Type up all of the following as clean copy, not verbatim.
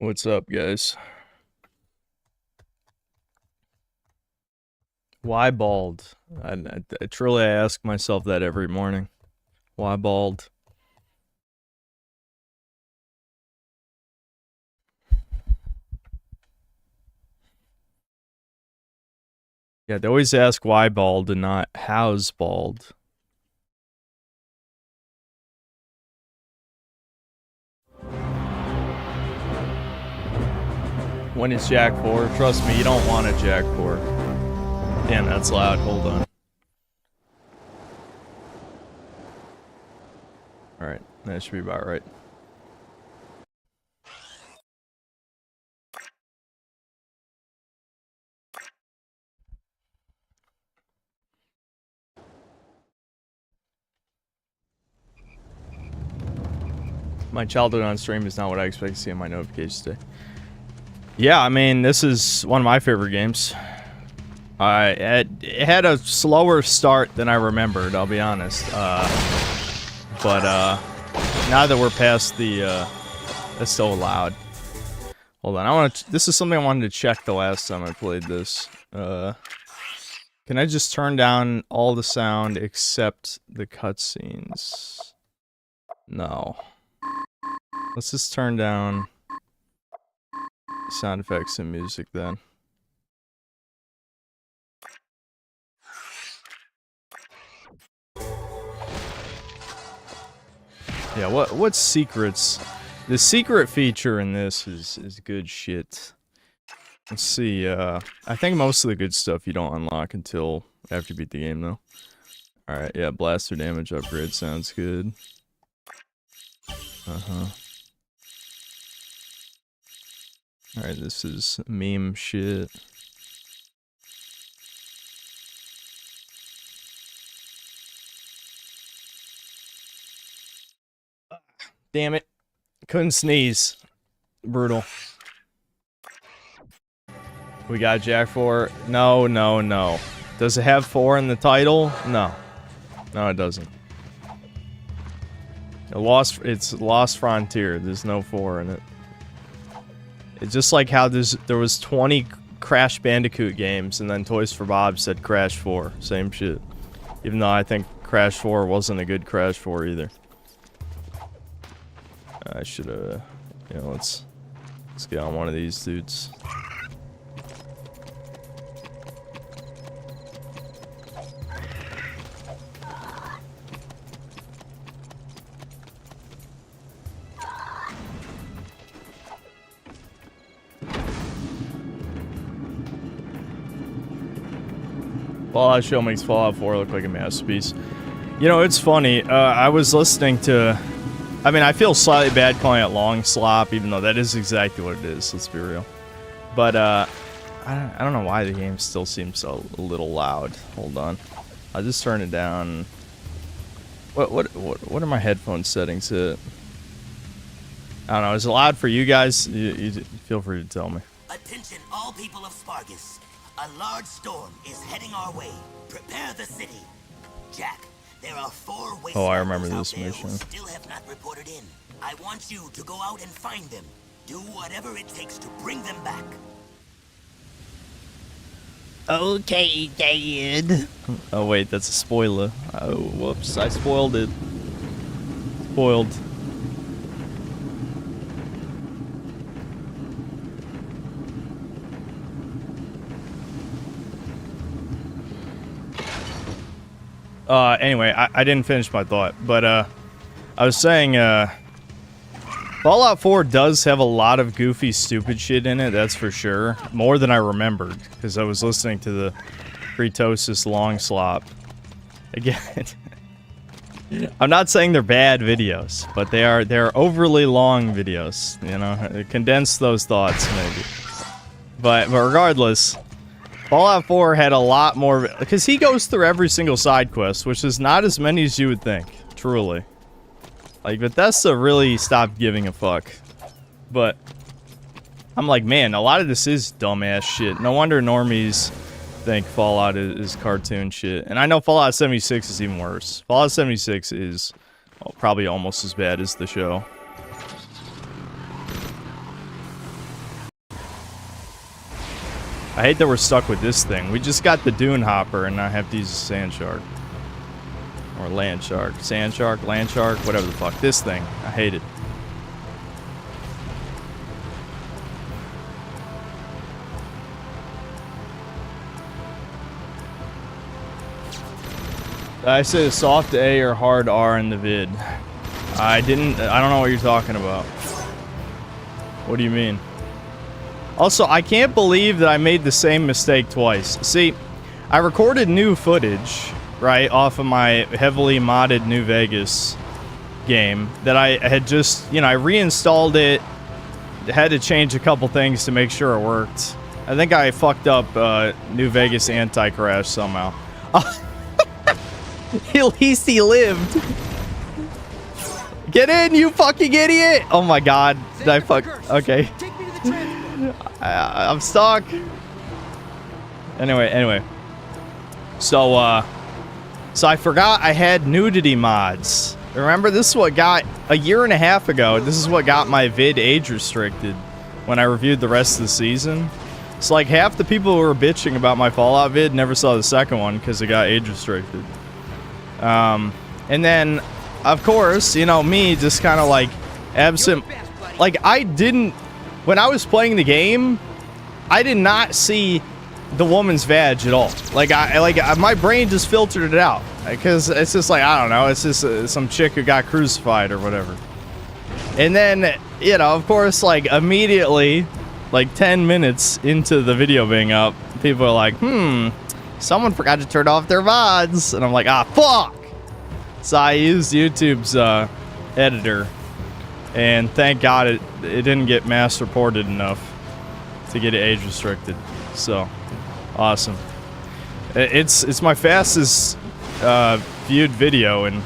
What's up, guys? Why bald? I truly ask myself that every morning. Why bald? Yeah, they always ask why bald and not how's bald. When it's Jack 4, trust me, you don't want a Jack 4. Damn, that's loud. Hold on. Alright, that should be about right. My childhood on stream is not what I expect to see in my notifications today. Yeah, I mean, this is one of my favorite games. It had a slower start than I remembered, I'll be honest. But now that we're past the, it's so loud. Hold on, this is something I wanted to check the last time I played this. Can I just turn down all the sound except the cutscenes? No. Let's just turn down sound effects and music then. Yeah, what secrets? The secret feature in this is good shit. Let's see, I think most of the good stuff you don't unlock until after you beat the game, though. Alright, yeah, blaster damage upgrade sounds good. Alright, this is meme shit. Damn it. Couldn't sneeze. Brutal. We got Jack 4. No, no, no. Does it have 4 in the title? No. No, it doesn't. It's Lost Frontier. There's no 4 in it. It's just like how there was 20 Crash Bandicoot games, and then Toys for Bob said Crash 4. Same shit. Even though I think Crash 4 wasn't a good Crash 4 either. I should have, you know, let's get on one of these dudes. Fallout show makes Fallout 4 look like a masterpiece. You know, it's funny, I was listening to... I mean, I feel slightly bad calling it long slop, even though that is exactly what it is, let's be real. But, I don't know why the game still seems a little loud. Hold on. I'll just turn it down. What are my headphone settings at? I don't know, is it loud for you guys? You feel free to tell me. Attention all people of Spargus. A large storm is heading our way. Prepare the city. Jack, there are 4 waste I remember out this there mission. who still have not reported in. I want you to go out and find them. Do whatever it takes to bring them back. Okay, Dad. Oh wait, that's a spoiler. Oh, whoops, I spoiled it. Spoiled. Anyway, I didn't finish my thought, but, I was saying, Fallout 4 does have a lot of goofy, stupid shit in it, that's for sure. More than I remembered, because I was listening to the Fritosis Long Slop. Again, I'm not saying they're bad videos, but they're overly long videos, you know? Condense those thoughts, maybe. But regardless... Fallout 4 had a lot more, because he goes through every single side quest, which is not as many as you would think, truly. Like, Bethesda really stopped giving a fuck. But, I'm like, man, a lot of this is dumbass shit. No wonder normies think Fallout is cartoon shit. And I know Fallout 76 is even worse. Fallout 76 is probably almost as bad as the show. I hate that we're stuck with this thing. We just got the dune hopper and I have to use a sand shark. Or land shark. Sand shark, land shark, whatever the fuck. This thing. I hate it. I said soft A or hard R in the vid. I don't know what you're talking about. What do you mean? Also, I can't believe that I made the same mistake twice. See, I recorded new footage, right, off of my heavily modded New Vegas game that I had just, you know, I reinstalled it, had to change a couple things to make sure it worked. I think I fucked up New Vegas anti-crash somehow. At least he lived. Get in, you fucking idiot! Oh my god. Did I fuck? Okay. I'm stuck. Anyway. So I forgot I had nudity mods. Remember, this is what got, a year and a half ago, this is what got my vid age restricted when I reviewed the rest of the season. It's like half the people who were bitching about my Fallout vid never saw the second one because it got age restricted. And then, of course, you know, me just kind of like absent. Like, I didn't, when I was playing the game, I did not see the woman's vag at all. Like, my brain just filtered it out. Because it's just like, I don't know, it's just some chick who got crucified or whatever. And then, you know, of course, like, immediately, like 10 minutes into the video being up, people are like, someone forgot to turn off their VODs. And I'm like, ah, fuck! So I used YouTube's editor. And thank God it didn't get mass reported enough to get it age restricted. So, awesome. It's my fastest viewed video in,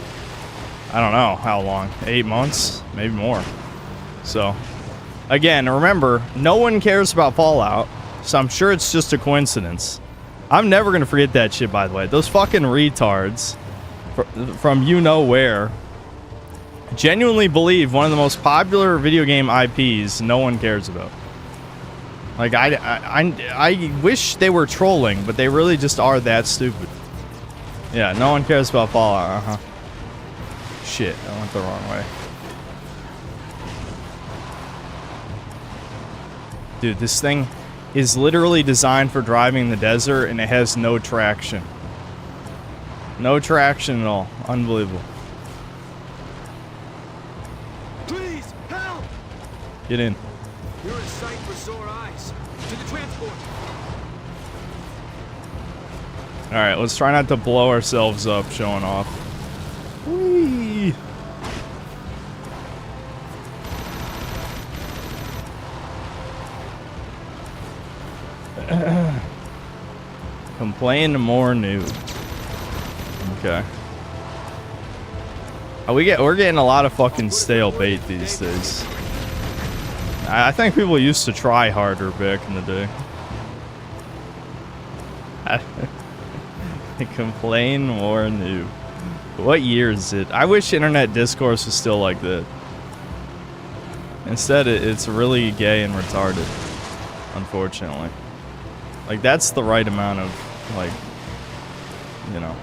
I don't know how long, 8 months, maybe more. So, again, remember, no one cares about Fallout, so I'm sure it's just a coincidence. I'm never gonna forget that shit, by the way. Those fucking retards from you know where genuinely believe one of the most popular video game IPs no one cares about. Like, I wish they were trolling, but they really just are that stupid. Yeah, no one cares about Fallout, Shit, I went the wrong way. Dude, this thing is literally designed for driving in the desert, and it has no traction. No traction at all. Unbelievable. Please, help! Get in. You're a sight for sore eyes. To the transport. Alright, let's try not to blow ourselves up showing off. Whee! Complain more new. Okay. We're getting a lot of fucking stale bait these days. I think people used to try harder back in the day. Complain more new. What year is it? I wish internet discourse was still like that. Instead, it's really gay and retarded. Unfortunately. Like, that's the right amount of, like, you know.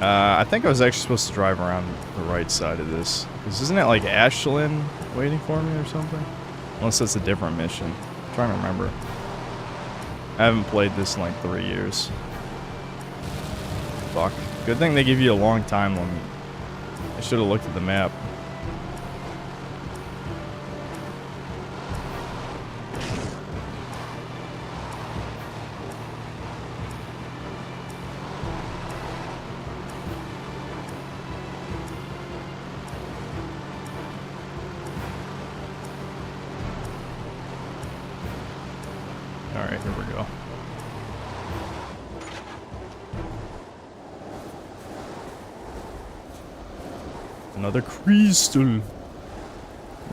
I think I was actually supposed to drive around the right side of this. Because isn't it like Ashlyn waiting for me or something? Unless that's a different mission. I'm trying to remember. I haven't played this in like 3 years. Fuck. Good thing they give you a long time limit. I should have looked at the map. Alright, here we go. Another crystal.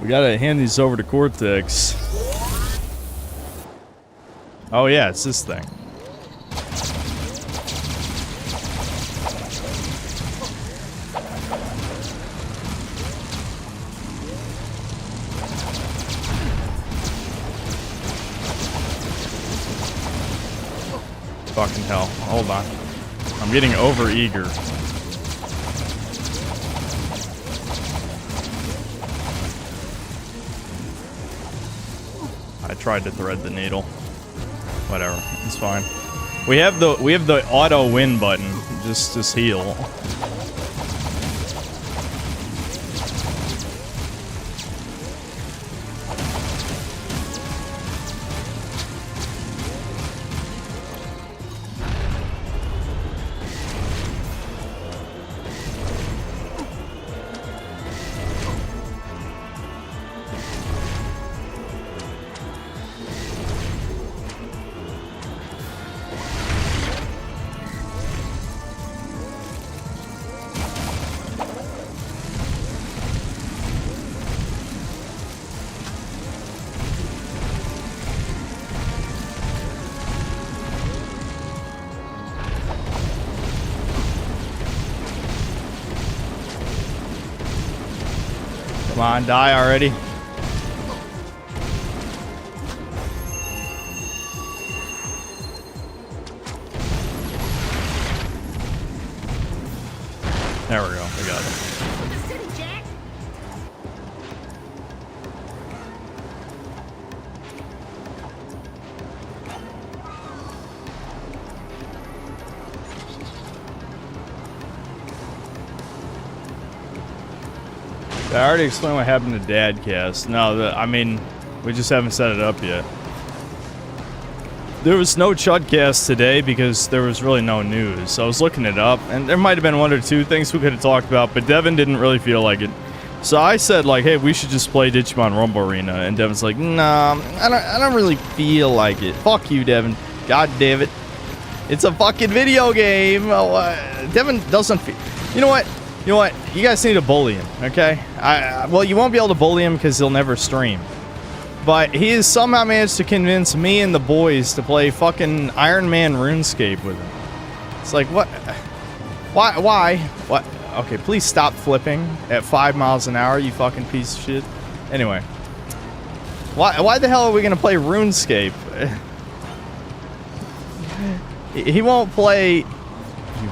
We gotta hand these over to Cortex. Oh yeah, it's this thing. Fucking hell. Hold on. I'm getting over eager. I tried to thread the needle. Whatever. It's fine. We have the auto win button. Just heal. Come on, die already. There we go. We got it. I already explained what happened to Dadcast. No, I mean, we just haven't set it up yet. There was no Chudcast today because there was really no news. So I was looking it up, and there might have been one or two things we could have talked about, but Devin didn't really feel like it. So I said, like, hey, we should just play Digimon Rumble Arena, and Devin's like, nah, I don't really feel like it. Fuck you, Devin. God damn it. It's a fucking video game. Oh, Devin doesn't feel... You know what? You know what? You guys need to bully him, okay? Well, you won't be able to bully him because he'll never stream. But he has somehow managed to convince me and the boys to play fucking Iron Man RuneScape with him. It's like, what? Why? What? Okay, please stop flipping at 5 miles an hour, you fucking piece of shit. Anyway. Why the hell are we gonna play RuneScape? He won't play... You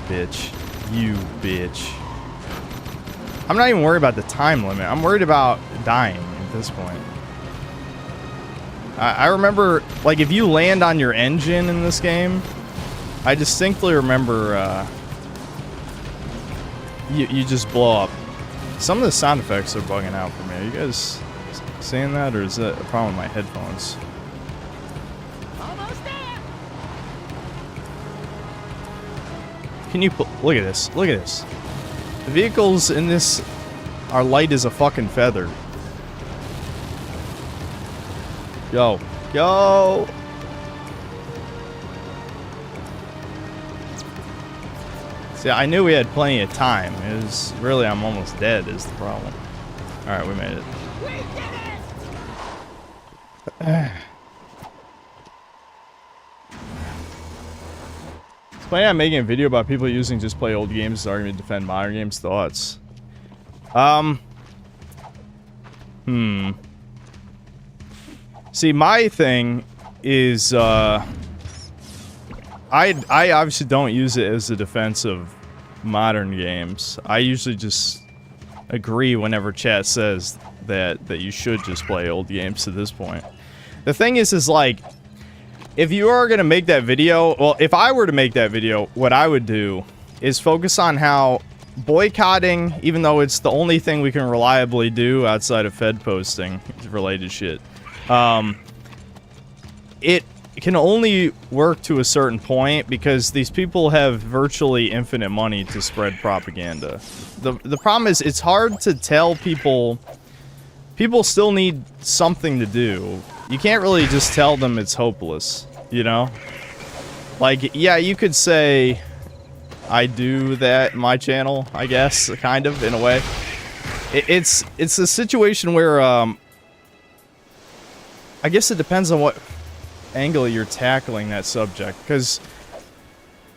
bitch. You bitch. I'm not even worried about the time limit. I'm worried about dying at this point. I remember, like, if you land on your engine in this game, I distinctly remember, you just blow up. Some of the sound effects are bugging out for me. Are you guys seeing that, or is that a problem with my headphones? Almost there. Can you look at this? Look at this. The vehicles in this are light as a fucking feather. Go. Go! See, I knew we had plenty of time. It was really, I'm almost dead is the problem. Alright, we made it. We did it! Planning on making a video about people using just play old games as an argument to defend modern games. Thoughts? See, my thing is, I obviously don't use it as a defense of modern games. I usually just agree whenever chat says that you should just play old games to this point. The thing is like, if you are going to make that video, well, if I were to make that video, what I would do is focus on how boycotting, even though it's the only thing we can reliably do outside of Fed posting related shit, it can only work to a certain point because these people have virtually infinite money to spread propaganda. The problem is it's hard to tell people still need something to do. You can't really just tell them it's hopeless, you know? Like, yeah, you could say I do that in my channel, I guess, kind of, in a way. It's a situation where, I guess it depends on what angle you're tackling that subject. Because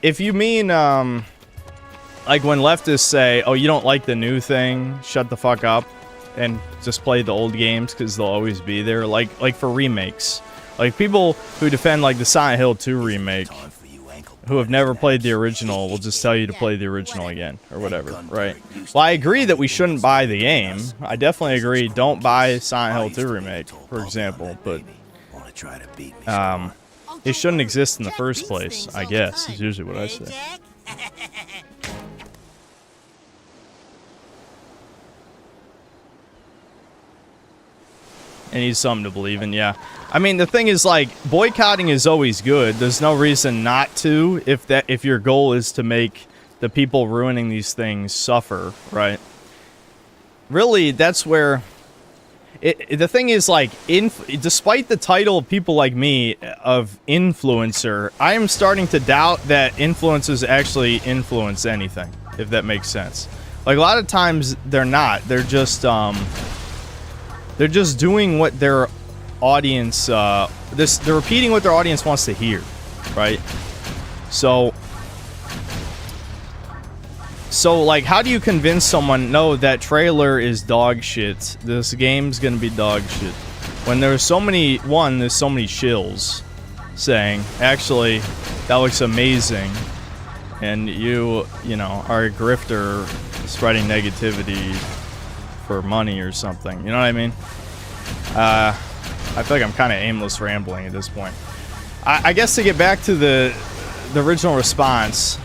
if you mean, like when leftists say, oh, you don't like the new thing, shut the fuck up, and just play the old games because they'll always be there. Like for remakes. Like people who defend like the Silent Hill 2 remake, who have never played the original will just tell you to play the original again, or whatever, right? Well, I agree that we shouldn't buy the game. I definitely agree, don't buy Silent Hill 2 Remake, for example, but it shouldn't exist in the first place, I guess, is usually what I say. It needs something to believe in, yeah. I mean, the thing is, like, boycotting is always good. There's no reason not to if your goal is to make the people ruining these things suffer, right? Really, that's where... the thing is, like, despite the title of people like me of influencer, I am starting to doubt that influencers actually influence anything, if that makes sense. Like, a lot of times, they're not. They're just doing what their audience, they're repeating what their audience wants to hear, right? So, like, how do you convince someone, no, that trailer is dog shit, this game's gonna be dog shit, when there's so many, there's so many shills saying, actually, that looks amazing, and you know, are a grifter spreading negativity for money or something, you know what I mean? I feel like I'm kind of aimless rambling at this point. I guess to get back to the original response,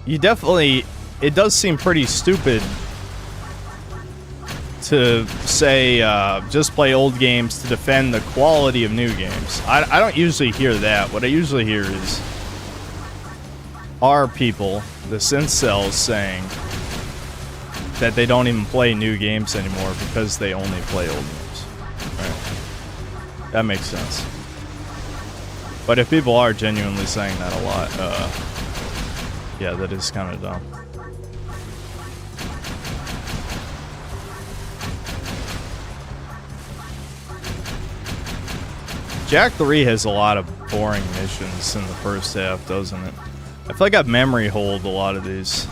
you definitely, it does seem pretty stupid to say just play old games to defend the quality of new games. I don't usually hear that. What I usually hear is our people, the incels, saying that they don't even play new games anymore because they only play old games. Right. That makes sense. But if people are genuinely saying that a lot, yeah, that is kind of dumb. Jak 3 has a lot of boring missions in the first half, doesn't it? I feel like I've memory holed a lot of these.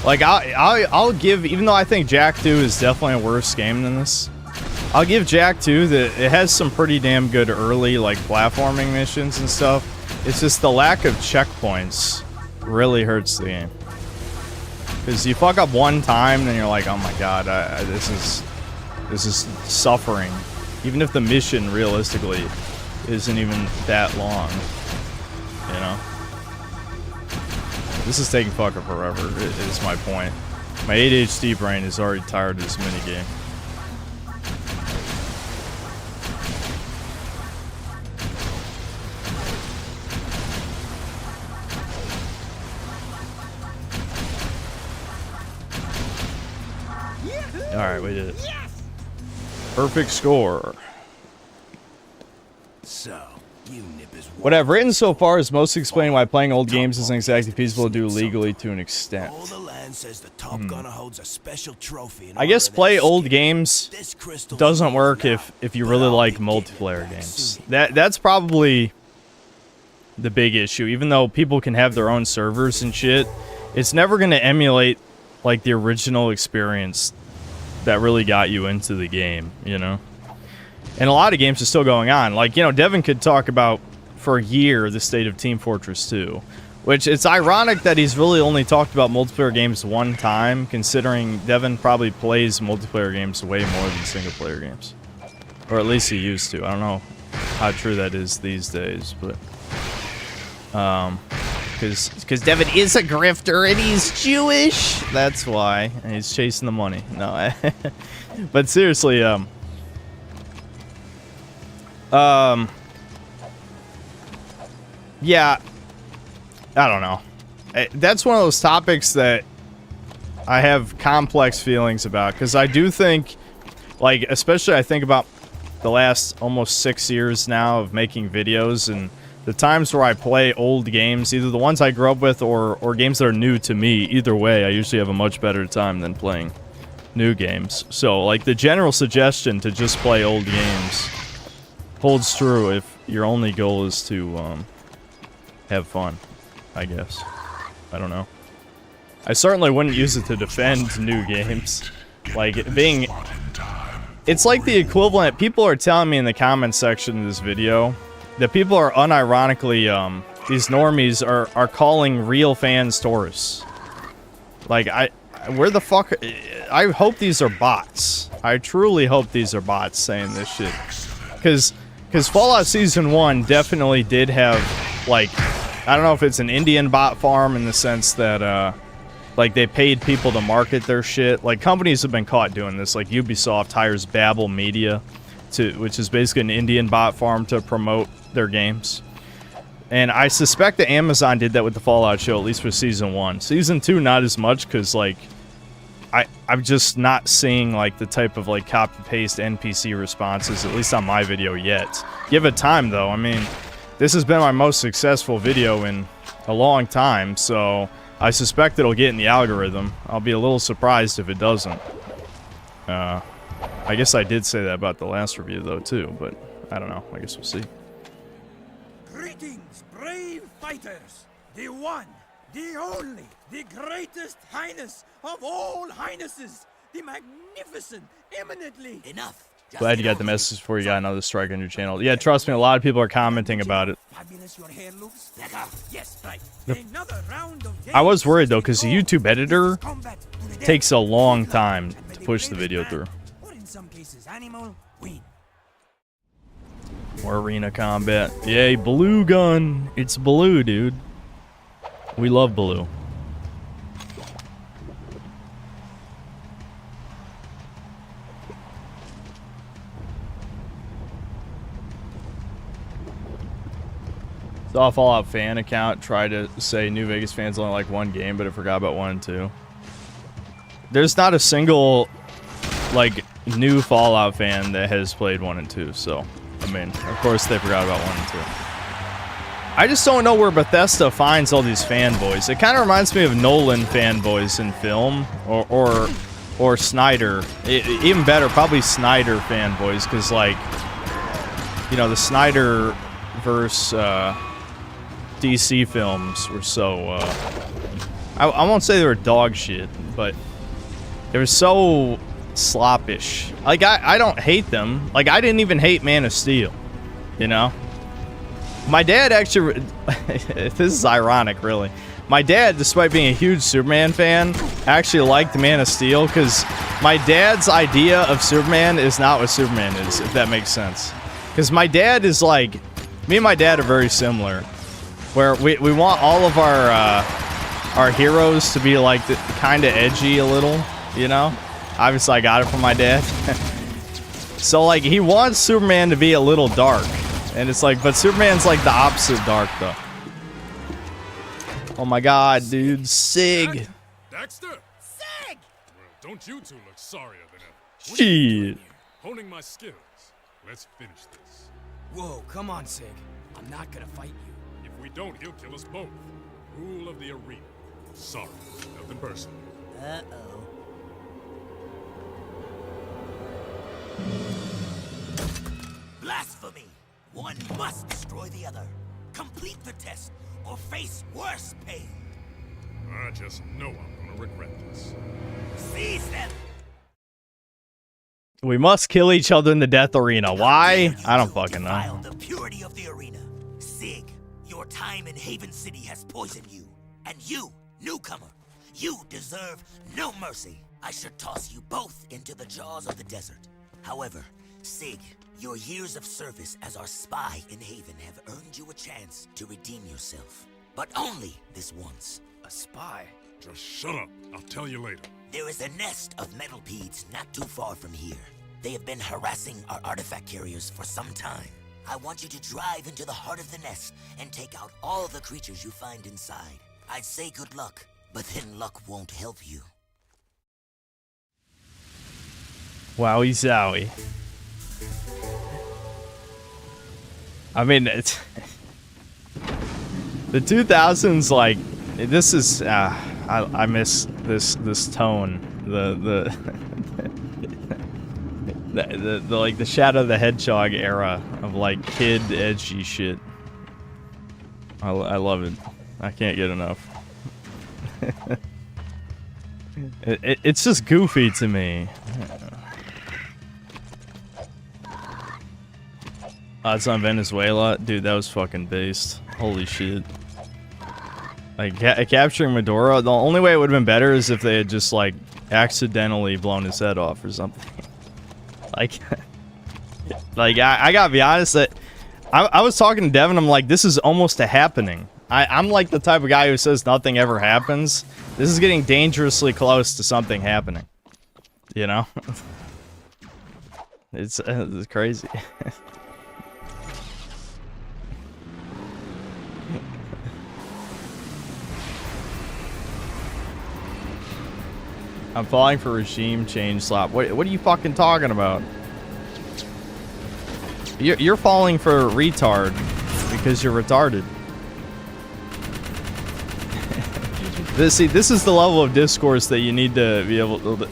Like, I'll give, even though I think Jak 2 is definitely a worse game than this, I'll give Jak 2 that it has some pretty damn good early, like, platforming missions and stuff. It's just the lack of checkpoints really hurts the game. Because you fuck up one time, then you're like, oh my god, this is suffering. Even if the mission, realistically, isn't even that long. You know? This is taking fucking forever, is my point. My ADHD brain is already tired of this minigame. Alright, we did it. Perfect score. So, you nippers. What I've written so far is mostly explaining why playing old games isn't exactly feasible to do legally to an extent. All the land says the Top Gunner holds a special trophy. I guess play old games doesn't work if you really like multiplayer games. That's probably the big issue. Even though people can have their own servers and shit, it's never going to emulate like the original experience that really got you into the game, you know? And a lot of games are still going on. Like, you know, Devin could talk about, for a year, the state of Team Fortress 2. Which, it's ironic that he's really only talked about multiplayer games one time, considering Devin probably plays multiplayer games way more than single-player games. Or at least he used to. I don't know how true that is these days, but... Because Devin is a grifter and he's Jewish. That's why. And he's chasing the money. No, but seriously, yeah, I don't know. That's one of those topics that I have complex feelings about, because I do think, like, especially I think about the last almost 6 years now of making videos, and the times where I play old games, either the ones I grew up with or games that are new to me. Either way, I usually have a much better time than playing new games. So, like, the general suggestion to just play old games holds true if your only goal is to have fun, I guess. I don't know. I certainly wouldn't use it to defend new games. Like, being... It's like the equivalent... People are telling me in the comments section of this video... The people are unironically, these normies are calling real fans tourists. Like, where the fuck, I hope these are bots. I truly hope these are bots saying this shit. Because Fallout Season 1 definitely did have, like, I don't know if it's an Indian bot farm in the sense that, like, they paid people to market their shit. Like, companies have been caught doing this. Like, Ubisoft hires Babel Media, which is basically an Indian bot farm to promote their games. And I suspect that Amazon did that with the Fallout show, at least for Season 1. Season 2, not as much, because, like, I'm just not seeing, like, the type of, like, copy-paste NPC responses, at least on my video yet. Give it time, though. I mean, this has been my most successful video in a long time, so I suspect it'll get in the algorithm. I'll be a little surprised if it doesn't. I guess I did say that about the last review, though, too, but I don't know. I guess we'll see. Greetings, brave fighters! The one, the only, the greatest highness of all highnesses! The magnificent, eminently... Enough. Glad you got the message before you got another strike on your channel. Yeah, trust me, a lot of people are commenting about it. Fabulous your hair looks. Yes, right. Another round of I was worried, though, because the YouTube editor takes a long time to push the video through. Or in some cases, animal win. More arena combat. Yay, blue gun. It's blue, dude. We love blue. Saw a Fallout fan account try to say New Vegas fans only like one game, but I forgot about 1 and 2. There's not a single, like, new Fallout fan that has played 1 and 2, so, I mean, of course they forgot about 1 and 2. I just don't know where Bethesda finds all these fanboys. It kind of reminds me of Nolan fanboys in film, or Snyder. Even better, probably Snyder fanboys, because, like, you know, the Snyder verse, DC films were so, I won't say they were dog shit, but they were so sloppish. Like, I don't hate them. Like, I didn't even hate Man of Steel, you know? My dad actually, this is ironic, really. My dad, despite being a huge Superman fan, actually liked Man of Steel, because my dad's idea of Superman is not what Superman is, if that makes sense. Because my dad is like, me and my dad are very similar, where we want all of our heroes to be like kind of edgy a little, you know? Obviously I got it from my dad. So like he wants Superman to be a little dark, and it's like, but Superman's like the opposite dark though. Oh my god, dude, Sig. Dexter? Sig! Well, don't you two look sorrier than ever. Shit. Honing my skills. Let's finish this. Whoa, come on, Sig. I'm not gonna fight you. If we don't, he'll kill us both. Rule of the arena. Sorry, nothing personal. Uh-oh. Blasphemy! One must destroy the other. Complete the test, or face worse pain. I just know I'm gonna regret this. Seize them! We must kill each other in the death arena. Why? I don't fucking know. The purity of the arena. Sig, your time in Haven City has poisoned you. And you, newcomer, you deserve no mercy. I should toss you both into the jaws of the desert. However, Sig, your years of service as our spy in Haven have earned you a chance to redeem yourself. But only this once. A spy? Just shut up. I'll tell you later. There is a nest of metalpedes not too far from here. They have been harassing our artifact carriers for some time. I want you to drive into the heart of the nest and take out all the creatures you find inside. I'd say good luck, but then luck won't help you. Wowie zowie. I mean, it's the 2000s. Like, this is I miss this tone. The like the Shadow the Hedgehog era of like kid edgy shit. I love it. I can't get enough. It's just goofy to me. It's on Venezuela. Dude, that was fucking based. Holy shit. Like, capturing Maduro, the only way it would have been better is if they had just, like, accidentally blown his head off or something. Like, I gotta be honest, that I was talking to Devin, I'm like, this is almost a happening. I'm like the type of guy who says nothing ever happens. This is getting dangerously close to something happening. You know? It's crazy. I'm falling for regime change slap. What are you fucking talking about? You're falling for retard because you're retarded. See, this is the level of discourse that you need to be able to...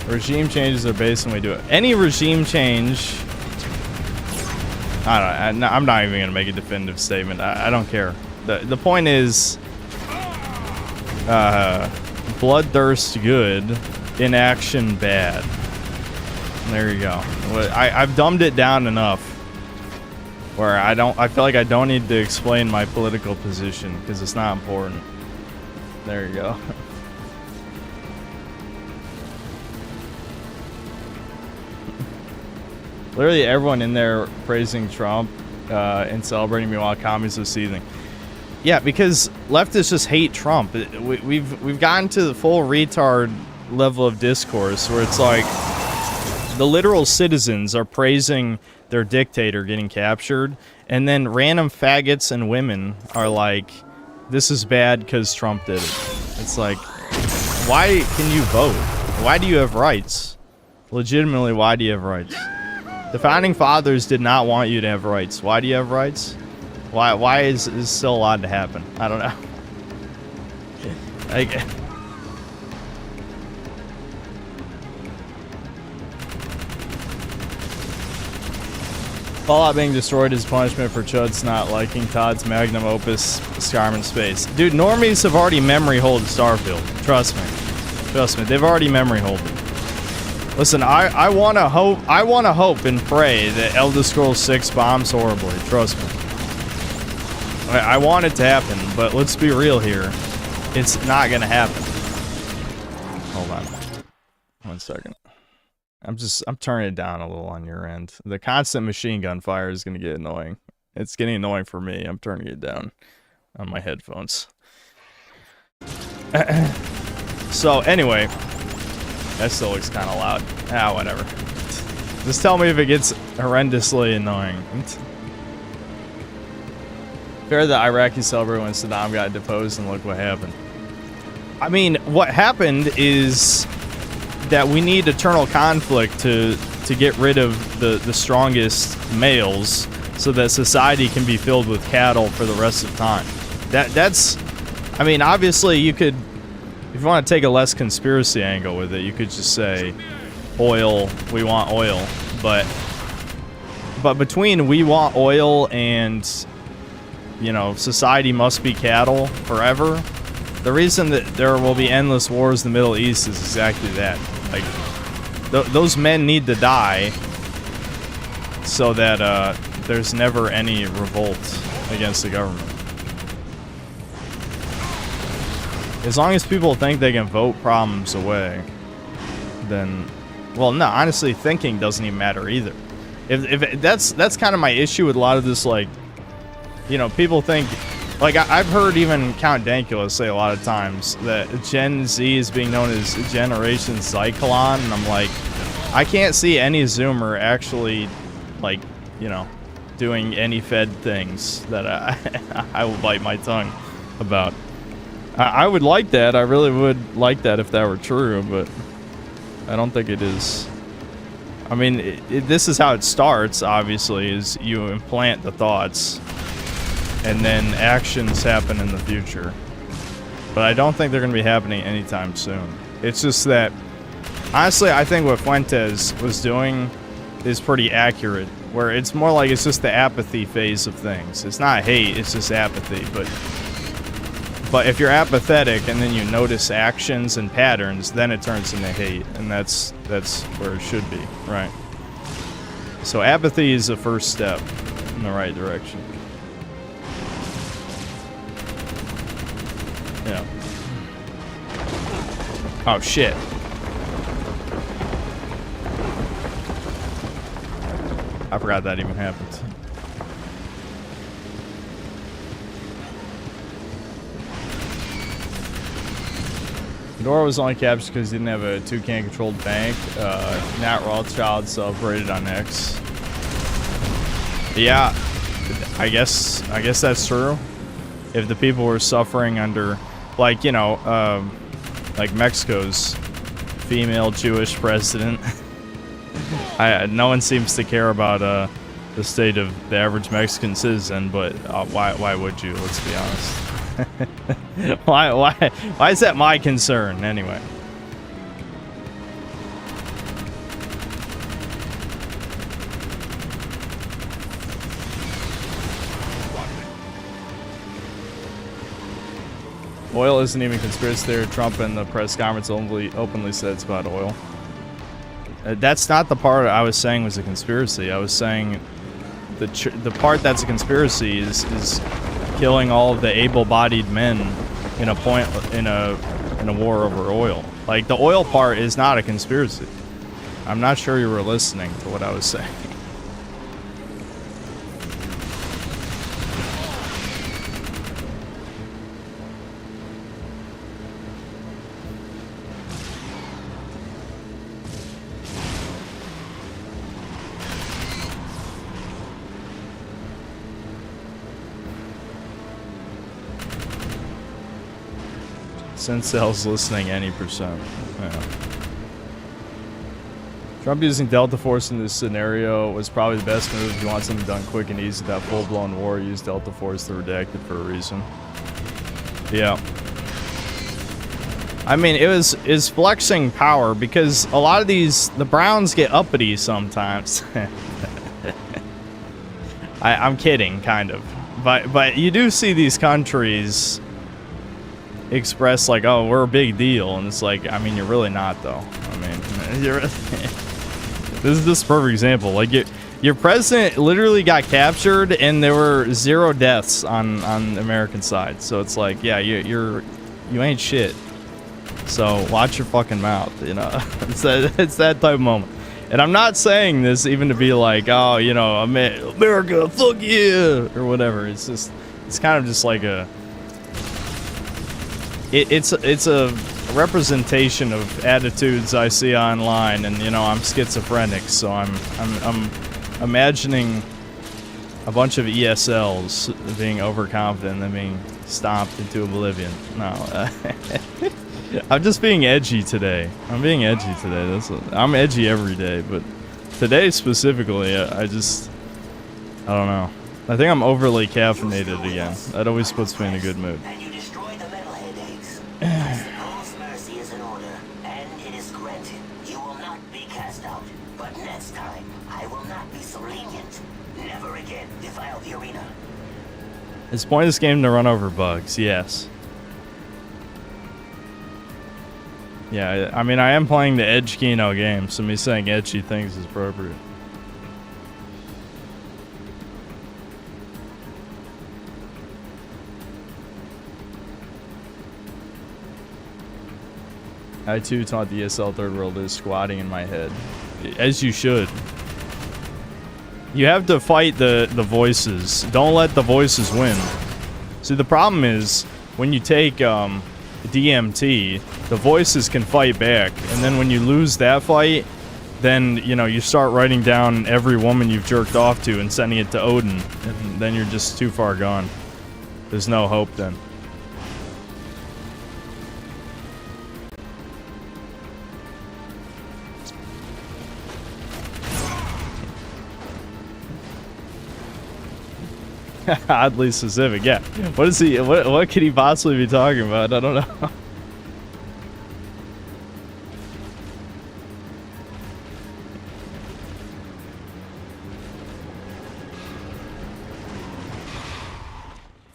Regime changes are based on we do it. Any regime change... I'm not even gonna make a definitive statement. I don't care. The point is... bloodthirst good, inaction bad. There you go. I've dumbed it down enough where I feel like I don't need to explain my political position because it's not important. There you go. Literally everyone in there praising Trump and celebrating me while commies are seething. Yeah, because leftists just hate Trump. We've gotten to the full retard level of discourse where it's like the literal citizens are praising their dictator getting captured, and then random faggots and women are like, this is bad because Trump did it. It's like, why can you vote? Why do you have rights? Legitimately, why do you have rights? The founding fathers did not want you to have rights. Why do you have rights? Why is this still allowed to happen? I don't know. Like, Fallout being destroyed is punishment for Chuds not liking Todd's magnum opus, Skyrim Space. Dude, normies have already memory hold Starfield. Trust me. Trust me, they've already memory hold it. Listen, I wanna hope and pray that Elder Scrolls 6 bombs horribly. Trust me. I want it to happen, but let's be real here. It's not gonna happen. Hold on. 1 second. I'm turning it down a little on your end. The constant machine gun fire is gonna get annoying. It's getting annoying for me. I'm turning it down on my headphones. So anyway, that still looks kind of loud. Ah, whatever. Just tell me if it gets horrendously annoying. Fair the Iraqi celebrate when Saddam got deposed, and look what happened. I mean, what happened is that we need eternal conflict to get rid of the strongest males so that society can be filled with cattle for the rest of time. That's, I mean, obviously you could, if you want to take a less conspiracy angle with it, you could just say oil, we want oil, but between we want oil and, you know, society must be cattle forever, the reason that there will be endless wars in the Middle East is exactly that. Like, those men need to die so that there's never any revolt against the government. As long as people think they can vote problems away, then, well, no, honestly, thinking doesn't even matter either. If that's kind of my issue with a lot of this, like, you know, people think, like, I've heard even Count Dankula say a lot of times that Gen Z is being known as Generation Zyklon, and I'm like, I can't see any Zoomer actually, like, you know, doing any Fed things that I will bite my tongue about. I would like that. I really would like that if that were true, but I don't think it is. I mean, this is how it starts, obviously, is you implant the thoughts, and then actions happen in the future. But I don't think they're going to be happening anytime soon. It's just that, honestly, I think what Fuentes was doing is pretty accurate. Where it's more like it's just the apathy phase of things. It's not hate, it's just apathy. But if you're apathetic and then you notice actions and patterns, then it turns into hate, and that's where it should be, right? So apathy is the first step in the right direction. Yeah. Oh shit. I forgot that even happened. Nora was only captured because he didn't have a toucan controlled bank. Nat Rothschild celebrated on X. Yeah, I guess that's true. If the people were suffering under, like, you know, like Mexico's female Jewish president. No one seems to care about the state of the average Mexican citizen, but why would you? Let's be honest. Why is that my concern anyway? Oil isn't even conspiracy theory. Trump in the press conference openly said it's about oil. That's not the part I was saying was a conspiracy. I was saying the part that's a conspiracy is killing all of the able-bodied men in a war over oil. Like, the oil part is not a conspiracy. I'm not sure you were listening to what I was saying. Sensel's listening any percent. Yeah. Trump using Delta Force in this scenario was probably the best move. If you want something done quick and easy, that full-blown war, use Delta Force to redact it for a reason. Yeah. I mean, is flexing power, because a lot of the Browns get uppity sometimes. I'm kidding, kind of. But you do see these countries express like, oh, we're a big deal, and it's like, I mean, you're really not, though. I mean, you're this is a perfect example. Like, your president literally got captured, and there were 0 deaths on the American side. So it's like, yeah, you ain't shit. So watch your fucking mouth, you know. It's that type of moment. And I'm not saying this even to be like, oh, you know, America, fuck yeah, or whatever. It's kind of just like it's a representation of attitudes I see online, and you know, I'm schizophrenic, so I'm imagining a bunch of ESLs being overconfident and being stomped into oblivion. No, I'm just being edgy today. I'm being edgy today. I'm edgy every day, but today specifically, I don't know. I think I'm overly caffeinated again. That always puts me in a good mood. Mercy is in order, and it is granted. You will not be cast out, but next time I will not be so lenient. Never again defile the arena. It's point of this game to run over bugs, yes. Yeah, I mean, I am playing the Edge Kino game, so me saying edgy things is appropriate. I too taught the ESL third world is squatting in my head. As you should. You have to fight the voices. Don't let the voices win. See, the problem is, when you take DMT, the voices can fight back. And then when you lose that fight, then, you know, you start writing down every woman you've jerked off to and sending it to Odin. And then you're just too far gone. There's no hope then. Oddly specific, yeah. What is he? What could he possibly be talking about? I don't know.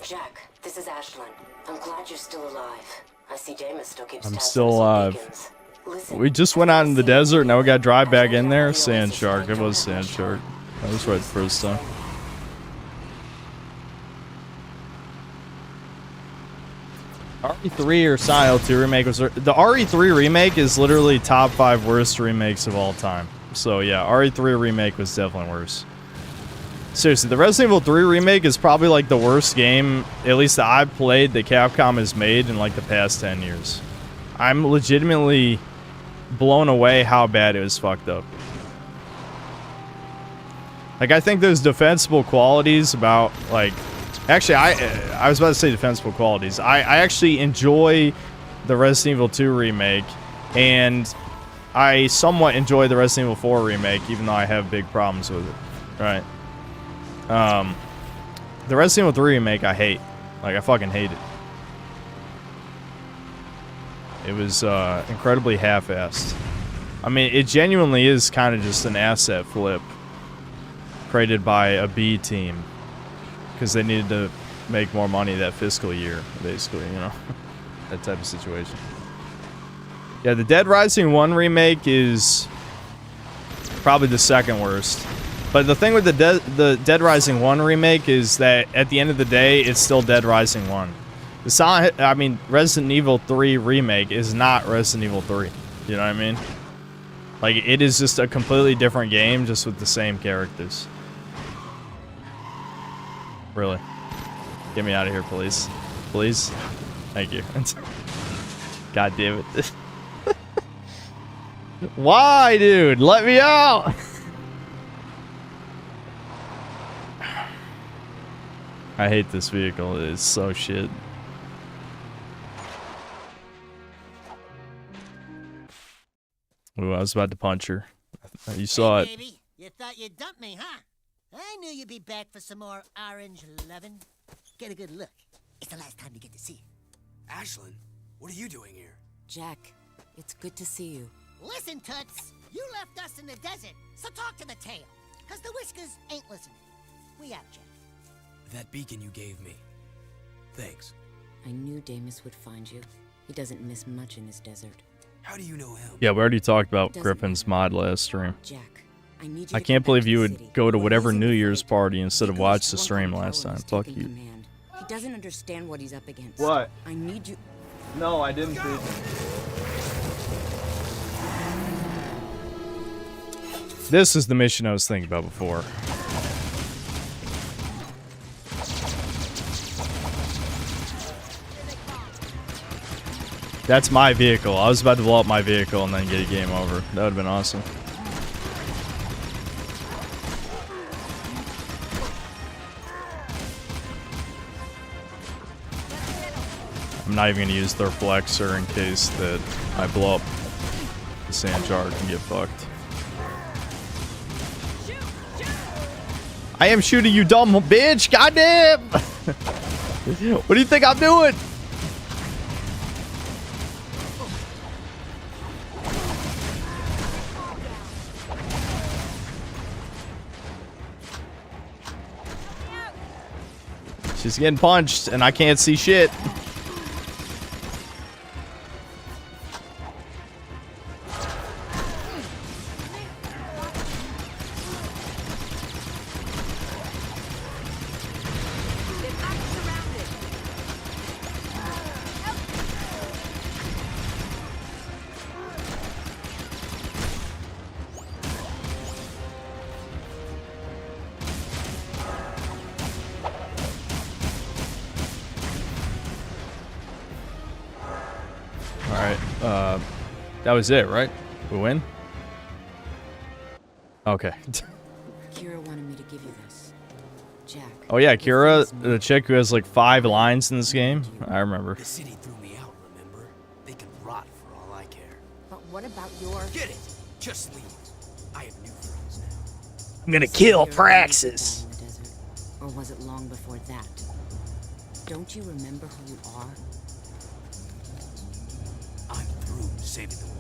Jack, this is Ashlyn. I'm glad you're still alive. I see Damus still keeps I'm tabs still on his alive. beacons. Listen, We just went out in the desert, now we gotta drive back in there. Sand Shark. It was Sand Shark. I was right the first time. RE3 or Silent Hill 2 remake was... The RE3 remake is literally top 5 worst remakes of all time. So yeah, RE3 remake was definitely worse. Seriously, the Resident Evil 3 remake is probably like the worst game, at least that I've played, that Capcom has made in like the past 10 years. I'm legitimately blown away how bad it was fucked up. Like, I think there's defensible qualities about, like... Actually, I was about to say defensible qualities. I actually enjoy the Resident Evil 2 remake, and I somewhat enjoy the Resident Evil 4 remake, even though I have big problems with it. Right? The Resident Evil 3 remake, I hate. Like, I fucking hate it. It was incredibly half-assed. I mean, it genuinely is kind of just an asset flip created by a B team because they needed to make more money that fiscal year, basically, you know, that type of situation. Yeah, the Dead Rising 1 remake is probably the second worst. But the thing with the Dead Rising 1 remake is that at the end of the day, it's still Dead Rising 1. Resident Evil 3 remake is not Resident Evil 3. You know what I mean? Like, it is just a completely different game, just with the same characters. Really. Get me out of here, please. Please? Thank you. God damn it. Why, dude? Let me out! I hate this vehicle. It's so shit. Ooh, I was about to punch her. You saw it. Baby, you thought you dumped me, huh? I knew you'd be back for some more orange lovin'. Get a good look. It's the last time you get to see it. Ashlyn, what are you doing here? Jack, it's good to see you. Listen, Toots, you left us in the desert, so talk to the tail. Cause the whiskers ain't listening. We out, Jack. That beacon you gave me. Thanks. I knew Damus would find you. He doesn't miss much in his desert. How do you know him? Yeah, we already talked about Griffin's mod last stream. Jack, I need you I to can't get believe back you to the would city. go to We're whatever losing New the Year's fight. party instead of Nicholas watch the Swanton stream Cohen last time. is Fuck taking you. command. He doesn't understand what he's up against. What? I need you. No, I didn't. This is the mission I was thinking about before. That's my vehicle. I was about to blow up my vehicle and then get a game over. That would have been awesome. I'm not even going to use the reflexor in case that I blow up the sand jar and get fucked. I am shooting you, dumb bitch! Goddamn! What do you think I'm doing? She's getting punched, and I can't see shit. That was it, right? We win? Okay. Kira wanted me to give you this. Jack. Oh yeah, Kira, the chick who has like 5 lines in this game. I remember. The city threw me out, remember? They can rot for all I care. But what about your... Get it! Just leave. I have new friends now. I'm gonna kill Kira Praxis. in the desert? Or was it long before that? Don't you remember who you are? I'm through saving the world.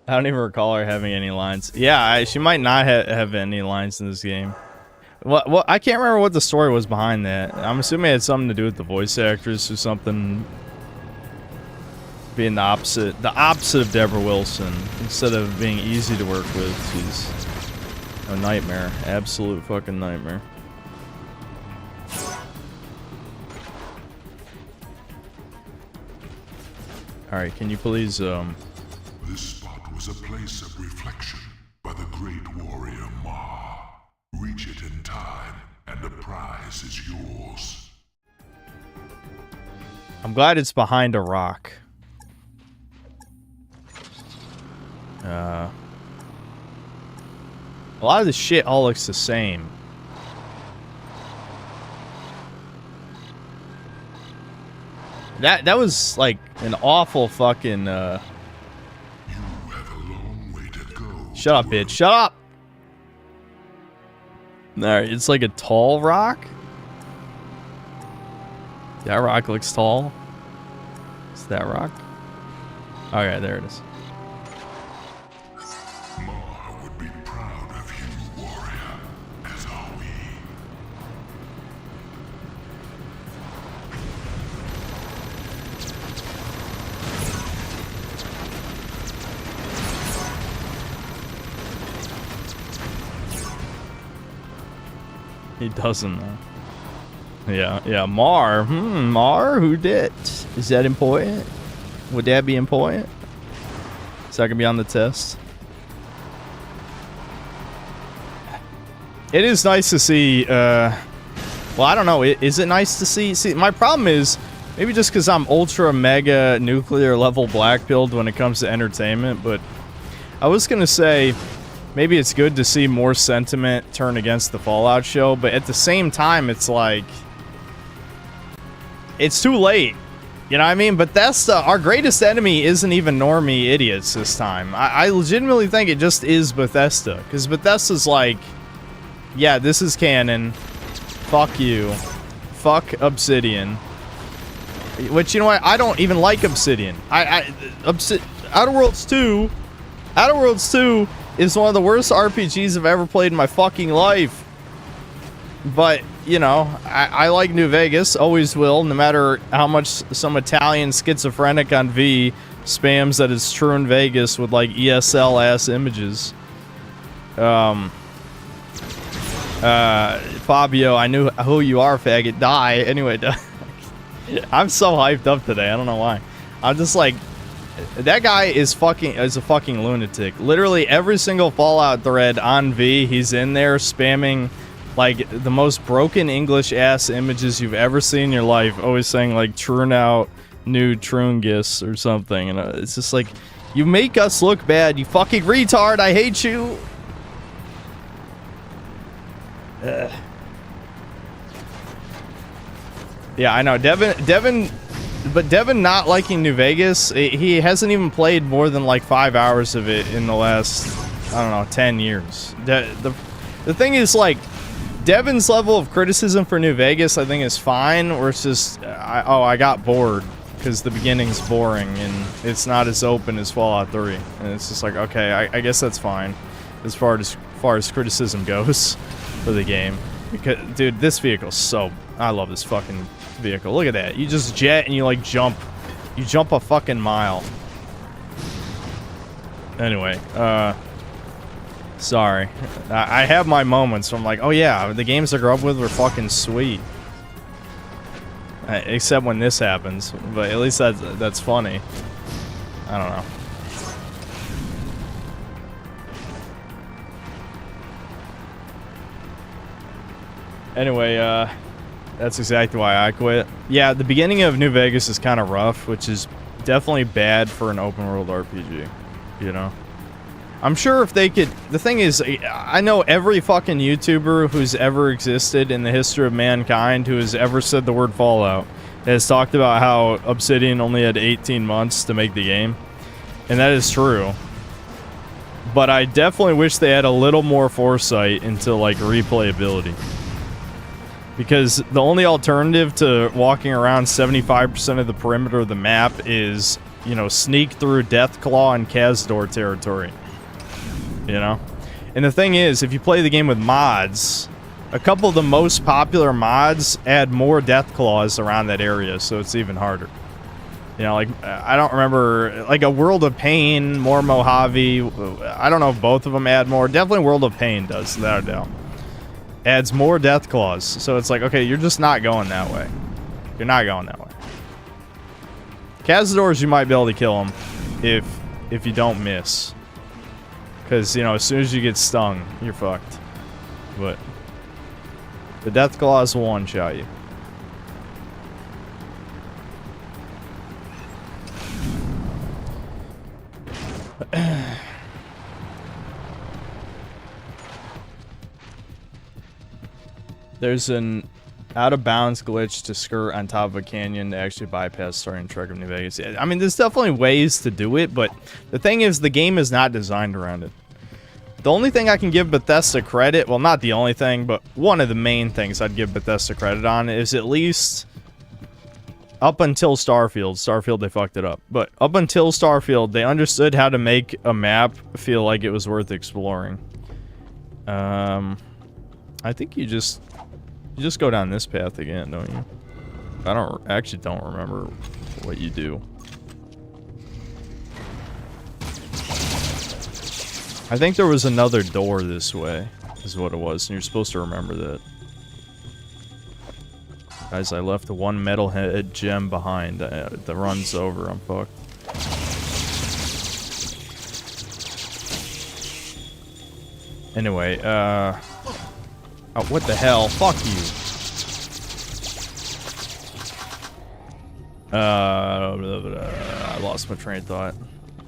I don't even recall her having any lines. Yeah, she might not have any lines in this game. Well, I can't remember what the story was behind that. I'm assuming it had something to do with the voice actress or something. Being the opposite of Deborah Wilson. Instead of being easy to work with, she's a nightmare. Absolute fucking nightmare. Alright, can you please, This spot was a place of reflection by the great warrior Ma. Reach it in time, and the prize is yours. I'm glad it's behind a rock. A lot of the shit all looks the same. That was like an awful fucking You have a long way to go. Shut up, bitch. Shut up! Alright, it's like a tall rock. That rock looks tall. Is that rock? Okay, there it is. Ma would be proud of you, warrior, as are we. He doesn't know. Yeah, Mar. Mar? Who did? Is that important? Would that be important? Is that gonna be on the test? It is nice to see, well, I don't know, is it nice to see? See, my problem is, maybe just because I'm ultra mega nuclear level black pilled when it comes to entertainment, but I was gonna say, maybe it's good to see more sentiment turn against the Fallout show, but at the same time, it's like, it's too late. You know what I mean? Bethesda, our greatest enemy isn't even normie idiots this time. I legitimately think it just is Bethesda. Because Bethesda's like, yeah, this is canon. Fuck you. Fuck Obsidian. Which, you know what? I don't even like Obsidian. Outer Worlds 2 is one of the worst RPGs I've ever played in my fucking life. But, you know, I like New Vegas, always will, no matter how much some Italian schizophrenic on V spams that it's true in Vegas with, like, ESL-ass images. Fabio, I knew who you are, faggot. Die. Anyway, I'm so hyped up today, I don't know why. I'm just like, that guy is a fucking lunatic. Literally every single Fallout thread on V, he's in there spamming like the most broken English ass images you've ever seen in your life, always saying like "Trun out new Trungis" or something, and it's just like, you make us look bad, you fucking retard. I hate you. Yeah, I know, Devin not liking New Vegas, he hasn't even played more than like 5 hours of it in the last, I don't know, 10 years. The thing is, like, Devin's level of criticism for New Vegas, I think, is fine, or it's just, I got bored, because the beginning's boring, and it's not as open as Fallout 3, and it's just like, okay, I guess that's fine, as far as criticism goes for the game. Because, dude, this vehicle's so, I love this fucking vehicle. Look at that, you just jet and you, like, jump a fucking mile. Anyway, sorry. I have my moments where I'm like, oh yeah, the games I grew up with were fucking sweet. Except when this happens, but at least that's funny. I don't know. Anyway, that's exactly why I quit. Yeah, the beginning of New Vegas is kind of rough, which is definitely bad for an open world RPG, you know? I'm sure if they could... The thing is, I know every fucking YouTuber who's ever existed in the history of mankind who has ever said the word Fallout has talked about how Obsidian only had 18 months to make the game. And that is true. But I definitely wish they had a little more foresight into, like, replayability. Because the only alternative to walking around 75% of the perimeter of the map is you know, sneak through Deathclaw and Kazdor territory. You know? And the thing is, if you play the game with mods, a couple of the most popular mods add more Deathclaws around that area, so it's even harder. You know, like, I don't remember, like a World of Pain, more Mojave. I don't know if both of them add more. Definitely World of Pain does, without a doubt. Adds more Deathclaws. So it's like, okay, you're just not going that way. You're not going that way. Kazdors, you might be able to kill them if you don't miss. Because, you know, as soon as you get stung, you're fucked. But the Deathclaws will one-shot you. There's an out-of-bounds glitch to skirt on top of a canyon to actually bypass starting Trek of New Vegas. I mean, there's definitely ways to do it, but the thing is, the game is not designed around it. The only thing I can give Bethesda credit, well, not the only thing, but one of the main things I'd give Bethesda credit on is at least up until Starfield. Starfield, they fucked it up. But up until Starfield, they understood how to make a map feel like it was worth exploring. I think you just go down this path again, don't you? I actually don't remember what you do. I think there was another door this way, is what it was, and you're supposed to remember that. Guys, I left the one metalhead gem behind. The run's over, I'm fucked. Anyway, oh, what the hell? Fuck you. I lost my train of thought.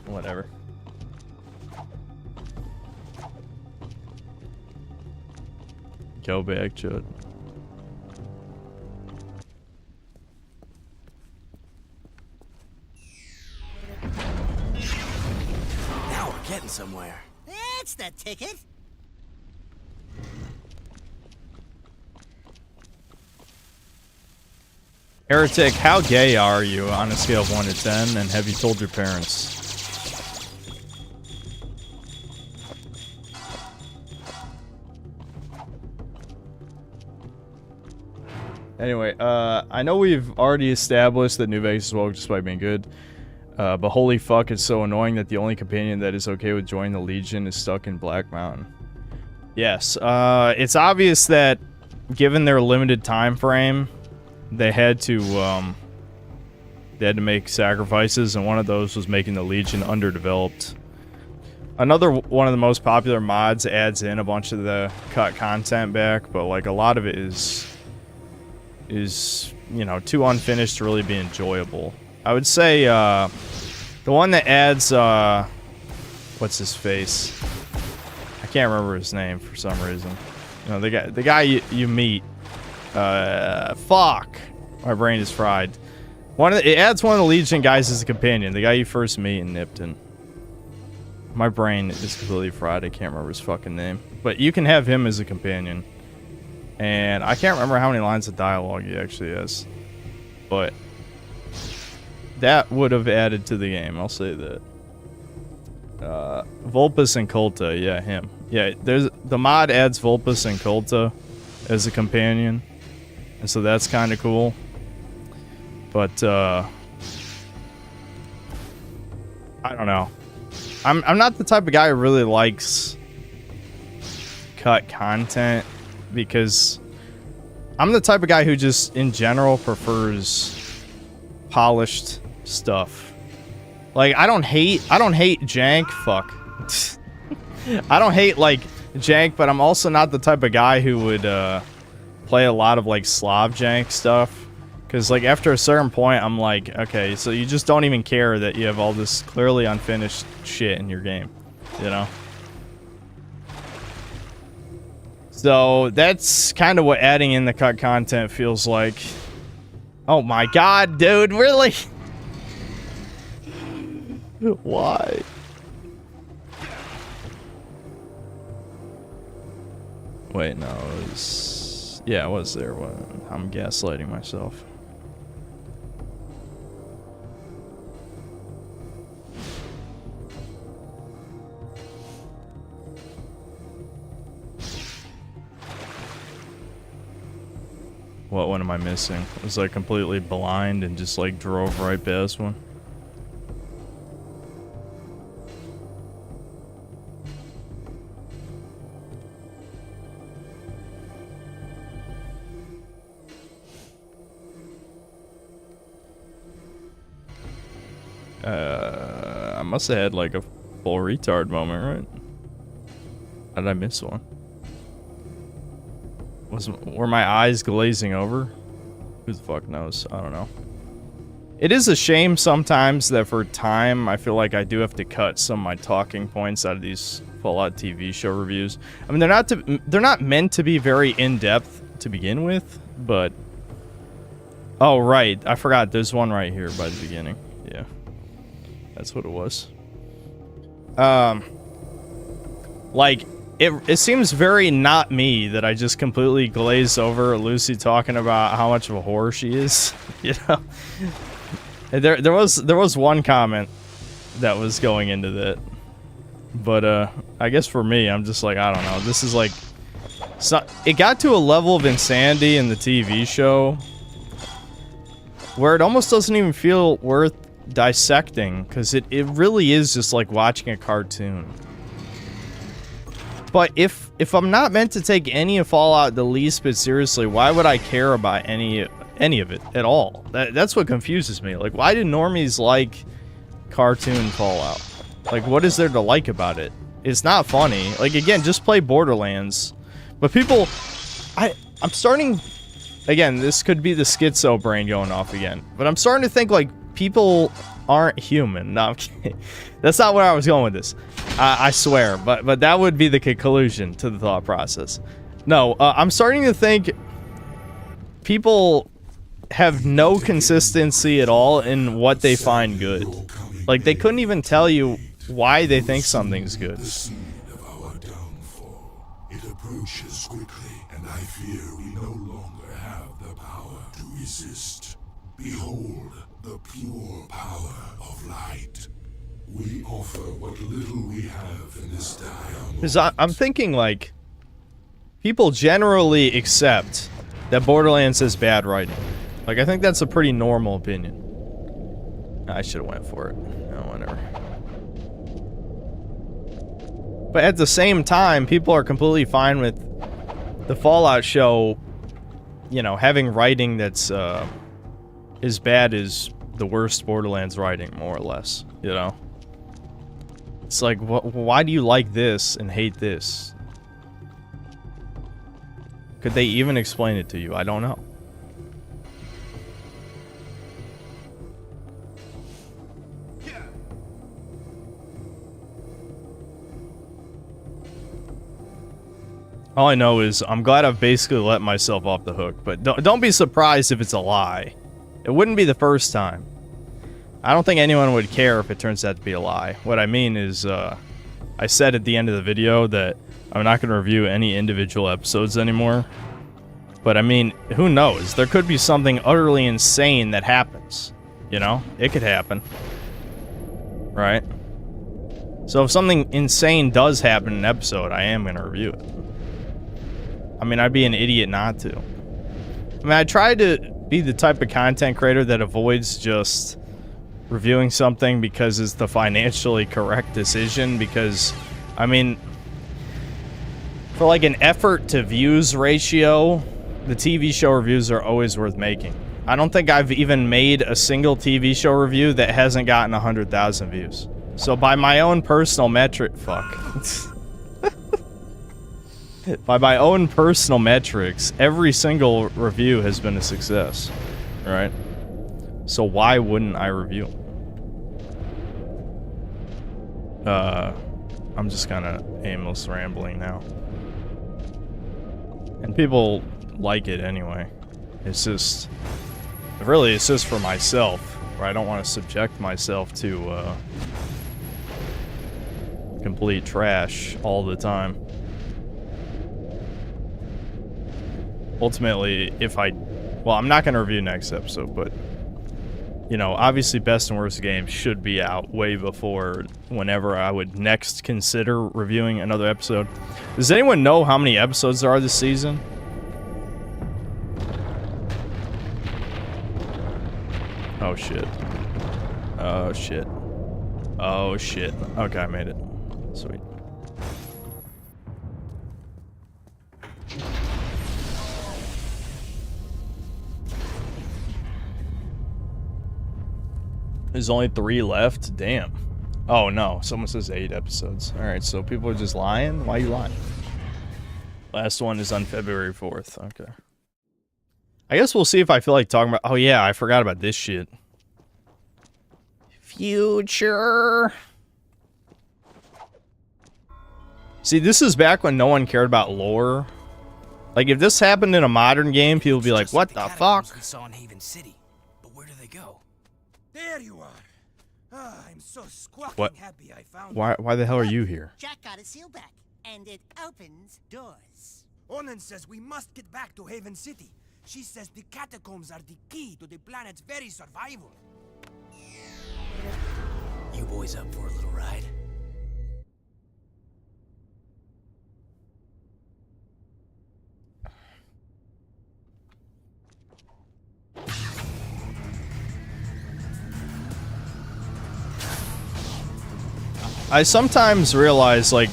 Whatever. Go back, Chud. Now we're getting somewhere. That's the ticket. Heretic, how gay are you on a scale of 1 to 10, and have you told your parents? Anyway, I know we've already established that New Vegas is woke just by being good, but holy fuck, it's so annoying that the only companion that is okay with joining the Legion is stuck in Black Mountain. Yes, it's obvious that given their limited time frame, they had to make sacrifices, and one of those was making the Legion underdeveloped. Another one of the most popular mods adds in a bunch of the cut content back, but like a lot of it is you know, too unfinished to really be enjoyable. I would say the one that adds what's his face? I can't remember his name for some reason. You know, the guy you meet. Fuck. My brain is fried. It adds one of the Legion guys as a companion. The guy you first meet in Nipton. My brain is completely fried. I can't remember his fucking name. But you can have him as a companion. And I can't remember how many lines of dialogue he actually has. But that would have added to the game, I'll say that. Vulpus and Kulta, yeah, him. Yeah, the mod adds Vulpus and Kulta as a companion. And so that's kind of cool. But I don't know. I'm not the type of guy who really likes cut content, because I'm the type of guy who just in general prefers polished stuff. Like, I don't hate jank. Fuck. I don't hate like jank, but I'm also not the type of guy who would play a lot of like Slav jank stuff. Because like after a certain point, I'm like, okay, so you just don't even care that you have all this clearly unfinished shit in your game, you know? So that's kind of what adding in the cut content feels like. Oh my god, dude, really? Why? Wait, no, it was... Yeah, it was there. I'm gaslighting myself. What one am I missing? Was I completely blind and just like drove right past one? I must have had like a full retard moment, right? How did I miss one? Were my eyes glazing over? Who the fuck knows? I don't know. It is a shame sometimes that for time, I feel like I do have to cut some of my talking points out of these Fallout TV show reviews. I mean, they're not meant to be very in-depth to begin with, but... Oh, right. I forgot. There's one right here by the beginning. Yeah. That's what it was. Like... It seems very not me that I just completely glaze over Lucy talking about how much of a whore she is, you know. There was one comment that was going into that, but I guess for me, I'm just like, I don't know. This is like, it got to a level of insanity in the TV show where it almost doesn't even feel worth dissecting, because it really is just like watching a cartoon. But if I'm not meant to take any of Fallout the least bit seriously, why would I care about any of it at all? That's what confuses me. Like, why do normies like cartoon Fallout? Like, what is there to like about it? It's not funny. Like, again, just play Borderlands. But people... I'm starting... Again, this could be the schizo brain going off again. But I'm starting to think, like, people aren't human. No, I'm kidding. That's not where I was going with this. I swear. But that would be the conclusion to the thought process. No, I'm starting to think people have no consistency at all in what they find good. Like, they couldn't even tell you why they think something's good. The seed of our downfall. It approaches quickly, and I fear we no longer have the power to resist. Behold the pure power of light. We offer what little we have in this dire. Because I'm thinking, like, people generally accept that Borderlands has bad writing. Like, I think that's a pretty normal opinion. I should have went for it. No, whatever. But at the same time, people are completely fine with the Fallout show, you know, having writing that's as bad as the worst Borderlands writing, more or less, you know? It's like, why do you like this and hate this? Could they even explain it to you? I don't know. All I know is I'm glad I've basically let myself off the hook, but don't be surprised if it's a lie. It wouldn't be the first time. I don't think anyone would care if it turns out to be a lie. What I mean is, I said at the end of the video that I'm not going to review any individual episodes anymore. But I mean, who knows? There could be something utterly insane that happens. You know? It could happen. Right? So if something insane does happen in an episode, I am going to review it. I mean, I'd be an idiot not to. I mean, I try to be the type of content creator that avoids just reviewing something because it's the financially correct decision, because, I mean, for like an effort to views ratio, the TV show reviews are always worth making. I don't think I've even made a single TV show review that hasn't gotten 100,000 views. So by my own personal metric, by my own personal metrics, every single review has been a success, right? So why wouldn't I review them? I'm just kind of aimless rambling now. And people like it anyway. It's just, really, it's just for myself, where I don't want to subject myself to complete trash all the time. Ultimately, if well, I'm not going to review next episode, but, you know, obviously best and worst games should be out way before whenever I would next consider reviewing another episode. Does anyone know how many episodes there are this season? Oh, shit. Oh, shit. Oh, shit. Okay, I made it. Sweet. There's only 3 left? Damn. Oh, no. Someone says 8 episodes. Alright, so people are just lying? Why are you lying? Last one is on February 4th. Okay. I guess we'll see if I feel like talking about... Oh, yeah, I forgot about this shit. Future. See, this is back when no one cared about lore. Like, if this happened in a modern game, people would be like, what the fuck? We saw in Haven City. But where do they go? There you are. Ah, I'm so squawking What? happy I found Why the hell are you here? Jack got a seal back, and it opens doors. Onan says we must get back to Haven City. She says the catacombs are the key to the planet's very survival. You boys up for a little ride? I sometimes realize, like,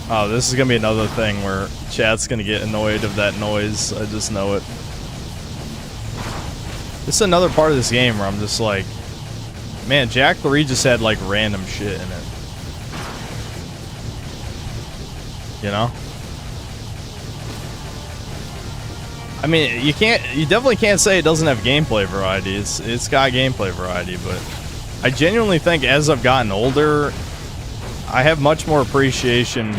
oh, this is gonna be another thing where chat's gonna get annoyed of that noise. I just know it. This is another part of this game where I'm just like, man, Jack 3 just had, like, random shit in it. You know? I mean, you definitely can't say it doesn't have gameplay variety. It's got gameplay variety, but I genuinely think as I've gotten older, I have much more appreciation.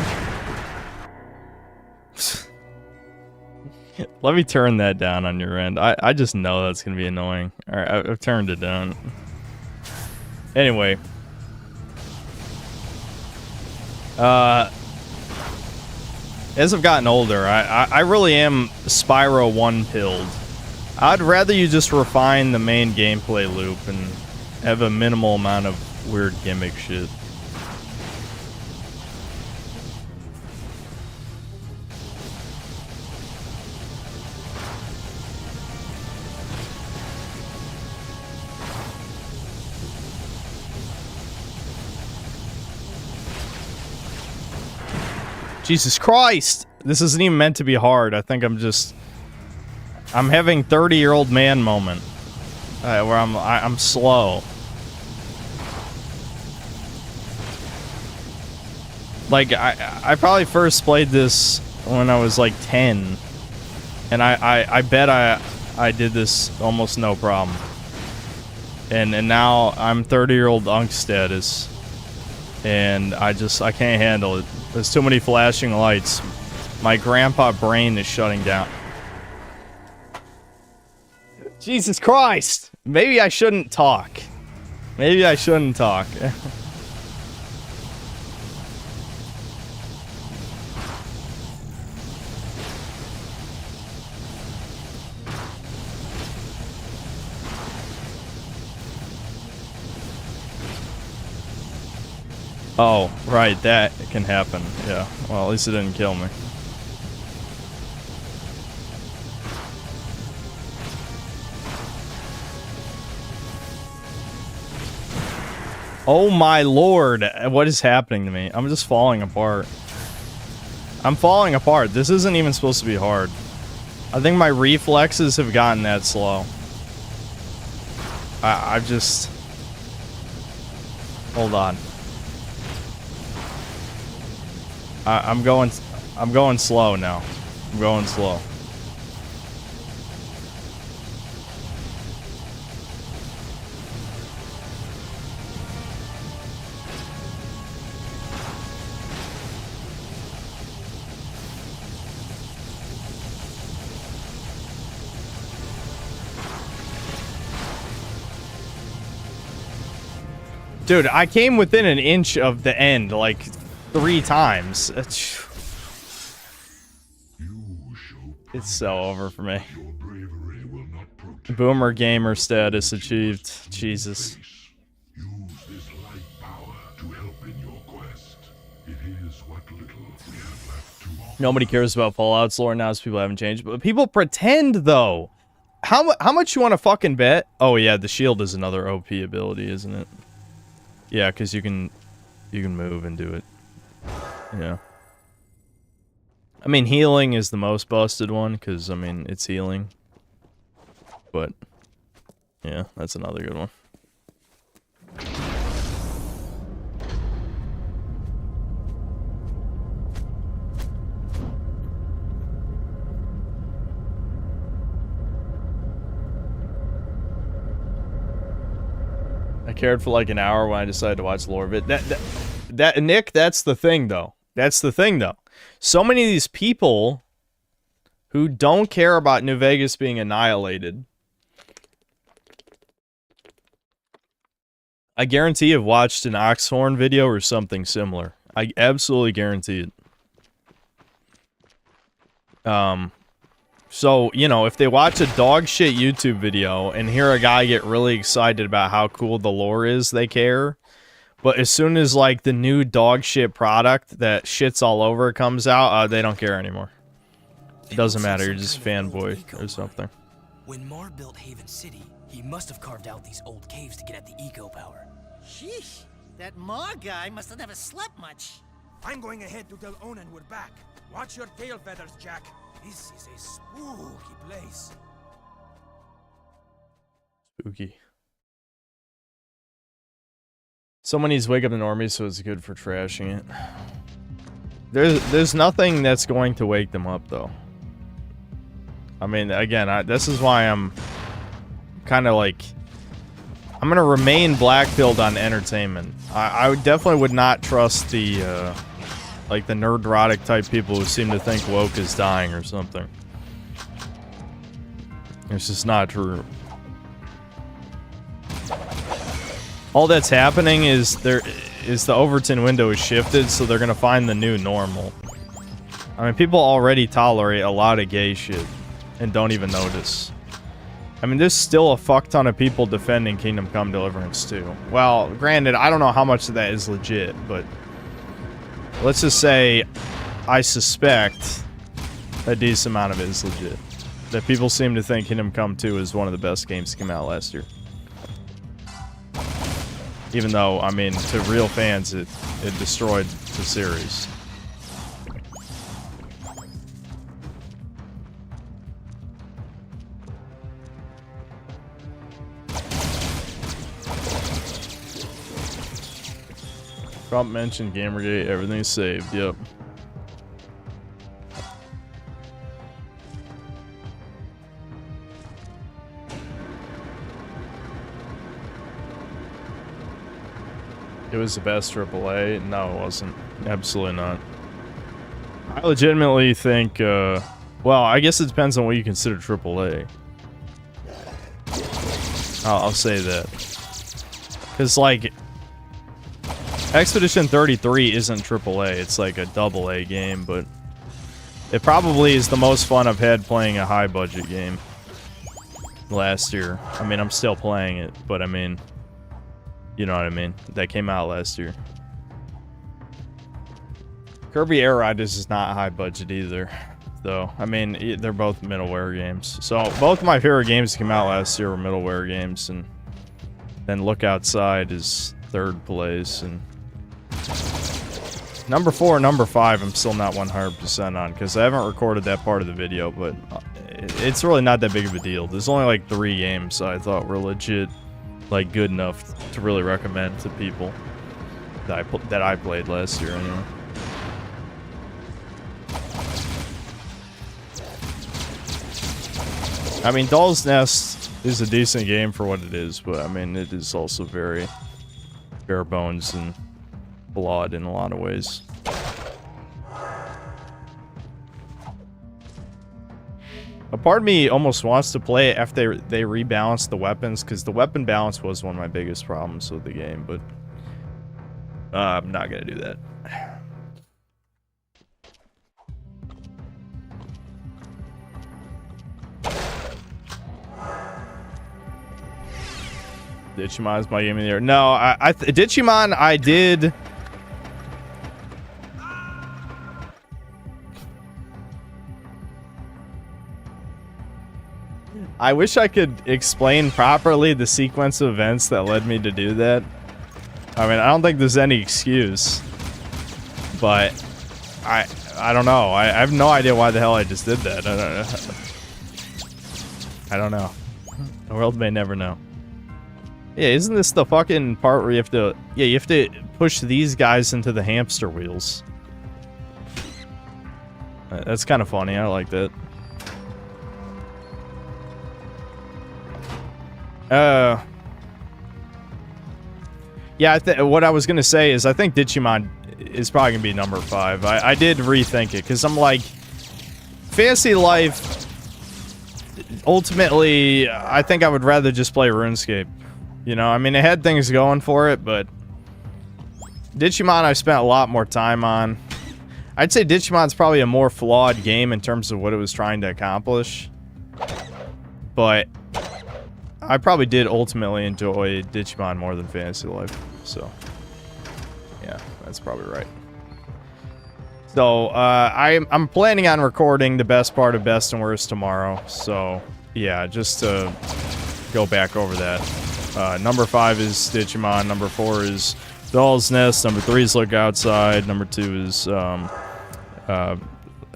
Let me turn that down on your end. I just know that's gonna be annoying. Alright, I've turned it down. Anyway. As I've gotten older, I really am Spyro 1-pilled. I'd rather you just refine the main gameplay loop and have a minimal amount of weird gimmick shit. Jesus Christ! This isn't even meant to be hard. I think I'm having 30-year-old man moment. Where I'm slow. Like, I probably first played this when I was like 10. And I bet I did this almost no problem. And now I'm 30-year-old unk status. And I can't handle it. There's too many flashing lights. My grandpa brain is shutting down. Jesus Christ! Maybe I shouldn't talk. Maybe I shouldn't talk. Oh, right, that can happen. Yeah, well, at least it didn't kill me. Oh my lord, what is happening to me? I'm just falling apart. I'm falling apart. This isn't even supposed to be hard. I think my reflexes have gotten that slow. I've just... Hold on. I'm going slow now. I'm going slow. Dude, I came within an inch of the end, like, 3 times. It's so over for me. Boomer gamer status achieved. Jesus. Nobody cares about Fallout's lore now, as people haven't changed. But people pretend, though. How much you want to fucking bet? Oh yeah, the shield is another OP ability, isn't it? Yeah, because you can move and do it. Yeah. I mean, healing is the most busted one, because, I mean, it's healing. But, yeah, that's another good one. I cared for like an hour when I decided to watch lore of it. That Nick, that's the thing, though. That's the thing, though. So many of these people who don't care about New Vegas being annihilated, I guarantee have watched an Oxhorn video or something similar. I absolutely guarantee it. So, you know, if they watch a dog shit YouTube video and hear a guy get really excited about how cool the lore is, they care. But as soon as, like, the new dog shit product that shits all over comes out, they don't care anymore. It doesn't matter, you're just fanboy or something. When Mar built Haven City, he must have carved out these old caves to get at the eco power. Sheesh, that Mar guy must have never slept much. I'm going ahead to tell Onan we're back. Watch your tail feathers, Jack. This is a spooky place. Spooky. Someone needs to wake up the normies, so it's good for trashing it. There's nothing that's going to wake them up, though. I mean, again, this is why I'm kind of like... I'm going to remain black-pilled on entertainment. I definitely would not trust the, like, the nerd-rotic type people who seem to think woke is dying or something. It's just not true. All that's happening is the Overton window is shifted, so they're gonna find the new normal. I mean, people already tolerate a lot of gay shit and don't even notice. I mean, there's still a fuck ton of people defending Kingdom Come Deliverance 2. Well, granted, I don't know how much of that is legit, but let's just say I suspect a decent amount of it is legit. That people seem to think Kingdom Come 2 is one of the best games to come out last year. Even though, I mean, to real fans, it destroyed the series. Trump mentioned Gamergate, everything's saved, yep. It was the best AAA? No, it wasn't. Absolutely not. I legitimately think, well, I guess it depends on what you consider AAA. I'll say that. Because, like, Expedition 33 isn't AAA, it's like a AA game, but it probably is the most fun I've had playing a high-budget game last year. I mean, I'm still playing it, but I mean... You know what I mean? That came out last year. Kirby Air Riders is not high budget either, though. I mean, they're both middleware games. So both of my favorite games that came out last year were middleware games, and then Look Outside is third place, and number 4 and number 5 I'm still not 100% on, because I haven't recorded that part of the video, but it's really not that big of a deal. There's only like 3 games I thought were legit, like, good enough to really recommend to people that I played last year anyway. I mean, Doll's Nest is a decent game for what it is, but I mean, it is also very bare bones and flawed in a lot of ways. A part of me almost wants to play it after they rebalance the weapons, because the weapon balance was one of my biggest problems with the game, but I'm not going to do that. Digimon is my game of the year. No, Digimon, I did... I wish I could explain properly the sequence of events that led me to do that. I mean, I don't think there's any excuse. But I don't know. I have no idea why the hell I just did that. I don't know. The world may never know. Yeah, isn't this the fucking part where you have to... Yeah, you have to push these guys into the hamster wheels. That's kind of funny. I like that. Yeah, what I was gonna say is I think Digimon is probably gonna be number 5. I did rethink it because I'm like, Fantasy Life. Ultimately, I think I would rather just play RuneScape. You know, I mean, it had things going for it, but Digimon I spent a lot more time on. I'd say Digimon's probably a more flawed game in terms of what it was trying to accomplish. But I probably did ultimately enjoy Digimon more than Fantasy Life. So, yeah, that's probably right. So, I'm planning on recording the best part of Best and Worst tomorrow. So, yeah, just to go back over that. Number 5 is Digimon. Number 4 is Doll's Nest. Number 3 is Look Outside. Number 2 is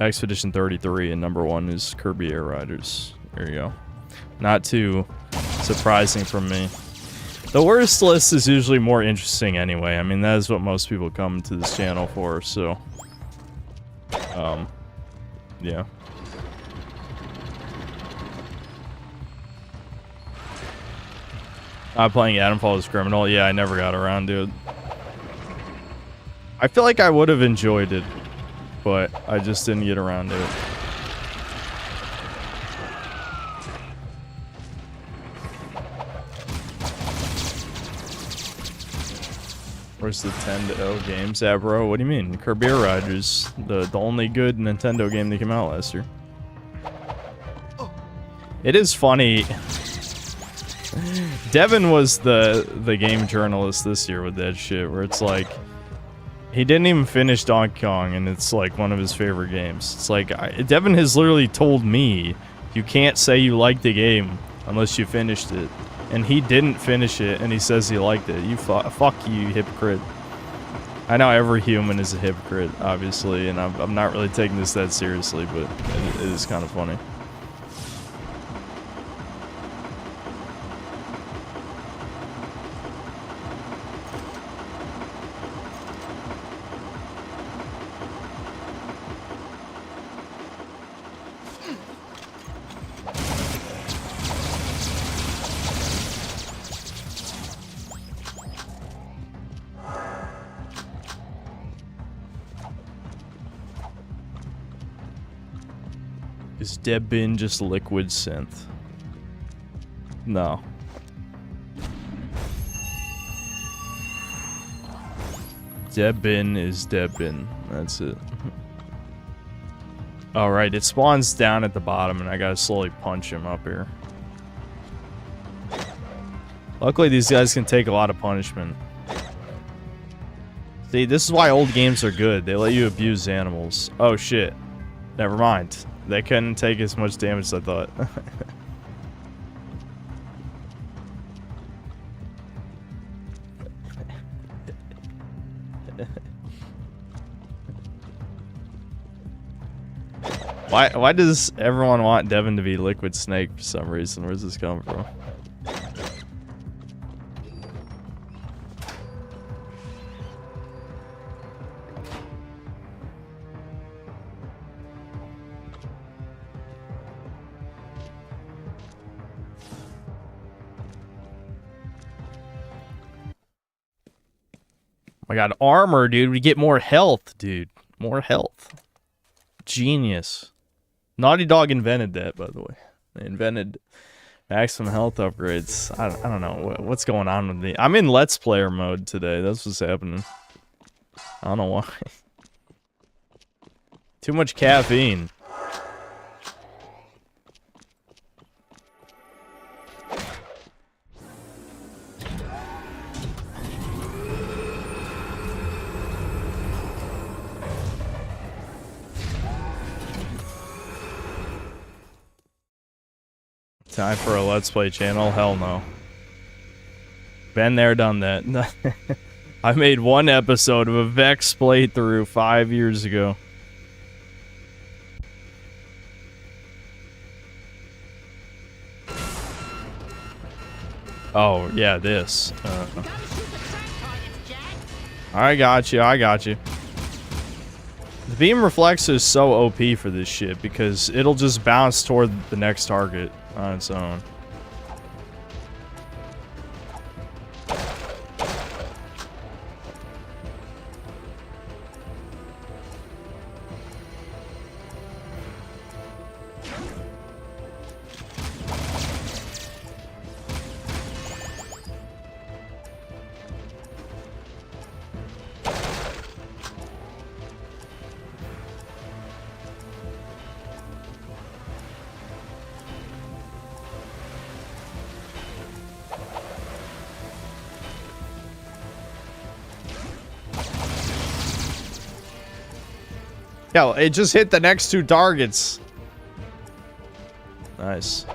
Expedition 33. And number 1 is Kirby Air Riders. There you go. Not too surprising from me. The worst list is usually more interesting anyway. I mean, that is what most people come to this channel for, so... yeah. I'm playing Adam Falls Criminal. Yeah, I never got around to it. I feel like I would have enjoyed it, but I just didn't get around to it. Where's the Nintendo games at, bro? What do you mean? Kirby Air Riders, the only good Nintendo game that came out last year. It is funny. Devin was the game journalist this year with that shit, where it's like, he didn't even finish Donkey Kong, and it's like one of his favorite games. It's like, Devin has literally told me, you can't say you like the game unless you finished it. And he didn't finish it, and he says he liked it. You fuck you, hypocrite. I know every human is a hypocrite, obviously, and I'm not really taking this that seriously, but it is kind of funny. Is Debbin just liquid synth? No. Debbin is Debbin. That's it. Alright, it spawns down at the bottom and I gotta slowly punch him up here. Luckily these guys can take a lot of punishment. See, this is why old games are good. They let you abuse animals. Oh shit. Never mind. They couldn't take as much damage as I thought. Why does everyone want Devin to be Liquid Snake for some reason? Where's this coming from? I got armor, dude. We get more health, dude. More health. Genius. Naughty Dog invented that, by the way. They invented maximum health upgrades. I don't know. What's going on with me? I'm in Let's Player mode today. That's what's happening. I don't know why. Too much caffeine. Time for a Let's Play channel? Hell no. Been there, done that. I made one episode of a Vex playthrough 5 years ago. Oh, yeah, this. I got you, I got you. The beam reflex is so OP for this shit because it'll just bounce toward the next target on its own. Yeah, it just hit the next two targets. Nice.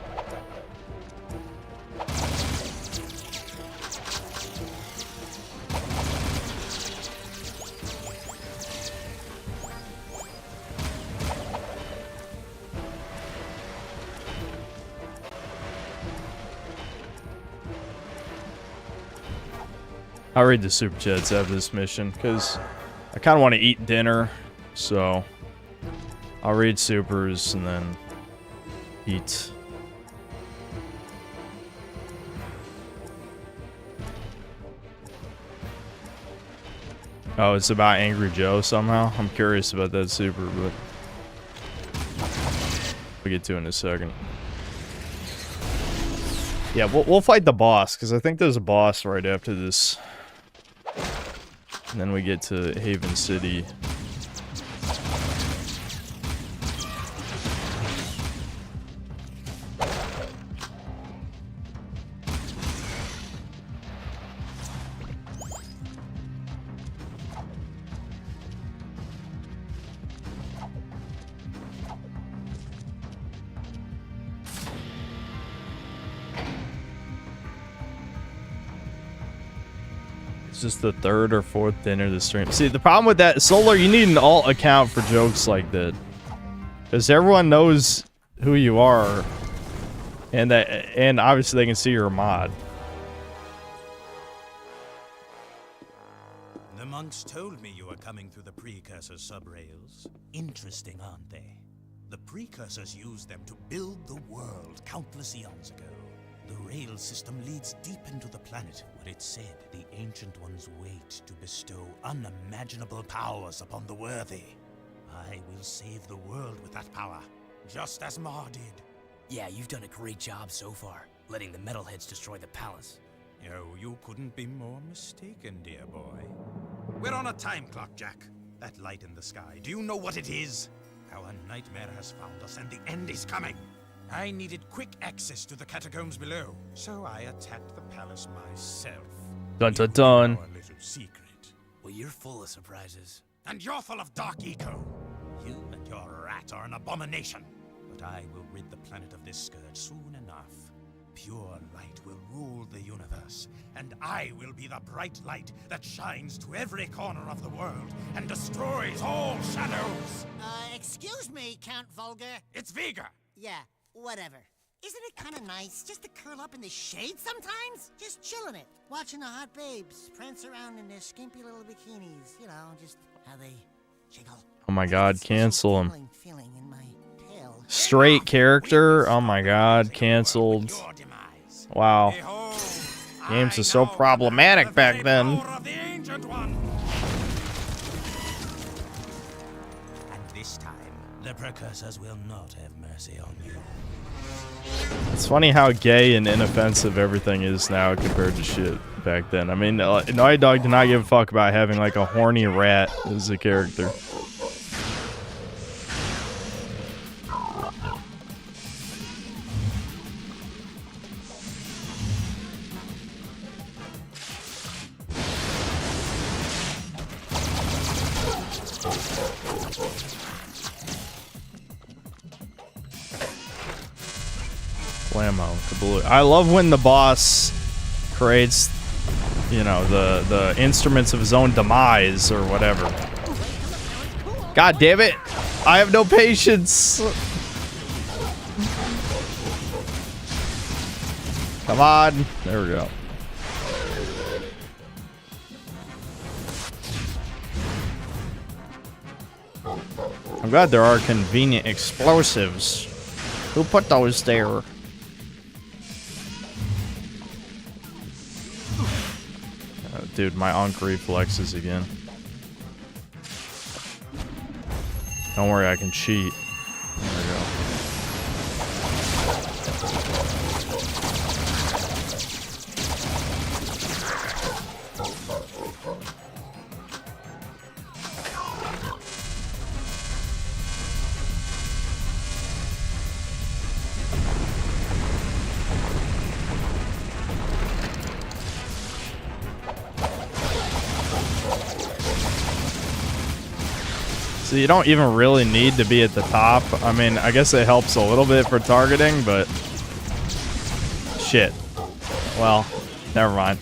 I'll read the super chats after this mission because I kind of want to eat dinner. So, I'll read supers and then eat. Oh, it's about Angry Joe somehow? I'm curious about that super, but we'll get to it in a second. Yeah, we'll fight the boss, because I think there's a boss right after this. And then we get to Haven City. It's just the third or fourth dinner of the stream. See, the problem with that, Solar, you need an alt account for jokes like that. Because everyone knows who you are. And obviously they can see you're a mod. The monks told me you were coming through the precursor subrails. Interesting, aren't they? The precursors used them to build the world countless eons ago. The rail system leads deep into the planet, where it said the Ancient Ones wait to bestow unimaginable powers upon the worthy. I will save the world with that power, just as Ma did. Yeah, you've done a great job so far, letting the metalheads destroy the palace. Oh, you couldn't be more mistaken, dear boy. We're on a time clock, Jack. That light in the sky, do you know what it is? Our nightmare has found us, and the end is coming. I needed quick access to the catacombs below, so I attacked the palace myself. Dun dun dun. Our little secret. Well, you're full of surprises. And you're full of dark eco. You and your rat are an abomination. But I will rid the planet of this scourge soon enough. Pure light will rule the universe, and I will be the bright light that shines to every corner of the world and destroys all shadows. Excuse me, Count Vulgar. It's Vega. Yeah, whatever. Isn't it kind of nice just to curl up in the shade sometimes? Just chilling it, watching the hot babes prance around in their skimpy little bikinis. You know, just how they jiggle. Oh my god, cancel him. Feeling in my tail. Straight character? Oh my god, canceled. Wow. Games are so problematic back then. And this time, the precursors will not have mercy on you. It's funny how gay and inoffensive everything is now compared to shit back then. I mean, Naughty Dog did not give a fuck about having like a horny rat as a character. Kablamo, kabloo. I love when the boss creates, you know, the instruments of his own demise or whatever. God damn it! I have no patience! Come on! There we go. I'm glad there are convenient explosives. Who put those there? Oh, dude, my Ankh reflexes again. Don't worry, I can cheat. There we go. So you don't even really need to be at the top. I mean, I guess it helps a little bit for targeting, but... Shit. Well, never mind.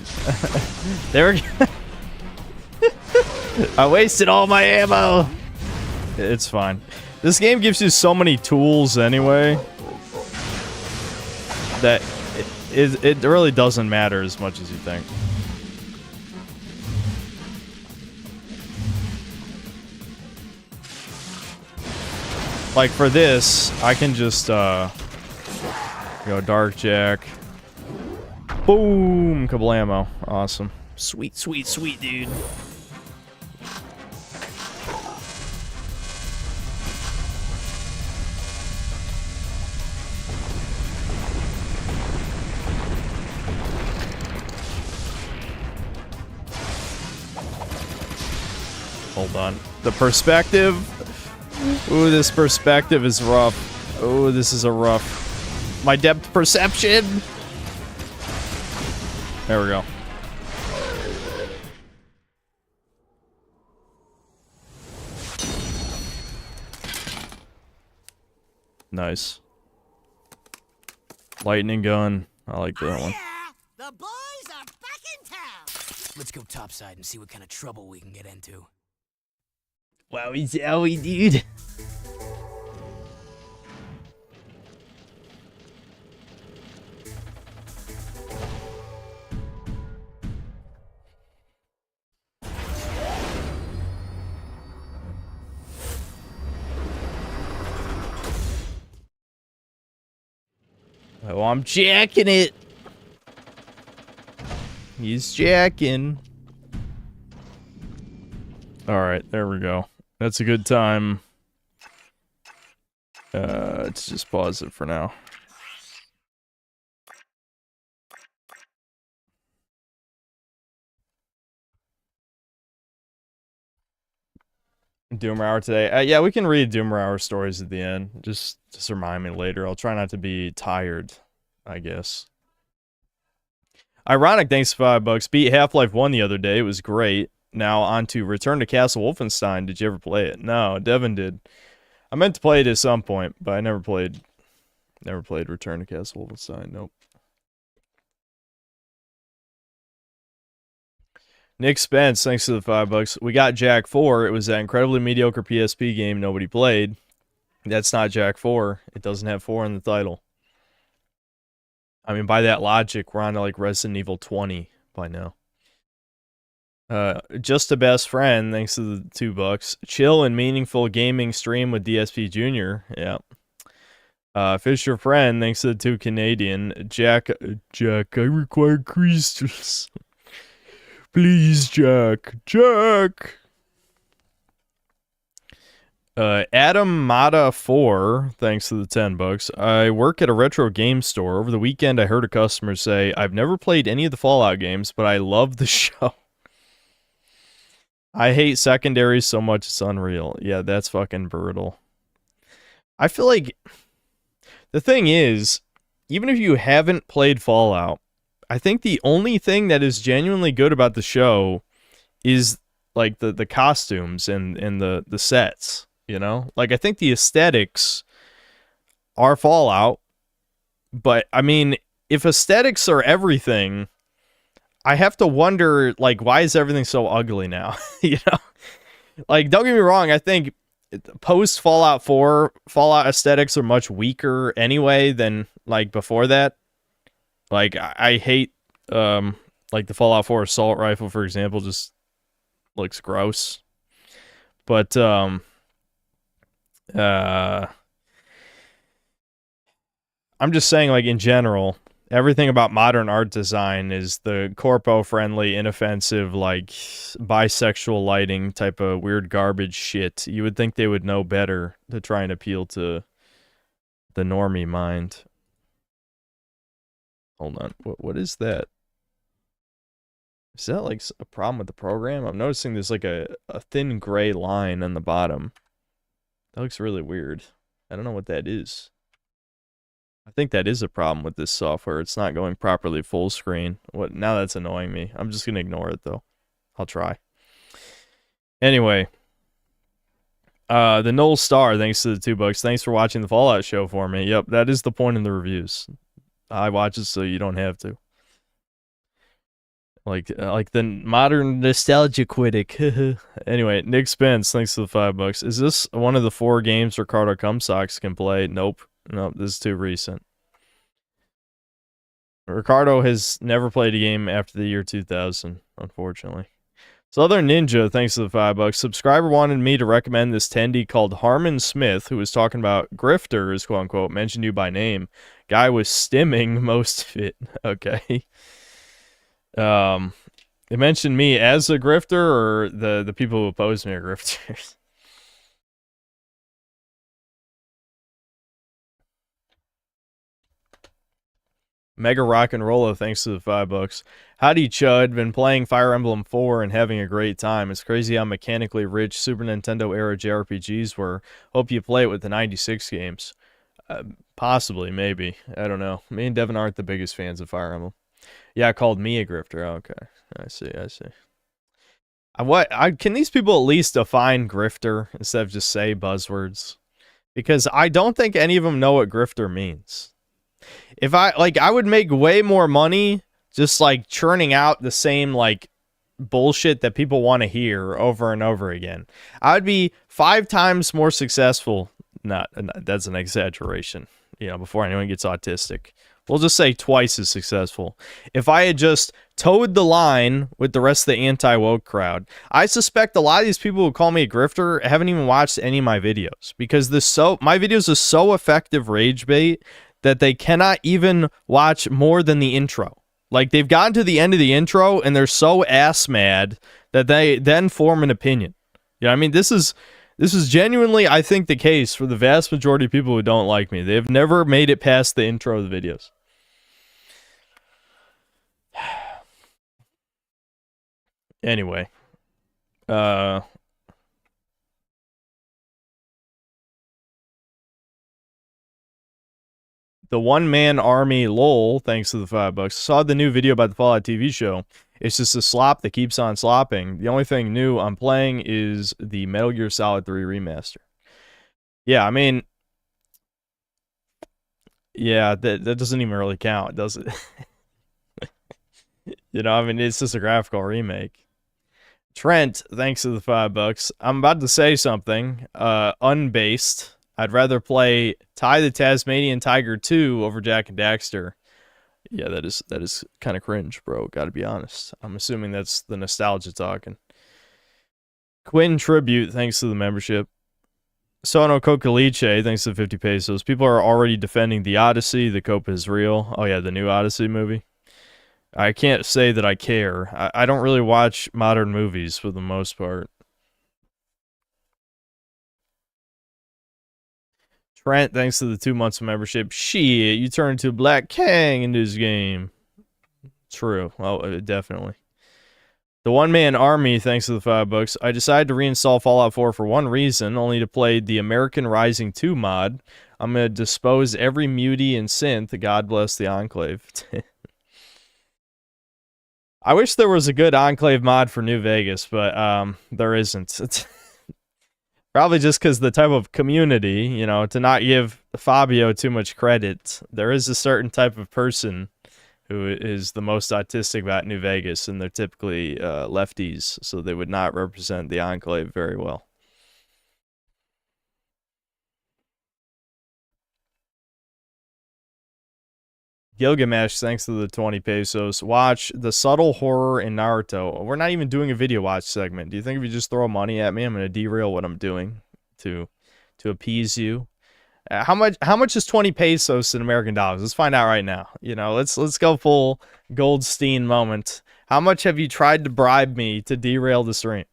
There we go. I wasted all my ammo! It's fine. This game gives you so many tools anyway, that it really doesn't matter as much as you think. Like for this, I can just go Dark Jack. Boom! Kablamo. Awesome. Sweet, sweet, sweet, dude. Hold on. The perspective. Ooh, this perspective is rough. Ooh, this is a rough. My depth perception. There we go. Nice. Lightning gun. I like that one. Yeah, the boys are back in town. Let's go topside and see what kind of trouble we can get into. Wowie zowie, dude. Oh, I'm jacking it. He's jacking. All right, there we go. That's a good time. Let's just pause it for now. Doomer Hour today. Yeah, we can read Doomer Hour stories at the end. Just remind me later. I'll try not to be tired, I guess. Ironic, thanks for $5. Beat Half-Life 1 the other day. It was great. Now on to Return to Castle Wolfenstein. Did you ever play it? No, Devin did. I meant to play it at some point, but I never played Return to Castle Wolfenstein. Nope. Nick Spence, thanks to the $5. We got Jack 4. It was that incredibly mediocre PSP game nobody played. That's not Jack 4. It doesn't have 4 in the title. I mean, by that logic, we're on to like Resident Evil 20 by now. Just a best friend, thanks to the $2. Chill and meaningful gaming stream with DSP Jr. Yeah. Fisher Friend, thanks to the 2 Canadian. Jack, I require crystals. Please, Jack. Adam Mata 4, thanks to the $10. I work at a retro game store. Over the weekend, I heard a customer say, I've never played any of the Fallout games, but I love the show. I hate secondaries so much it's unreal. Yeah, that's fucking brutal. I feel like the thing is, even if you haven't played Fallout, I think the only thing that is genuinely good about the show is like the costumes and the sets, you know? Like I think the aesthetics are Fallout, But, I mean, if aesthetics are everything, I have to wonder, like, why is everything so ugly now? You know? Like, don't get me wrong, I think post Fallout 4, Fallout aesthetics are much weaker anyway than, like, before that. Like, I hate, like, the Fallout 4 assault rifle, for example, just looks gross. But, I'm just saying, like, in general, everything about modern art design is the corpo-friendly, inoffensive, like, bisexual lighting type of weird garbage shit. You would think they would know better to try and appeal to the normie mind. Hold on. What is that? Is that, like, a problem with the program? I'm noticing there's, like, a thin gray line on the bottom. That looks really weird. I don't know what that is. I think that is a problem with this software. It's not going properly full screen. Now that's annoying me. I'm just going to ignore it, though. I'll try. Anyway. The Noel Star, thanks to the $2. Thanks for watching the Fallout show for me. Yep, that is the point in the reviews. I watch it so you don't have to. Like the modern nostalgia critic. Anyway, Nick Spence, thanks to the $5. Is this one of the 4 games Ricardo Cumsocks can play? Nope. Nope, this is too recent. Ricardo has never played a game after the year 2000, unfortunately. Southern Ninja, thanks to the $5. Subscriber wanted me to recommend this tendy called Harmon Smith, who was talking about grifters, quote unquote, mentioned you by name. Guy was stimming most of it. Okay. They mentioned me as a grifter, or the people who oppose me are grifters. Mega Rock and Rolla, thanks to the $5. Howdy Chud, been playing Fire Emblem 4 and having a great time. It's crazy how mechanically rich Super Nintendo era JRPGs were. Hope you play it with the 96 games. Possibly, maybe. I don't know. Me and Devin aren't the biggest fans of Fire Emblem. Yeah, called me a grifter. Okay. I see. Can these people at least define grifter instead of just say buzzwords? Because I don't think any of them know what grifter means. If I would make way more money just, like, churning out the same, like, bullshit that people want to hear over and over again. I would be 5 times more successful. That's an exaggeration, you know, before anyone gets autistic. We'll just say twice as successful. If I had just towed the line with the rest of the anti-woke crowd. I suspect a lot of these people who call me a grifter haven't even watched any of my videos. Because my videos are so effective rage bait that they cannot even watch more than the intro. Like, they've gotten to the end of the intro and they're so ass mad that they then form an opinion. You know what I mean? This is genuinely, I think, the case for the vast majority of people who don't like me. They've never made it past the intro of the videos. Anyway. The one-man army lol, thanks to the $5. Saw the new video about the Fallout TV show. It's just a slop that keeps on slopping. The only thing new I'm playing is the Metal Gear Solid 3 remaster. Yeah, I mean, yeah, that doesn't even really count, does it? You know, I mean, it's just a graphical remake. Trent, thanks to the $5. I'm about to say something unbased. I'd rather play Ty the Tasmanian Tiger 2 over Jak and Daxter. Yeah, that is kind of cringe, bro. Gotta be honest. I'm assuming that's the nostalgia talking. Quinn Tribute, thanks to the membership. Sono Cocaliche, thanks to the 50 pesos. People are already defending the Odyssey. The Copa is real. Oh yeah, the new Odyssey movie. I can't say that I care. I don't really watch modern movies for the most part. Trent, thanks to the 2 months of membership. Shit, you turned to Black Kang in this game. True. Oh, definitely. The one-man army, thanks to the $5. I decided to reinstall Fallout 4 for one reason, only to play the American Rising 2 mod. I'm going to dispose every mutie and synth. God bless the Enclave. I wish there was a good Enclave mod for New Vegas, but there isn't. Probably just because the type of community, you know, to not give Fabio too much credit, there is a certain type of person who is the most autistic about New Vegas, and they're typically lefties, so they would not represent the Enclave very well. Gilgamesh, thanks to the 20 pesos. Watch The Subtle Horror in Naruto. We're not even doing a video watch segment. Do you think if you just throw money at me, I'm going to derail what I'm doing to appease you? How much is 20 pesos in American dollars? Let's find out right now. You know, let's go full Goldstein moment. How much have you tried to bribe me to derail the stream?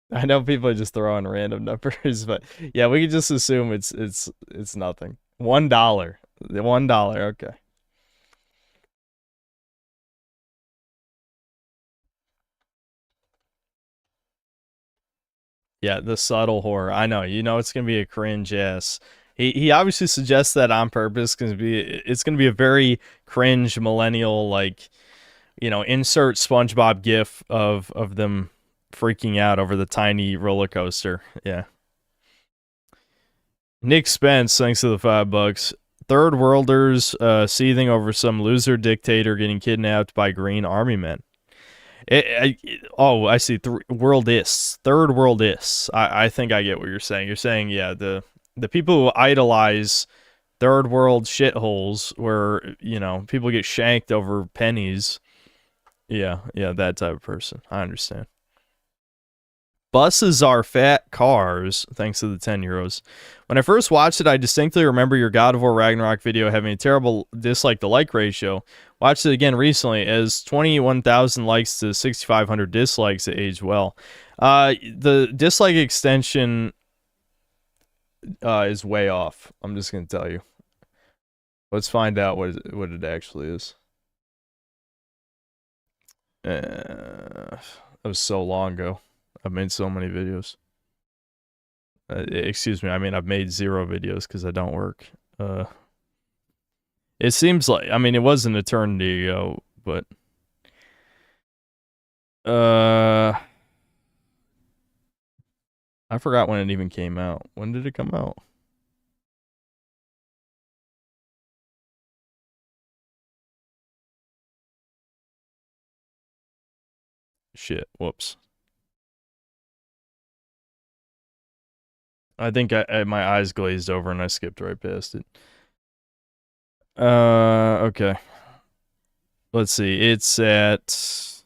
I know people are just throwing random numbers, but yeah, we can just assume it's nothing. $1. $1, okay. Yeah, the subtle horror. I know. You know it's gonna be a cringe ass. He obviously suggests that on purpose because it's gonna be a very cringe millennial, like, you know, insert SpongeBob gif of them freaking out over the tiny roller coaster. Yeah. Nick Spence, thanks to the $5. Third worlders seething over some loser dictator getting kidnapped by green army men. I see. Worldists. Third worldists. I think I get what you're saying. You're saying, yeah, the people who idolize third world shitholes where, you know, people get shanked over pennies. Yeah, that type of person. I understand. Buses are fat cars, thanks to the 10 euros. When I first watched it, I distinctly remember your God of War Ragnarok video having a terrible dislike to like ratio. Watched it again recently, as 21,000 likes to 6,500 dislikes, it aged well. The dislike extension is way off. I'm just going to tell you. Let's find out what it actually is. That was so long ago. I've made so many videos. Excuse me, I mean, I've made 0 videos because I don't work. It seems like, I mean, it was an eternity ago, but I forgot when it even came out. When did it come out? Shit, whoops. I think my eyes glazed over and I skipped right past it. Okay. Let's see. It's at...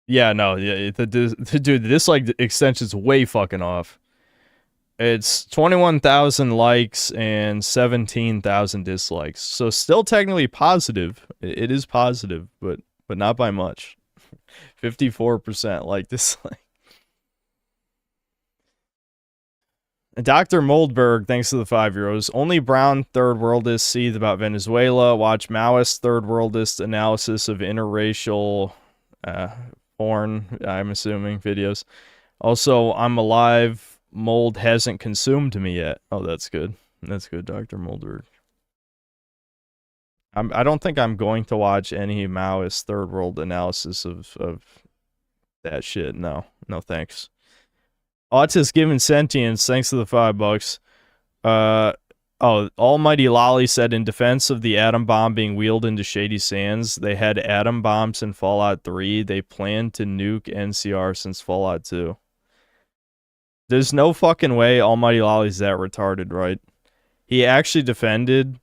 Yeah, no, yeah, dude, the dislike extension's way fucking off. It's 21,000 likes and 17,000 dislikes. So still technically positive. It is positive, but not by much. 54% like dislike. Dr. Moldberg, thanks to the 5 euros. Only brown third worldists seethe about Venezuela. Watch Maoist third worldist analysis of interracial porn, I'm assuming, videos. Also, I'm alive. Mold hasn't consumed me yet. Oh, that's good. That's good, Dr. Moldberg. I don't think I'm going to watch any Maoist third world analysis of that shit. No, thanks. Autist given sentience, thanks to the $5. Almighty Lolly said in defense of the atom bomb being wheeled into Shady Sands, they had atom bombs in Fallout 3. They planned to nuke NCR since Fallout 2. There's no fucking way Almighty Lolly's that retarded, right? He actually defended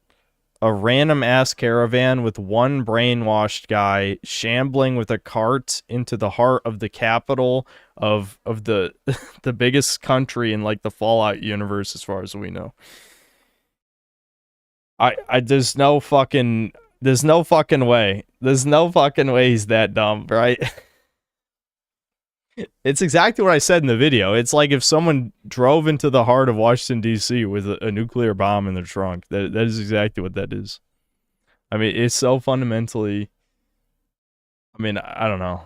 a random ass caravan with one brainwashed guy shambling with a cart into the heart of the capital of the the biggest country in like the Fallout universe as far as we know. There's no fucking way. There's no fucking way he's that dumb, right? It's exactly what I said in the video. It's like if someone drove into the heart of Washington, D.C. with a nuclear bomb in their trunk. That is exactly what that is. I mean, it's so fundamentally... I mean, I don't know.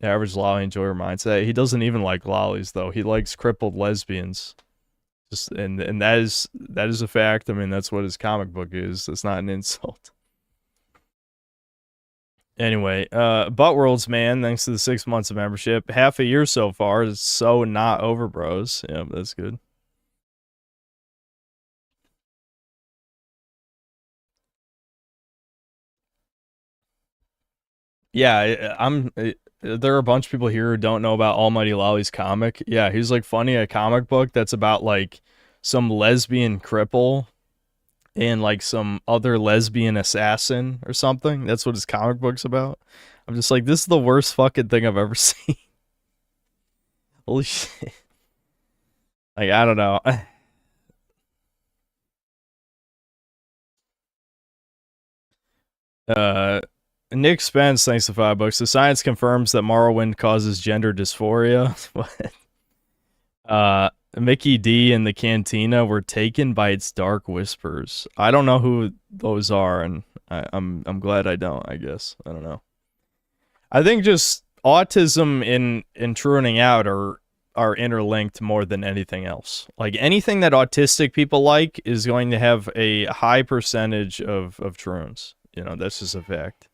The average lolly enjoyer mindset. He doesn't even like lollies, though. He likes crippled lesbians. Just and that is a fact. I mean, that's what his comic book is. It's not an insult. Anyway, Butt Worlds, man, thanks to the 6 months of membership. Half a year so far. It's so not over, bros. Yeah, that's good. Yeah, there are a bunch of people here who don't know about Almighty Lolly's comic. Yeah, he's like funny, a comic book that's about like some lesbian cripple and like some other lesbian assassin or something. That's what his comic book's about. I'm just like, this is the worst fucking thing I've ever seen. Holy shit. Like, I don't know. Nick Spence, thanks to $5. The science confirms that Morrowind causes gender dysphoria. What? Mickey D and the Cantina were taken by its dark whispers. I don't know who those are, and I'm glad I don't. I guess I don't know. I think just autism and truing out are interlinked more than anything else. Like anything that autistic people like is going to have a high percentage of truants. You know, that's just a fact.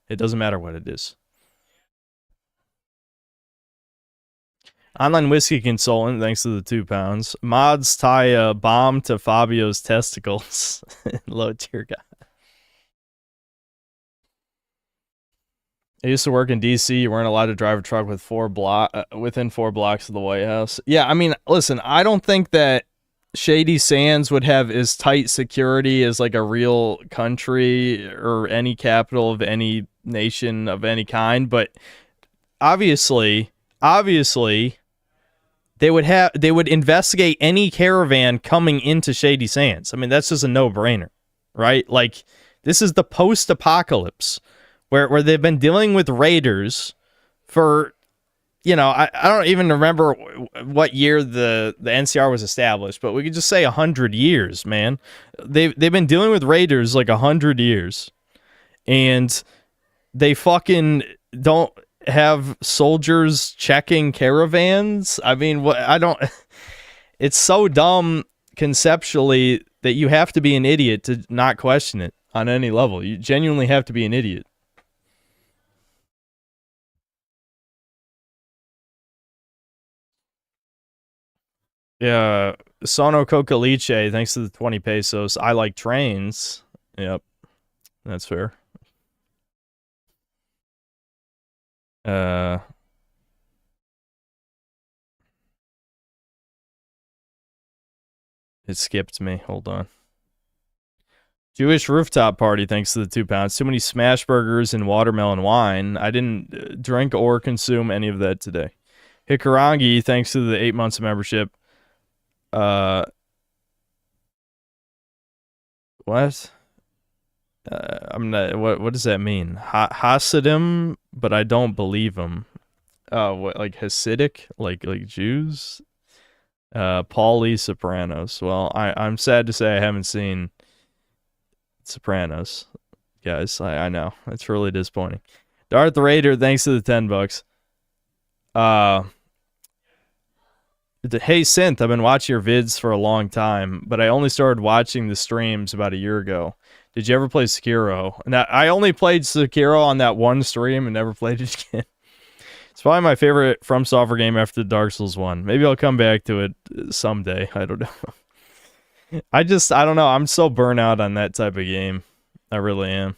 It doesn't matter what it is. Online whiskey consultant, thanks to the £2. Mods tie a bomb to Fabio's testicles. Low tier guy. I used to work in DC. You weren't allowed to drive a truck with within 4 blocks of the White House. Yeah, I mean, listen, I don't think that Shady Sands would have as tight security as like a real country or any capital of any nation of any kind, but obviously they would investigate any caravan coming into Shady Sands. I mean, that's just a no-brainer, right? Like, this is the post-apocalypse where they've been dealing with raiders for, you know, I don't even remember what year the NCR was established, but we could just say 100 years, man. They've been dealing with raiders like 100 years, and they fucking don't have soldiers checking caravans. I mean, it's so dumb conceptually that you have to be an idiot to not question it on any level. You genuinely have to be an idiot. Yeah, Sono Cocaliche, thanks to the 20 pesos. I like trains. Yep, that's fair. It skipped me. Hold on. Jewish rooftop party, thanks to the £2. Too many smash burgers and watermelon wine. I didn't drink or consume any of that today. Hikarangi, thanks to the 8 months of membership. What? I'm not. What does that mean? Hasidim, but I don't believe them. What, like Hasidic, like Jews? Paulie Sopranos. Well, I'm sad to say I haven't seen Sopranos, guys. I know it's really disappointing. Darth Raider, thanks to the $10. Hey Synth, I've been watching your vids for a long time, but I only started watching the streams about a year ago. Did you ever play Sekiro? Now, I only played Sekiro on that one stream and never played it again. It's probably my favorite FromSoftware game after the Dark Souls one. Maybe I'll come back to it someday. I don't know. I don't know. I'm so burnt out on that type of game. I really am.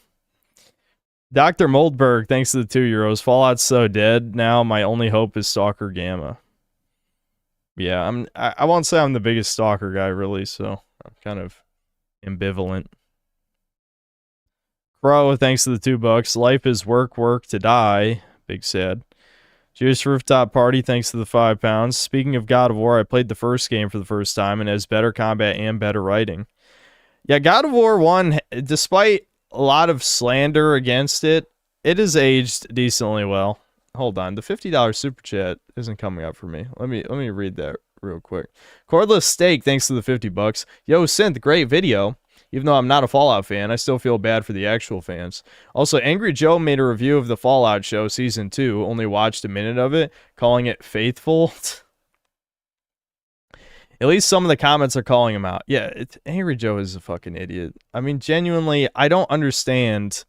Dr. Moldberg, thanks to the €2. Fallout's so dead now. My only hope is Stalker Gamma. Yeah, I won't say I'm the biggest Stalker guy, really, so I'm kind of ambivalent. Crow, thanks to the $2. Life is work to die. Big sad. Jewish Rooftop Party, thanks to the £5. Speaking of God of War, I played the first game for the first time and has better combat and better writing. Yeah, God of War 1, despite a lot of slander against it, it has aged decently well. Hold on, the $50 super chat isn't coming up for me. Let me read that real quick. Cordless Steak, thanks to the $50. Yo, Synth, great video. Even though I'm not a Fallout fan, I still feel bad for the actual fans. Also, Angry Joe made a review of the Fallout show Season 2, only watched a minute of it, calling it faithful. At least some of the comments are calling him out. Yeah, Angry Joe is a fucking idiot. I mean, genuinely, I don't understand.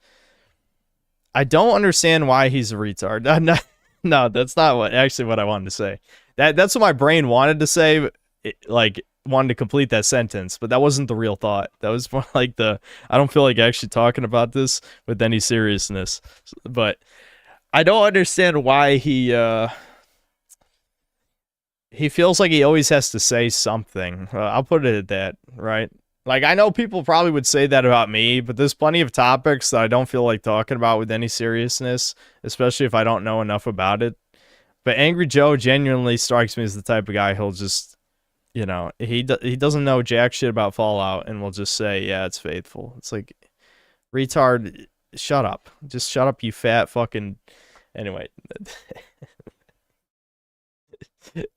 I don't understand why he's a retard. No, that's not what I wanted to say. That's what my brain wanted to say, wanted to complete that sentence, but that wasn't the real thought. That was more like I don't feel like actually talking about this with any seriousness. But I don't understand why he feels like he always has to say something. I'll put it at that, right? Like, I know people probably would say that about me, but there's plenty of topics that I don't feel like talking about with any seriousness, especially if I don't know enough about it. But Angry Joe genuinely strikes me as the type of guy who'll just, he doesn't know jack shit about Fallout and will just say, yeah, it's faithful. It's like, retard, shut up. Just shut up, you fat fucking... Anyway.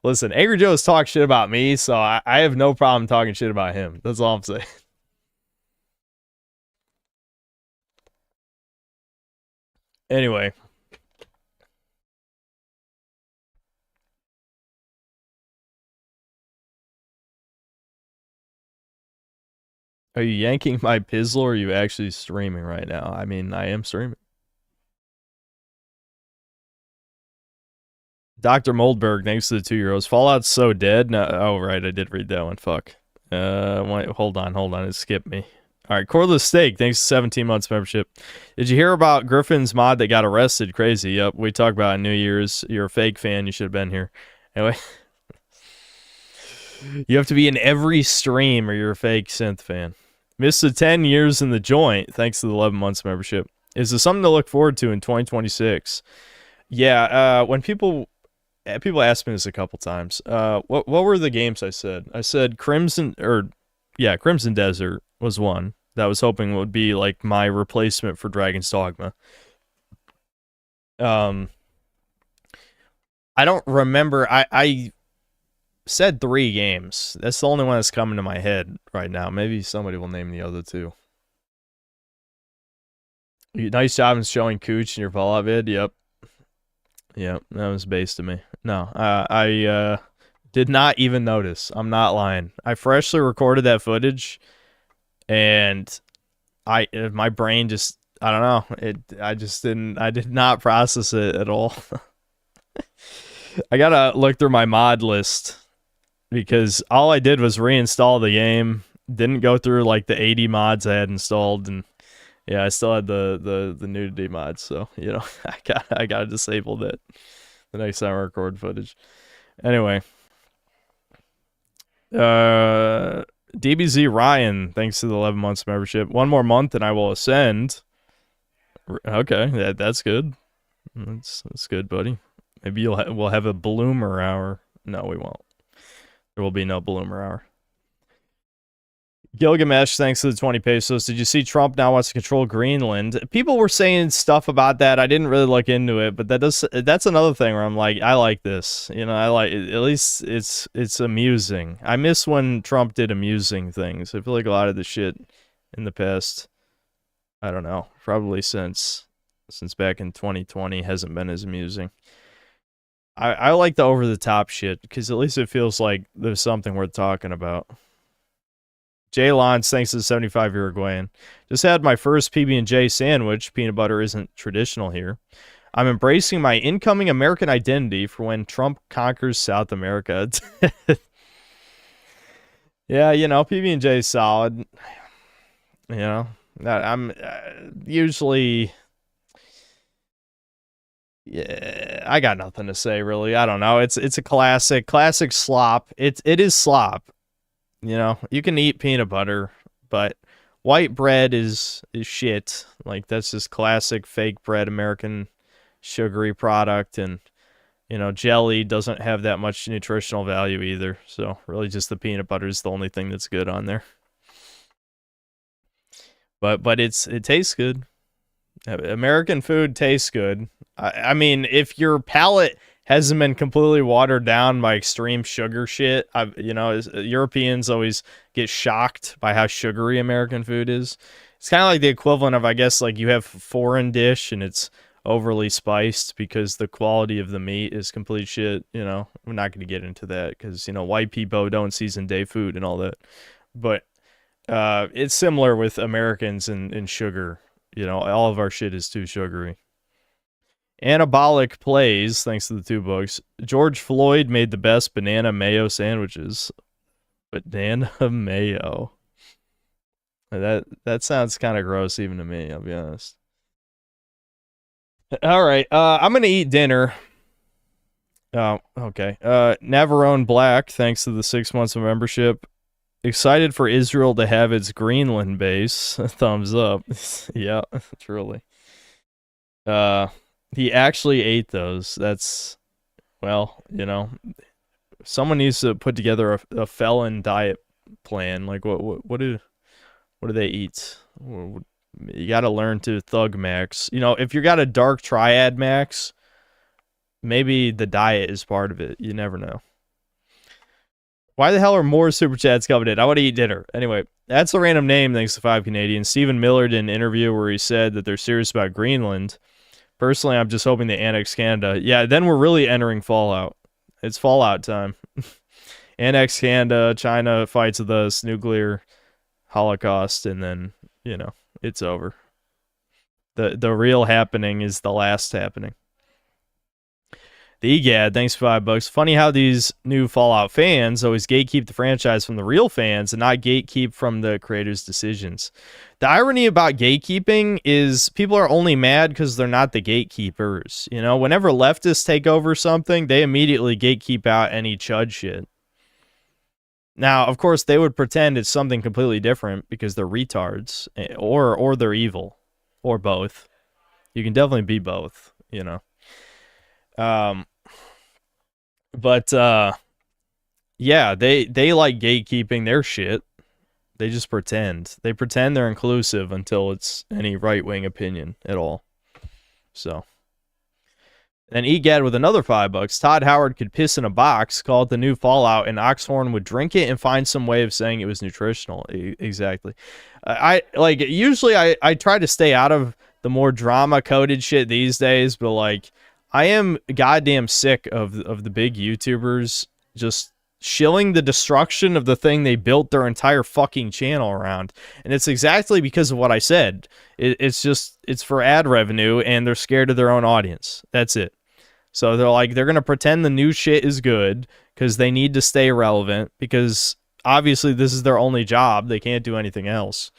Listen, Angry Joe's talk shit about me, so I have no problem talking shit about him. That's all I'm saying. Anyway. Are you yanking my pizzle or are you actually streaming right now? I mean, I am streaming. Dr. Moldberg, thanks to the 2 euros. Fallout's so dead. No, oh, right, I did read that one. Fuck. Wait, hold on. It skipped me. All right, Cordless Steak, thanks to 17 months membership. Did you hear about Griffin's mod that got arrested? Crazy. Yep, we talked about it on New Year's. You're a fake fan. You should have been here. Anyway. You have to be in every stream or you're a fake synth fan. Missed the 10 years in the joint, thanks to the 11 months membership. Is this something to look forward to in 2026? Yeah, when people asked me this a couple times. What were the games I said? I said Crimson Desert was one that I was hoping would be like my replacement for Dragon's Dogma. I don't remember. I said 3 games. That's the only one that's coming to my head right now. Maybe somebody will name the other 2. Nice job in showing Cooch in your Fallout vid. Yep. Yeah, that was base to me. No, I did not even notice. I'm not lying. I freshly recorded that footage, and my brain just, I don't know. I did not process it at all. I gotta look through my mod list because all I did was reinstall the game. Didn't go through like the 80 mods I had installed, and yeah, I still had the nudity mods, so I gotta disable that the next time I record footage. Anyway, DBZ Ryan, thanks to the 11 months membership. 1 more month and I will ascend. Okay, that's good. That's good, buddy. Maybe we'll have a bloomer hour. No, we won't. There will be no bloomer hour. Gilgamesh, thanks to the 20 pesos. Did you see Trump now wants to control Greenland? People were saying stuff about that. I didn't really look into it, but that's another thing where I'm like, I like this. I like it. At least it's amusing. I miss when Trump did amusing things. I feel like a lot of the shit in the past, I don't know, probably since back in 2020 hasn't been as amusing. I like the over-the-top shit because at least it feels like there's something worth talking about. Jay Lons, thanks to the 75 Uruguayan. Just had my first PB&J sandwich. Peanut butter isn't traditional here. I'm embracing my incoming American identity for when Trump conquers South America. Yeah, PB&J is solid. I'm usually... Yeah, I got nothing to say, really. I don't know. It's a classic slop. It is slop. You can eat peanut butter, but white bread is shit. Like, that's just classic fake bread, American sugary product. And, jelly doesn't have that much nutritional value either. So, really just the peanut butter is the only thing that's good on there. But it tastes good. American food tastes good. I mean, if your palate hasn't been completely watered down by extreme sugar shit. Europeans always get shocked by how sugary American food is. It's kind of like the equivalent of, I guess, like you have foreign dish and it's overly spiced because the quality of the meat is complete shit. We're not going to get into that because, white people don't season day food and all that. But it's similar with Americans and sugar. All of our shit is too sugary. Anabolic Plays, thanks to the 2 books. George Floyd made the best banana mayo sandwiches. Banana mayo. That sounds kind of gross even to me, I'll be honest. All right, I'm going to eat dinner. Oh, okay. Navarone Black, thanks to the 6 months of membership. Excited for Israel to have its Greenland base. Thumbs up. Yeah, truly. He actually ate those. That's, well, you know, someone needs to put together a felon diet plan. Like, what do they eat? You got to learn to thug max. You know, if you got a dark triad max, maybe the diet is part of it. You never know. Why the hell are more super chats coming in? I want to eat dinner. Anyway, that's a random name, thanks to 5 Canadians. Stephen Miller did an interview where he said that they're serious about Greenland. Personally, I'm just hoping they annex Canada. Yeah, then we're really entering Fallout. It's Fallout time. Annex Canada, China fights with us, nuclear holocaust, and then, you know, it's over. The real happening is the last happening. The EGAD, thanks for $5. Funny how these new Fallout fans always gatekeep the franchise from the real fans and not gatekeep from the creators' decisions. The irony about gatekeeping is people are only mad because they're not the gatekeepers. You know, whenever leftists take over something, they immediately gatekeep out any chud shit. Now, of course, they would pretend it's something completely different because they're retards, or they're evil, or both. You can definitely be both, you know. But yeah, they like gatekeeping their shit. They just pretend. They pretend they're inclusive until it's any right-wing opinion at all. So. And EGAD with another $5. Todd Howard could piss in a box, call it the new Fallout, and Oxhorn would drink it and find some way of saying it was nutritional. Exactly. Usually I try to stay out of the more drama-coded shit these days, but like, I am goddamn sick of the big YouTubers just shilling the destruction of the thing they built their entire fucking channel around. And it's exactly because of what I said. It's for ad revenue, and they're scared of their own audience. That's it. So they're going to pretend the new shit is good because they need to stay relevant, because obviously this is their only job. They can't do anything else.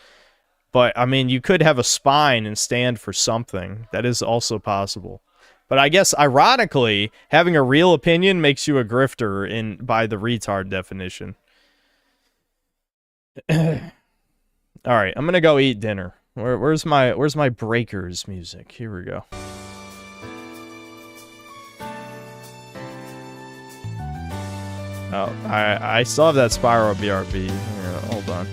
But, I mean, you could have a spine and stand for something. That is also possible. But I guess, ironically, having a real opinion makes you a grifter by the retard definition. All right, I'm gonna go eat dinner. Where's my Breakers music? Here we go. Oh, I still have that Spyro BRB. Here, hold on.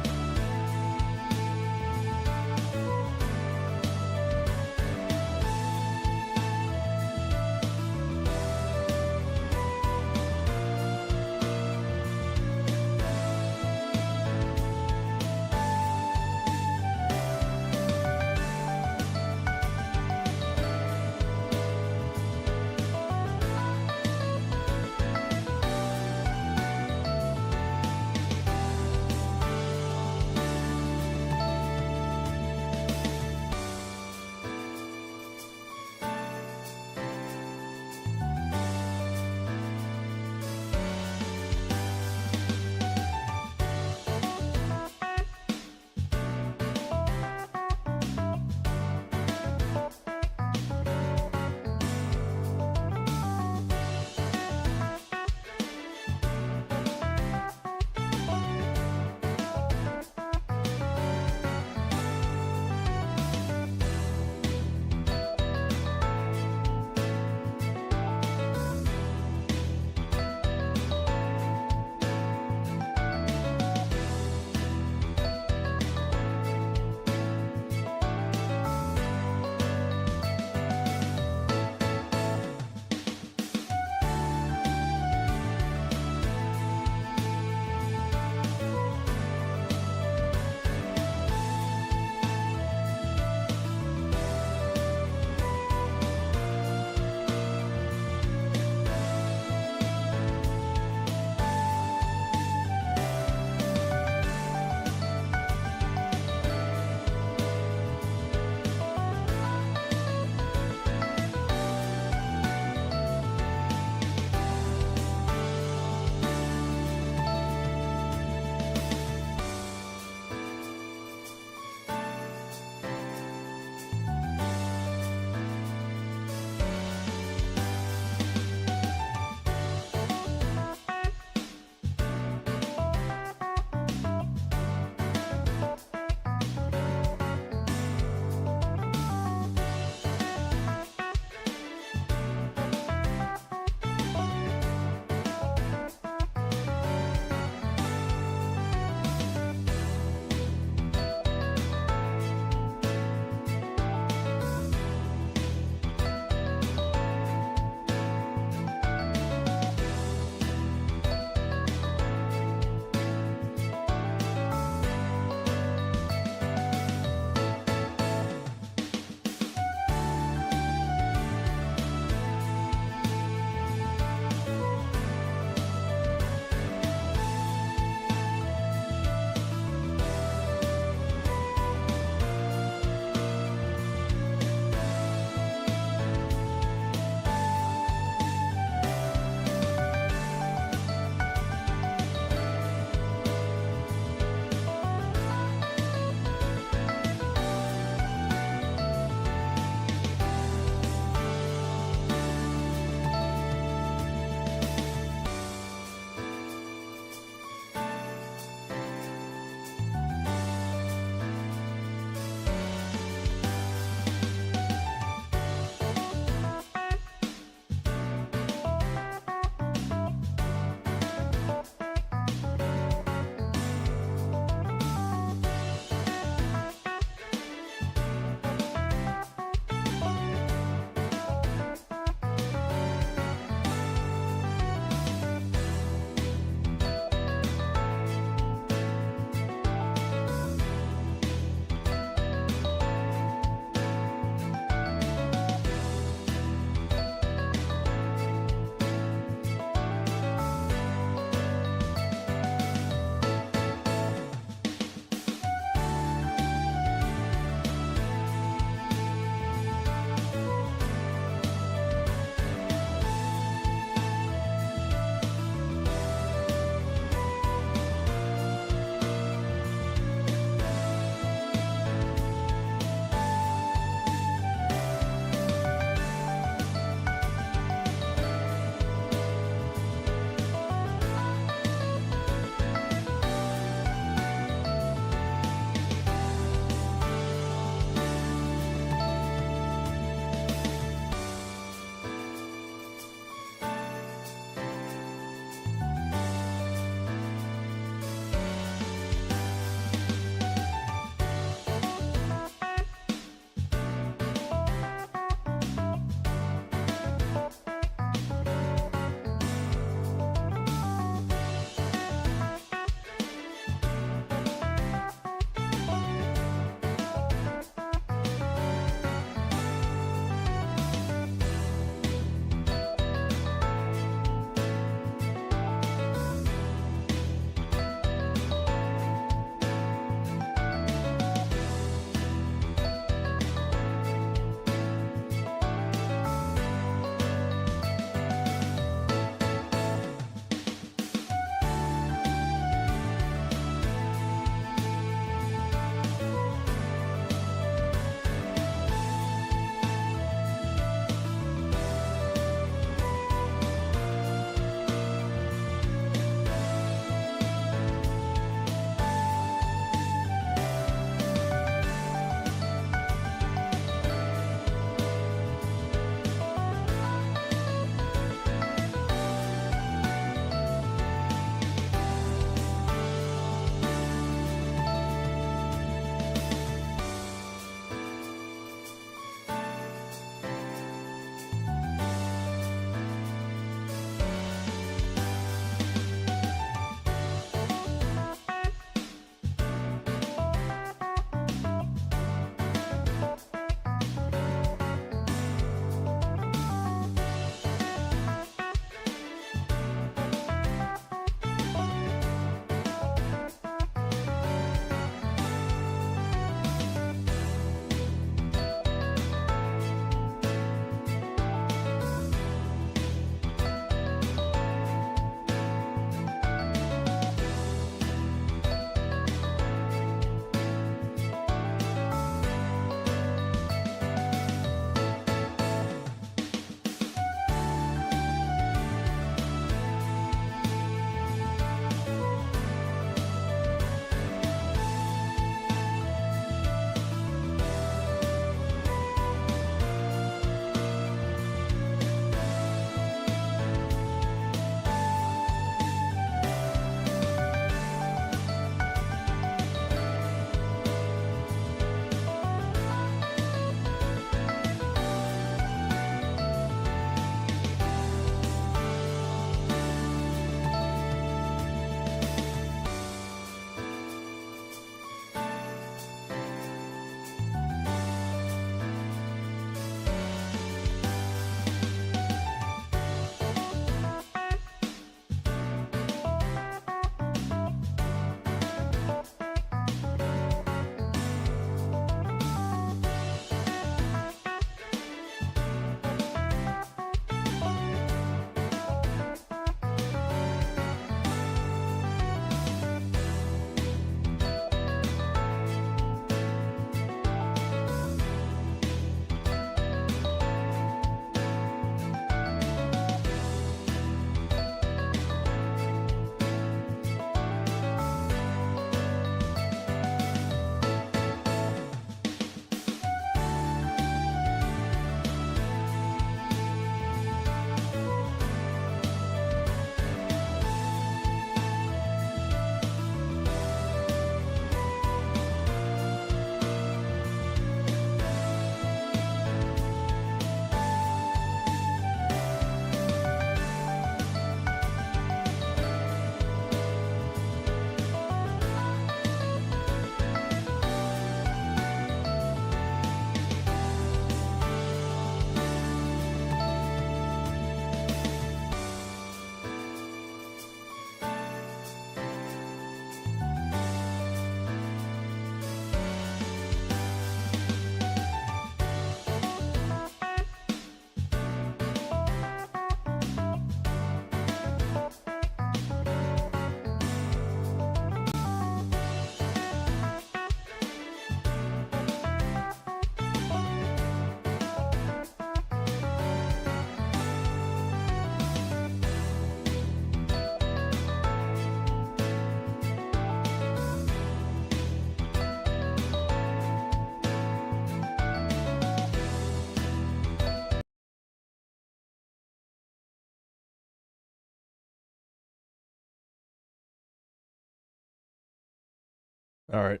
All right.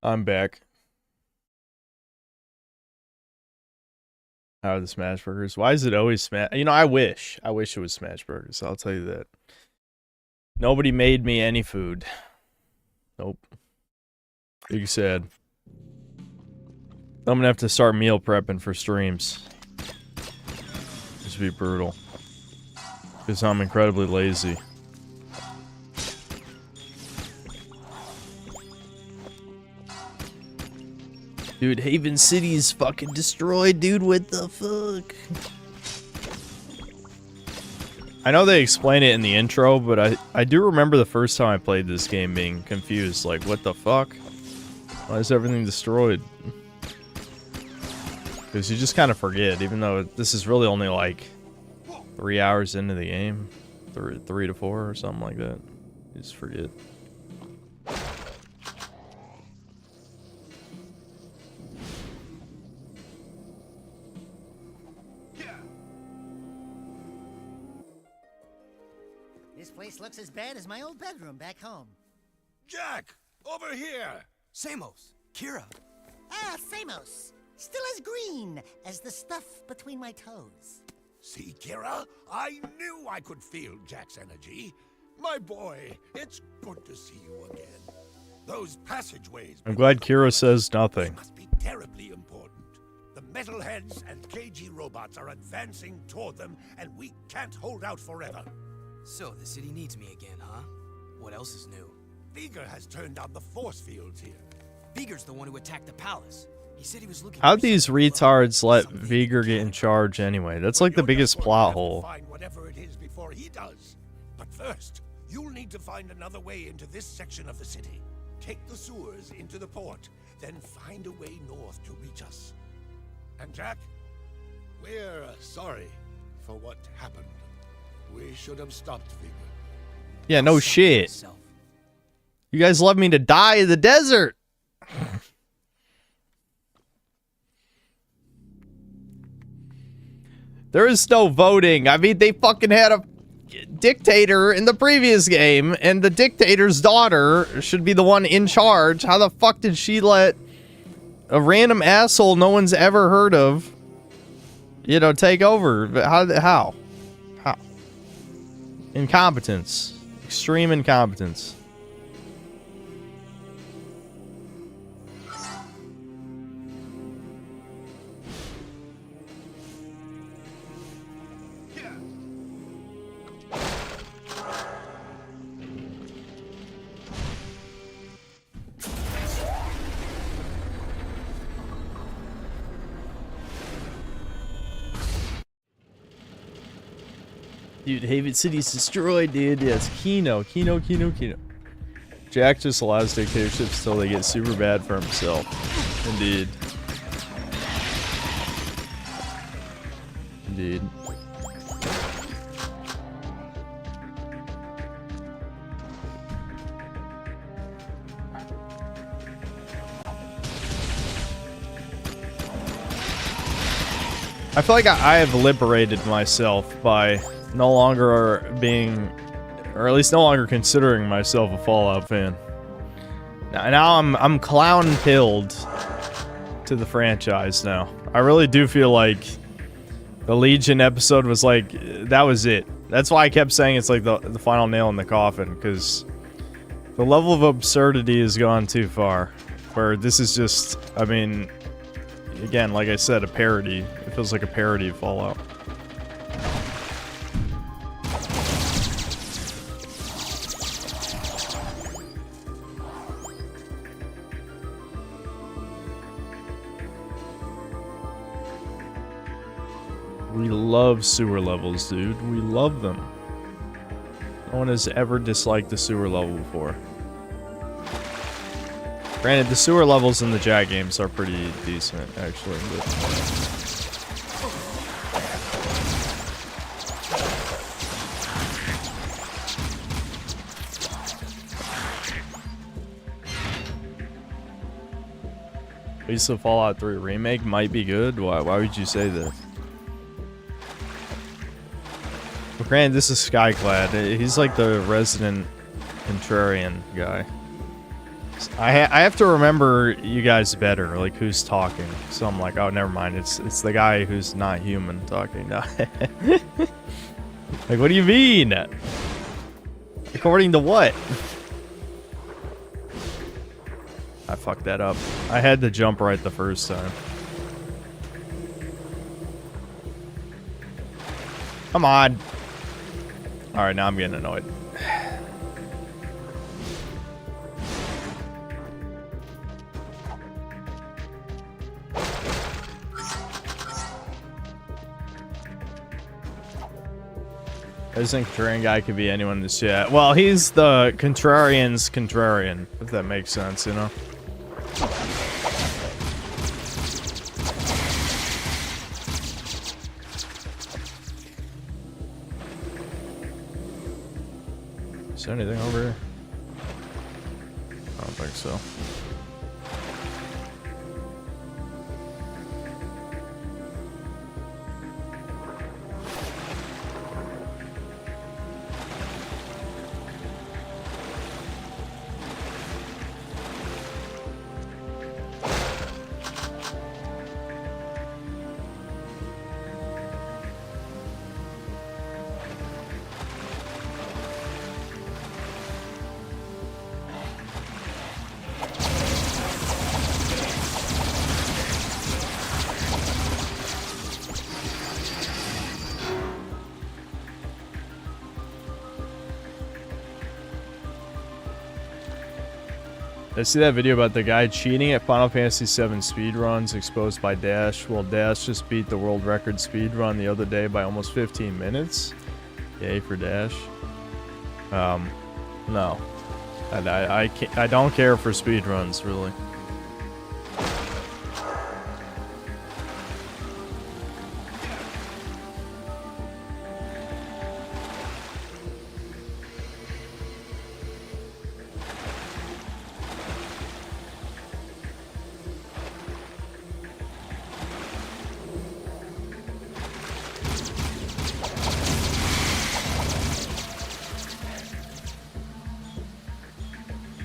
I'm back. How are the Smash Burgers? Why is it always Smash? You know, I wish it was Smash Burgers. I'll tell you that. Nobody made me any food. Nope. Big sad. I'm gonna have to start meal prepping for streams. This would be brutal. Because I'm incredibly lazy. Dude, Haven City's fucking destroyed, dude. What the fuck? I know they explain it in the intro, but I do remember the first time I played this game being confused. Like, what the fuck? Why is everything destroyed? Because you just kind of forget, even though this is really only like 3 hours into the game. 3 to 4 or something like that. You just forget. This place looks as bad as my old bedroom back home. Jack, over here. Samos, Kira. Ah, Samos. Still as green as the stuff between my toes. See, Kira? I knew I could feel Jack's energy. My boy, it's good to see you again. Those passageways... I'm glad Kira says nothing. They must be terribly important. The metalheads and KG robots are advancing toward them, and we can't hold out forever. So, the city needs me again, huh? What else is new? Veigar has turned on the force fields here. Veigar's the one who attacked the palace. He said he was looking How'd for these something retards let something Veigar get in charge anyway? That's like the biggest plot hole. Find whatever it is before he does. But first, you'll need to find another way into this section of the city. Take the sewers into the port, then find a way north to reach us. And Jack, we're sorry for what happened. We should have stopped Veigar. Yeah, no shit. himself. You guys left me to die in the desert. There is no voting. I mean, they fucking had a dictator in the previous game, and the dictator's daughter should be the one in charge. How the fuck did she let a random asshole no one's ever heard of, you know, take over? How? Incompetence. Extreme incompetence. Dude, Haven City's destroyed, dude. Yeah, it's Kino. Jack just allows dictatorships till they get super bad for himself. Indeed. Indeed. I feel like I have liberated myself by no longer being, or at least no longer considering myself a Fallout fan. Now I'm clown pilled to the franchise now. I really do feel like the Legion episode was like, that was it. That's why I kept saying it's like the final nail in the coffin, because the level of absurdity has gone too far. Where this is just, I mean, again, like I said, a parody. It feels like a parody of Fallout. We love sewer levels, dude. We love them. No one has ever disliked the sewer level before. Granted, the sewer levels in the Jack games are pretty decent, actually. But... at least the Fallout 3 remake might be good. Why would you say that? But granted, this is Skyclad. He's like the resident contrarian guy. I have to remember you guys better, like who's talking. So I'm like, oh, never mind. It's the guy who's not human talking. No. Like, what do you mean? According to what? I fucked that up. I had to jump right the first time. Come on. Alright, now I'm getting annoyed. I just think contrarian guy could be anyone in this chat. Well, he's the contrarian's contrarian, if that makes sense, you know? Is there anything over here? I don't think so. I see that video about the guy cheating at Final Fantasy VII speedruns exposed by Dash. Well, Dash just beat the world record speedrun the other day by almost 15 minutes. Yay for Dash. No. I don't care for speedruns, really.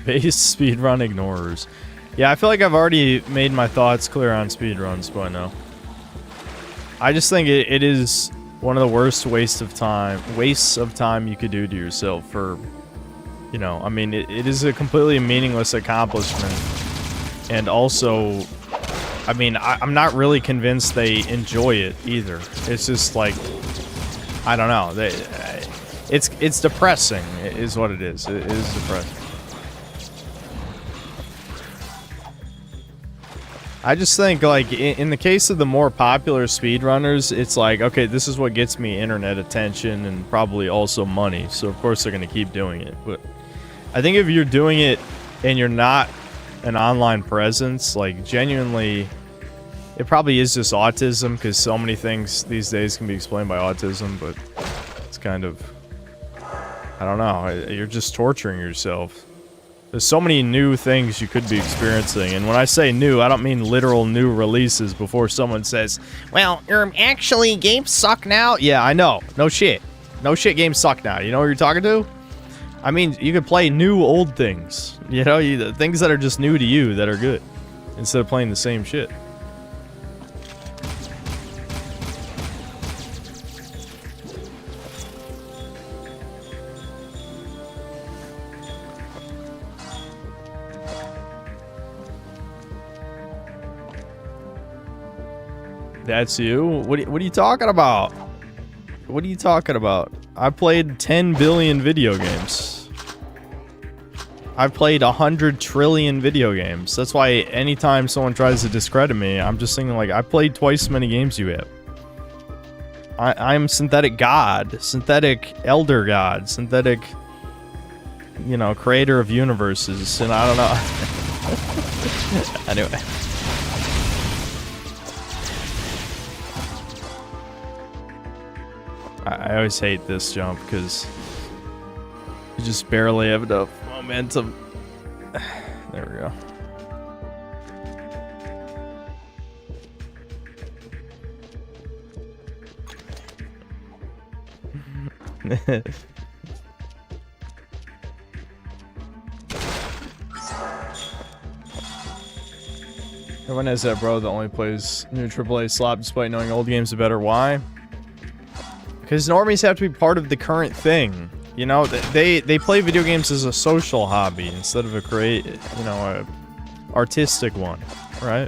Base speedrun ignorers. Yeah, I feel like I've already made my thoughts clear on speedruns by now. I just think it is one of the worst wastes of time you could do to yourself for, you know, I mean, it is a completely meaningless accomplishment. And also, I mean, I'm not really convinced they enjoy it either. It's just like, I don't know. It's depressing, is what it is. It is depressing. I just think, like, in the case of the more popular speedrunners, it's like, okay, this is what gets me internet attention and probably also money, so of course they're going to keep doing it. But I think if you're doing it and you're not an online presence, like, genuinely, it probably is just autism, because so many things these days can be explained by autism, but it's kind of, I don't know, you're just torturing yourself. There's so many new things you could be experiencing, and when I say new, I don't mean literal new releases before someone says, well, actually, games suck now. Yeah, I know. No shit. No shit, games suck now. You know who you're talking to? I mean, you could play new old things. You know, things that are just new to you that are good, instead of playing the same shit. That's you? What are you talking about? What are you talking about? I played 10 billion video games. I've played 100 trillion video games. That's why anytime someone tries to discredit me, I'm just thinking, like, I played twice as many games you have. I'm synthetic god, synthetic elder god, synthetic, you know, creator of universes, and I don't know. Anyway. I always hate this jump because you just barely have enough momentum. There we go. Everyone has that bro that only plays new AAA slot despite knowing old games are better. Why? Because normies have to be part of the current thing. You know, they play video games as a social hobby instead of a artistic one, right?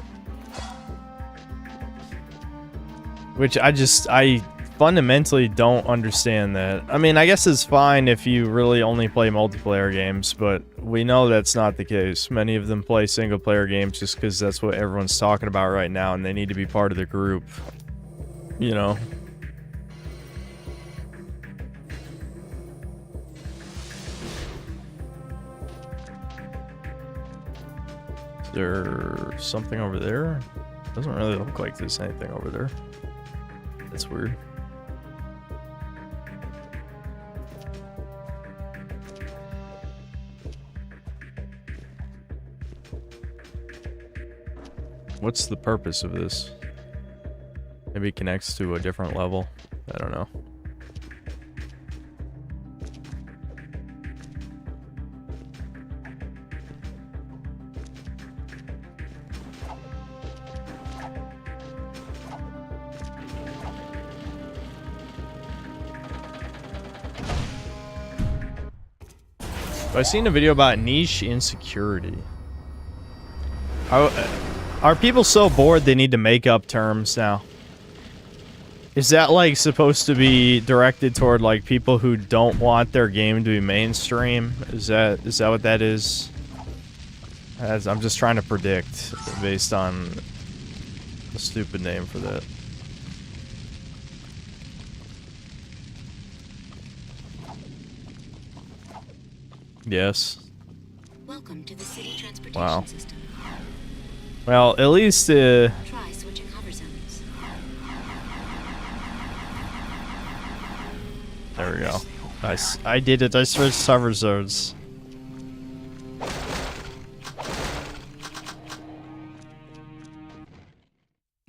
Which I fundamentally don't understand that. I mean, I guess it's fine if you really only play multiplayer games, but we know that's not the case. Many of them play single player games just because that's what everyone's talking about right now and they need to be part of the group. You know? Is there something over there? Doesn't really look like there's anything over there. That's weird. What's the purpose of this? Maybe it connects to a different level. I don't know. I've seen a video about niche insecurity. Are people so bored they need to make up terms now? Is that like supposed to be directed toward like people who don't want their game to be mainstream? Is that what that is? I'm just trying to predict based on a stupid name for that. Yes. Welcome to the city transportation Wow. system. Well, at least Try switching hover zones. there we go. Nice. I did it. I switched hover zones.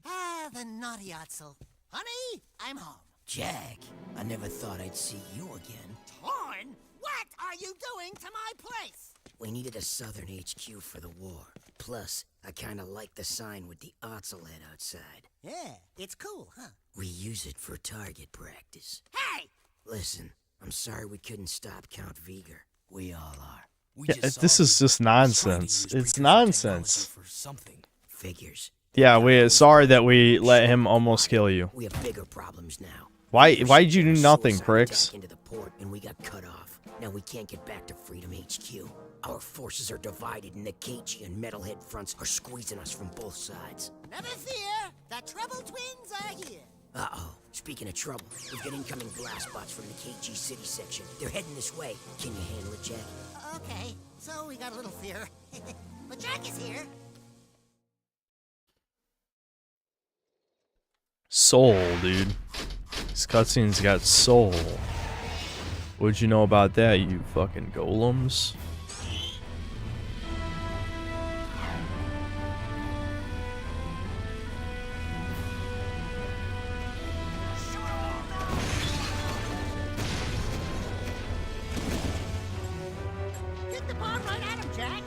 Ah, the naughty Otzel. Honey, I'm home. Jack, I never thought I'd see you again. Torn? What are you doing to my place? We needed a southern HQ for the war. Plus, I kinda like the sign with the Otzel head outside. Yeah, it's cool, huh? We use it for target practice. Hey! Listen, I'm sorry we couldn't stop Count Veigar. We all are. Yeah, this is just nonsense. It's nonsense. For something. Figures. Yeah, we're sorry that we let him almost kill you. We have bigger problems now. Why'd you do nothing, Suicide pricks? attack into the port and we got cut off. Now we can't get back to Freedom HQ. Our forces are divided and the KG and Metalhead fronts are squeezing us from both sides. Never fear, the Trouble Twins are here. Uh-oh. Speaking of trouble, we've got incoming blast bots from the KG City section. They're heading this way. Can you handle it, Jack? Okay, so we got a little fear. But Jack is here. Soul, dude. This cutscene's got soul. What'd you know about that, you fucking golems? Hit the bomb right at him, Jack.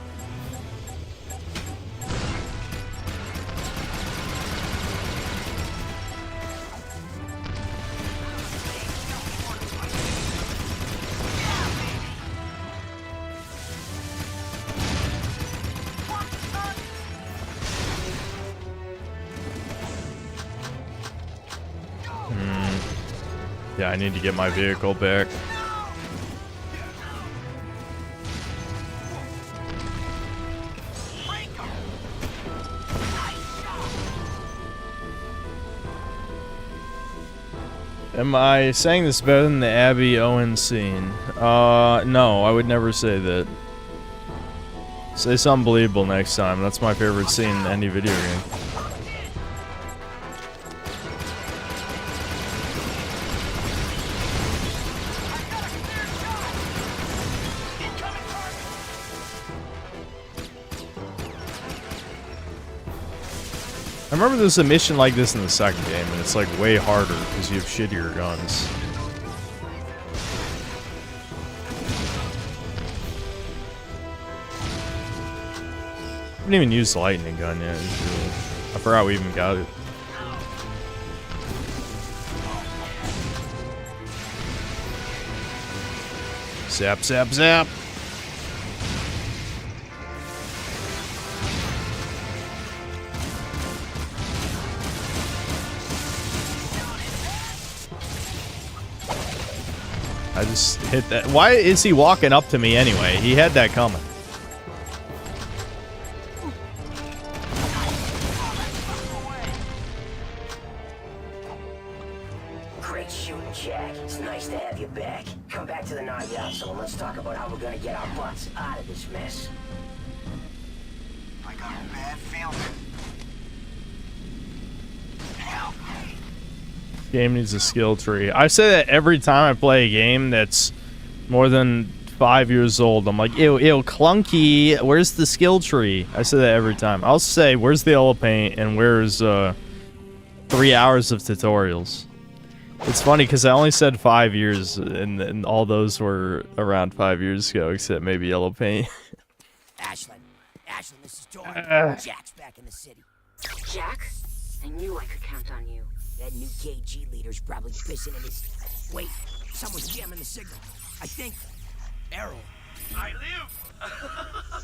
Yeah, I need to get my vehicle back. Am I saying this better than the Abby Owens scene? No, I would never say that. Say something believable next time. That's my favorite scene in any video game. I remember there's a mission like this in the second game, and it's like way harder because you have shittier guns. haven't even used the lightning gun yet. I forgot we even got it. Zap, zap, zap. I just hit that. Why is he walking up to me anyway? He had that coming. Great shooting, Jack. It's nice to have you back. Come back to the Nayatso and let's talk about how we're gonna get our butts out of this mess. I got a bad feeling. Help me. Game needs a skill tree. I say that every time I play a game that's more than 5 years old. I'm like, ew, clunky. Where's the skill tree? I say that every time. I'll say, where's the yellow paint and where's 3 hours of tutorials? It's funny because I only said 5 years, and all those were around 5 years ago, except maybe yellow paint. Ashlyn, this is Jordan. Jack's back in the city. Jack? I knew I could count on you. That new KG leader's probably pissing in his... Wait, someone's jamming the signal. I think... Errol. I live!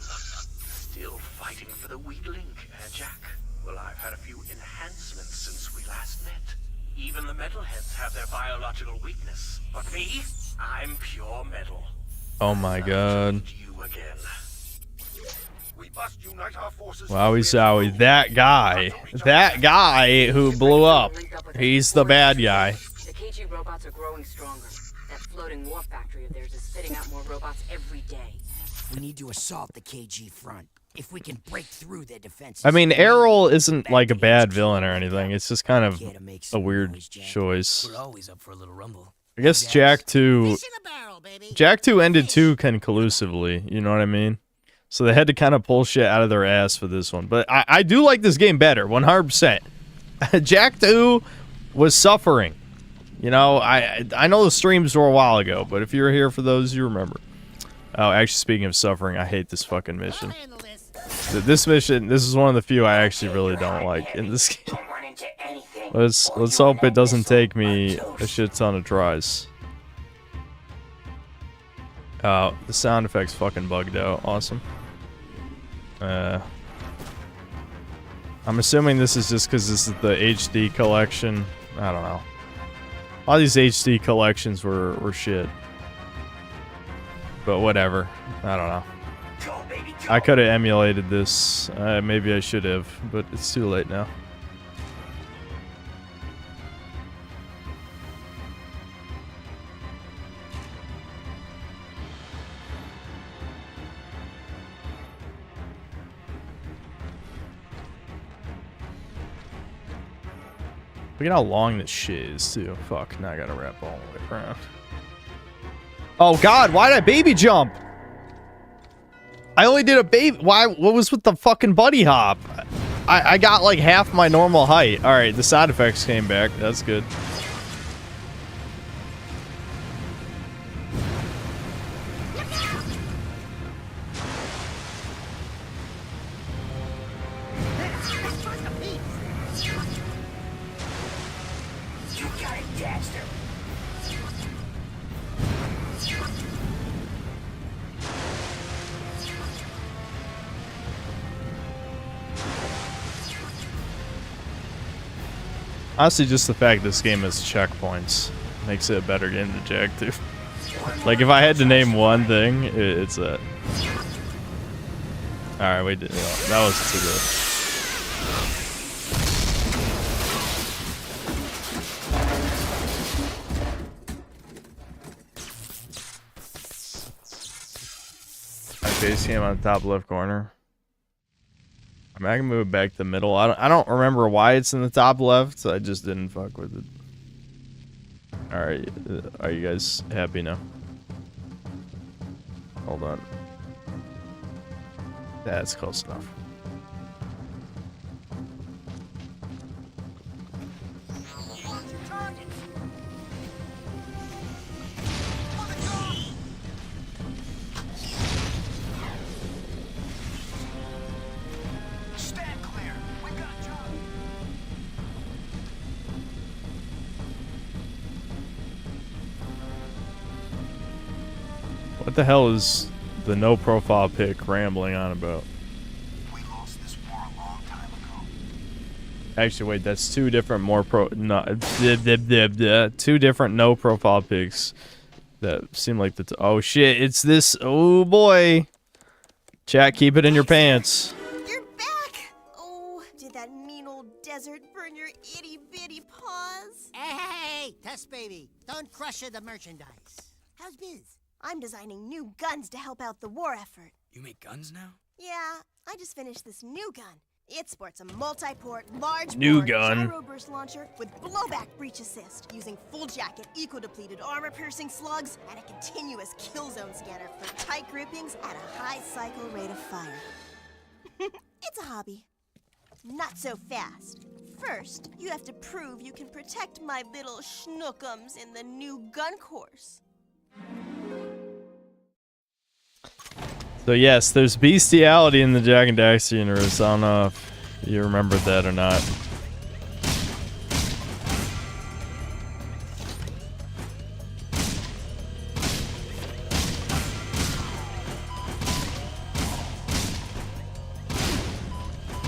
Still fighting for the weak link, Jack? Well, I've had a few enhancements since we last met. Even the metalheads have their biological weakness. But me, I'm pure metal. Oh my god. You again. We must unite our forces. Wowie zowie. That guy who blew up. He's the bad guy. The KG robots are growing stronger. That floating war factory of theirs is spitting out more robots every day. We need to assault the KG front. If we can break through their defenses. I mean, Errol isn't like a bad villain or anything. It's just kind of a weird choice. We're always up for a little rumble. I guess Jack 2... Fish in a barrel, baby. Jack 2 ended too conclusively, you know what I mean? So they had to kind of pull shit out of their ass for this one. But I do like this game better, 100%. Jack 2 was suffering. You know, I know the streams were a while ago, but if you're here for those, you remember. Oh, actually, speaking of suffering, I hate this fucking mission. This mission, this is one of the few I actually really don't like in this game. Let's hope it doesn't take me a shit ton of tries. Oh, the sound effects fucking bugged out. Awesome. I'm assuming this is just because this is the HD collection. I don't know. All these HD collections were shit. But whatever. I don't know. I could have emulated this. Maybe I should have, but it's too late now. Look at how long this shit is, too. Fuck, now I gotta wrap all the way around. Oh god, why did I baby jump? I only did a baby. Why? What was with the fucking buddy hop? I got like half my normal height. Alright, the side effects came back. That's good. Honestly, just the fact this game has checkpoints makes it a better game than Jack 2. Like, if I had to name one thing, it's that. Alright, wait, that was too good. My base came on the top left corner. I mean, I can move it back to the middle. I don't remember why it's in the top left. So I just didn't fuck with it. Alright, are you guys happy now? Hold on. That's close enough. What the hell is the no profile pic rambling on about? We lost this war a long time ago. Actually, wait, that's two different two different no profile pics that seem like the oh shit, it's this. Oh boy. Chat, keep it in your pants. You're back! Oh, did that mean old desert burn your itty-bitty paws? Hey, Test Baby, don't crush the merchandise. How's biz? I'm designing new guns to help out the war effort. You make guns now? Yeah, I just finished this new gun. It sports a multi-port, large New bore gun. gyro burst launcher with blowback breach assist, using full jacket, eco-depleted armor-piercing slugs, and a continuous kill zone scanner for tight groupings at a high cycle rate of fire. It's a hobby. Not so fast. First, you have to prove you can protect my little schnookums in the new gun course. So yes, there's bestiality in the Jak and Daxter universe. I don't know if you remembered that or not.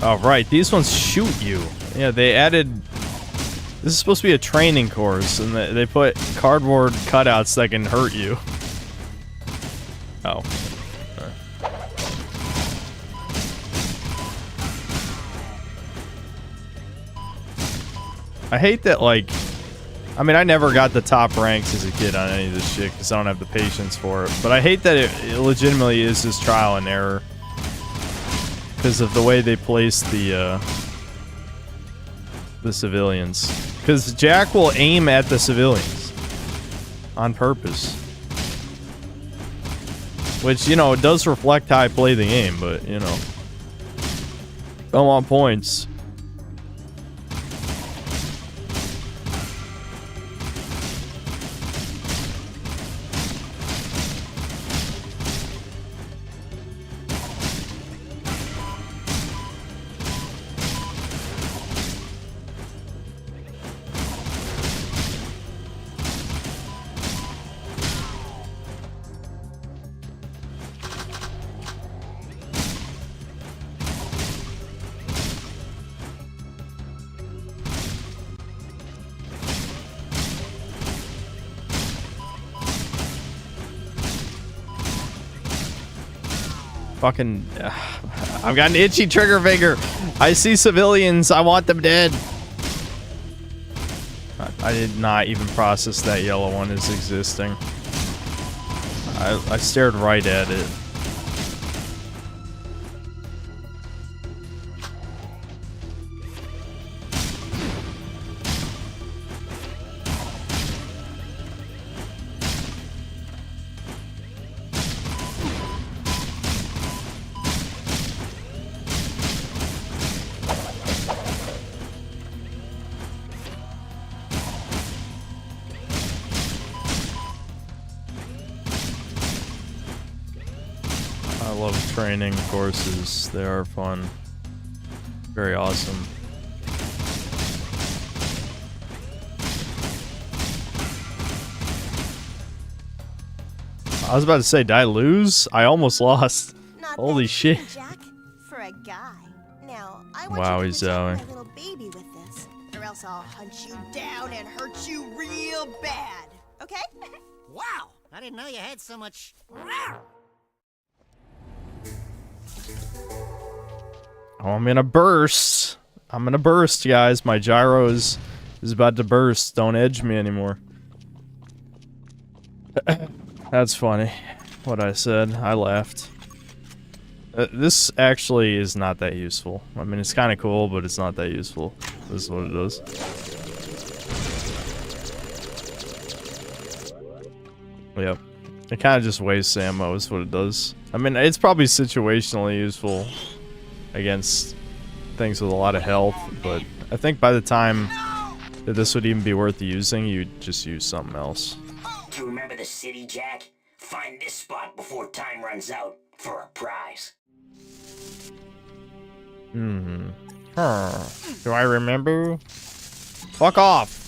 Oh right, these ones shoot you. Yeah, they added. This is supposed to be a training course, and they put cardboard cutouts that can hurt you. Oh. I hate that, like, I mean, I never got the top ranks as a kid on any of this shit because I don't have the patience for it. But I hate that it legitimately is just trial and error because of the way they place the civilians. Because Jak will aim at the civilians on purpose. Which, you know, it does reflect how I play the game, but, you know, I don't want points. Fucking, I've got an itchy trigger finger. I see civilians. I want them dead. I did not even process that yellow one as existing. I stared right at it. Training courses, they are fun. Very awesome. I was about to say, did I lose? I almost lost. Holy shit. Jak, for a guy. Now, I want Wow, you he's to protect Zowie. my little baby with this, or else I'll hunt you down and hurt you real bad. Okay? Wow, I didn't know you had so much. Oh, I'm gonna burst. I'm gonna burst, guys. My gyro is about to burst. Don't edge me anymore. That's funny. What I said. I laughed. This actually is not that useful. I mean, it's kind of cool, but it's not that useful. This is what it does. Yep. It kind of just wastes ammo is what it does. I mean, it's probably situationally useful against things with a lot of health, but I think by the time that this would even be worth using, you'd just use something else. Do you remember the city, Jak? Find this spot before time runs out for a prize. Hmm. Huh. Do I remember? Fuck off!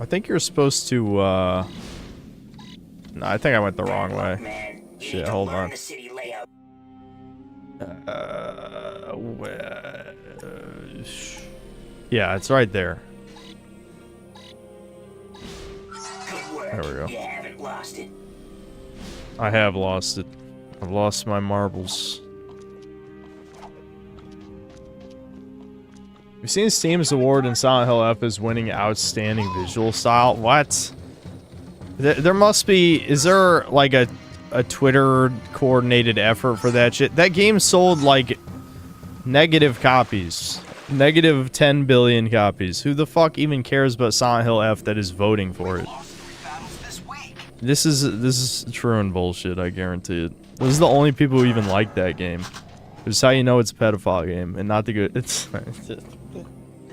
I think you're supposed to, No, I think I went the wrong way. Shit, hold on. Yeah, it's right there. There we go. You haven't lost it. I have lost it. I've lost my marbles. We've seen Steam's award in Silent Hill F as winning outstanding visual style. What? There must be... Is there, like, a Twitter coordinated effort for that shit? That game sold, like, negative copies. Negative 10 billion copies. Who the fuck even cares about Silent Hill F that is voting for it? This is true and bullshit, I guarantee it. Those are the only people who even like that game. This is how you know it's a pedophile game and not the good. It's just,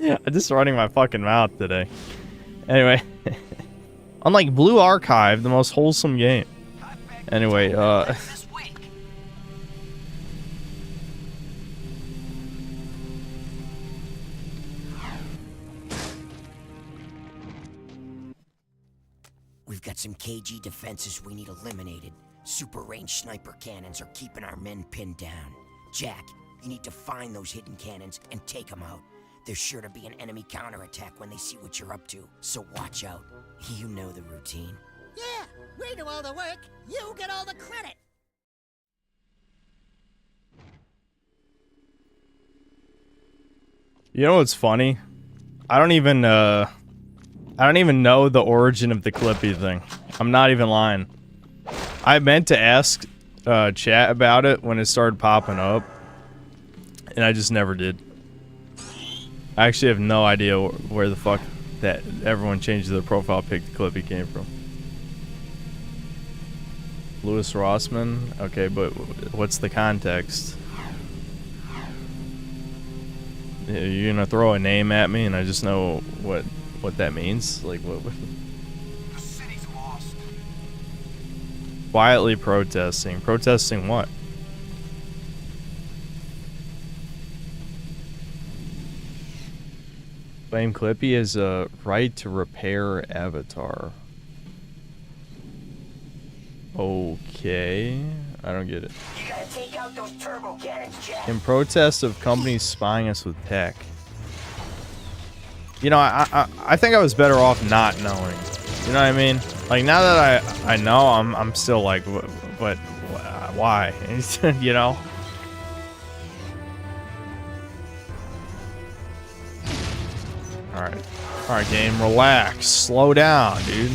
I'm just running my fucking mouth today. Anyway, unlike Blue Archive, the most wholesome game. Anyway, We've got some KG defenses we need eliminated. Super range sniper cannons are keeping our men pinned down. Jack, you need to find those hidden cannons and take them out. There's sure to be an enemy counterattack when they see what you're up to, so watch out. You know the routine. Yeah, we do all the work. You get all the credit. you know what's funny? I don't even know the origin of the Clippy thing. I'm not even lying. I meant to ask chat about it when it started popping up, and I just never did. I actually have no idea where the fuck that everyone changed their profile pic to Clippy came from. Louis Rossman? Okay, but what's the context? You're gonna throw a name at me and I just know what that means? Like, what? The city's lost. Quietly protesting. Protesting what? Claim Clippy is a right to repair avatar. Okay. I don't get it. You gotta take out those turbo cannons, Jack. In protest of companies spying us with tech. You know, I think I was better off not knowing. You know what I mean? Like, now that I know, I'm still like, but why? You know? Alright, game, relax. Slow down, dude.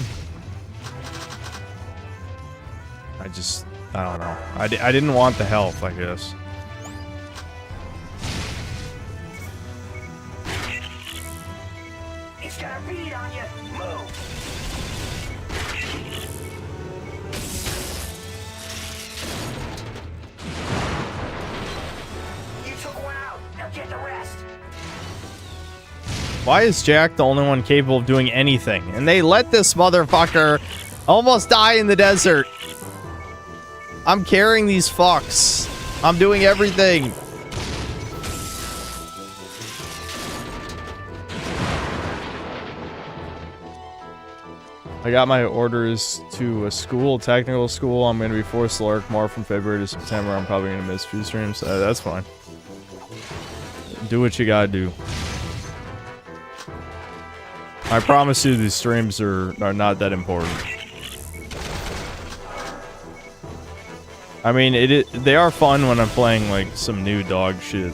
I don't know. I didn't want the health, I guess. It's got a bead on you. Move. You took one out. Now get the rest. Why is Jack the only one capable of doing anything? And they let this motherfucker almost die in the desert. I'm carrying these fucks. I'm doing everything. I got my orders to a school, technical school. I'm going to be forced to lurk more from February to September. I'm probably going to miss a few streams. That's fine. Do what you gotta do. I promise you these streams are not that important. I mean, they are fun when I'm playing, like, some new dog shit.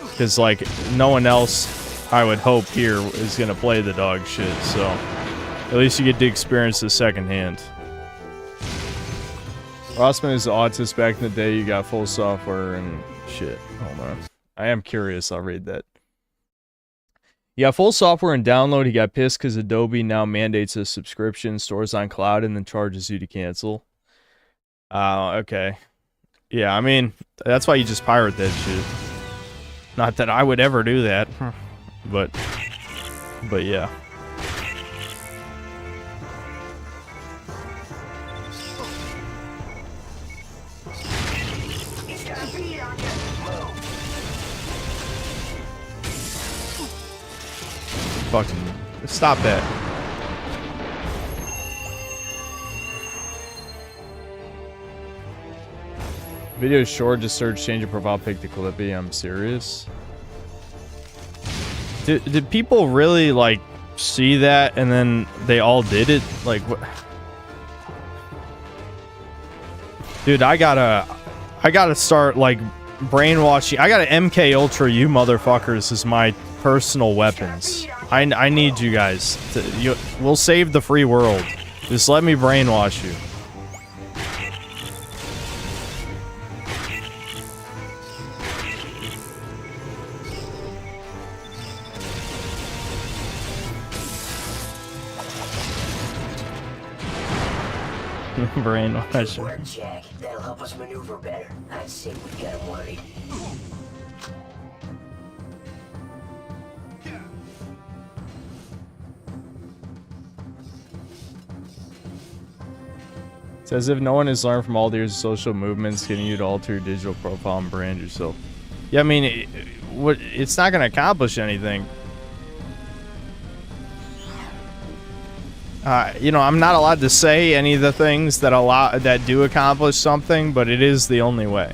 Because, like, no one else, I would hope, here is going to play the dog shit, so... At least you get to experience it secondhand. Rossman is an autist. Back in the day, you got full software and shit. Hold on. I am curious. I'll read that. You got full software and download. He got pissed because Adobe now mandates a subscription, stores on cloud, and then charges you to cancel. Okay. Yeah, I mean, that's why you just pirate that shit. Not that I would ever do that. But yeah. Fucking stop that. Video is short, just search change your profile pic to Clippy. I'm serious. Did people really like see that and then they all did it? Like what? Dude, I gotta start like brainwashing. I gotta MK Ultra you motherfuckers as my personal weapons. I need you guys to, we'll save the free world. Just let me brainwash you. Brainwash. Work, Jack. That'll help us maneuver better. I'd say we've got him worried. It's as if no one has learned from all the years of social movements getting you to alter your digital profile and brand yourself. Yeah, I mean, it's not going to accomplish anything. You know, I'm not allowed to say any of the things that do accomplish something, but it is the only way.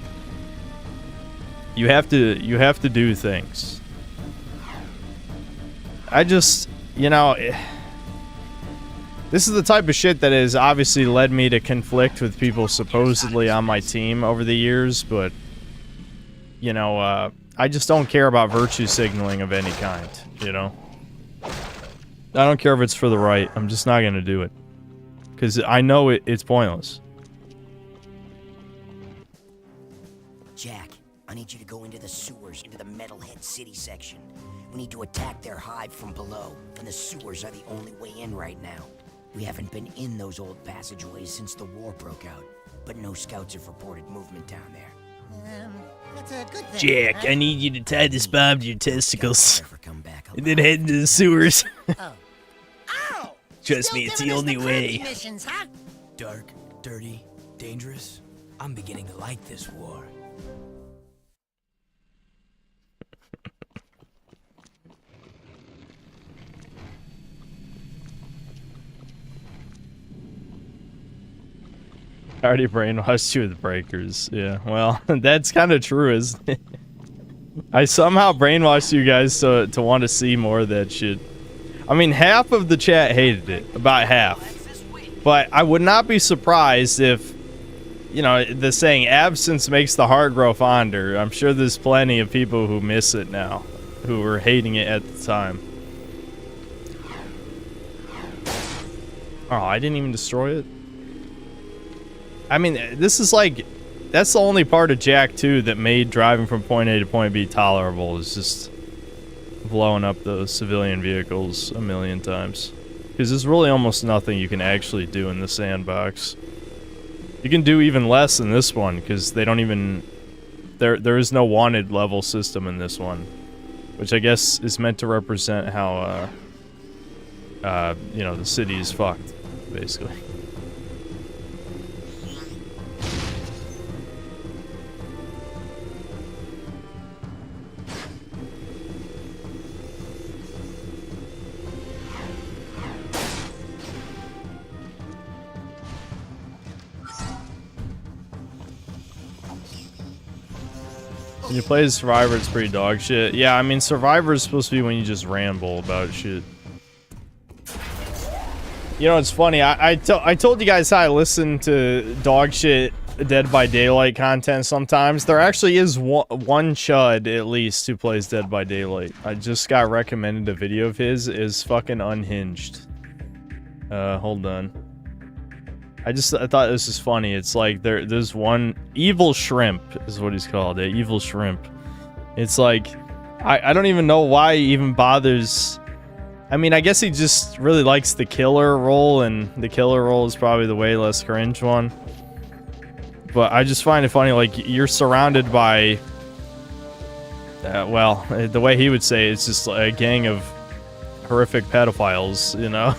You have to do things. I just, you know, this is the type of shit that has obviously led me to conflict with people supposedly on my team over the years, but you know, I just don't care about virtue signaling of any kind, you know? I don't care if it's for the right. I'm just not going to do it. Because I know it's pointless. Jack, I need you to go into the sewers, into the Metalhead City section. We need to attack their hive from below, and the sewers are the only way in right now. We haven't been in those old passageways since the war broke out, but no scouts have reported movement down there. That's a good thing. Jack, right? I need you to tie this bomb to your testicles. And then head into the sewers. Trust Still me, it's giving the us only Kirby way. Missions, huh? Dark, dirty, dangerous. I'm beginning to like this war. I already brainwashed you with breakers. Yeah, well, that's kind of true, isn't it? I somehow brainwashed you guys to want to see more of that shit. I mean, half of the chat hated it. About half. But I would not be surprised if, you know, the saying, absence makes the heart grow fonder. I'm sure there's plenty of people who miss it now, who were hating it at the time. Oh, I didn't even destroy it? I mean, this is like, that's the only part of Jack 2 that made driving from point A to point B tolerable, is just blowing up those civilian vehicles a million times. Because there's really almost nothing you can actually do in the sandbox. You can do even less in this one, because they don't even... There is no wanted level system in this one. Which I guess is meant to represent how, you know, the city is fucked, basically. When you play as Survivor, it's pretty dog shit. Yeah, I mean, Survivor is supposed to be when you just ramble about shit. You know, it's funny. I told you guys how I listen to dog shit Dead by Daylight content sometimes. There actually is one chud, at least, who plays Dead by Daylight. I just got recommended a video of his. Is fucking unhinged. Hold on. I thought this was funny. It's like there's one evil shrimp is what he's called. Evil shrimp. It's like I don't even know why he even bothers. I mean, I guess he just really likes the killer role, and the killer role is probably the way less cringe one. But I just find it funny, like, you're surrounded by well, the way he would say it, it's just a gang of horrific pedophiles, you know.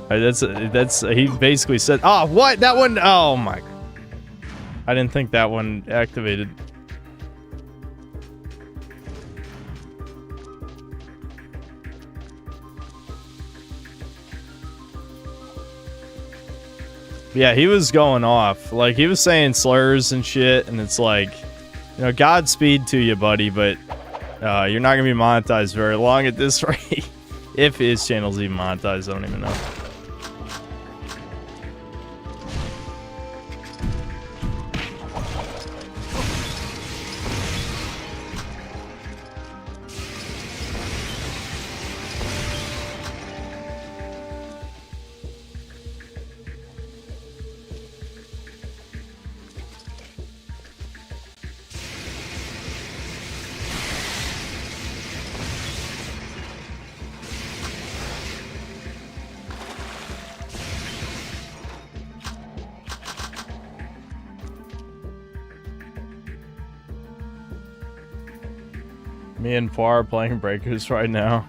That's he basically said, oh, what? That one? Oh my. I didn't think that one activated. Yeah, he was going off. Like, he was saying slurs and shit, and it's like, you know, Godspeed to you, buddy, but you're not going to be monetized very long at this rate. If his channel's even monetized, I don't even know. Me and Poir are playing Breakers right now.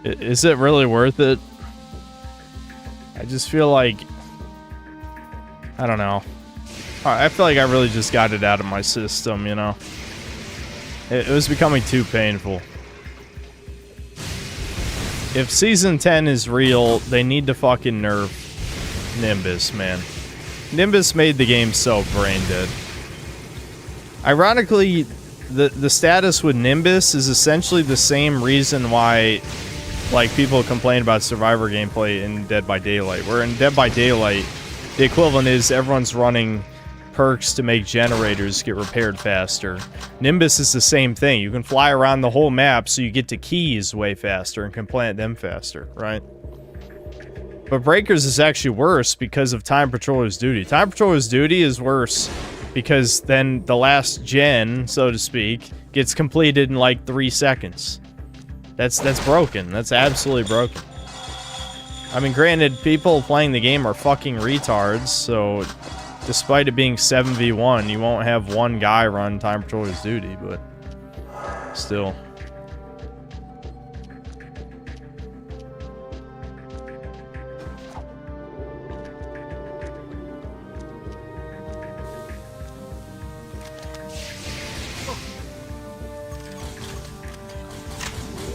Is it really worth it? I just feel like... I don't know. I feel like I really just got it out of my system, you know? It was becoming too painful. If Season 10 is real, they need to fucking nerf Nimbus, man. Nimbus made the game so brain dead. Ironically... The status with Nimbus is essentially the same reason why, like, people complain about Survivor gameplay in Dead by Daylight. Where in Dead by Daylight, the equivalent is everyone's running perks to make generators get repaired faster. Nimbus is the same thing. You can fly around the whole map so you get to keys way faster and can plant them faster, right? But Breakers is actually worse because of Time Patroller's Duty. Time Patroller's Duty is worse because then the last gen, so to speak, gets completed in like 3 seconds. That's broken. That's absolutely broken. I mean, granted, people playing the game are fucking retards, so despite it being 7v1, you won't have one guy run Time Patroller's Duty, but still.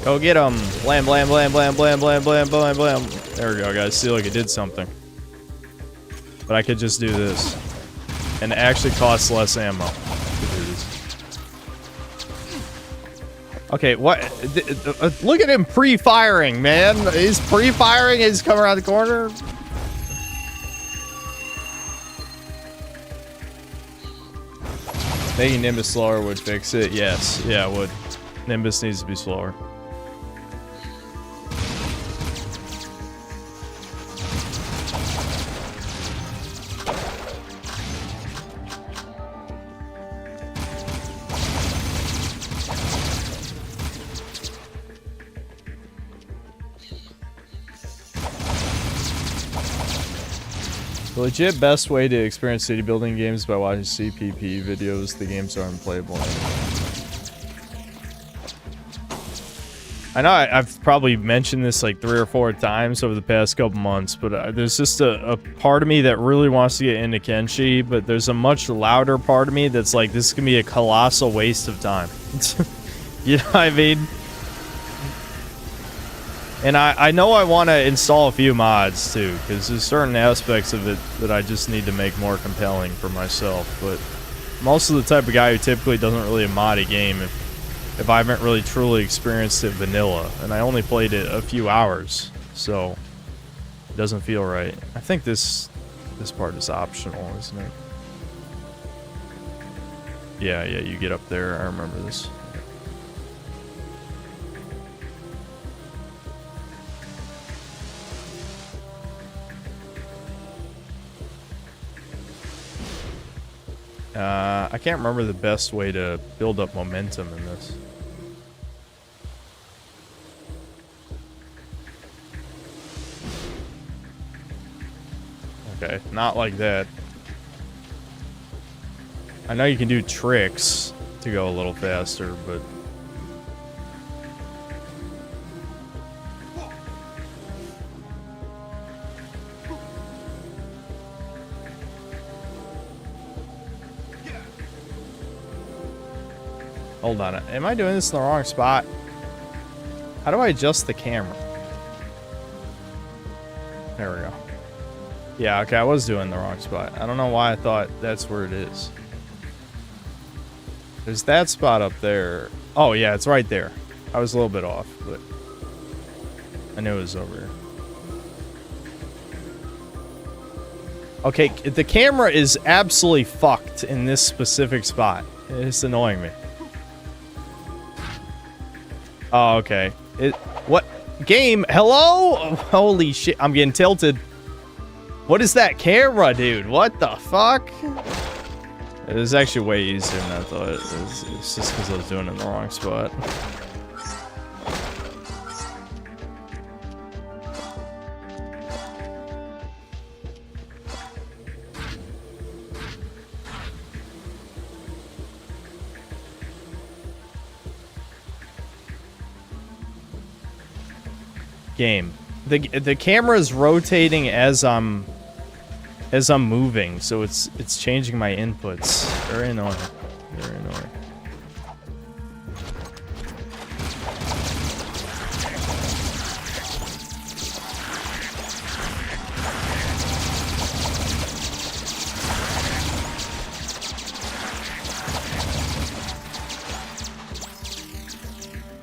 Go get him! Blam, blam, blam, blam, blam, blam, blam, blam, blam. There we go, guys. See, like it did something. But I could just do this. And it actually costs less ammo to do this. Okay, what? Look at him pre-firing, man. He's pre-firing. He's coming around the corner. Making Nimbus slower would fix it. Yes. Yeah, it would. Nimbus needs to be slower. The legit best way to experience city building games is by watching CPP videos. The games are unplayable. I know I've probably mentioned this like 3 or 4 times over the past couple months, but there's just a part of me that really wants to get into Kenshi, but there's a much louder part of me that's like, this can be a colossal waste of time. You know what I mean? And I know I want to install a few mods too, because there's certain aspects of it that I just need to make more compelling for myself. But I'm also the type of guy who typically doesn't really mod a game if I haven't really truly experienced it vanilla, and I only played it a few hours, so it doesn't feel right. I think this part is optional, isn't it? Yeah, you get up there. I remember this. I can't remember the best way to build up momentum in this. Okay, not like that. I know you can do tricks to go a little faster, but... Hold on, am I doing this in the wrong spot? How do I adjust the camera? There we go. Yeah, okay, I was doing the wrong spot. I don't know why I thought that's where it is. There's that spot up there. Oh, yeah, it's right there. I was a little bit off, but I knew it was over here. Okay, the camera is absolutely fucked in this specific spot. It's annoying me. Oh, okay. What? Game? Hello? Oh, holy shit, I'm getting tilted. What is that camera, dude? What the fuck? It was actually way easier than I thought. It's just because I was doing it in the wrong spot. Game. The camera is rotating as I'm moving, so it's changing my inputs. Very annoying. Very annoying.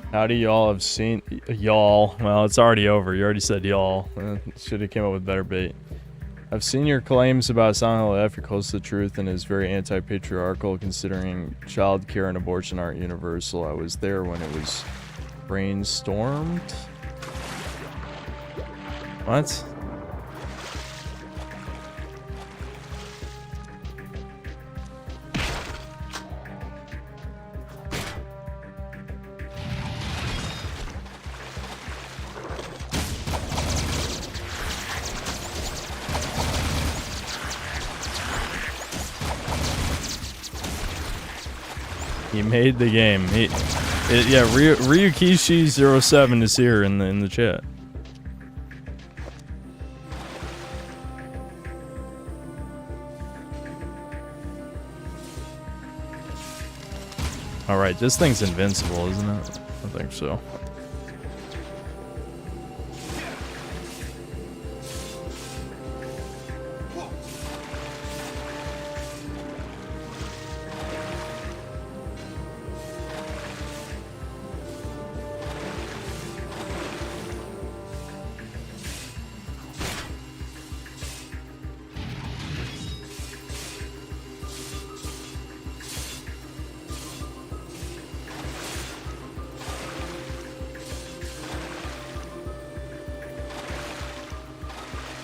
How do y'all have seen y'all? Well, it's already over. You already said y'all. Should have came up with better bait. I've seen your claims about Silent Hill F. You're close to the truth and is very anti-patriarchal, considering child care and abortion aren't universal. I was there when it was brainstormed. What? He made the game. Yeah, Ryukishi07 is here in the chat. All right, this thing's invincible, isn't it? I think so.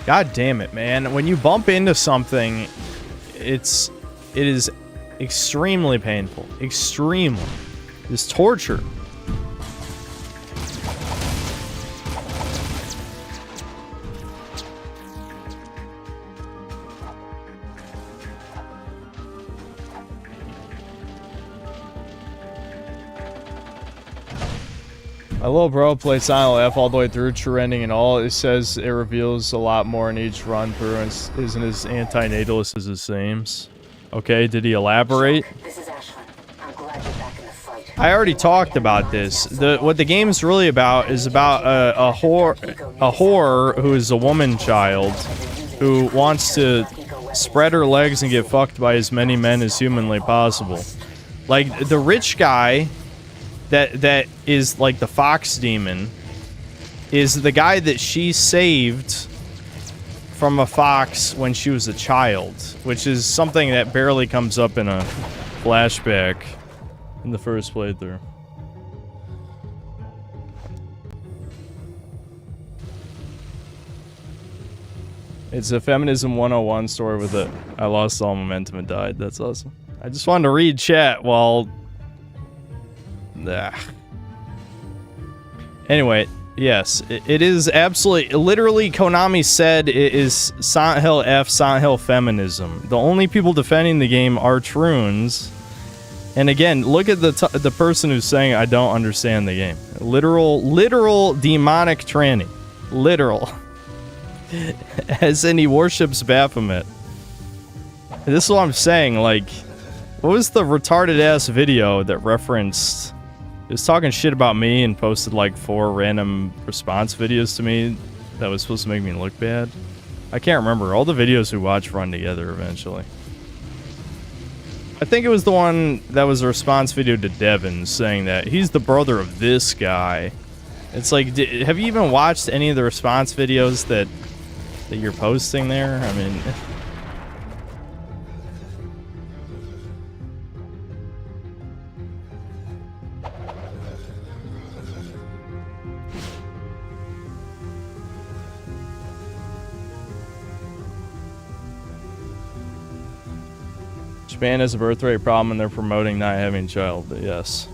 God damn it, man. When you bump into something, it is extremely painful. Extremely. It's torture. My little bro played Silent F all the way through, true ending and all. It says it reveals a lot more in each run through and isn't as anti-natalist as it seems. Okay, did he elaborate? This is Ashlyn. I'm glad you're back in the fight. I already talked about this. What the game's really about is about a whore who is a woman child who wants to spread her legs and get fucked by as many men as humanly possible. Like, the rich guy that is like the fox demon is the guy that she saved from a fox when she was a child, which is something that barely comes up in a flashback in the first playthrough. It's a feminism 101 story with it. I lost all momentum and died. That's awesome. I just wanted to read chat while anyway, yes, it is absolutely, literally, Konami said it is Silent Hill F, Silent Hill feminism. The only people defending the game are troons. And again, look at the person who's saying I don't understand the game. Literal demonic tranny. Literal. As in he worships Baphomet. This is what I'm saying, like, what was the retarded ass video that referenced... It was talking shit about me and posted like 4 random response videos to me that was supposed to make me look bad. I can't remember. All the videos we watch run together eventually. I think it was the one that was a response video to Devin saying that he's the brother of this guy. It's like, have you even watched any of the response videos that you're posting there? I mean... Japan has a birth rate problem and they're promoting not having a child, but yes.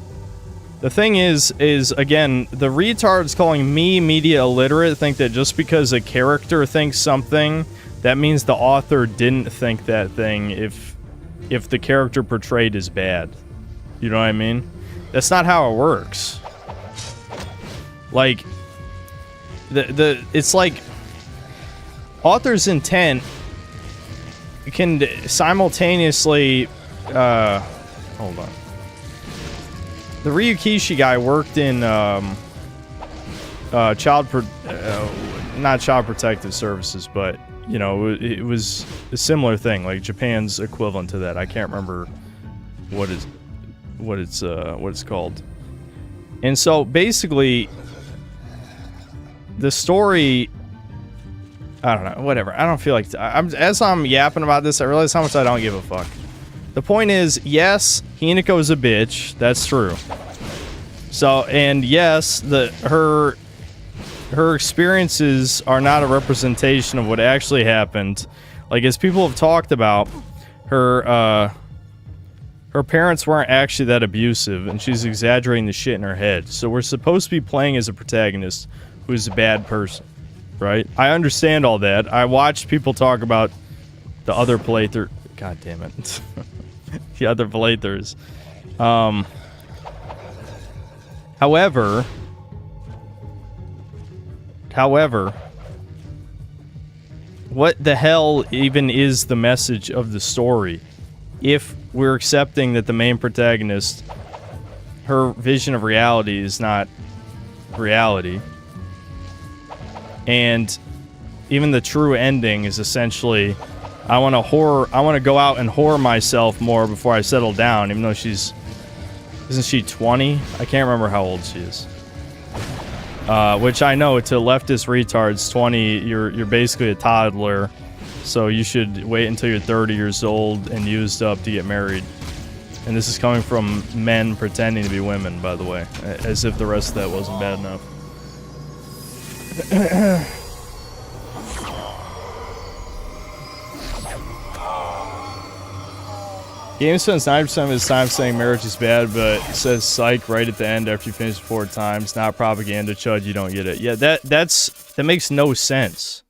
The thing is again, the retards calling me media illiterate think that just because a character thinks something, that means the author didn't think that thing if the character portrayed is bad. You know what I mean? That's not how it works. Like, it's like, author's intent can simultaneously, hold on. The Ryukishi guy worked in, not child protective services, but, you know, it was a similar thing, like Japan's equivalent to that. I can't remember what it's called. And so, basically, the story... I don't know, whatever. I don't feel like... as I'm yapping about this, I realize how much I don't give a fuck. The point is, yes, Hinako's a bitch. That's true. So, and yes, her experiences are not a representation of what actually happened. Like, as people have talked about, her parents weren't actually that abusive, and she's exaggerating the shit in her head. So we're supposed to be playing as a protagonist who's a bad person. Right? I understand all that. I watched people talk about the other playthrough. God damn it. The other playthroughs. However, what the hell even is the message of the story? If we're accepting that the main protagonist, her vision of reality is not reality. And even the true ending is essentially, I want to go out and whore myself more before I settle down, even though isn't she 20? I can't remember how old she is. Which I know to leftist retards, 20, you're basically a toddler, so you should wait until you're 30 years old and used up to get married. And this is coming from men pretending to be women, by the way, as if the rest of that wasn't bad enough. Game spends 90% of his time saying marriage is bad, but says psych right at the end after you finish 4 times. Not propaganda, chud, you don't get it. Yeah, that makes no sense.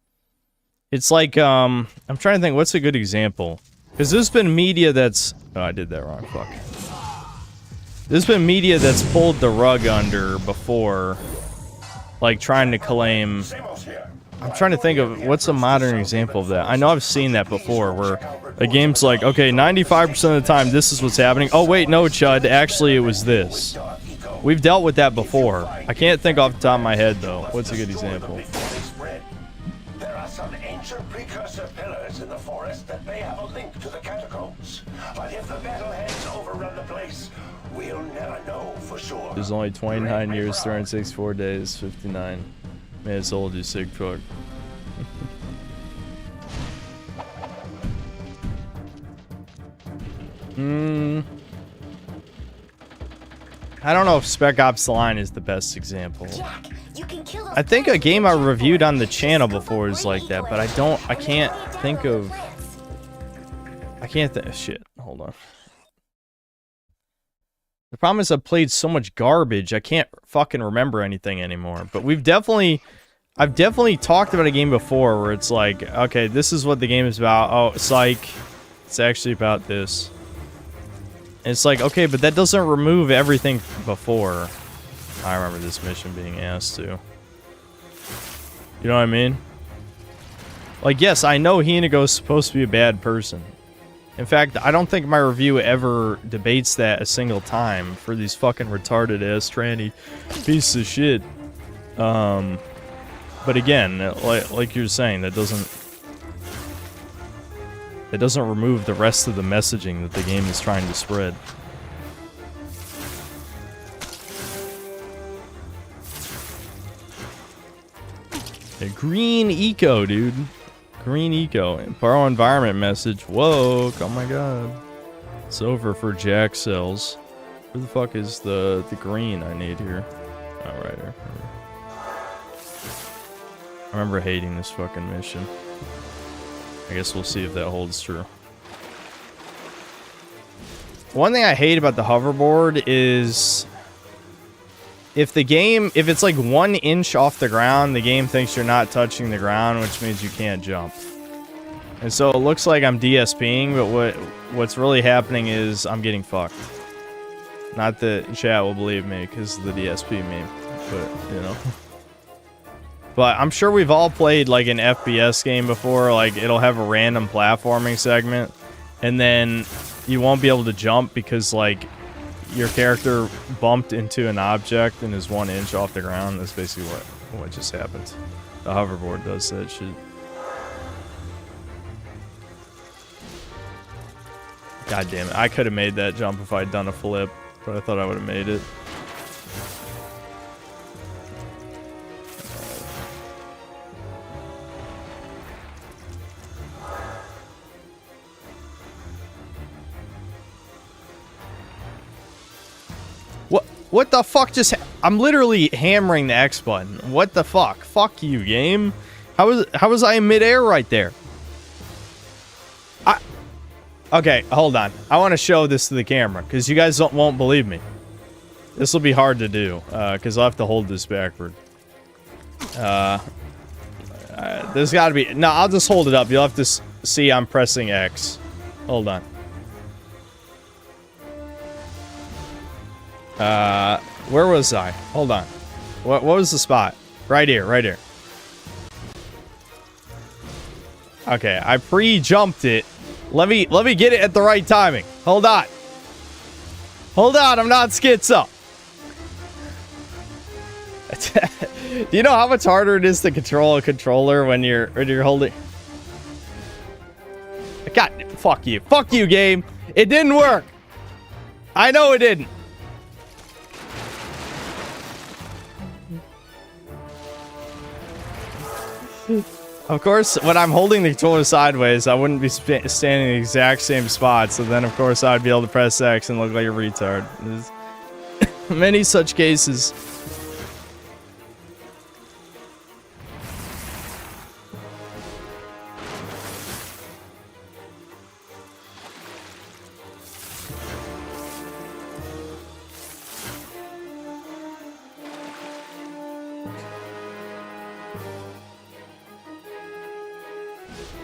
It's like, I'm trying to think, what's a good example? Because there's been media that's... Oh, I did that wrong, fuck. There's been media that's pulled the rug under before, like trying to claim... I'm trying to think of what's a modern example of that. I know I've seen that before, where a game's like, okay, 95% of the time this is what's happening. Oh wait, no, chud, actually it was this. We've dealt with that before. I can't think off the top of my head though. What's a good example? There are some ancient precursor pillars in the forest that may have a link to the catacombs. But if the metalheads overrun the place, we'll never know for sure. There's only 29 years, 364 days, 59 minutes old, you sick fuck. I don't know if Spec Ops The Line is the best example. I think a game I reviewed on the channel before is like that, but I can't think of... Shit, hold on. The problem is I've played so much garbage, I can't fucking remember anything anymore. But I've definitely talked about a game before where it's like, okay, this is what the game is about. Oh, psych. It's actually about this. And it's like, okay, but that doesn't remove everything before. I remember this mission being asked to. You know what I mean? Like, yes, I know Hinago's supposed to be a bad person. In fact, I don't think my review ever debates that a single time for these fucking retarded ass tranny pieces of shit. But again, like you're saying, that doesn't It doesn't remove the rest of the messaging that the game is trying to spread. A green eco, dude. Green eco. Borrow environment message. Whoa, oh my god. It's over for Jack cells. Where the fuck is the green I need here? Oh, right here. I remember hating this fucking mission. I guess we'll see if that holds true. One thing I hate about the hoverboard is if it's like 1 inch off the ground, the game thinks you're not touching the ground, which means you can't jump. And so it looks like I'm DSPing, but what's really happening is I'm getting fucked. Not that chat will believe me because of the DSP meme, but you know. But I'm sure we've all played like an FPS game before, like it'll have a random platforming segment and then you won't be able to jump because like your character bumped into an object and is 1 inch off the ground. That's basically what just happened. The hoverboard does that shit. God damn it. I could have made that jump if I'd done a flip, but I thought I would have made it. What the fuck just I'm literally hammering the X button. What the fuck? Fuck you, game. How was I in midair right there? Okay, hold on. I want to show this to the camera because you guys won't believe me. This will be hard to do because I'll have to hold this backward. There's got to be... No, I'll just hold it up. You'll have to see I'm pressing X. Hold on. Where was I? Hold on. What was the spot? Right here, right here. Okay, I pre-jumped it. Let me get it at the right timing. Hold on. Hold on, I'm not schizo. Do you know how much harder it is to control a controller when you're holding? God, fuck you. Fuck you, game. It didn't work. I know it didn't. Of course, when I'm holding the controller sideways, I wouldn't be standing in the exact same spot. So then, of course, I'd be able to press X and look like a retard. There's many such cases.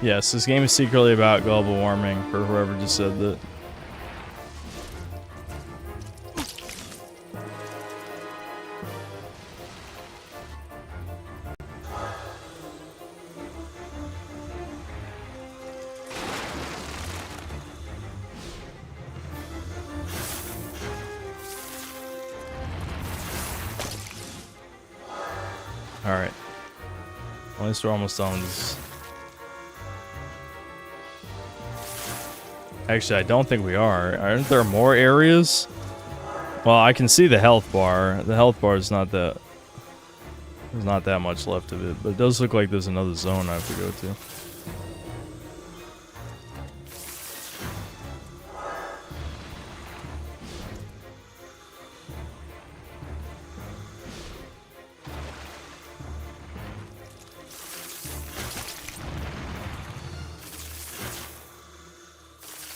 Yes, this game is secretly about global warming, for whoever just said that. Alright. At least we're almost done with this. Actually, I don't think we are. Aren't there more areas? Well, I can see the health bar. The health bar is not that... There's not that much left of it. But it does look like there's another zone I have to go to.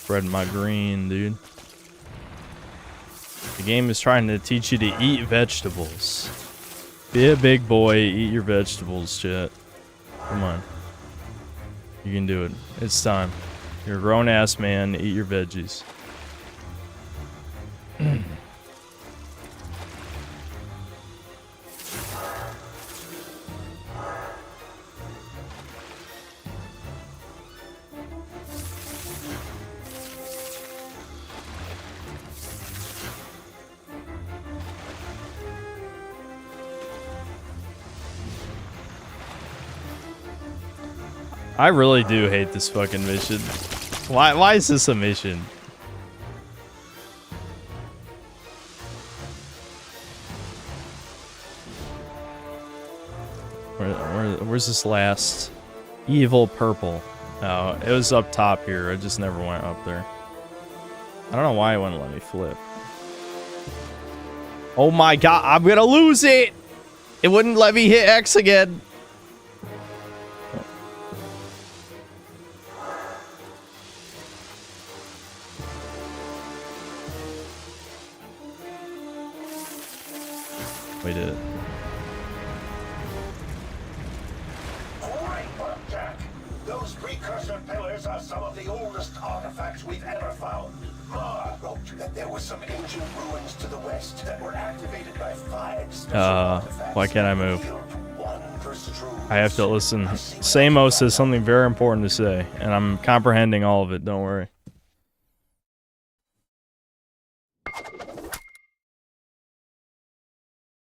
Spreading my green, dude. The game is trying to teach you to eat vegetables. Be a big boy, eat your vegetables, chat. Come on. You can do it. It's time. You're a grown-ass man, eat your veggies. I really do hate this fucking mission. Why is this a mission? Where's this last evil purple? Oh, it was up top here. I just never went up there. I don't know why it wouldn't let me flip. Oh my god, I'm gonna lose it! It wouldn't let me hit X again. We did it. Great work, Jack. Those precursor pillars are some of the oldest artifacts we've ever found. Mar wrote that there were some ancient ruins to the west that were activated by 5 special artifacts. Why can't I move? I have to listen. Samo says something very important to say, and I'm comprehending all of it, don't worry.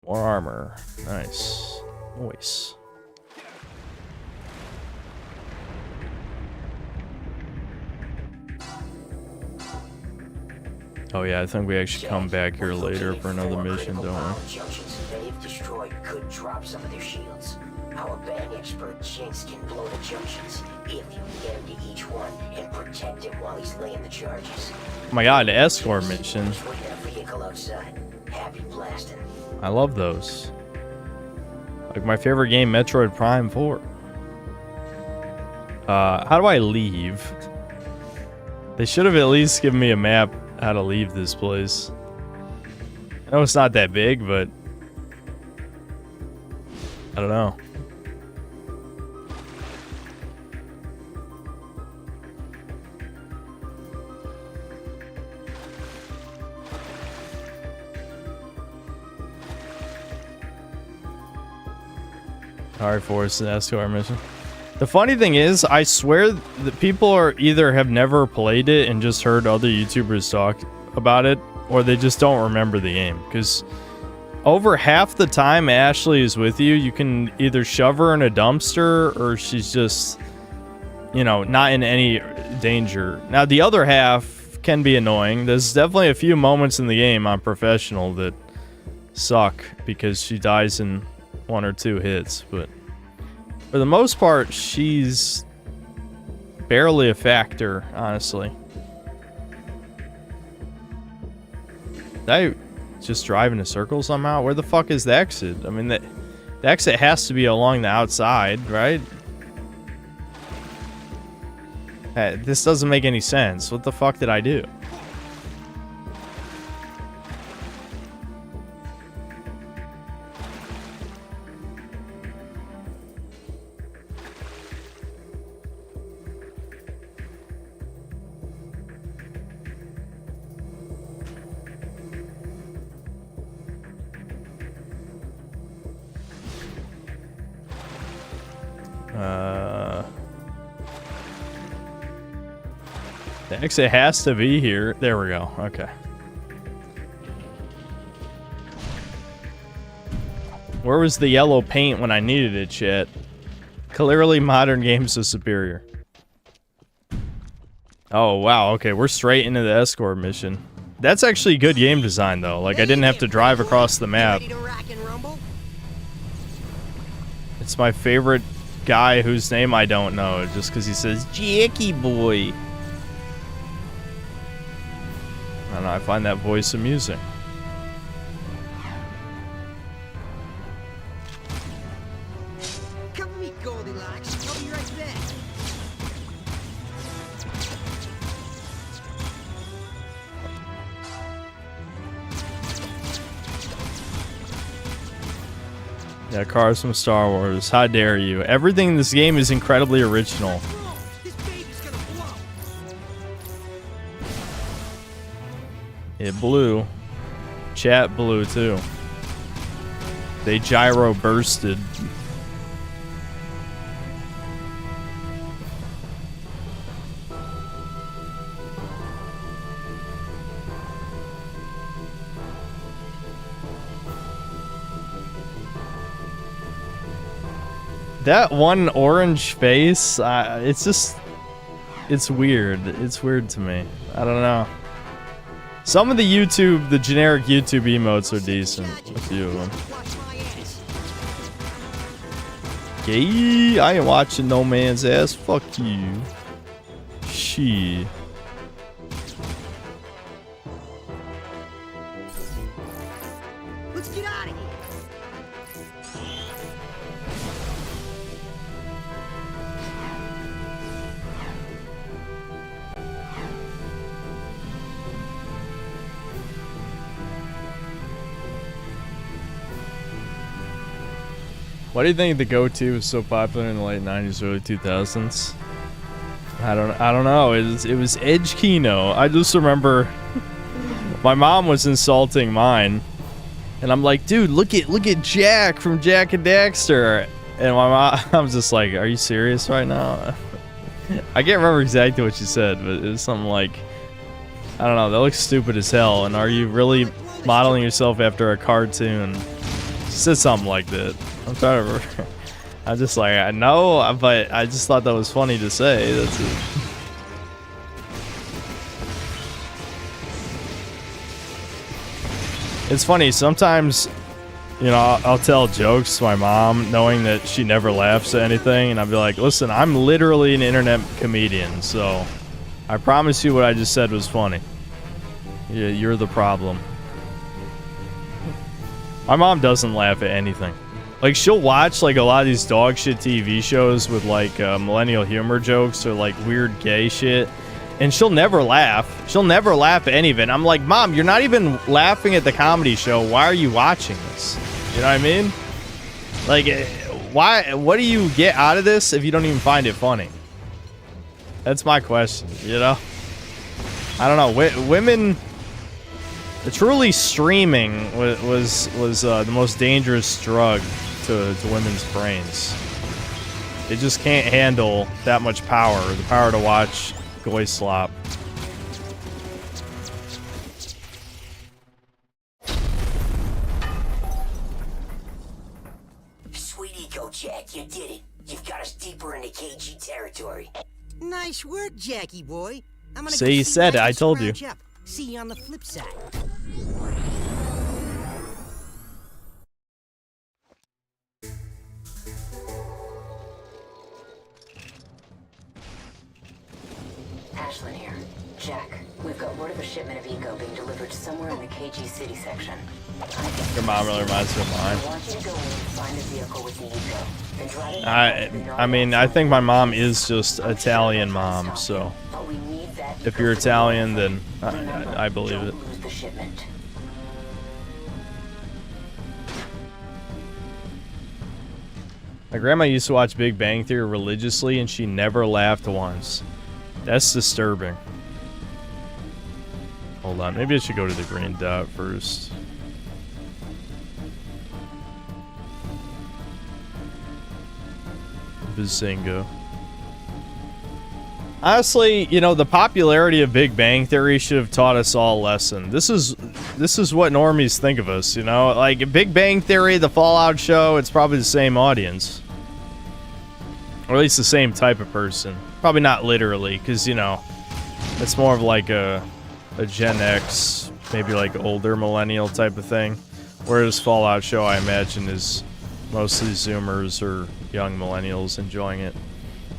More armor. Nice. Nice. Oh yeah, I think we actually come back here later for another mission, don't we? Junctions that, if destroyed, could drop some of their shields. Our bang expert Jinx can blow the junctions if you can get him to each one and protect him while he's laying the charges. Oh my god, the escort mission. Vehicle outside. Happy blasting. I love those. Like my favorite game, Metroid Prime 4. How do I leave? They should have at least given me a map how to leave this place. I know it's not that big, but I don't know. Alright, Force and escort mission. The funny thing is, I swear that people are either have never played it and just heard other YouTubers talk about it, or they just don't remember the game. Because over half the time Ashley is with you, you can either shove her in a dumpster or she's just, you know, not in any danger. Now, the other half can be annoying. There's definitely a few moments in the game on Professional that suck because she dies in 1 or 2 hits, but for the most part, she's barely a factor, honestly. Did I just drive in a circle somehow? Where the fuck is the exit? I mean, the exit has to be along the outside, right? This doesn't make any sense. What the fuck did I do? The exit has to be here. There we go. Okay. Where was the yellow paint when I needed it, chat? Clearly, modern games are superior. Oh, wow. Okay, we're straight into the escort mission. That's actually good game design, though. Like, I didn't have to drive across the map. It's my favorite guy whose name I don't know, just because he says, Jackie boy. I don't know, I find that voice amusing. Cover me, Goldilocks. I'll be right back. Yeah, cars from Star Wars. How dare you? Everything in this game is incredibly original. It blew. Chat blew too. They gyro bursted. That one orange face, it's it's weird. It's weird to me. I don't know. Some of the generic YouTube emotes are decent. A few of them. Gay, I ain't watching no man's ass. Fuck you. Shit. Let's get out of here. Why do you think the go-to was so popular in the late 90s, early 2000s? I don't know. It was Edge Kino. I just remember my mom was insulting mine, and I'm like, dude, look at Jack from Jack and Daxter, and my mom, I'm just like, are you serious right now? I can't remember exactly what she said, but it was something like, I don't know, that looks stupid as hell, and are you really modeling yourself after a cartoon? She said something like that. I'm trying to remember. I'm just like, I know, but I just thought that was funny to say. That's it. It's funny, sometimes, you know, I'll tell jokes to my mom knowing that she never laughs at anything, and I'll be like, listen, I'm literally an internet comedian, so I promise you what I just said was funny. Yeah, you're the problem. My mom doesn't laugh at anything. Like, she'll watch, like, a lot of these dog shit TV shows with, like, millennial humor jokes or, like, weird gay shit, and she'll never laugh. She'll never laugh at any of it. I'm like, Mom, you're not even laughing at the comedy show. Why are you watching this? You know what I mean? Like, why? What do you get out of this if you don't even find it funny? That's my question, you know? I don't know. Women... Truly streaming was the most dangerous drug to women's brains. They just can't handle that much power, the power to watch goy slop. Sweet eco, Jack, you did it. You've got us deeper into KG territory. Nice work, Jackie boy. I'm gonna So you said it, I told you. up. See you on the flip side. Ashlyn here. Jack, we've got word of a shipment of eco being delivered somewhere in the KG City section. Your mom really reminds me of mine. I want you to go in and find the vehicle with the eco. Then drive it I mean, I think my mom is just Italian mom, so if you're Italian, then I believe it. lose the shipment. My grandma used to watch Big Bang Theory religiously, and she never laughed once. That's disturbing. Hold on, maybe I should go to the green dot first. Bazinga. Honestly, you know, the popularity of Big Bang Theory should have taught us all a lesson. This is what normies think of us, you know? Like, Big Bang Theory, the Fallout show, it's probably the same audience. Or at least the same type of person. Probably not literally, because, you know, it's more of like a Gen X, maybe like older millennial type of thing. Whereas Fallout show, I imagine, is mostly Zoomers or young millennials enjoying it.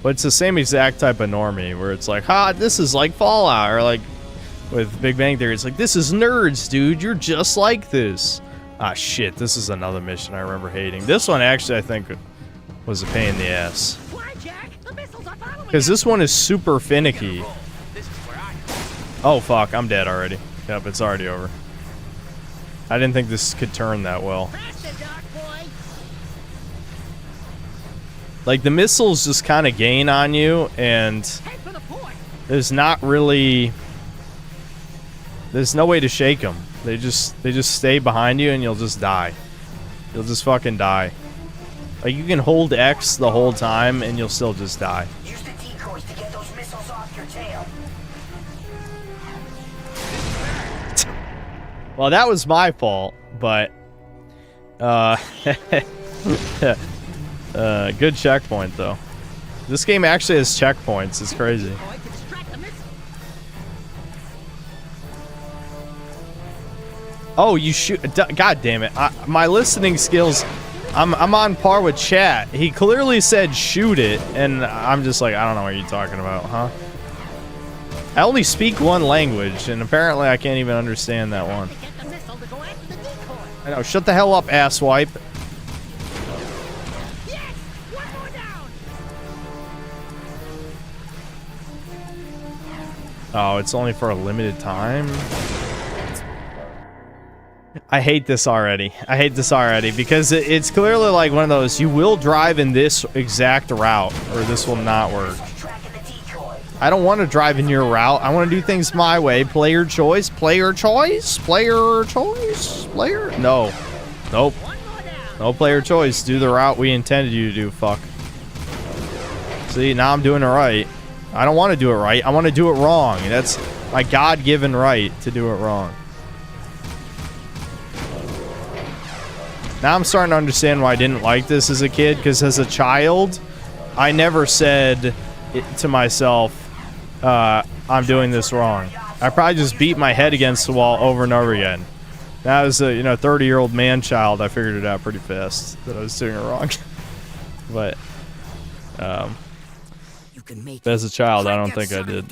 But it's the same exact type of normie, where it's like, ha, this is like Fallout, or like with Big Bang Theory, it's like, this is nerds, dude, you're just like this. Ah, shit, this is another mission I remember hating. This one, actually, I think, was a pain in the ass. Because this one is super finicky. Oh, fuck, I'm dead already. Yep, it's already over. I didn't think this could turn that well. Like, the missiles just kind of gain on you, and there's not really... There's no way to shake them. They just stay behind you, and you'll just die. You'll just fucking die. Like, you can hold X the whole time, and you'll still just die. Use the decoys to get those missiles off your tail. Well, that was my fault, but... good checkpoint, though. This game actually has checkpoints. It's crazy. Oh, you shoot. God damn it. My listening skills, I'm on par with chat. He clearly said shoot it, and I'm just like, I don't know what you're talking about, huh? I only speak one language, and apparently I can't even understand that one. I know, shut the hell up, asswipe. Oh, it's only for a limited time? I hate this already. I hate this already because it's clearly like one of those, you will drive in this exact route or this will not work. I don't want to drive in your route. I want to do things my way. Player choice. Player choice. Player choice. Player. No. Nope. No player choice. Do the route we intended you to do. Fuck. See, now I'm doing it right. I don't want to do it right. I want to do it wrong. That's my God-given right to do it wrong. Now I'm starting to understand why I didn't like this as a kid, because as a child, I never said to myself, I'm doing this wrong. I probably just beat my head against the wall over and over again. Now as a 30-year-old man-child, I figured it out pretty fast that I was doing it wrong. But as a child, I don't think I did.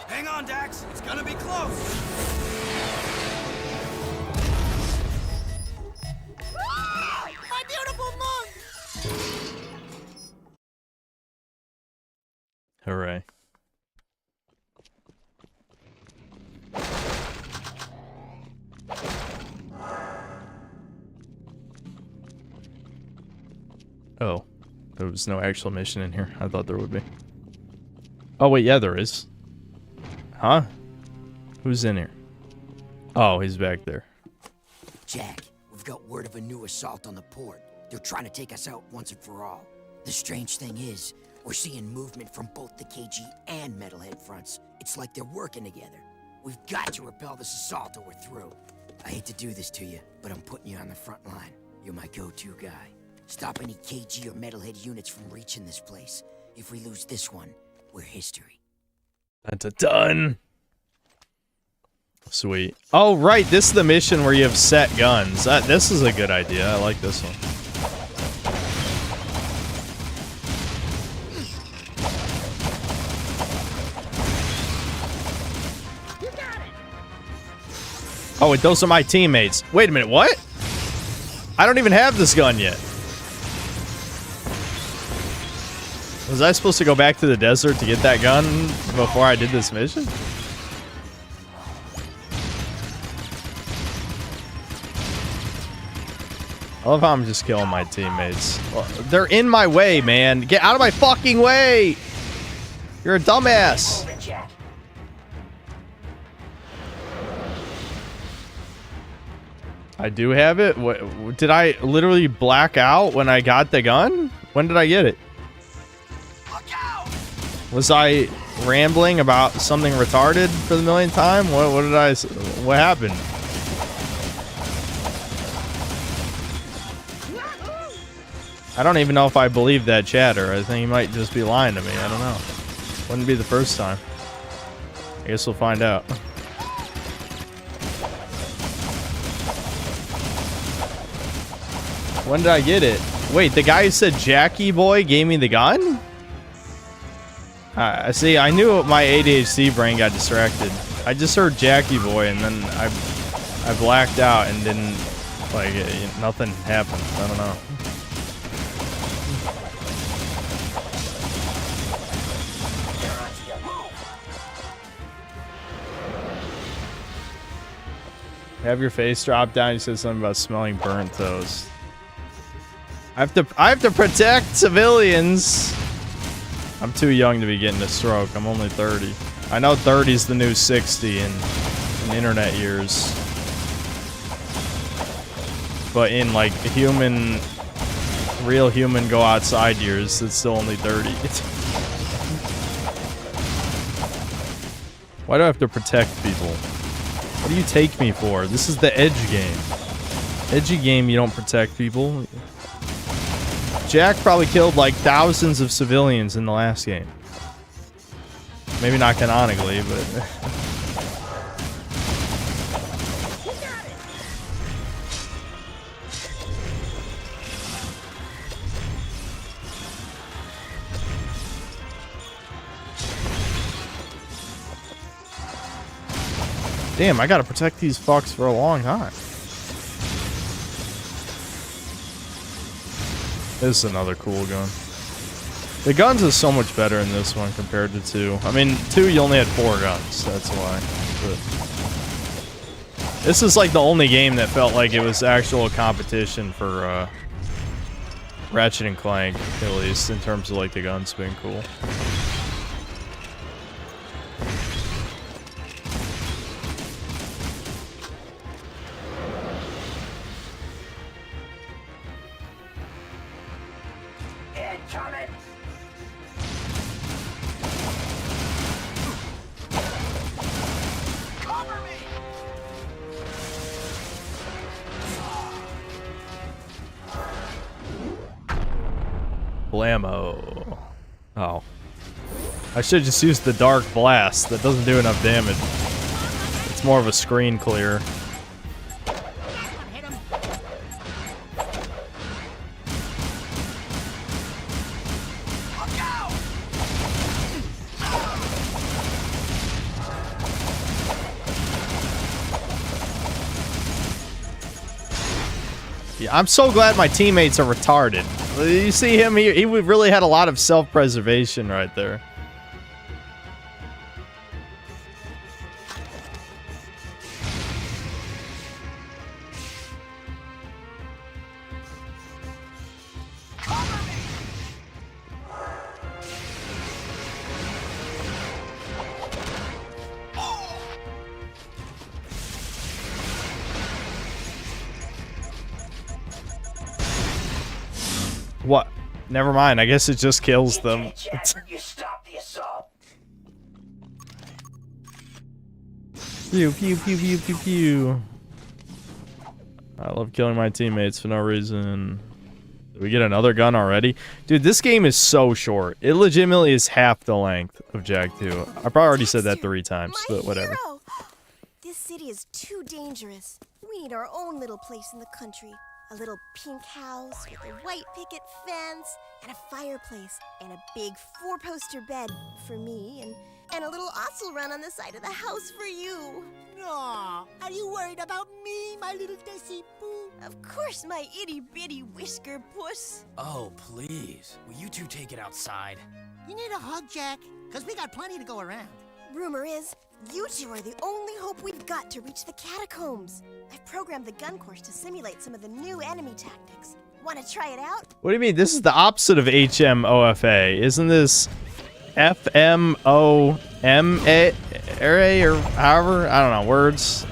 Hang on, Dax. It's gonna be close. My beautiful monk! Hooray. Oh, there was no actual mission in here. I thought there would be. Oh, wait, yeah, there is. Huh? Who's in here? Oh, he's back there. Jack, we've got word of a new assault on the port. They're trying to take us out once and for all. The strange thing is, we're seeing movement from both the KG and Metalhead fronts. It's like they're working together. We've got to repel this assault or we're through. I hate to do this to you, but I'm putting you on the front line. You're my go-to guy. Stop any KG or Metalhead units from reaching this place. If we lose this one, we're history. That's a done. Sweet. Oh, right. This is the mission where you have set guns. This is a good idea. I like this one. Oh, wait, those are my teammates. Wait a minute, what? I don't even have this gun yet. Was I supposed to go back to the desert to get that gun before I did this mission? I love how I'm just killing my teammates. Well, they're in my way, man. Get out of my fucking way! You're a dumbass. I do have it? What, did I literally black out when I got the gun? When did I get it? Was I rambling about something retarded for the millionth time? What happened? I don't even know if I believe that chatter. I think he might just be lying to me. I don't know. Wouldn't be the first time. I guess we'll find out. When did I get it? Wait, the guy who said Jackie Boy gave me the gun? See, I knew my ADHD brain got distracted. I just heard Jackie Boy and then I blacked out and didn't, like, nothing happened. I don't know. Have your face drop down. You said something about smelling burnt toast. I have to protect civilians. I'm too young to be getting a stroke. I'm only 30. I know 30 is the new 60 in internet years. But in like real human go outside years, it's still only 30. Why do I have to protect people? What do you take me for? This is the edge game. Edgy game, you don't protect people. Jack probably killed like thousands of civilians in the last game. Maybe not canonically, but... Damn, I gotta protect these fucks for a long time. This is another cool gun. The guns is so much better in this one compared to 2. I mean, 2 you only had 4 guns, that's why. But this is like the only game that felt like it was actual competition for Ratchet and Clank, at least, in terms of like the guns being cool. Blammo. Oh. I should just use the Dark Blast. That doesn't do enough damage. It's more of a screen clear. Yeah, I'm so glad my teammates are retarded. You see him, he really had a lot of self-preservation right there. What? Never mind. I guess it just kills them. Pew pew pew pew pew pew. I love killing my teammates for no reason. Did we get another gun already? Dude, this game is so short. It legitimately is half the length of Jak 2. I probably already said that 3 times, but whatever. Hero. This city is too dangerous. We need our own little place in the country. A little pink house with a white picket fence and a fireplace and a big 4-poster bed for me and a little osel run on the side of the house for you. Aw, are you worried about me, my little Desi Boo? Of course, my itty-bitty whisker puss. Oh, please. Will you two take it outside? You need a hug, Jack, because we got plenty to go around. Rumor is, you two are the only hope we've got to reach the catacombs. I've programmed the gun course to simulate some of the new enemy tactics. Want to try it out? What do you mean? This is the opposite of HMOFA. Isn't this FMOMA or however? I don't know, words.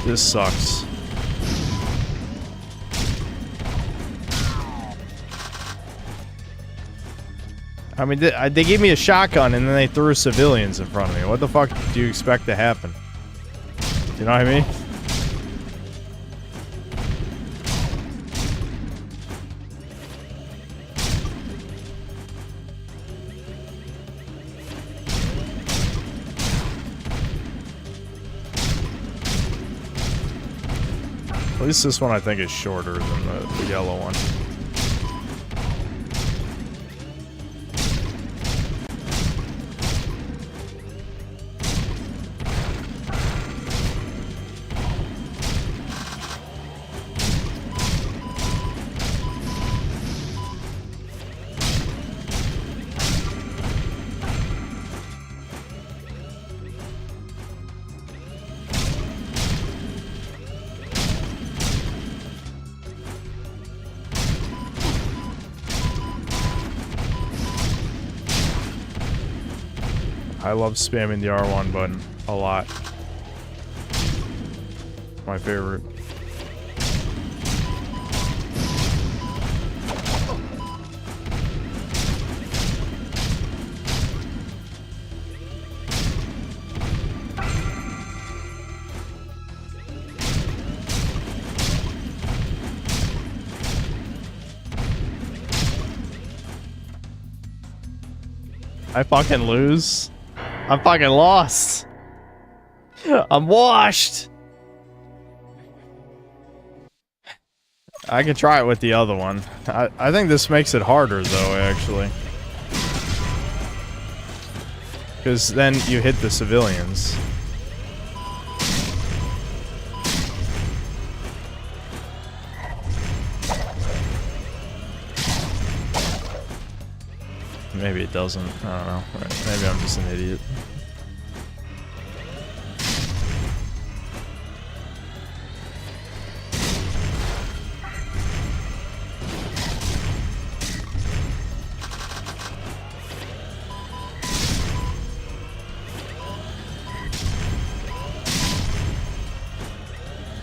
This sucks. I mean, they gave me a shotgun and then they threw civilians in front of me. What the fuck do you expect to happen? You know what I mean? At least this one I think is shorter than the yellow one. I love spamming the R1 button a lot. My favorite. I fucking lose. I'm fucking lost. I'm washed. I can try it with the other one. I think this makes it harder though, actually. Because then you hit the civilians. Maybe it doesn't. I don't know. Maybe I'm just an idiot.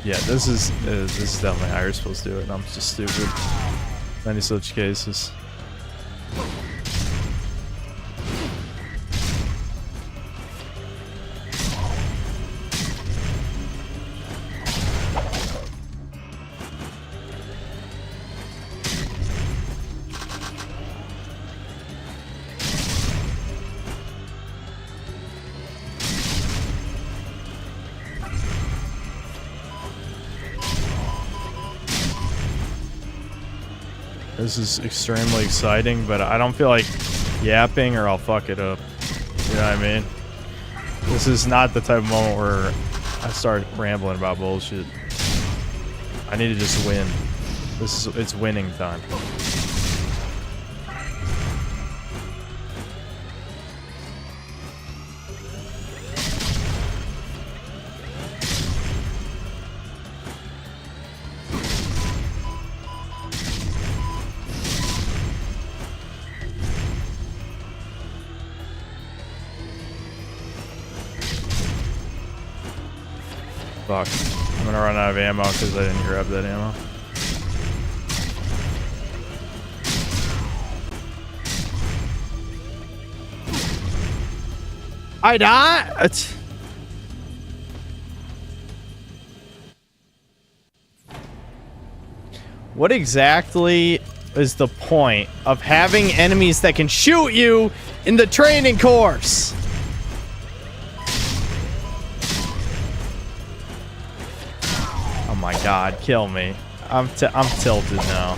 Yeah, this is definitely how you're supposed to do it, and I'm just stupid. Many such cases. This is extremely exciting, but I don't feel like yapping or I'll fuck it up. You know what I mean? This is not the type of moment where I start rambling about bullshit. I need to just win. It's winning time. Fuck. I'm gonna run out of ammo because I didn't grab that ammo. I died! What exactly is the point of having enemies that can shoot you in the training course? Oh my god, kill me. I'm tilted now.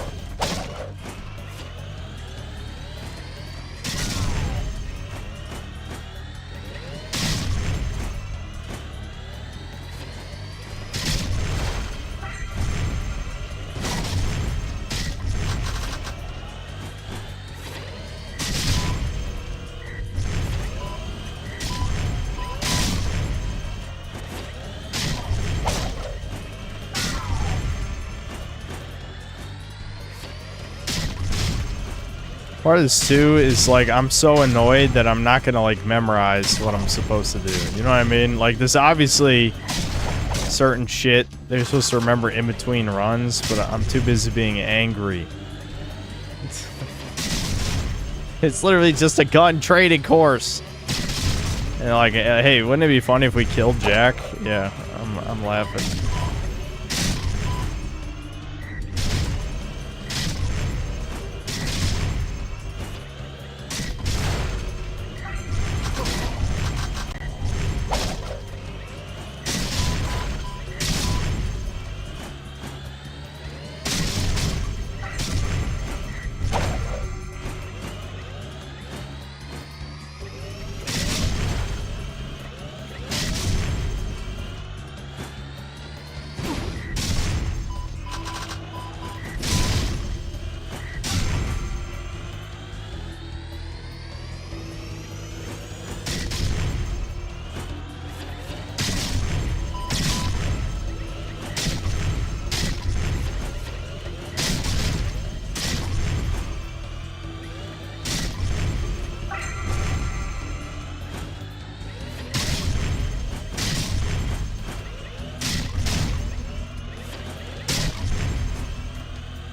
Part of this too is like I'm so annoyed that I'm not gonna like memorize what I'm supposed to do. You know what I mean? Like there's obviously certain shit they're supposed to remember in between runs, but I'm too busy being angry. It's literally just a gun trading course. And like, hey, wouldn't it be funny if we killed Jack? Yeah, I'm laughing.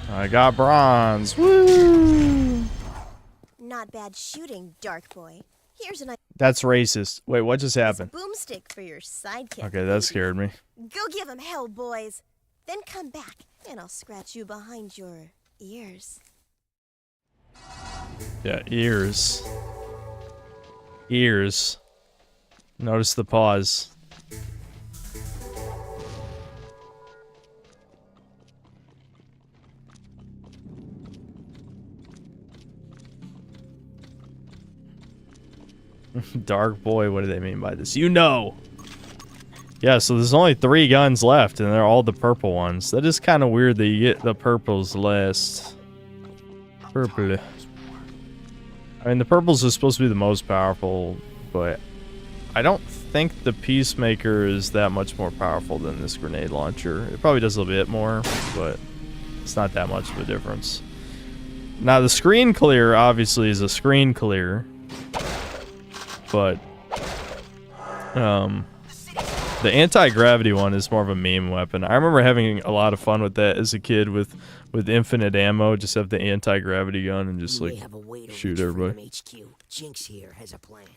I got bronze. Woo! Not bad shooting, Dark Boy. Here's an That's racist. Wait, what just happened? boomstick for your sidekick. Okay, that scared me. Go give him hell, boys. Then come back, and I'll scratch you behind your ears. Yeah, ears. Ears. Notice the pause. Dark boy, what do they mean by this? You know! Yeah, so there's only 3 guns left, and they're all the purple ones. That is kind of weird that you get the purples last. Purple. I mean, the purples are supposed to be the most powerful, but I don't think the Peacemaker is that much more powerful than this grenade launcher. It probably does a bit more, but it's not that much of a difference. Now, the screen clear, obviously, is a screen clear. But, the anti-gravity one is more of a meme weapon. I remember having a lot of fun with that as a kid with infinite ammo. Just have the anti-gravity gun and just, like, shoot everybody. HQ. Jinx here has a plan.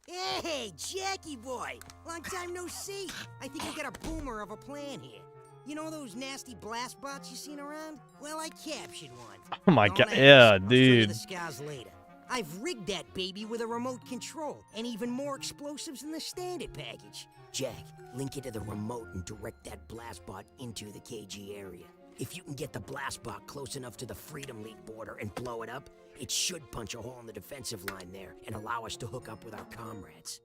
Hey, Jackie boy! Long time no see. I think we got a boomer of a plan here. You know those nasty blast bots you seen around? Well, I captured one. Oh my god, yeah, dude. The scars later. I've rigged that baby with a remote control, and even more explosives in the standard package. Jack, link it to the remote and direct that blast bot into the KG area. If you can get the blast bot close enough to the Freedom League border and blow it up, it should punch a hole in the defensive line there and allow us to hook up with our comrades.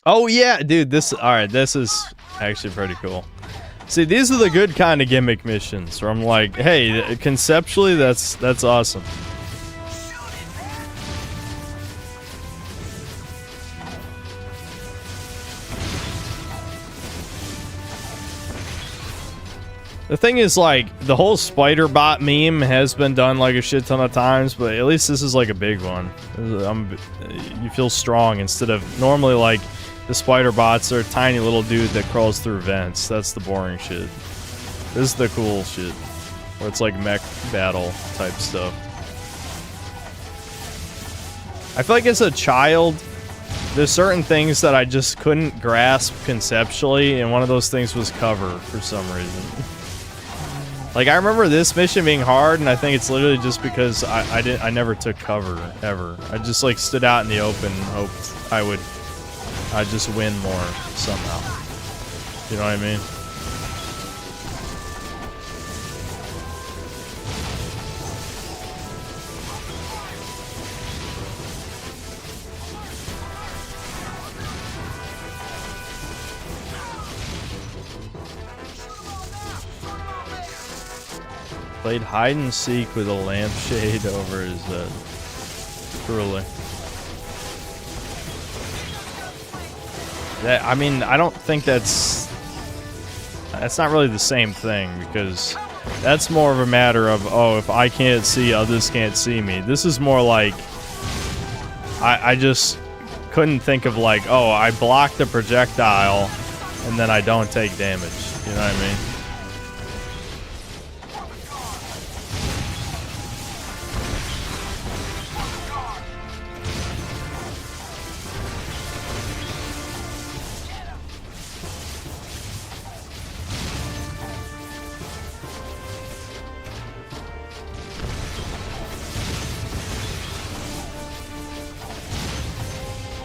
Oh yeah, dude, alright, this is actually pretty cool. See, these are the good kind of gimmick missions where I'm like, hey, conceptually, that's awesome. The thing is, like, the whole spider bot meme has been done like a shit ton of times, but at least this is like a big one. You feel strong instead of normally like the spider bots are a tiny little dude that crawls through vents. That's the boring shit. This is the cool shit, where it's like mech battle type stuff. I feel like as a child, there's certain things that I just couldn't grasp conceptually, and one of those things was cover for some reason. Like, I remember this mission being hard, and I think it's literally just because I never took cover, ever. I just, like, stood out in the open and hoped I'd just win more somehow. You know what I mean? Played hide and seek with a lampshade over his head. Truly. That, I mean, I don't think that's not really the same thing, because that's more of a matter of, oh, if I can't see, others can't see me. This is more like I just couldn't think of, like, oh, I block the projectile and then I don't take damage. You know what I mean?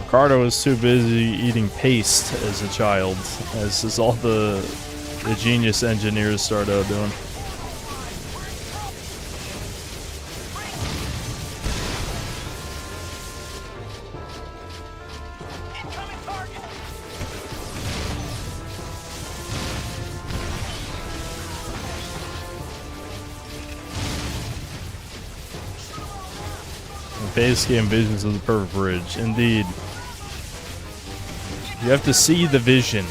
Ricardo was too busy eating paste as a child, as is all the genius engineers started out doing. Base game visions of the perfect bridge, indeed. You have to see the vision.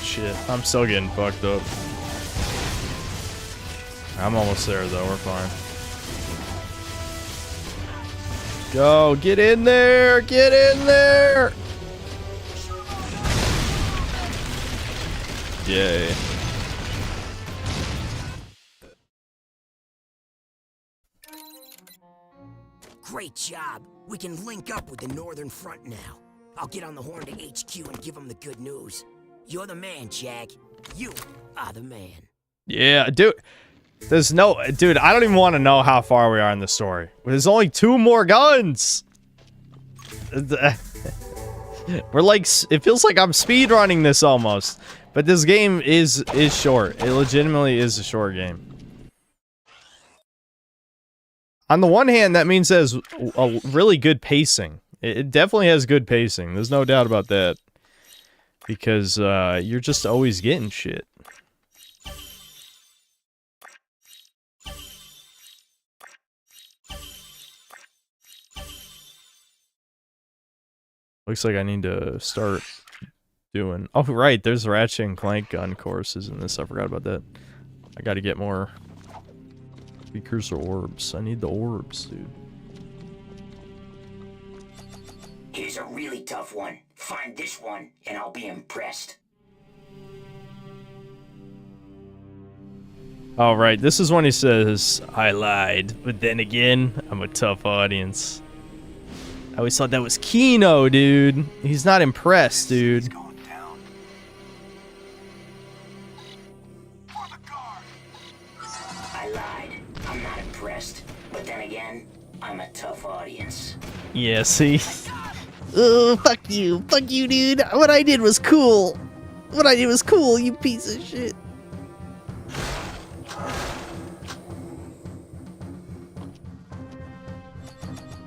Shit, I'm still getting fucked up. I'm almost there though, we're fine. Go, get in there! Get in there! Yay. Great job. We can link up with the Northern Front now. I'll get on the horn to HQ and give them the good news. You're the man, Jack. You are the man. Yeah, dude. There's no... Dude, I don't even want to know how far we are in the story. There's only 2 more guns! We're like... It feels like I'm speedrunning this almost. But this game is short. It legitimately is a short game. On the one hand, that means it has a really good pacing. It definitely has good pacing. There's no doubt about that. Because you're just always getting shit. Looks like I need to start doing... Oh, right. There's Ratchet and Clank gun courses in this. I forgot about that. I gotta get more... precursor orbs. I need the orbs, dude. Here's a really tough one. Find this one, and I'll be impressed. All right, this is when he says, "I lied, but then again, I'm a tough audience." I always thought that was Kino, dude. He's not impressed, dude. I lied. I'm not impressed. But then again, I'm a tough audience. Yeah, see? Oh, fuck you, dude. What I did was cool. What I did was cool, you piece of shit.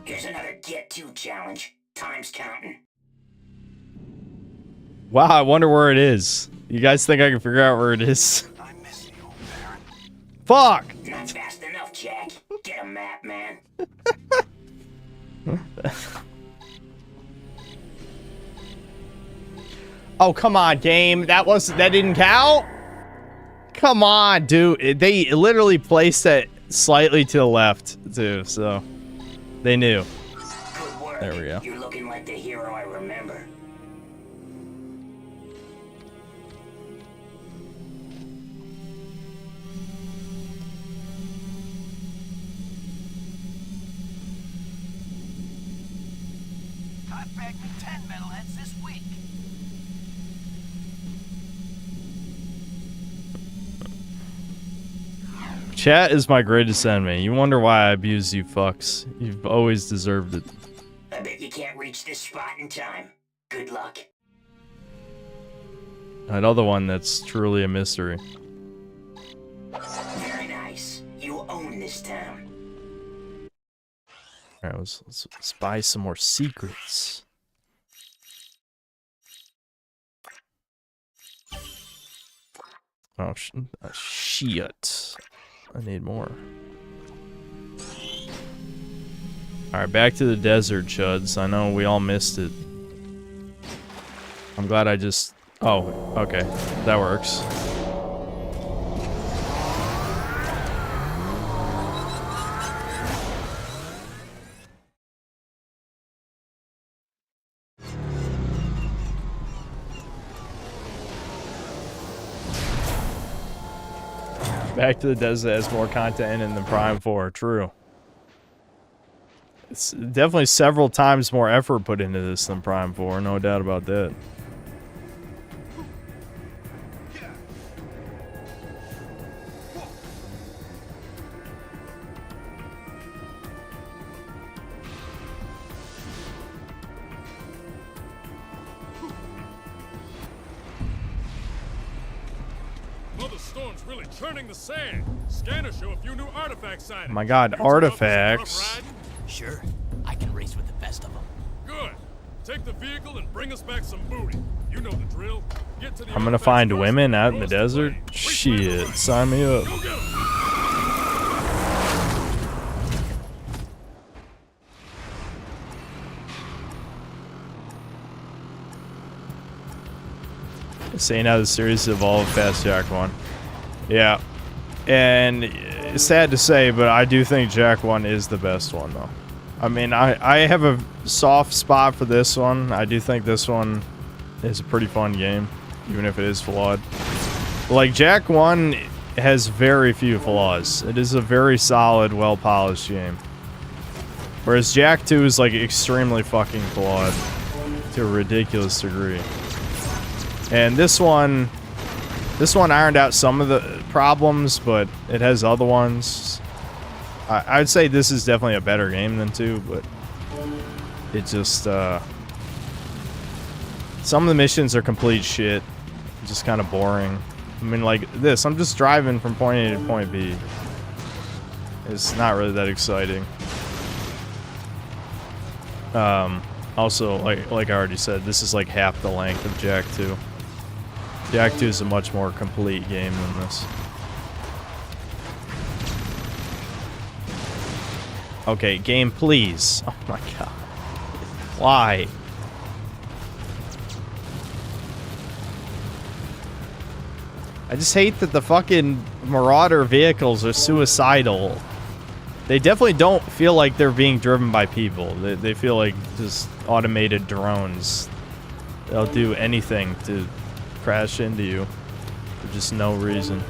Here's another get-to challenge. Time's counting. Wow, I wonder where it is. You guys think I can figure out where it is? Fuck! Not fast enough, Jack. Get a map, man. Oh, come on, game. That didn't count? Come on, dude. They literally placed it slightly to the left, too, so they knew. Good work. There we go. You're looking like the hero I remember. I've bagged 10 metalheads this week. Chat is my greatest enemy. You wonder why I abuse you fucks. You've always deserved it. I bet you can't reach this spot in time. Good luck. Another one that's truly a mystery. Very nice. You own this town. Alright, let's buy some more secrets. Oh, shit. I need more. Alright, back to the desert, chuds. I know we all missed it. I'm glad I just... Oh, okay. That works. Back to the desert has more content in than Prime 4. True. It's definitely several times more effort put into this than Prime 4. No doubt about that. Mother Storm's really churning the sand. Scanners show a few new artifact sightings. Oh my god, artifacts. Sure, I can race with the best of them. Good. Take the vehicle and bring us back some booty. You know the drill. Get to the I'm gonna find women out in the desert? Shit, sign me up. Go get 'em. Saying how the series evolved past Jack 1. Yeah. And it's sad to say, but I do think Jack 1 is the best one, though. I mean, I have a soft spot for this one. I do think this one is a pretty fun game, even if it is flawed. Like, Jak 1 has very few flaws. It is a very solid, well-polished game. Whereas Jak 2 is, like, extremely fucking flawed to a ridiculous degree. And this one ironed out some of the problems, but it has other ones. I'd say this is definitely a better game than 2, but it just, some of the missions are complete shit. Just kind of boring. I mean, like this, I'm just driving from point A to point B. It's not really that exciting. Also, like I already said, this is like half the length of Jak 2. Jak 2 is a much more complete game than this. Okay, game, please. Oh my god. Why? I just hate that the fucking Marauder vehicles are suicidal. They definitely don't feel like they're being driven by people. They feel like just automated drones. They'll do anything to crash into you for just no reason.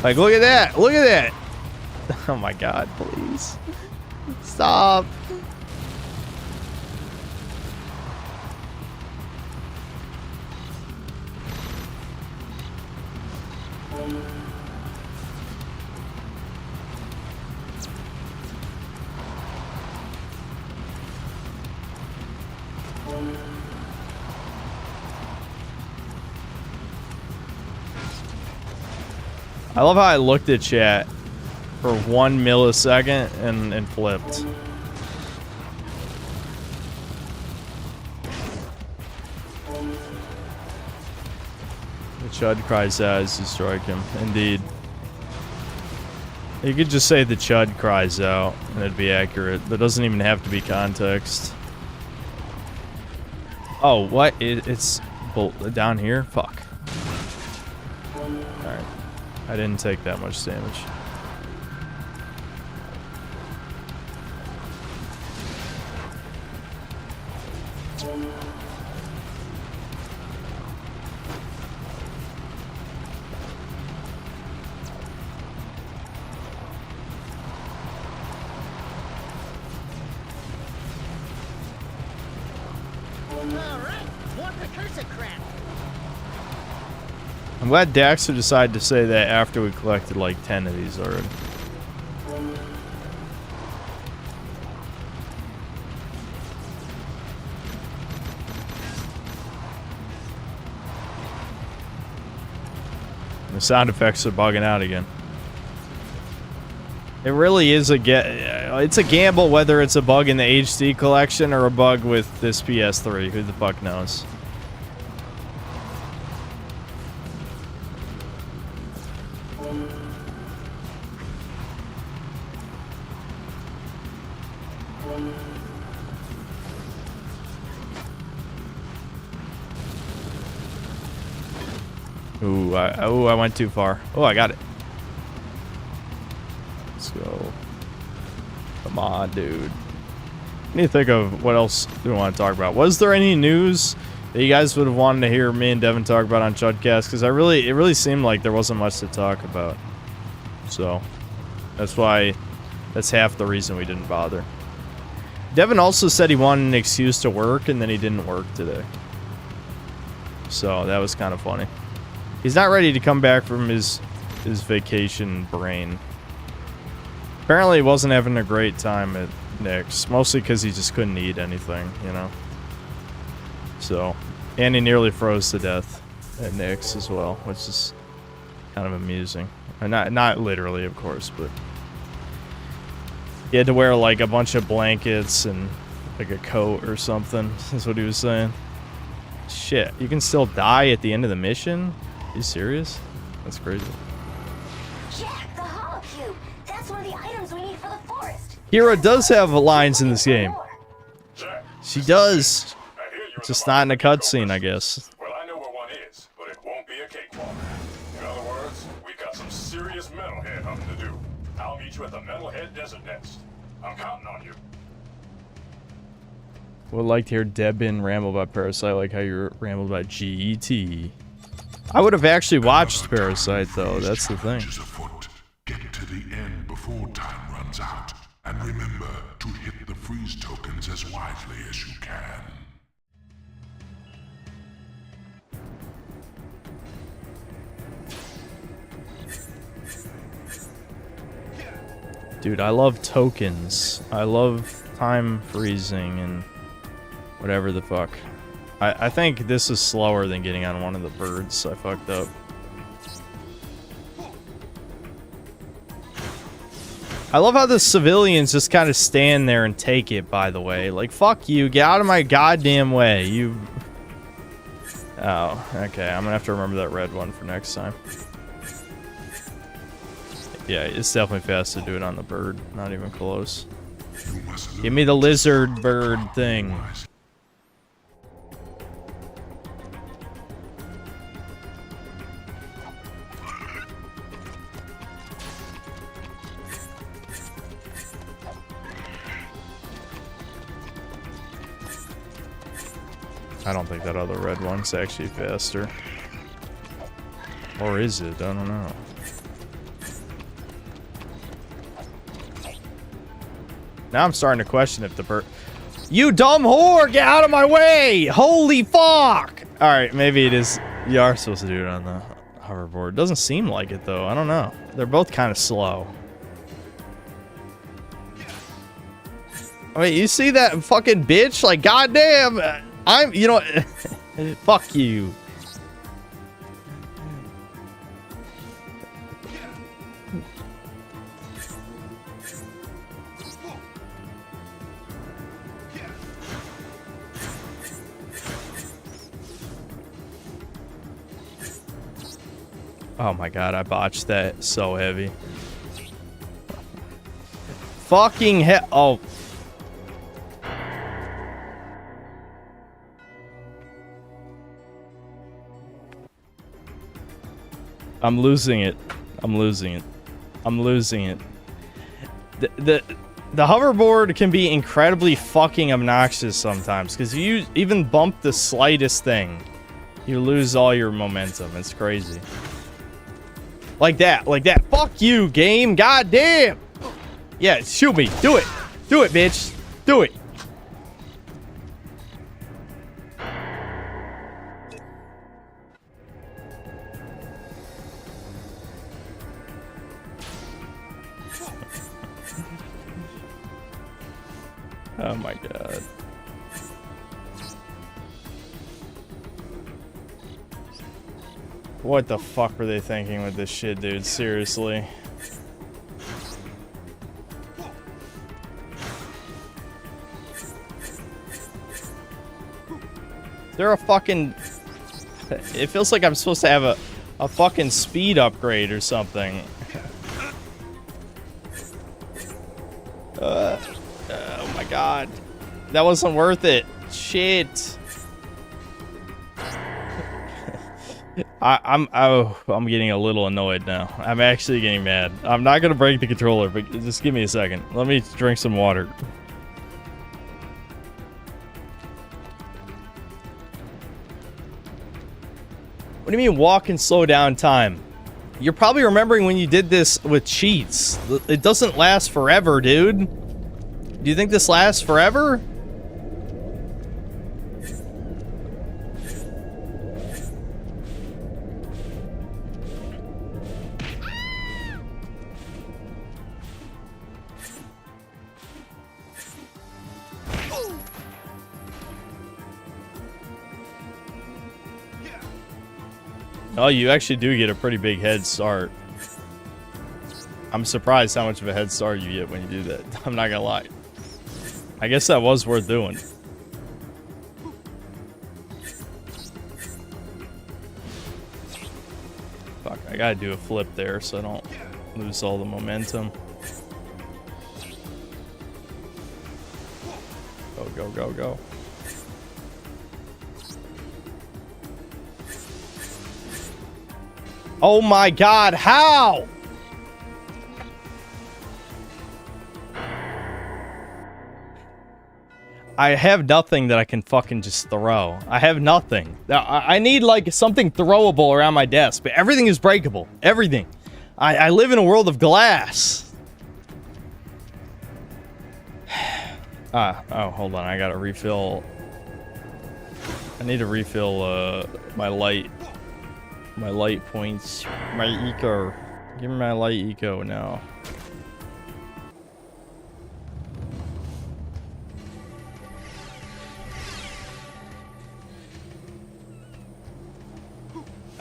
Like, look at that! Look at that! Oh my god, please. Stop! I love how I looked at chat for 1 millisecond and flipped. The Chud cries out as you strike him. Indeed. You could just say the Chud cries out and it'd be accurate. There doesn't even have to be context. Oh, what? It's down here? Fuck. Alright. I didn't take that much damage. I'm glad Daxter decided to say that after we collected like 10 of these already. The sound effects are bugging out again. It really is it's a gamble whether it's a bug in the HD collection or a bug with this PS3. Who the fuck knows? Ooh, I went too far. Oh, I got it. Let's go. Come on, dude. I need to think of what else do we want to talk about. Was there any news that you guys would have wanted to hear me and Devin talk about on Chudcast? Because it really seemed like there wasn't much to talk about. So, that's half the reason we didn't bother. Devin also said he wanted an excuse to work, and then he didn't work today. So, that was kind of funny. He's not ready to come back from his vacation brain. Apparently he wasn't having a great time at Nick's, mostly because he just couldn't eat anything, you know. So, and he nearly froze to death at Nick's as well, which is kind of amusing. And not literally, of course, but he had to wear like a bunch of blankets and like a coat or something. That's what he was saying. Shit, you can still die at the end of the mission? Are you serious? That's crazy. Jack, the hollow cube. That's one of the items we need for the forest. Hera does have lines in this game. She does. Just not in a cutscene, I guess. Well, I know where one is, but it won't be a cakewalk. In other words, we've got some serious metalhead hunting to do. I'll meet the Metalhead Desert Nest. I'm counting on you. Would like to hear Debin ramble about Parasite like how you rambled about GET. I would have actually watched Parasite though, that's the thing. Get to the end before time runs out. And remember to hit the freeze tokens as wisely as you can. Dude, I love tokens. I love time freezing and whatever the fuck. I think this is slower than getting on one of the birds. I fucked up. I love how the civilians just kind of stand there and take it, by the way. Like, fuck you. Get out of my goddamn way. You... Oh, okay. I'm gonna have to remember that red one for next time. Yeah, it's definitely fast to do it on the bird. Not even close. Give me the lizard bird thing. I don't think that other red one's actually faster. Or is it? I don't know. Now I'm starting to question if the bird... You dumb whore! Get out of my way! Holy fuck! Alright, maybe it is... You are supposed to do it on the hoverboard. Doesn't seem like it, though. I don't know. They're both kind of slow. Wait, you see that fucking bitch? Like, goddamn! You know... Fuck you. Oh my god, I botched that so heavy. Fucking hell. Oh. I'm losing it. I'm losing it. I'm losing it. The hoverboard can be incredibly fucking obnoxious sometimes, because if you even bump the slightest thing, you lose all your momentum. It's crazy. Like that, like that. Fuck you, game. God damn. Yeah, shoot me. Do it. Do it, bitch. Do it. Oh my god. What the fuck were they thinking with this shit, dude? Seriously. They're a fucking... It feels like I'm supposed to have a fucking speed upgrade or something. Oh my god. That wasn't worth it. Shit. I'm getting a little annoyed now. I'm actually getting mad. I'm not gonna break the controller, but just give me a second. Let me drink some water. What do you mean walk and slow down time? You're probably remembering when you did this with cheats. It doesn't last forever, dude. Do you think this lasts forever? Oh, you actually do get a pretty big head start. I'm surprised how much of a head start you get when you do that. I'm not gonna lie. I guess that was worth doing. Fuck, I gotta do a flip there so I don't lose all the momentum. Go, go, go, go. Oh my god, how? I have nothing that I can fucking just throw. I have nothing. I need, like, something throwable around my desk, but everything is breakable. Everything. I live in a world of glass. Oh, hold on. I gotta refill. I need to refill, my light points. My eco. Give me my light eco now.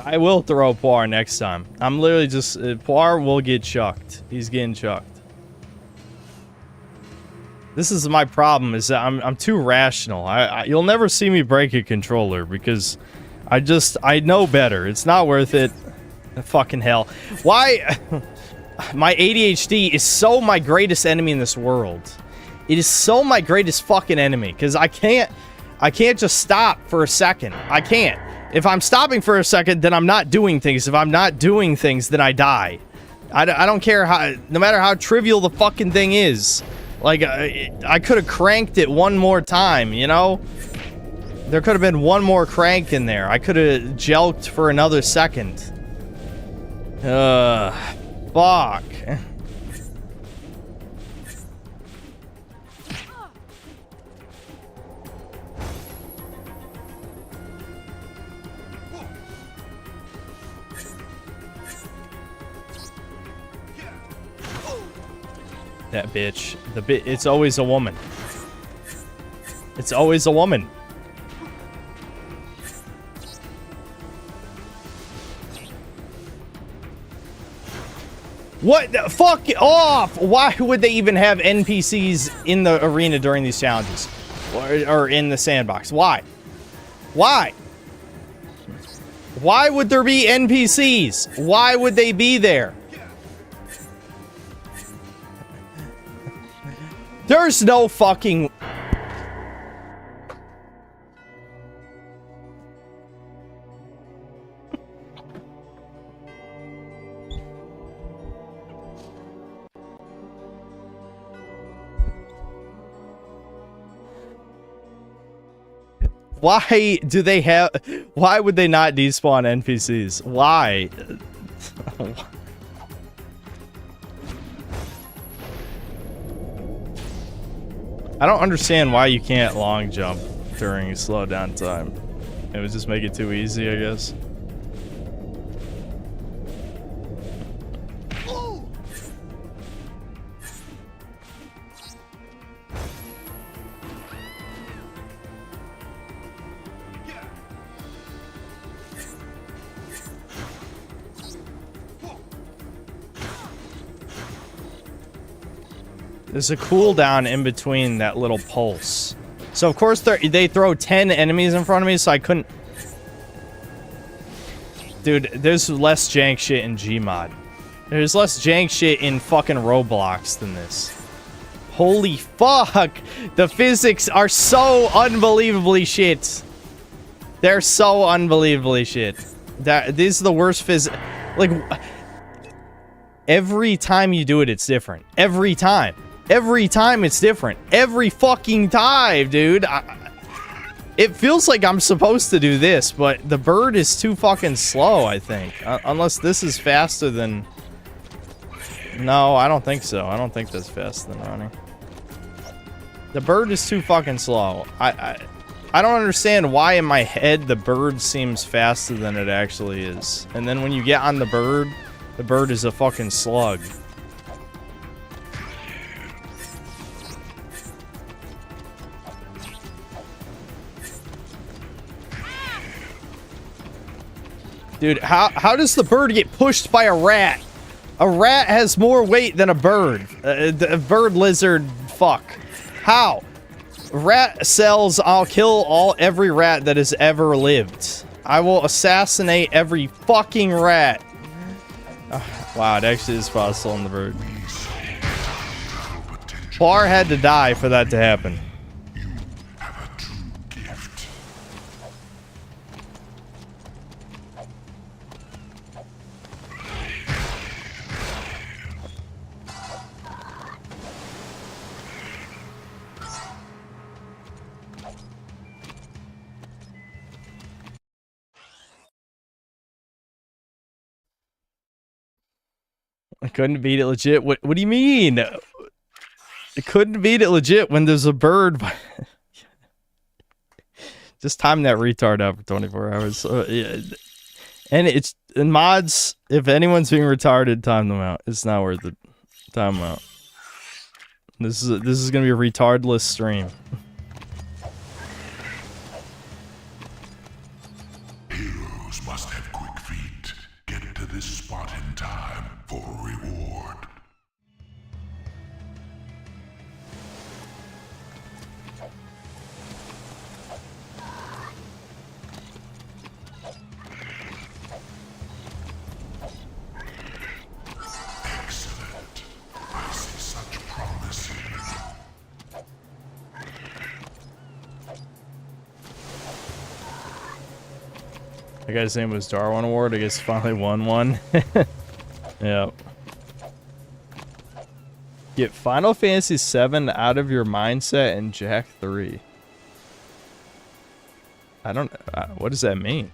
I will throw Poir next time. I'm literally just... Poir will get chucked. He's getting chucked. This is my problem, is that I'm too rational. You'll never see me break a controller because I know better. It's not worth it. Fucking hell. Why? My ADHD is so my greatest enemy in this world. It is so my greatest fucking enemy because I can't just stop for a second. I can't. If I'm stopping for a second, then I'm not doing things. If I'm not doing things, then I die. I don't care how, no matter how trivial the fucking thing is. Like, I could have cranked it one more time, you know? There could have been one more crank in there. I could have jelked for another second. Fuck. That bitch. It's always a woman. It's always a woman. What the fuck off? Why would they even have NPCs in the arena during these challenges? Or in the sandbox? Why? Why? Why would there be NPCs? Why would they be there? There's no fucking... Why do they have... Why would they not despawn NPCs? Why? I don't understand why you can't long jump during slowdown time. It would just make it too easy, I guess. There's a cooldown in between that little pulse. So, of course, they throw 10 enemies in front of me, so I couldn't... Dude, there's less jank shit in Gmod. There's less jank shit in fucking Roblox than this. Holy fuck! The physics are so unbelievably shit. They're so unbelievably shit. These are the worst physics... Like... Every time you do it, it's different. Every time. Every time it's different. Every fucking time, dude. It feels like I'm supposed to do this, but the bird is too fucking slow, I think. Unless this is faster than... No, I don't think so. I don't think that's faster than running. The bird is too fucking slow. I don't understand why in my head the bird seems faster than it actually is. And then when you get on the bird is a fucking slug. Dude, how does the bird get pushed by a rat? A rat has more weight than a bird. A bird lizard, fuck. How? Rat cells, I'll kill every rat that has ever lived. I will assassinate every fucking rat. Wow, it actually is possible on the bird. Poir had to die for that to happen. I couldn't beat it legit. What do you mean? I couldn't beat it legit when there's a bird. Just time that retard out for 24 hours. Yeah. And it's in mods, if anyone's being retarded, time them out. It's not worth it. Time them out. This is gonna be a retardless stream. Heroes must have quick feet. Get to this spot in time for a reward. Excellent. I see such promise in you. That guy's name was Darwin Award. I guess he finally won one. Yep. Get Final Fantasy VII out of your mindset in Jack 3. I don't. What does that mean?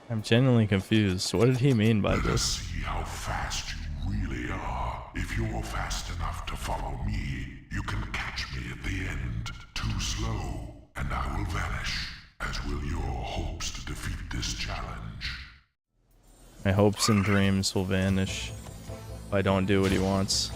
I'm genuinely confused. What did he mean by Let us this? see how fast you really are. If you're fast enough to follow me, you can catch me at the end. Too slow, and I will vanish, as will your hopes to defeat this challenge. My hopes and dreams will vanish if I don't do what he wants.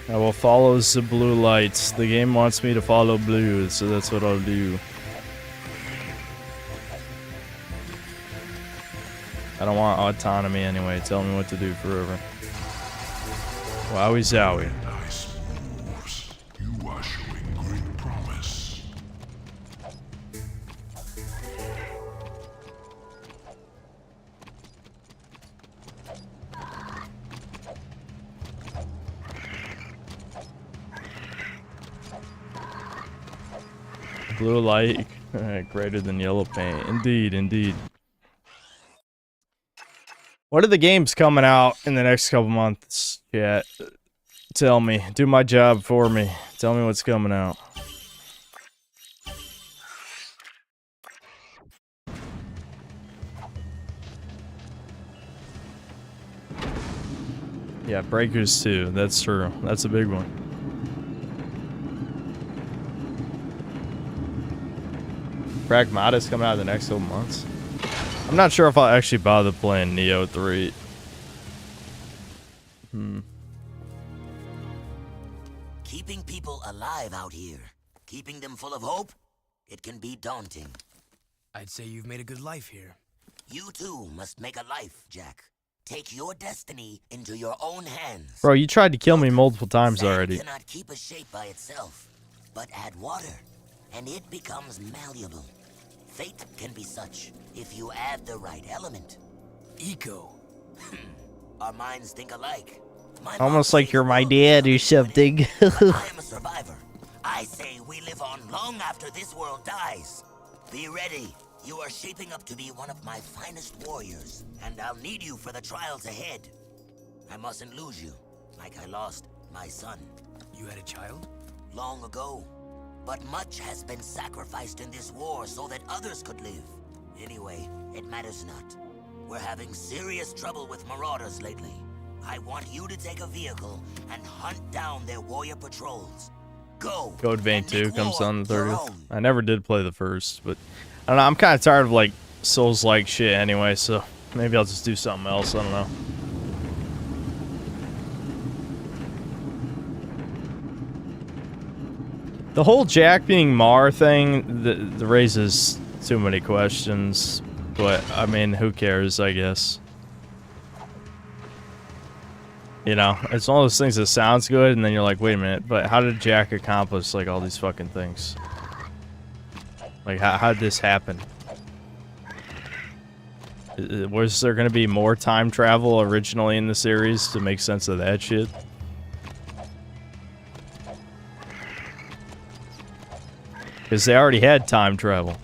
I will follow the blue lights. The game wants me to follow blue, so that's what I'll do. I don't want autonomy anyway. Tell me what to do forever. Wowie zowie. Nice moves. You are showing great promise. Blue light greater than yellow paint. Indeed, indeed. What are the games coming out in the next couple months? Yeah, tell me. Do my job for me. Tell me what's coming out. Yeah, Breakers 2. That's true. That's a big one. Pragmata's coming out in the next couple months. I'm not sure if I'll actually bother playing Neo 3. Keeping people alive out here, keeping them full of hope, it can be daunting. I'd say you've made a good life here. You too must make a life, Jack. Take your destiny into your own hands. Bro, you tried to kill me multiple times Sand already. cannot keep a shape by itself, but add water, and it becomes malleable. Fate can be such if you add the right element. Eco. Our minds think alike. My Almost mom like says you're the my world is dad or something. but I am a survivor. I say we live on long after this world dies. Be ready. You are shaping up to be one of my finest warriors, and I'll need you for the trials ahead. I mustn't lose you, like I lost my son. You had a child? Long ago. But much has been sacrificed in this war so that others could live. Anyway, it matters not. We're having serious trouble with marauders lately. I want you to take a vehicle and hunt down their warrior patrols. Go! Code Vein 2 comes on the your 30th. own. I never did play the first, but I don't know. I'm kind of tired of like Souls-like shit anyway, so maybe I'll just do something else. I don't know. The whole Jack being Mar thing the raises too many questions, but I mean, who cares, I guess. You know, it's one of those things that sounds good, and then you're like, wait a minute, but how did Jack accomplish like all these fucking things? Like, how did this happen? Was there going to be more time travel originally in the series to make sense of that shit? Because they already had time travel.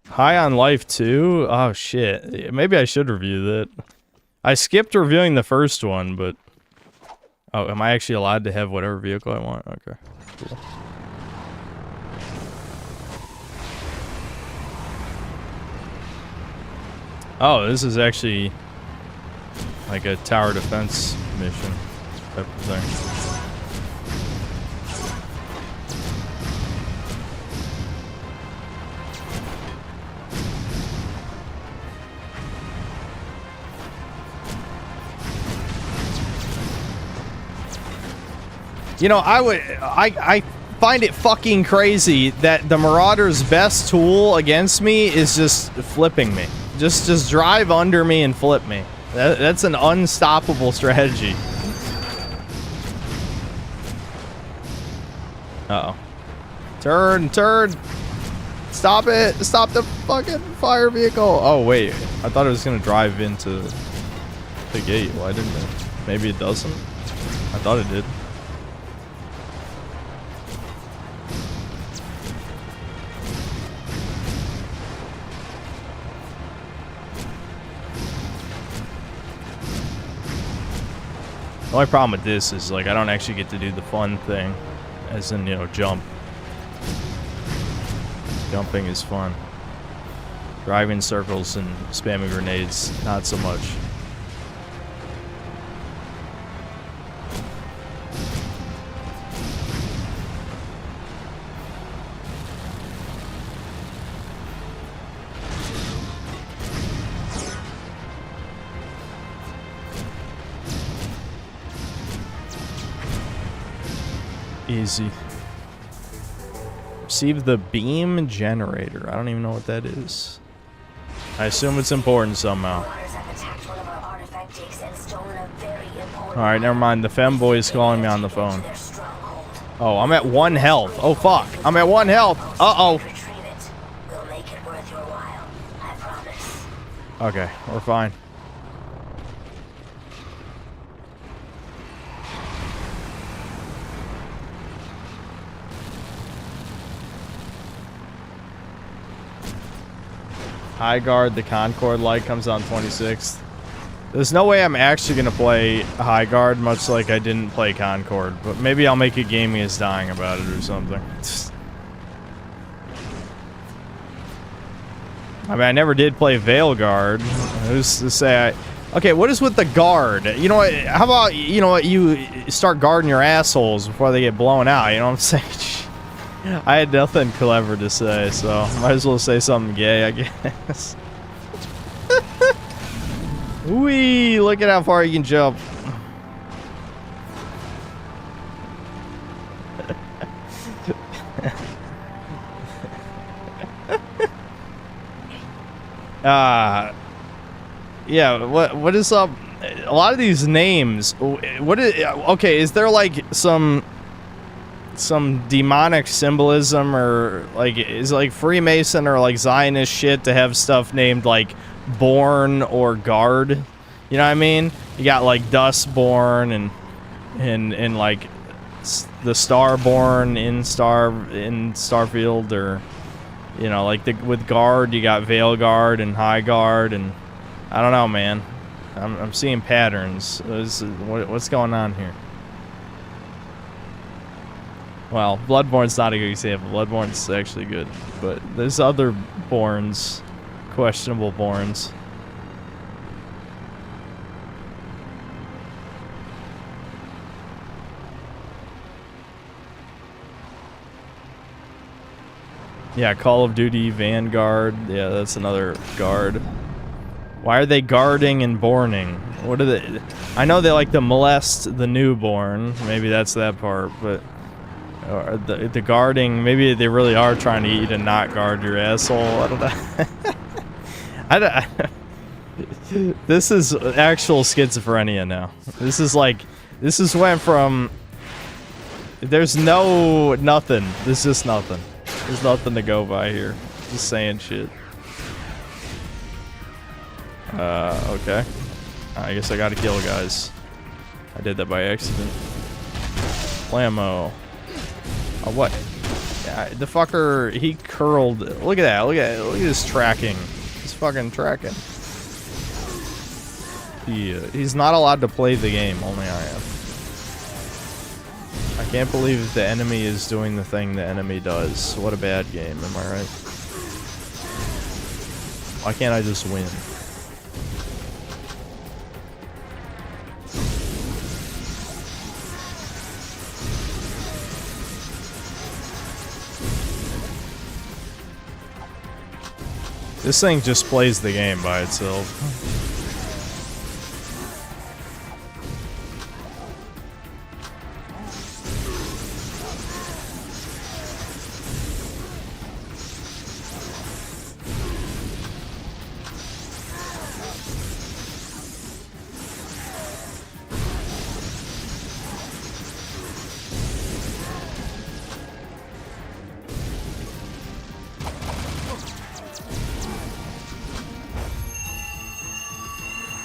High on Life 2? Oh shit. Maybe I should review that. I skipped reviewing the first one, but... Oh, am I actually allowed to have whatever vehicle I want? Okay, cool. Oh, this is actually like a tower defense mission type of thing. You know, I find it fucking crazy that the Marauder's best tool against me is just flipping me. Just drive under me and flip me. That's an unstoppable strategy. Uh-oh. Turn! Stop it! Stop the fucking fire vehicle! Oh, wait. I thought it was gonna drive into the gate. Why didn't it? Maybe it doesn't? I thought it did. The only problem with this is, like, I don't actually get to do the fun thing. As in, you know, jump. Jumping is fun. Driving circles and spamming grenades, not so much. Easy. Receive the beam generator. I don't even know what that is. I assume it's important somehow. Alright, never mind. The femboy is calling me on the phone. Oh, I'm at 1 health. Oh, fuck. I'm at 1 health. Uh-oh. Okay, we're fine. High Guard, the Concord light comes on 26th. There's no way I'm actually going to play High Guard, much like I didn't play Concord. But maybe I'll make a Gaming is Dying about it or something. I mean, I never did play Veil Guard. Who's to say I... Okay, what is with the guard? You know what? How about, you know what, you start guarding your assholes before they get blown out, you know what I'm saying? I had nothing clever to say, so might as well say something gay, I guess. Whee! Look at how far you can jump. Yeah, what is up? A lot of these names, what is... Okay, is there like some demonic symbolism, or like is it like Freemason or like Zionist shit to have stuff named like Born or Guard? You know what I mean? You got like Dustborn and like the Starborn in Starfield, or you know, like with Guard you got Veil Guard and High Guard, and I don't know, man. I'm seeing patterns. What's going on here? Well, Bloodborne's not a good example. Bloodborne's actually good, but there's other Borns, questionable Borns. Yeah, Call of Duty Vanguard. Yeah, that's another guard. Why are they guarding and borning? What are they? I know they like to molest the newborn. Maybe that's that part, but... Or the guarding, maybe they really are trying to get you to not guard your asshole. I don't know. This is actual schizophrenia now. This is like, this is went from There's no nothing. There's just nothing. There's nothing to go by here. Just saying shit. Okay. I guess I gotta kill guys. I did that by accident. Blammo. Oh, what? Yeah, the fucker, he curled. Look at that. Look at his tracking. He's fucking tracking. He's not allowed to play the game. Only I am. I can't believe the enemy is doing the thing the enemy does. What a bad game, am I right? Why can't I just win? This thing just plays the game by itself.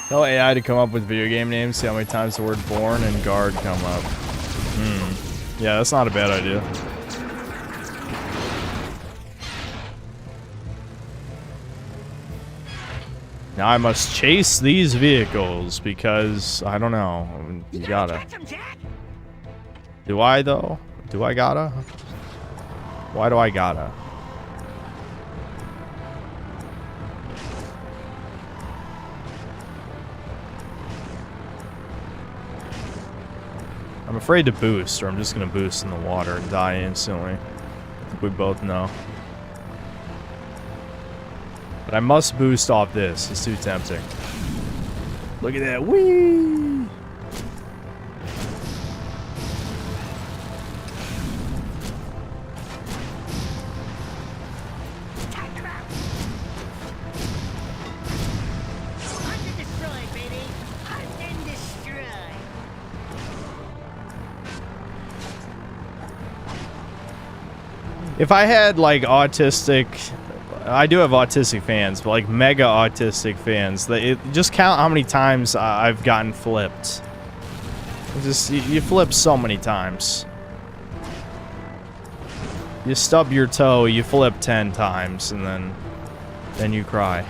Tell AI to come up with video game names, see how many times the word born and guard come up. Yeah, that's not a bad idea. Now I must chase these vehicles because, I don't know, you gotta. Do I though? Do I gotta? Why do I gotta? I'm afraid to boost, or I'm just gonna boost in the water and die instantly. I think we both know. But I must boost off this. It's too tempting. Look at that. Whee! If I had like autistic, I do have autistic fans, but like mega autistic fans, just count how many times I've gotten flipped. Just you flip so many times. You stub your toe, you flip 10 times, and then you cry.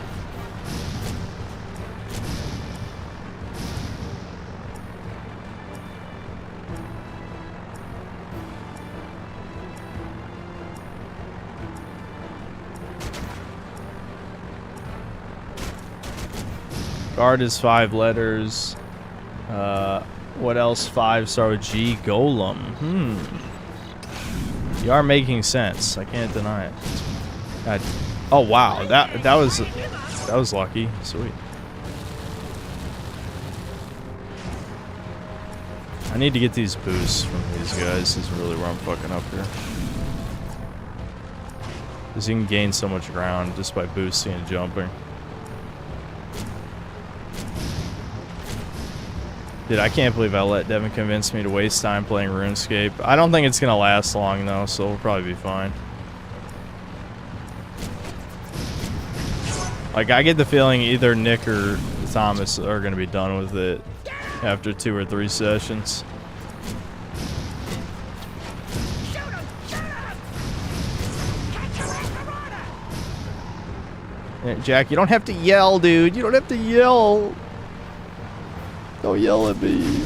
Guard is 5 letters. What else? 5 start with G. Golem. You are making sense. I can't deny it. God. Oh wow, that was lucky. Sweet. I need to get these boosts from these guys. This is really where I'm fucking up here. Because you can gain so much ground just by boosting and jumping. Dude, I can't believe I let Devin convince me to waste time playing RuneScape. I don't think it's gonna last long though, so we'll probably be fine. Like, I get the feeling either Nick or Thomas are gonna be done with it after 2 or 3 sessions. Yeah, Jack, you don't have to yell, dude. You don't have to yell. Don't yell at me.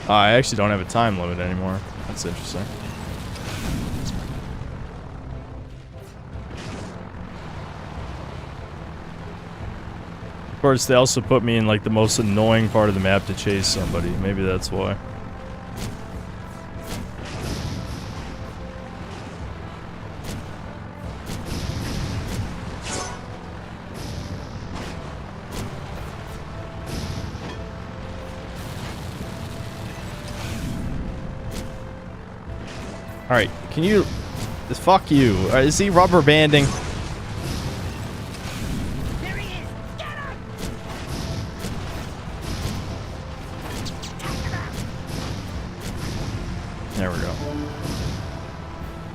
I actually don't have a time limit anymore. That's interesting. Of course, they also put me in like the most annoying part of the map to chase somebody. Maybe that's why. Alright, can you... Fuck you. Is he rubber banding? There we go.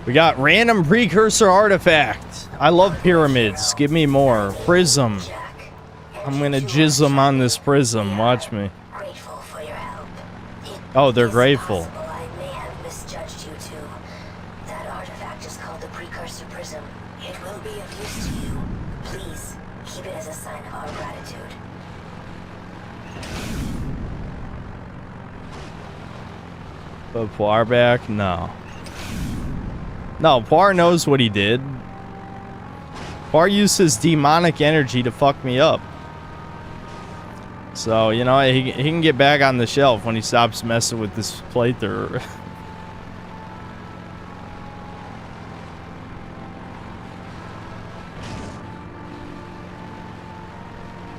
We got random precursor artifact. I love pyramids. Give me more. Prism. I'm gonna jism on this prism. Watch me. Oh, they're grateful. I may have misjudged you two. That artifact is called the precursor prism. It will be of use to you. Please, keep it as a sign of our gratitude. But Poir back? No. No, Poir knows what he did. Poir used his demonic energy to fuck me up. So, you know, he can get back on the shelf when he stops messing with this playthrough.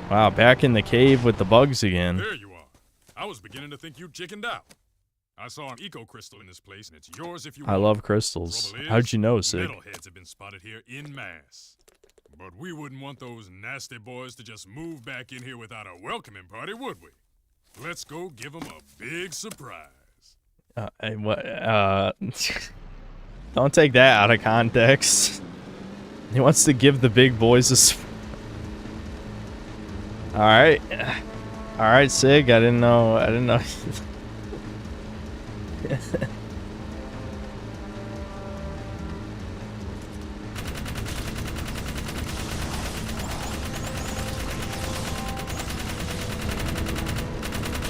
Wow, back in the cave with the bugs again. There you are. I was beginning to think you chickened out. I saw an eco crystal in this place, and it's yours if you want. I love crystals. Trouble is, How'd you know, Sig? Metalheads have been spotted here in mass. But we wouldn't want those nasty boys to just move back in here without a welcoming party, would we? Let's go give them a big surprise. Hey, what? Don't take that out of context. He wants to give the big boys a. All right, Sig. I didn't know.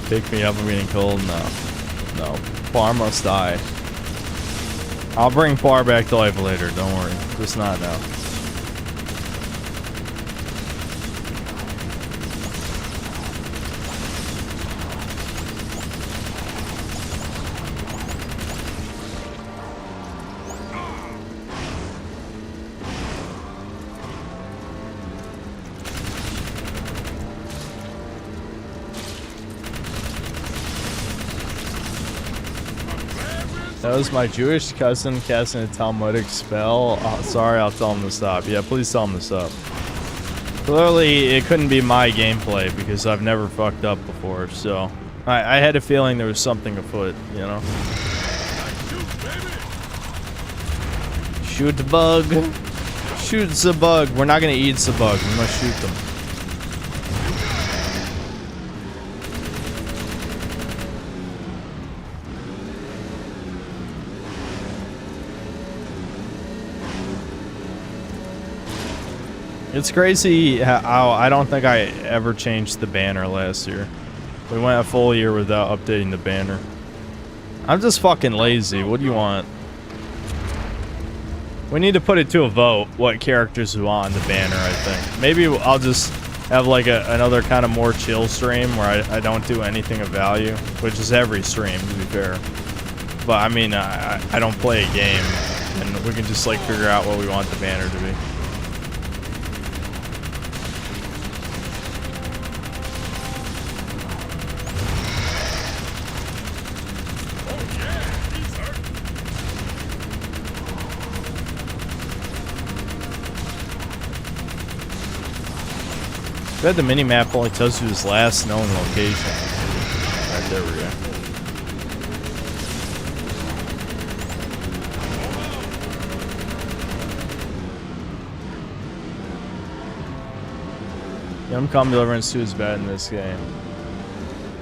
Pick me up, I'm getting cold. No. Poir must die. I'll bring Poir back to life later, don't worry. Just not now. That was my Jewish cousin casting a Talmudic spell. Oh, sorry, I'll tell him to stop. Yeah, please tell him to stop. Clearly, it couldn't be my gameplay because I've never fucked up before, so... I had a feeling there was something afoot, you know? Shoot the bug. Shoot the bug. We're not gonna eat the bug. We must shoot them. It's crazy how I don't think I ever changed the banner last year. We went a full year without updating the banner. I'm just fucking lazy. What do you want? We need to put it to a vote what characters we want on the banner, I think. Maybe I'll just have like another kind of more chill stream where I don't do anything of value, which is every stream, to be fair. But I mean, I don't play a game, and we can just like figure out what we want the banner to be. The mini-map only tells you his last known location. Alright, there we go. Young Calm Deliverance 2 is bad in this game.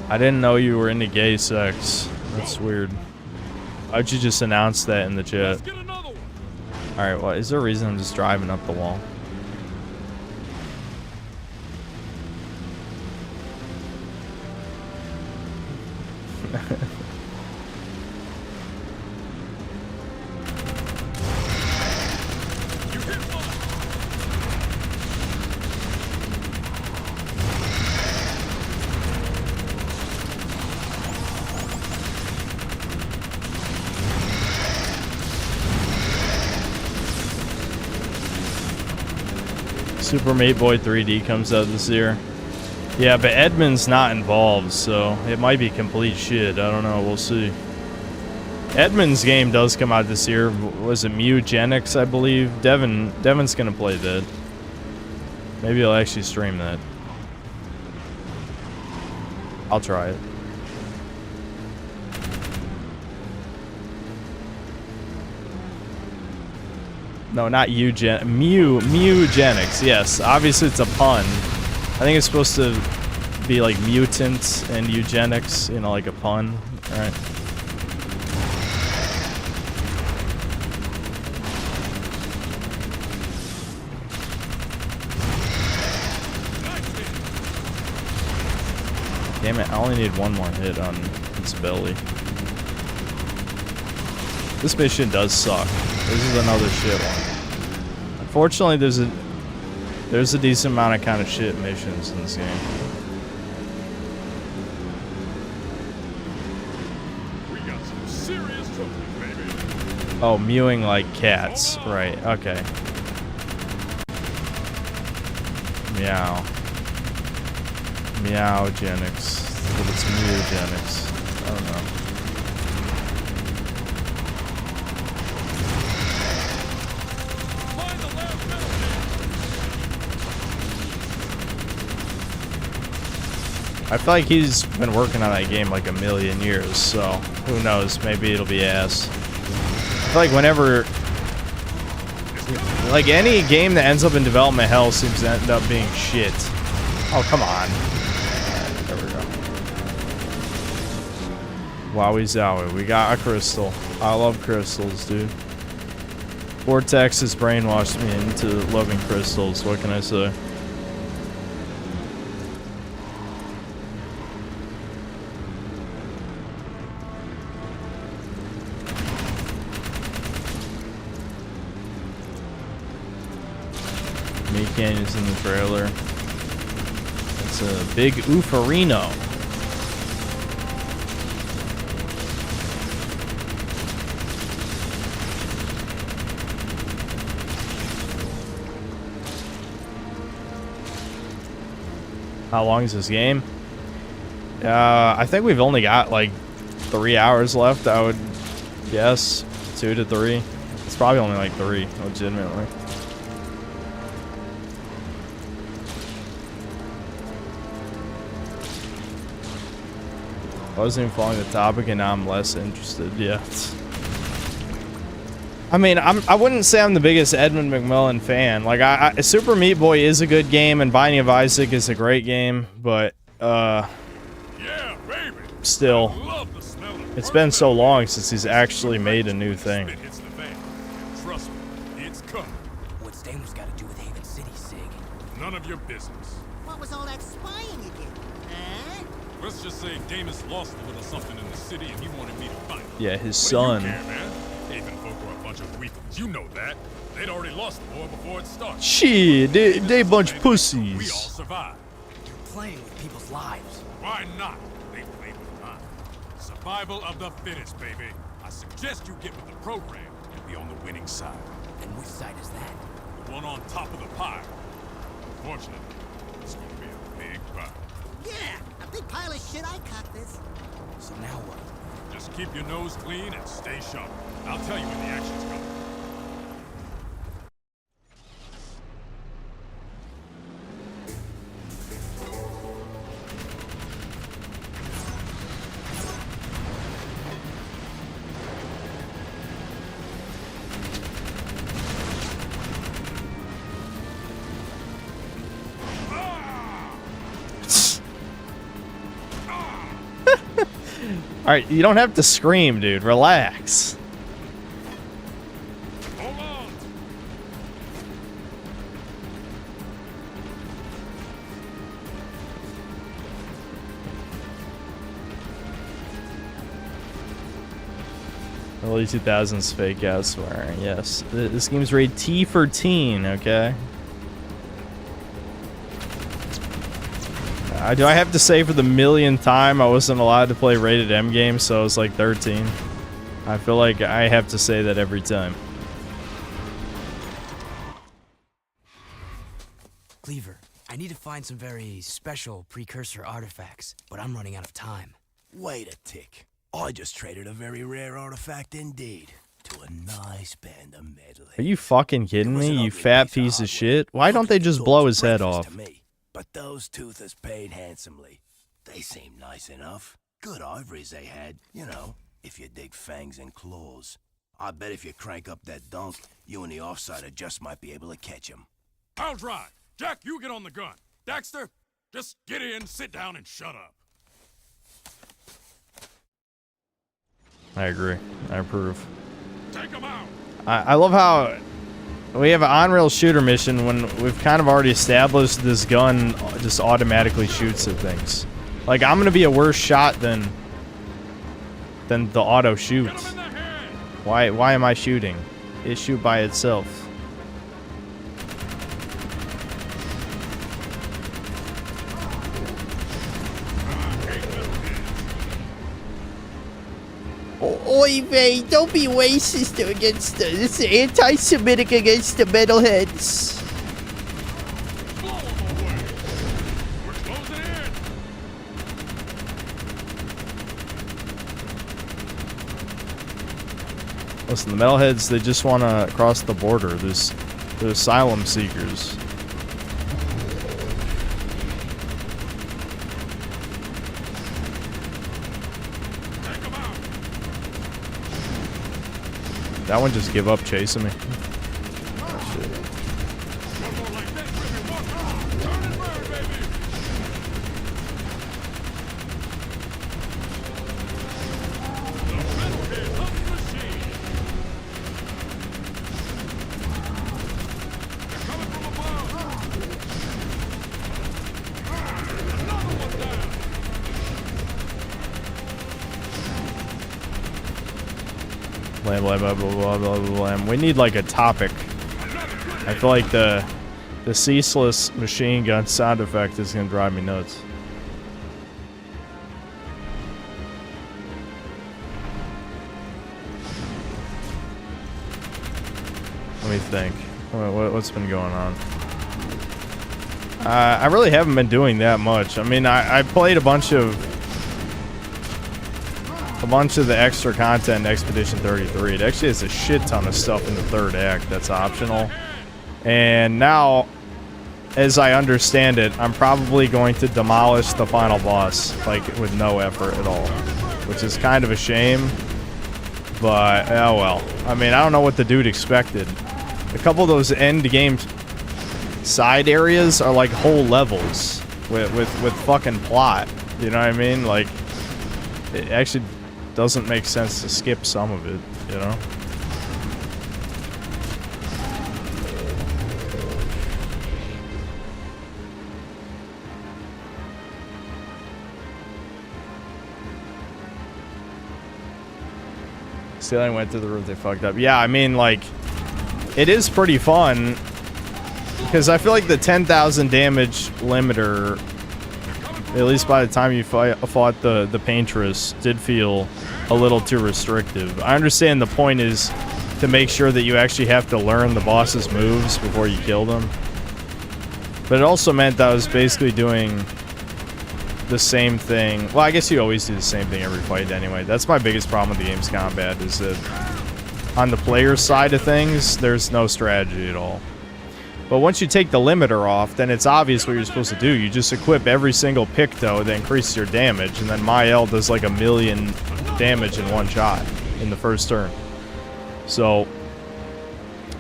I didn't know you were into gay sex. That's weird. Why'd you just announce that in the chat? Alright, well, is there a reason I'm just driving up the wall? Super Meat Boy 3D comes out this year. Yeah, but Edmund's not involved, so it might be complete shit. I don't know. We'll see. Edmund's game does come out this year. Was it Mugenics, I believe? Devin's gonna play that. Maybe I'll actually stream that. I'll try it. No, not Mugenics. Yes, obviously it's a pun. I think it's supposed to be like mutant and eugenics, you know, like a pun, right? Damn it, I only need one more hit on its belly. This mission does suck. This is another shit one. Unfortunately, there's a decent amount of kind of shit missions in this game. We got some serious trouble, baby. Oh, mewing like cats. Right, okay. Meow. Meowgenics. But it's Mewgenics. I don't know. I feel like he's been working on that game like a million years, so who knows? Maybe it'll be ass. I feel like whenever, like any game that ends up in development hell seems to end up being shit. Oh, come on. Alright, there we go. Wowie zowie, we got a crystal. I love crystals, dude. Vortex has brainwashed me into loving crystals, what can I say? Canyons in the trailer. It's a big oofarino. How long is this game? I think we've only got like 3 hours left, I would guess. 2 to 3. It's probably only like 3, legitimately. I wasn't even following the topic, and now I'm less interested. Yeah. I mean, I wouldn't say I'm the biggest Edmund McMillan fan. Like, Super Meat Boy is a good game, and Binding of Isaac is a great game, but yeah, baby. Still, it's been so long since he's actually made a new thing. Trust me, it's coming. What's Damer's got to do with Haven City, Sig? None of your business. What was all that spying you did? Huh? Let's just say Damus lost a little something in the city and he wanted me to find it. Yeah, his What son. do you care, man? Haven folk are a bunch of weaklings. You know that. They'd already lost the war before it started. Shit, they a bunch of We all pussies. survived. You're playing with people's lives. Why not? They played with mine. Survival of the fittest, baby. I suggest you get with the program and be on the winning side. And which side is that? The one on top of the pile. Fortunately, it's gonna be a big pile. Yeah, a big pile of shit. I caught this. So now what? Just keep your nose clean and stay sharp. I'll tell you when the action's coming. Alright, you don't have to scream, dude. Relax. Hold on. Early 2000s fake out swearing. Yes. This game's rated T for teen, okay? Do I have to say for the millionth time I wasn't allowed to play rated M games, so I was like 13? I feel like I have to say that every time. Cleaver, I need to find some very special precursor artifacts, but I'm running out of time. Wait a tick. I just traded a very rare artifact indeed to a nice band of meddling. Are you fucking kidding me, you fat piece of shit? Why don't they just blow his head off? But those toothers paid handsomely. They seemed nice enough. Good ivories they had, you know, if you dig fangs and claws. I bet if you crank up that dunk, you and the offsider just might be able to catch him. I'll drive. Jack, you get on the gun. Dexter, just get in, sit down, and shut up. I agree. I approve. Take him out. I love how we have an on-rail shooter mission when we've kind of already established this gun just automatically shoots at things. Like, I'm gonna be a worse shot than the auto shoots. Why am I shooting? It shoot by itself. Oy vey, don't be racist against the... This is anti-Semitic against the metalheads. Listen, the metalheads, they just want to cross the border. They're asylum seekers. That one just give up chasing me. Oh, shit. Blah, blah, blah, blah, blah, blah, blah. We need like a topic. I feel like the ceaseless machine gun sound effect is gonna drive me nuts. Let me think. What's been going on? I really haven't been doing that much. I mean, I played a bunch of the extra content in Expedition 33. It actually has a shit ton of stuff in the third act that's optional. And now, as I understand it, I'm probably going to demolish the final boss, like, with no effort at all. Which is kind of a shame. But, oh well. I mean, I don't know what the dude expected. A couple of those end game side areas are like whole levels with fucking plot. You know what I mean? Like, it actually doesn't make sense to skip some of it, you know? Ceiling went through the roof, they fucked up. Yeah, I mean, like, it is pretty fun, because I feel like the 10,000 damage limiter, at least by the time you fought the Paintress, did feel a little too restrictive. I understand the point is to make sure that you actually have to learn the boss's moves before you kill them. But it also meant that I was basically doing the same thing. Well, I guess you always do the same thing every fight anyway. That's my biggest problem with the game's combat, is that on the player side of things, there's no strategy at all. But once you take the limiter off, then it's obvious what you're supposed to do. You just equip every single Picto that increases your damage, and then Mael does like 1,000,000 damage in one shot in the first turn. So,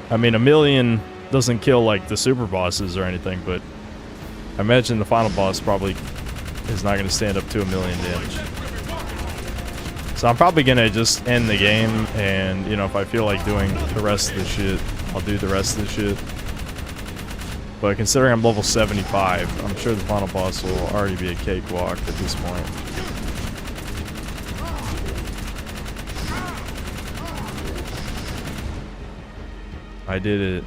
I mean, 1,000,000 doesn't kill like the super bosses or anything, but I imagine the final boss probably is not going to stand up to 1,000,000 damage. So I'm probably going to just end the game, and, you know, if I feel like doing the rest of the shit, I'll do the rest of the shit. But considering I'm level 75, I'm sure the final boss will already be a cakewalk at this point. I did it.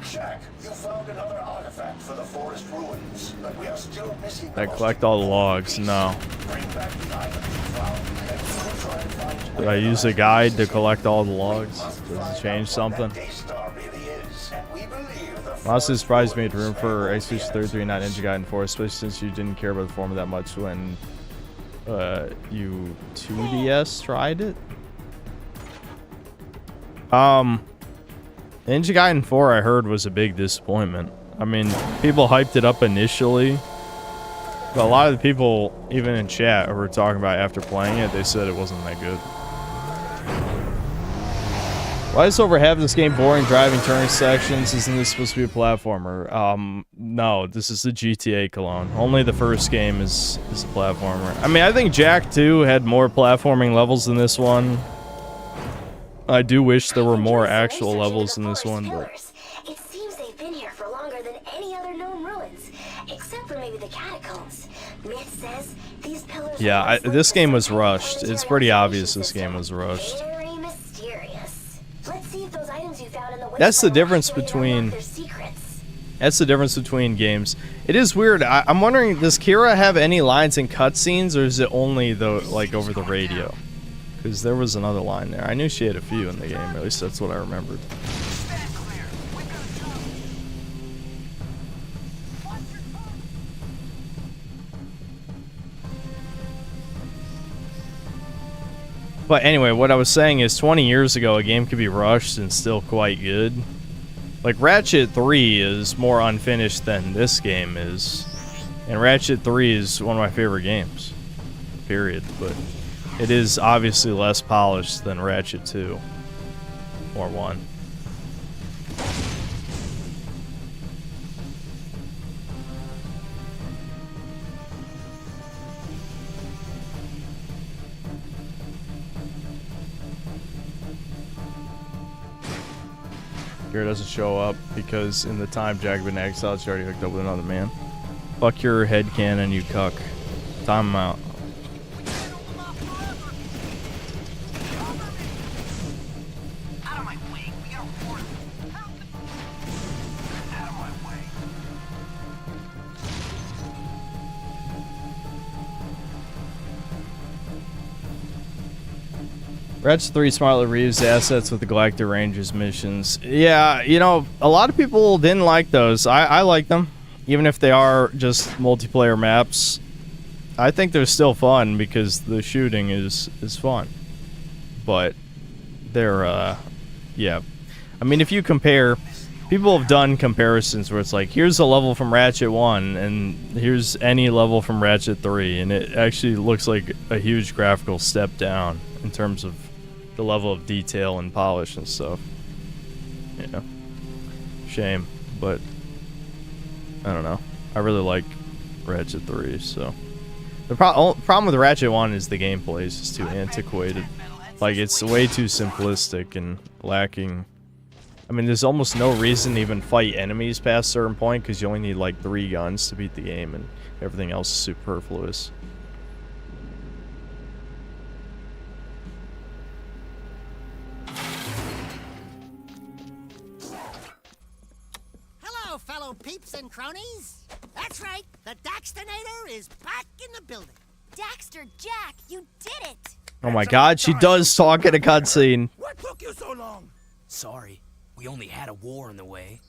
Jack, you found another artifact for the forest ruins, but we are still missing. I collect all the logs. No. Did I use a guide to collect all the logs? Does it change something? Daystar really Honestly, surprised me at room for Execution 33 not Ninja Gaiden 4, especially since you didn't care about the format that much when you 2DS tried it. Ninja Gaiden 4 I heard was a big disappointment. I mean, people hyped it up initially, but a lot of the people, even in chat, who were talking about after playing it, they said it wasn't that good. Why is over half of this game boring driving turn sections? Isn't this supposed to be a platformer? No, this is the GTA clone. Only the first game is a platformer. I mean, I think Jak 2 had more platforming levels than this one. I do wish there were more actual levels in this one, but... It seems they've been here for longer than any other known ruins, except for maybe the catacombs. Myth says these pillars... Yeah, this game was rushed. It's pretty obvious this game was rushed. Very mysterious. Let's see if those items you found in the That's the difference between... That's the difference between games. It is weird. I'm wondering, does Kira have any lines in cutscenes, or is it only the like over the radio? Because there was another line there. I knew she had a few in the game. At least that's what I remembered. But anyway, what I was saying is 20 years ago, a game could be rushed and still quite good. Like, Ratchet 3 is more unfinished than this game is. And Ratchet 3 is one of my favorite games. Period. But it is obviously less polished than Ratchet 2. Or 1. Kira doesn't show up because in the time Jak had been exiled, she already hooked up with another man. Fuck your headcanon, you cuck. Time him out. Ratchet 3 smartly reused assets with the Galactic Rangers missions. Yeah, you know, a lot of people didn't like those. I like them. Even if they are just multiplayer maps. I think they're still fun because the shooting is fun. But they're, yeah. I mean, if you compare... People have done comparisons where it's like, here's a level from Ratchet 1, and here's any level from Ratchet 3, and it actually looks like a huge graphical step down in terms of the level of detail and polish and stuff. Yeah. Shame, but I don't know. I really like Ratchet 3, so. The problem with Ratchet 1 is the gameplay is just too antiquated. Like, it's way too simplistic and lacking. I mean, there's almost no reason to even fight enemies past a certain point because you only need like 3 guns to beat the game, and everything else is superfluous. Hello, fellow peeps and cronies. That's right, the Daxtonator is back in the building. Daxter, Jak, you did it! Oh my god, she does talk in a cutscene. What took you so long? Sorry, we only had a war in the way.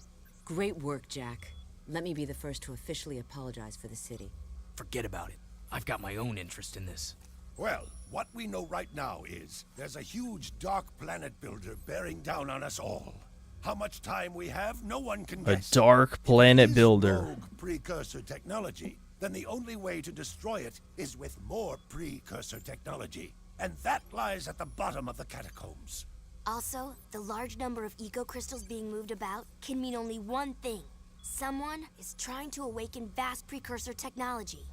Great work, Jak. Let me be the first to officially apologize for the city. Forget about it. I've got my own interest in this. Well, what we know right now is there's a huge dark planet builder bearing down on us all. How much time we have, no one can guess. A dark planet builder. Rogue precursor technology. Then the only way to destroy it is with more precursor technology. And that lies at the bottom of the catacombs. Also, the large number of eco-crystals being moved about can mean only one thing. Someone is trying to awaken vast precursor technology.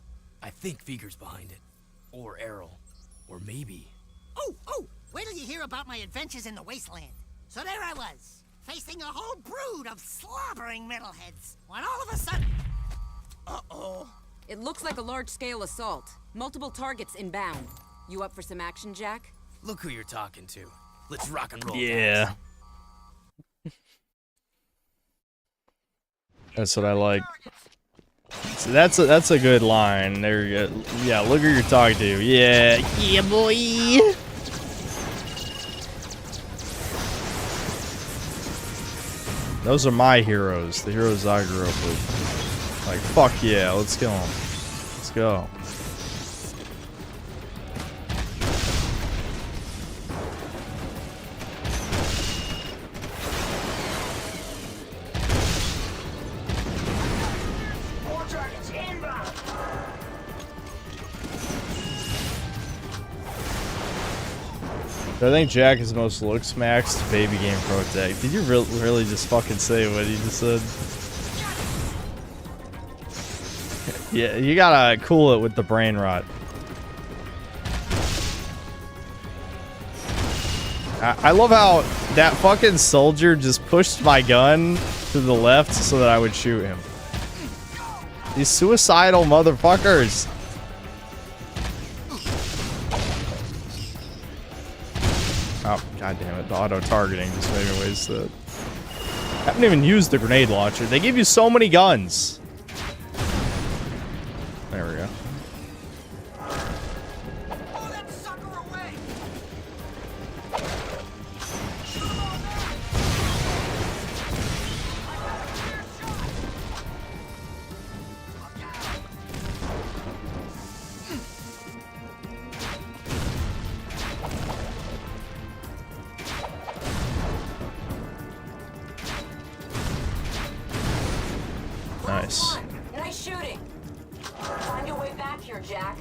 I think Vigor's behind it. Or Errol. Or maybe... Oh! Wait till you hear about my adventures in the wasteland. So there I was, facing a whole brood of slobbering metalheads, when all of a sudden... Uh-oh. It looks like a large-scale assault. Multiple targets inbound. You up for some action, Jak? Look who you're talking to. Let's rock and roll. Yeah. That's what I like. So that's a good line. There you go. Yeah, look who you're talking to. Yeah, boy. Those are my heroes. The heroes I grew up with. Like, fuck yeah, let's kill them. Let's go. I think Jack is the most looks maxed baby game pro tech. Did you really just fucking say what you just said? Yeah, you gotta cool it with the brain rot. I love how that fucking soldier just pushed my gun to the left so that I would shoot him. These suicidal motherfuckers. Oh, god damn it. The auto-targeting just made me waste that. I haven't even used the grenade launcher. They give you so many guns. There we go. Nice. Nice shooting. Find your way back here, Jack.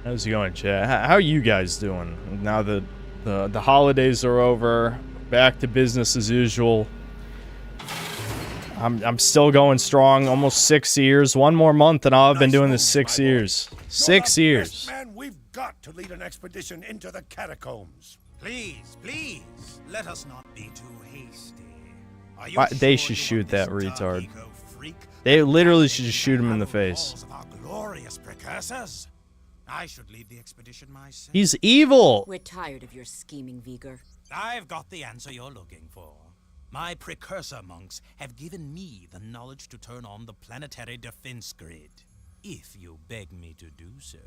How's it going, chat? How are you guys doing? Now that the holidays are over, back to business as usual. I'm still going strong, almost 6 years. One more month and I've been doing this 6 years. 6 years. Man, we've got to lead an expedition into the catacombs. Please, please, let us not be too hasty. They should shoot that retard. They literally should just shoot him in the face. Glorious precursors. I should lead the expedition myself. He's evil. We're tired of your scheming, Viger. I've got the answer you're looking for. My precursor monks have given me the knowledge to turn on the planetary defense grid, if you beg me to do so.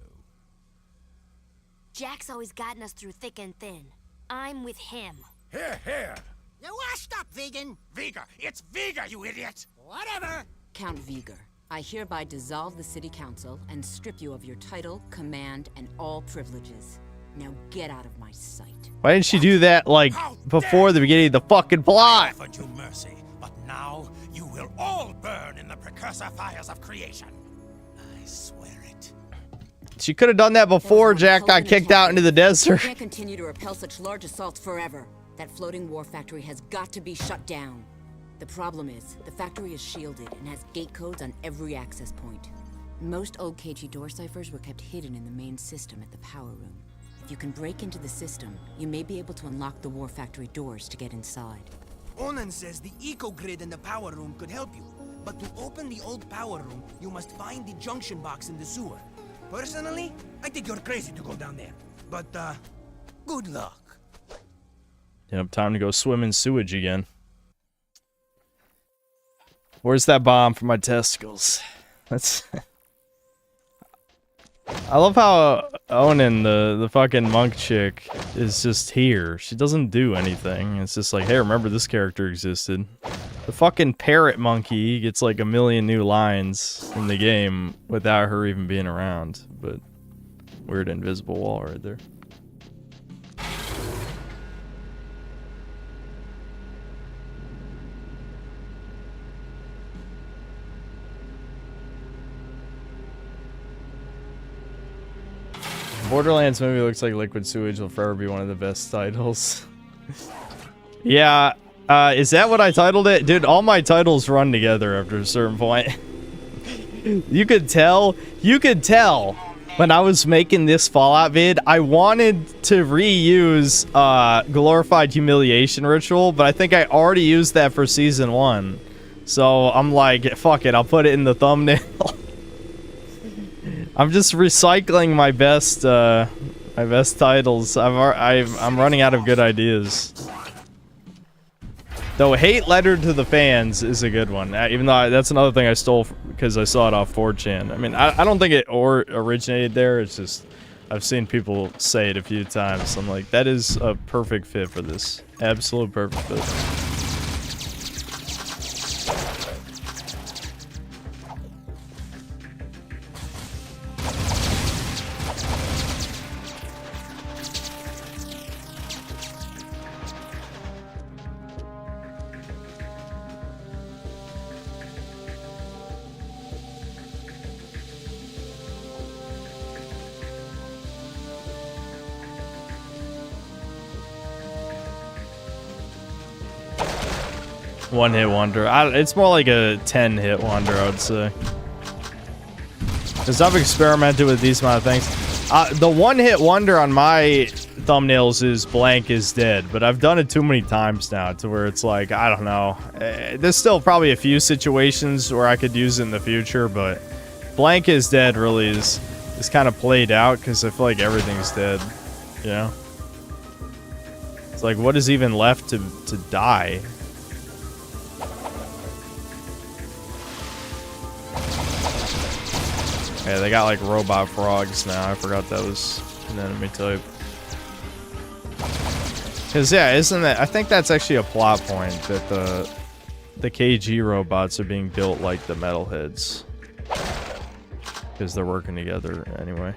Jack's always gotten us through thick and thin. I'm with him. Here, here. You're washed up, vegan. Viger, it's Viger, you idiot! Whatever. Count Viger, I hereby dissolve the city council and strip you of your title, command, and all privileges. Now get out of my sight. Why didn't she do that, like, before the beginning of the fucking plot? I offered you mercy, but now you will all burn in the precursor fires of creation. I swear it. She could have done that before Jack got kicked out into the desert. We can't continue to repel such large assaults forever. That floating war factory has got to be shut down. The problem is, the factory is shielded and has gate codes on every access point. Most old KG door ciphers were kept hidden in the main system at the power room. If you can break into the system, you may be able to unlock the war factory doors to get inside. Onan says the eco-grid in the power room could help you. But to open the old power room, you must find the junction box in the sewer. Personally, I think you're crazy to go down there. But, good luck. Yep, time to go swim in sewage again. Where's that bomb for my testicles? That's... I love how Onan, the fucking monk chick, is just here. She doesn't do anything. It's just like, hey, remember this character existed. The fucking parrot monkey gets like a million new lines in the game without her even being around. But weird invisible wall right there. Borderlands movie looks like Liquid Sewage will forever be one of the best titles. Yeah, is that what I titled it? Dude, all my titles run together after a certain point. You could tell when I was making this Fallout vid, I wanted to reuse Glorified Humiliation Ritual, but I think I already used that for Season 1. So I'm like, fuck it, I'll put it in the thumbnail. I'm just recycling my best titles. I'm running out of good ideas. Though hate letter to the fans is a good one. Even though that's another thing I stole because I saw it off 4chan. I mean, I don't think it originated there. It's just I've seen people say it a few times. I'm like, that is a perfect fit for this. Absolute perfect fit. One-hit wonder. It's more like a 10-hit wonder, I would say. Because I've experimented with these amount of things. The one-hit wonder on my thumbnails is blank is dead, but I've done it too many times now to where it's like, I don't know. There's still probably a few situations where I could use it in the future, but blank is dead really is kind of played out because I feel like everything's dead, you know? It's like, what is even left to die? Yeah, they got like robot frogs now. I forgot that was an enemy type. Cause yeah, isn't that? I think that's actually a plot point that the KG robots are being built like the metalheads. Because they're working together anyway.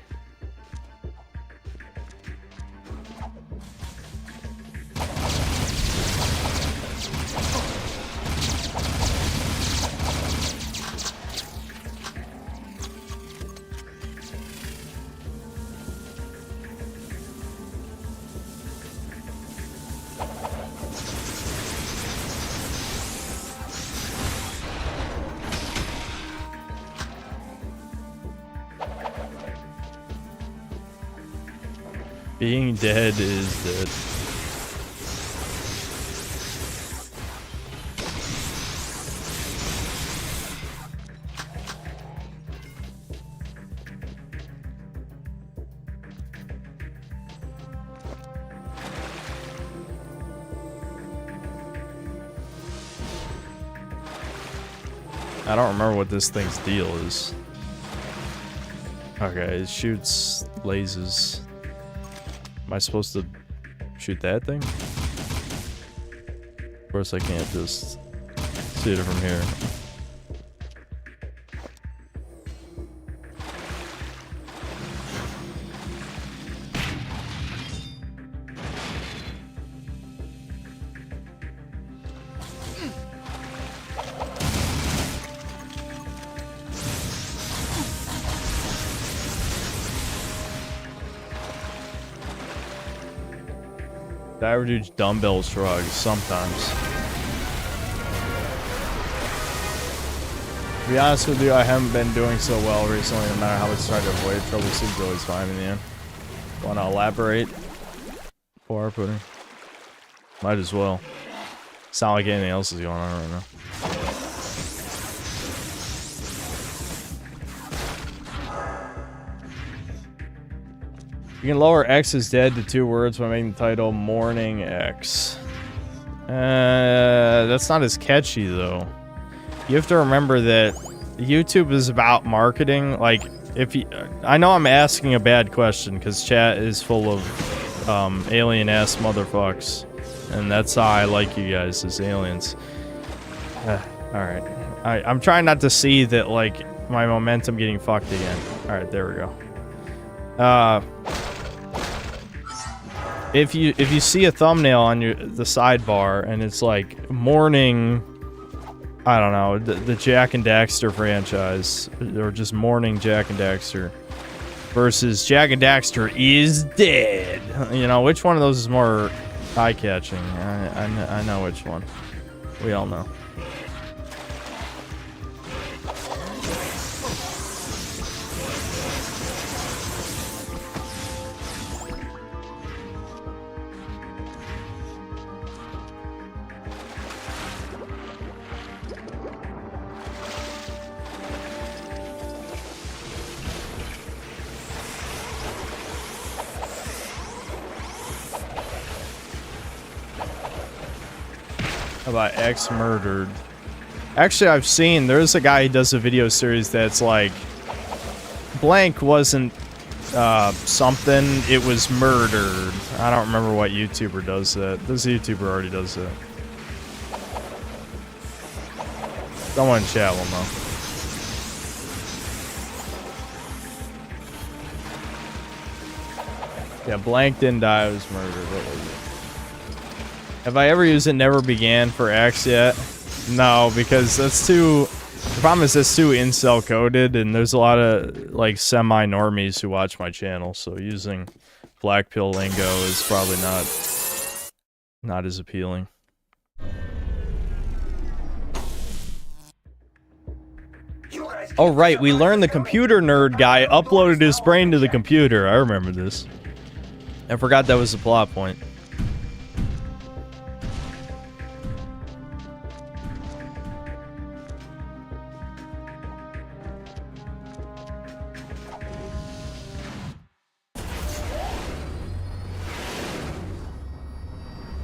Being dead is dead. I don't remember what this thing's deal is. Okay, it shoots lasers. Am I supposed to shoot that thing? Of course I can't just see it from here. I ever do dumbbell shrugs sometimes. To be honest with you, I haven't been doing so well recently, no matter how much I try to avoid trouble, seems always fine in the end. Want to elaborate? Or pudding? Might as well. Sound like anything else is going on right now. You can lower X is dead to 2 words by making the title Morning X. That's not as catchy though. You have to remember that YouTube is about marketing. Like, if you, I know I'm asking a bad question because chat is full of alien ass motherfucks, and that's how I like you guys as aliens. All right, I'm trying not to see that like my momentum getting fucked again. All right, there we go. If you see a thumbnail on the sidebar and it's like morning, I don't know, the Jak and Daxter franchise, or just morning Jak and Daxter versus Jak and Daxter is dead, you know, which one of those is more eye-catching? I know which one. We all know. about X murdered. Actually, I've seen, there's a guy who does a video series that's like, blank wasn't something, it was murdered. I don't remember what YouTuber does that. This YouTuber already does that. Someone in chat will know. Yeah, blank didn't die, it was murdered. What was it? Have I ever used it never began for X yet? No, because that's too... The problem is it's too incel coded, and there's a lot of like semi-normies who watch my channel, so using black pill lingo is probably not as appealing. Oh right, we learned the computer nerd guy uploaded his brain to the computer. I remember this. I forgot that was the plot point.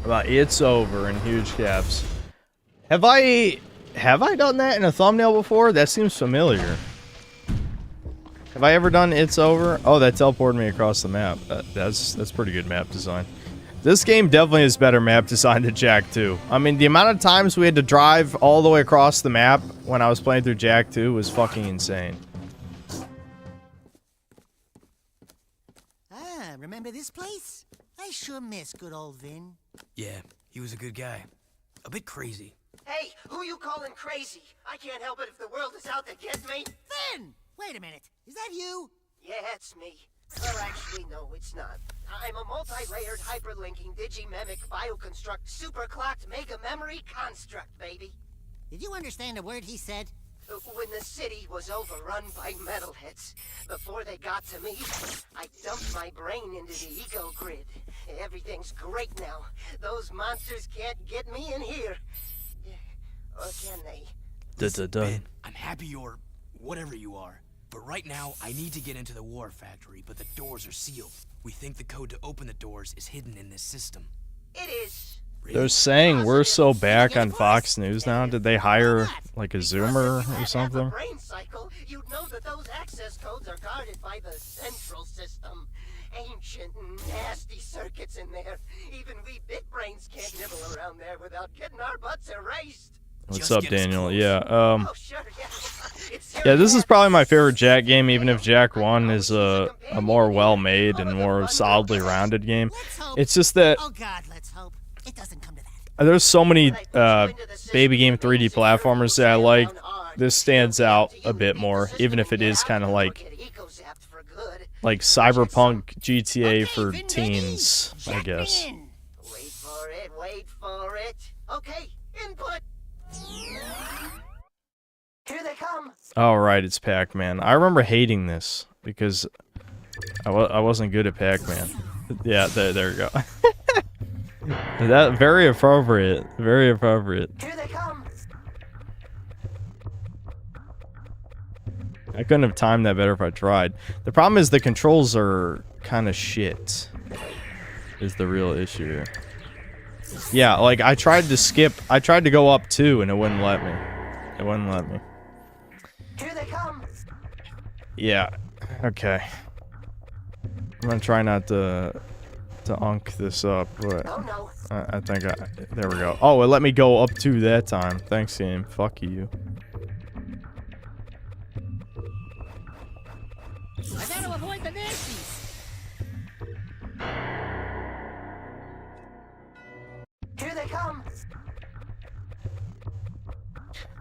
About it's over in huge caps. Have I done that in a thumbnail before? That seems familiar. Have I ever done it's over? Oh, that teleported me across the map. That's pretty good map design. This game definitely has better map design than Jak 2. I mean, the amount of times we had to drive all the way across the map when I was playing through Jak 2 was fucking insane. Ah, remember this place? I sure miss good old Vin. Yeah, he was a good guy. A bit crazy. Hey, who you calling crazy? I can't help it if the world is out to get me. Vin! Wait a minute. Is that you? Yeah, it's me. Well, actually, no, it's not. I'm a multi-layered hyperlinking digimemic bioconstruct superclocked mega memory construct, baby. Did you understand a word he said? When the city was overrun by metalheads, before they got to me, I dumped my brain into the eco grid. Everything's great now. Those monsters can't get me in here. Or can they? Ben, I'm happy you're whatever you are. But right now, I need to get into the war factory, but the doors are sealed. We think the code to open the doors is hidden in this system. It is. They're saying we're so back on Fox News now. Did they hire like a Zoomer or something? Brain cycle, you'd know that those access codes are guarded by the central system. Ancient, nasty circuits in there. Even we bit brains can't nibble around there without getting our butts erased. What's up, Daniel? Yeah, yeah, this is probably my favorite Jak game, even if Jak 1 is a more well-made and more solidly rounded game. It's just that Oh God, let's hope it doesn't come to that. there's so many baby game 3D platformers that I like. This stands out a bit more, even if it is kind of like Cyberpunk GTA for teens, I guess. Wait for it, wait for it. Okay, input. Here they come. Oh, right, it's Pac-Man. I remember hating this because I wasn't good at Pac-Man. Yeah, there you go. That very appropriate. Very appropriate. Here they come. I couldn't have timed that better if I tried. The problem is the controls are kind of shit. Is the real issue here. Yeah, like I tried to go up 2 and it wouldn't let me. It wouldn't let me. Here they come. Yeah. Okay. I'm gonna try not to unk this up, but I think there we go. Oh, it let me go up 2 that time. Thanks, game. Fuck you. I gotta avoid the nasties. Here they come.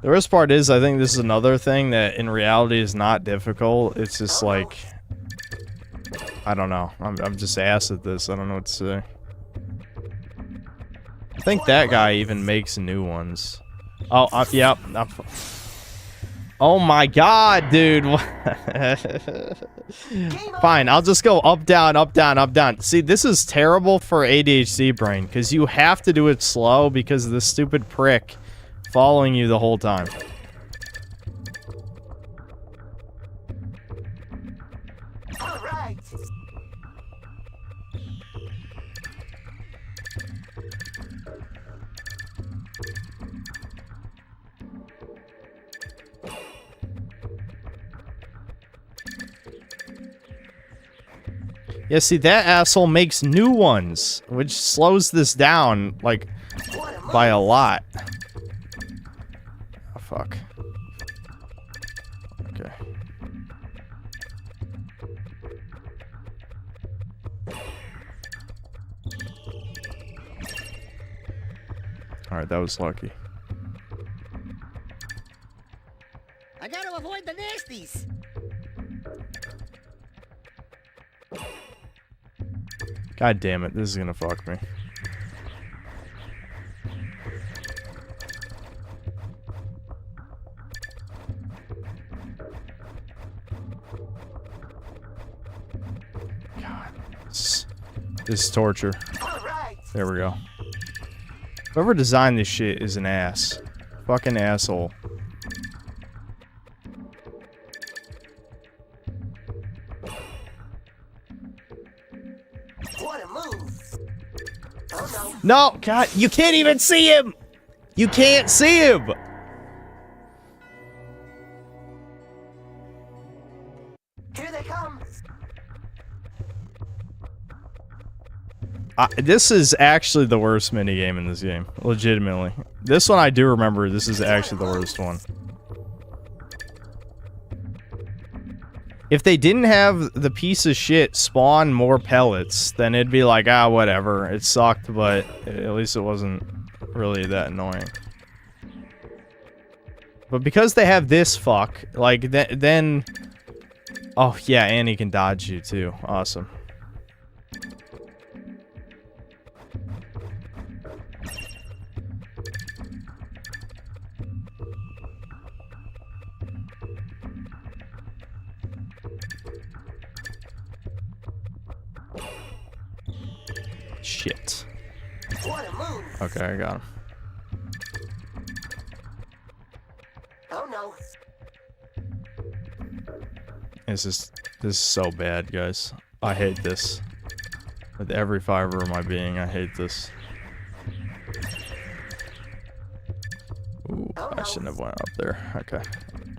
The worst part is, I think this is another thing that in reality is not difficult. It's just like, I don't know. I'm just ass at this. I don't know what to say. I think that guy even makes new ones. Oh, yeah. Oh my god, dude. Fine, I'll just go up, down, up, down, up, down. See, this is terrible for ADHD brain, because you have to do it slow because of this stupid prick following you the whole time. All right. Yeah, see, that asshole makes new ones, which slows this down, like, by a lot. Oh, fuck. Okay. Alright, that was lucky. I gotta avoid the nasties. God damn it, this is gonna fuck me. God. This is torture. There we go. Whoever designed this shit is an ass. Fucking asshole. What a move! Oh No, God, you can't even see him! You can't see him! Here they come! This is actually the worst minigame in this game. Legitimately. This one I do remember. This is actually the worst one. If they didn't have the piece of shit spawn more pellets, then it'd be like, ah, whatever. It sucked, but at least it wasn't really that annoying. But because they have this fuck, like, then... Oh, yeah, and he can dodge you, too. Awesome. Shit. What a move! Okay, I got him. Oh no! This is so bad, guys. I hate this. With every fiber of my being, I hate this. Ooh, I shouldn't have went up there. Okay.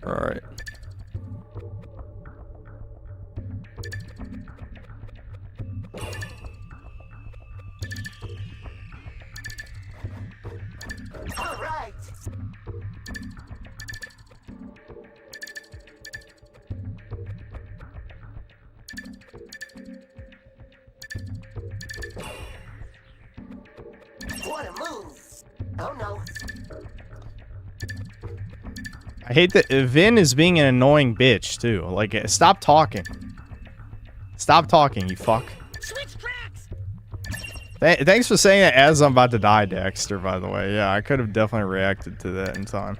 Alright. Alright! What a move! Oh no! I hate that Vin is being an annoying bitch, too. Like, stop talking. Stop talking, you fuck. Switch tracks! Thanks for saying that as I'm about to die, Dexter, by the way. Yeah, I could have definitely reacted to that in time.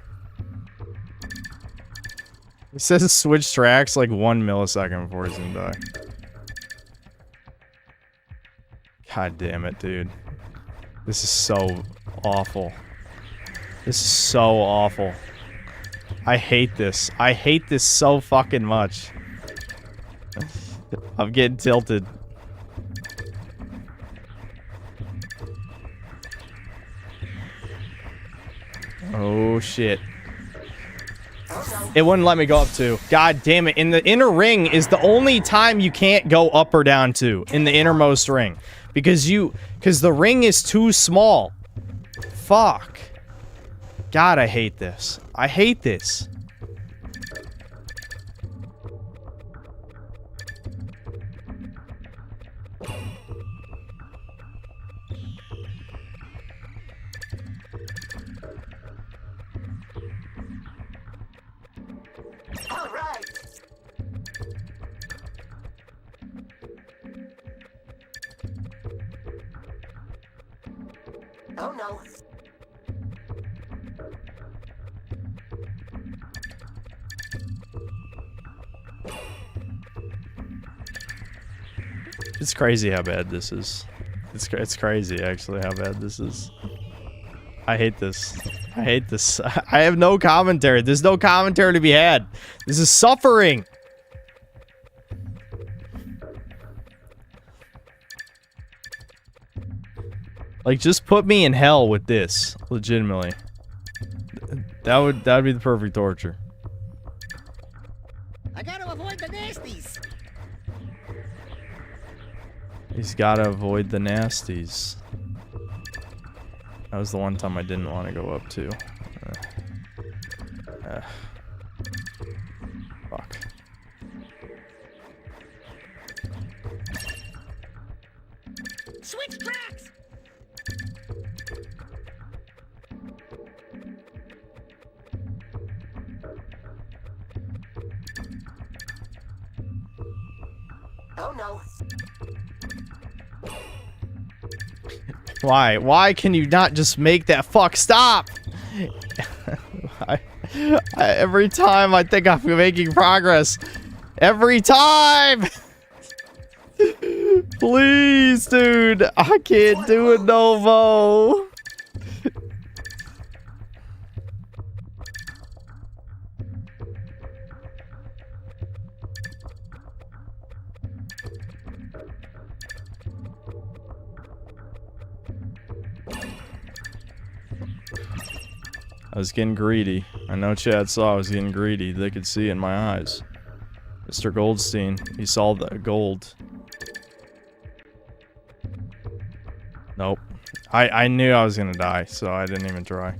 He says switch tracks like 1 millisecond before he's gonna die. God damn it, dude. This is so awful. This is so awful. I hate this. I hate this so fucking much. I'm getting tilted. Oh shit. It wouldn't let me go up to. God damn it. In the inner ring is the only time you can't go up or down to. In the innermost ring. Because the ring is too small. Fuck. God, I hate this. I hate this. Alright! Oh no! It's crazy how bad this is. It's crazy, actually, how bad this is. I hate this. I hate this. I have no commentary. There's no commentary to be had. This is suffering. Like, just put me in hell with this. Legitimately. That would be the perfect torture. I gotta avoid the nasties. He's gotta avoid the nasties. That was the one time I didn't want to go up to. Fuck. Switch tracks! Oh no. Why? Why can you not just make that fuck stop? Every time I think I'm making progress. Every time! Please, dude. I can't do it no more. I was getting greedy. I know Chad saw I was getting greedy. They could see it in my eyes. Mr. Goldstein, he saw the gold. Nope. I knew I was gonna die, so I didn't even try.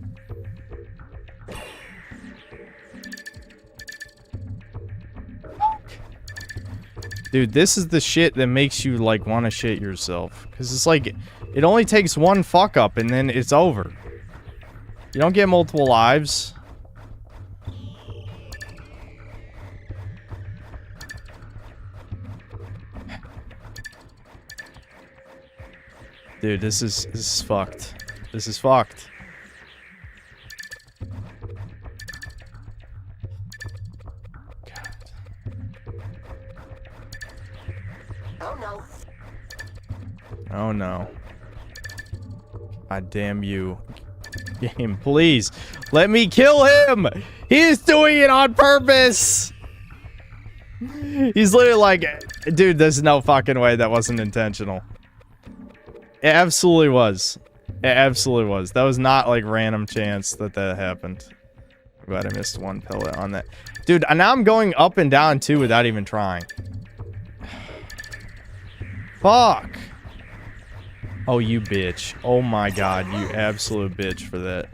Dude, this is the shit that makes you, like, want to shit yourself. Because it's like, it only takes one fuck up and then it's over. You don't get multiple lives. Dude, this is fucked. This is fucked. Oh no. Oh no. God damn you. Game, please. Let me kill him! He's doing it on purpose! He's literally like, dude, there's no fucking way that wasn't intentional. It absolutely was. It absolutely was. That was not like random chance that happened. I'm glad I missed one pellet on that. Dude, now I'm going up and down too without even trying. Fuck. Oh, you bitch. Oh my god, you absolute bitch for that.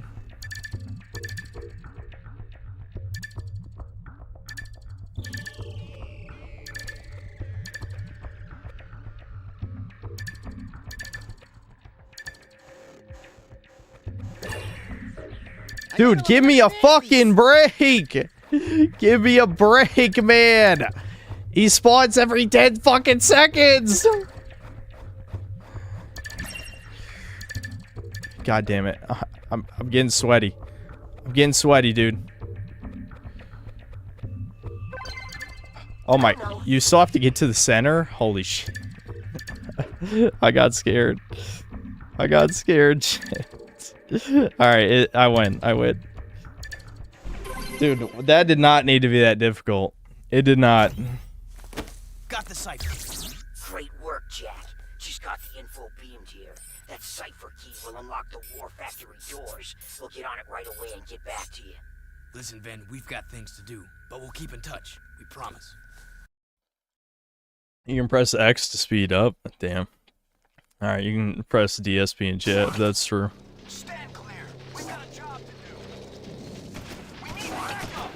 Dude, give me a fucking break! Give me a break, man! He spawns every 10 fucking seconds! God damn it. I'm getting sweaty. I'm getting sweaty, dude. Oh my, you still have to get to the center? Holy shit. I got scared. I got scared. Alright, I win. I win. Dude, that did not need to be that difficult. It did not. Got the cipher. Great work, Jack. She's got the info beamed here. That cipher key will unlock the war factory doors. We'll get on it right away and get back to you. Listen, Ben, we've got things to do, but we'll keep in touch. We promise. You can press X to speed up. Damn. Alright, you can press DSP and chat if that's true. Stand clear. We've got a job to do. We need backup.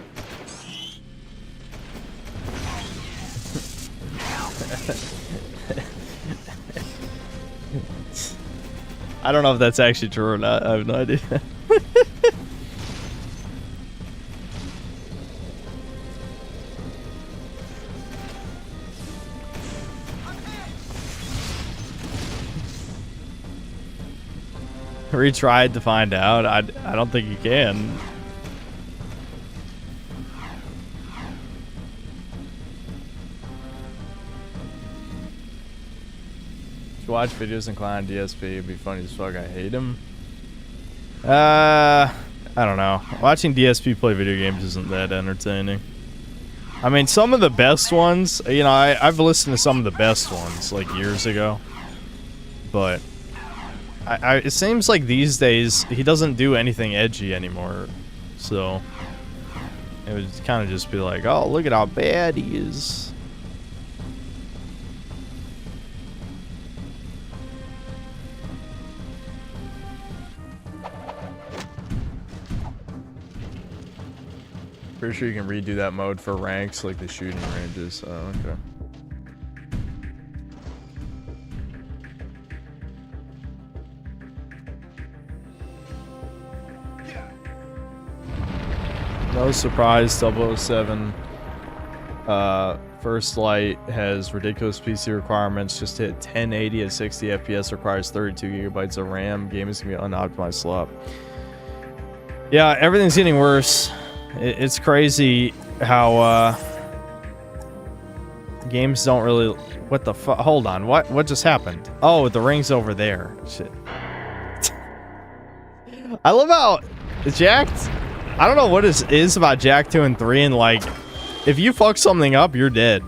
I don't know if that's actually true or not. I have no idea. Retried to find out. I don't think you can. If you watch videos in Client DSP, it'd be funny as fuck. I hate him. I don't know. Watching DSP play video games isn't that entertaining. I mean, some of the best ones, you know, I've listened to some of the best ones like years ago, but it seems like these days he doesn't do anything edgy anymore, so it would kind of just be like, oh, look at how bad he is. Pretty sure you can redo that mode for ranks, like the shooting ranges. Oh, okay. No surprise, 007. First Light has ridiculous PC requirements. Just hit 1080 at 60 FPS. Requires 32 gigabytes of RAM. Game is gonna be unoptimized slop. Yeah, everything's getting worse. It's crazy how games don't really. What the fuck? Hold on. What just happened? Oh, the ring's over there. Shit. I love how Jacked. I don't know what it is about Jak 2 and 3, and like, if you fuck something up, you're dead.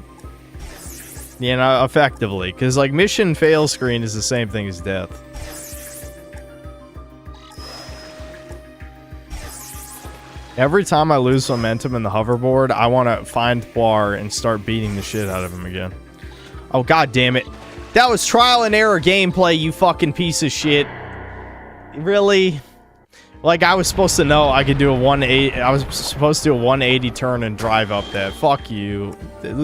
You know, effectively. Because, like, mission fail screen is the same thing as death. Every time I lose momentum in the hoverboard, I want to find Poir and start beating the shit out of him again. Oh, god damn it. That was trial and error gameplay, you fucking piece of shit. Really? Like, I was supposed to know I could do a 180. I was supposed to do a 180 turn and drive up that. Fuck you. That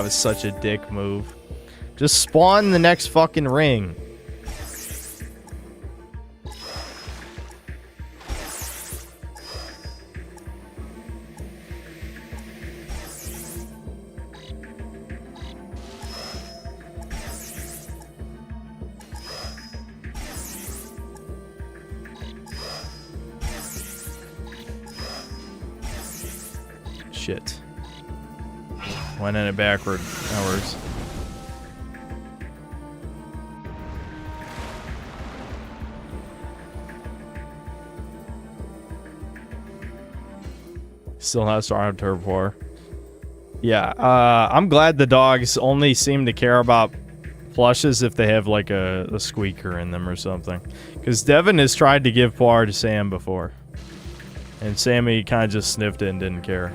was such a dick move. Just spawn the next fucking ring. Shit. Went in it backward. That works. Still has Arnold Turbo. Yeah, I'm glad the dogs only seem to care about plushes if they have like a squeaker in them or something. Because Devin has tried to give Poir to Sam before. And Sammy kind of just sniffed it and didn't care.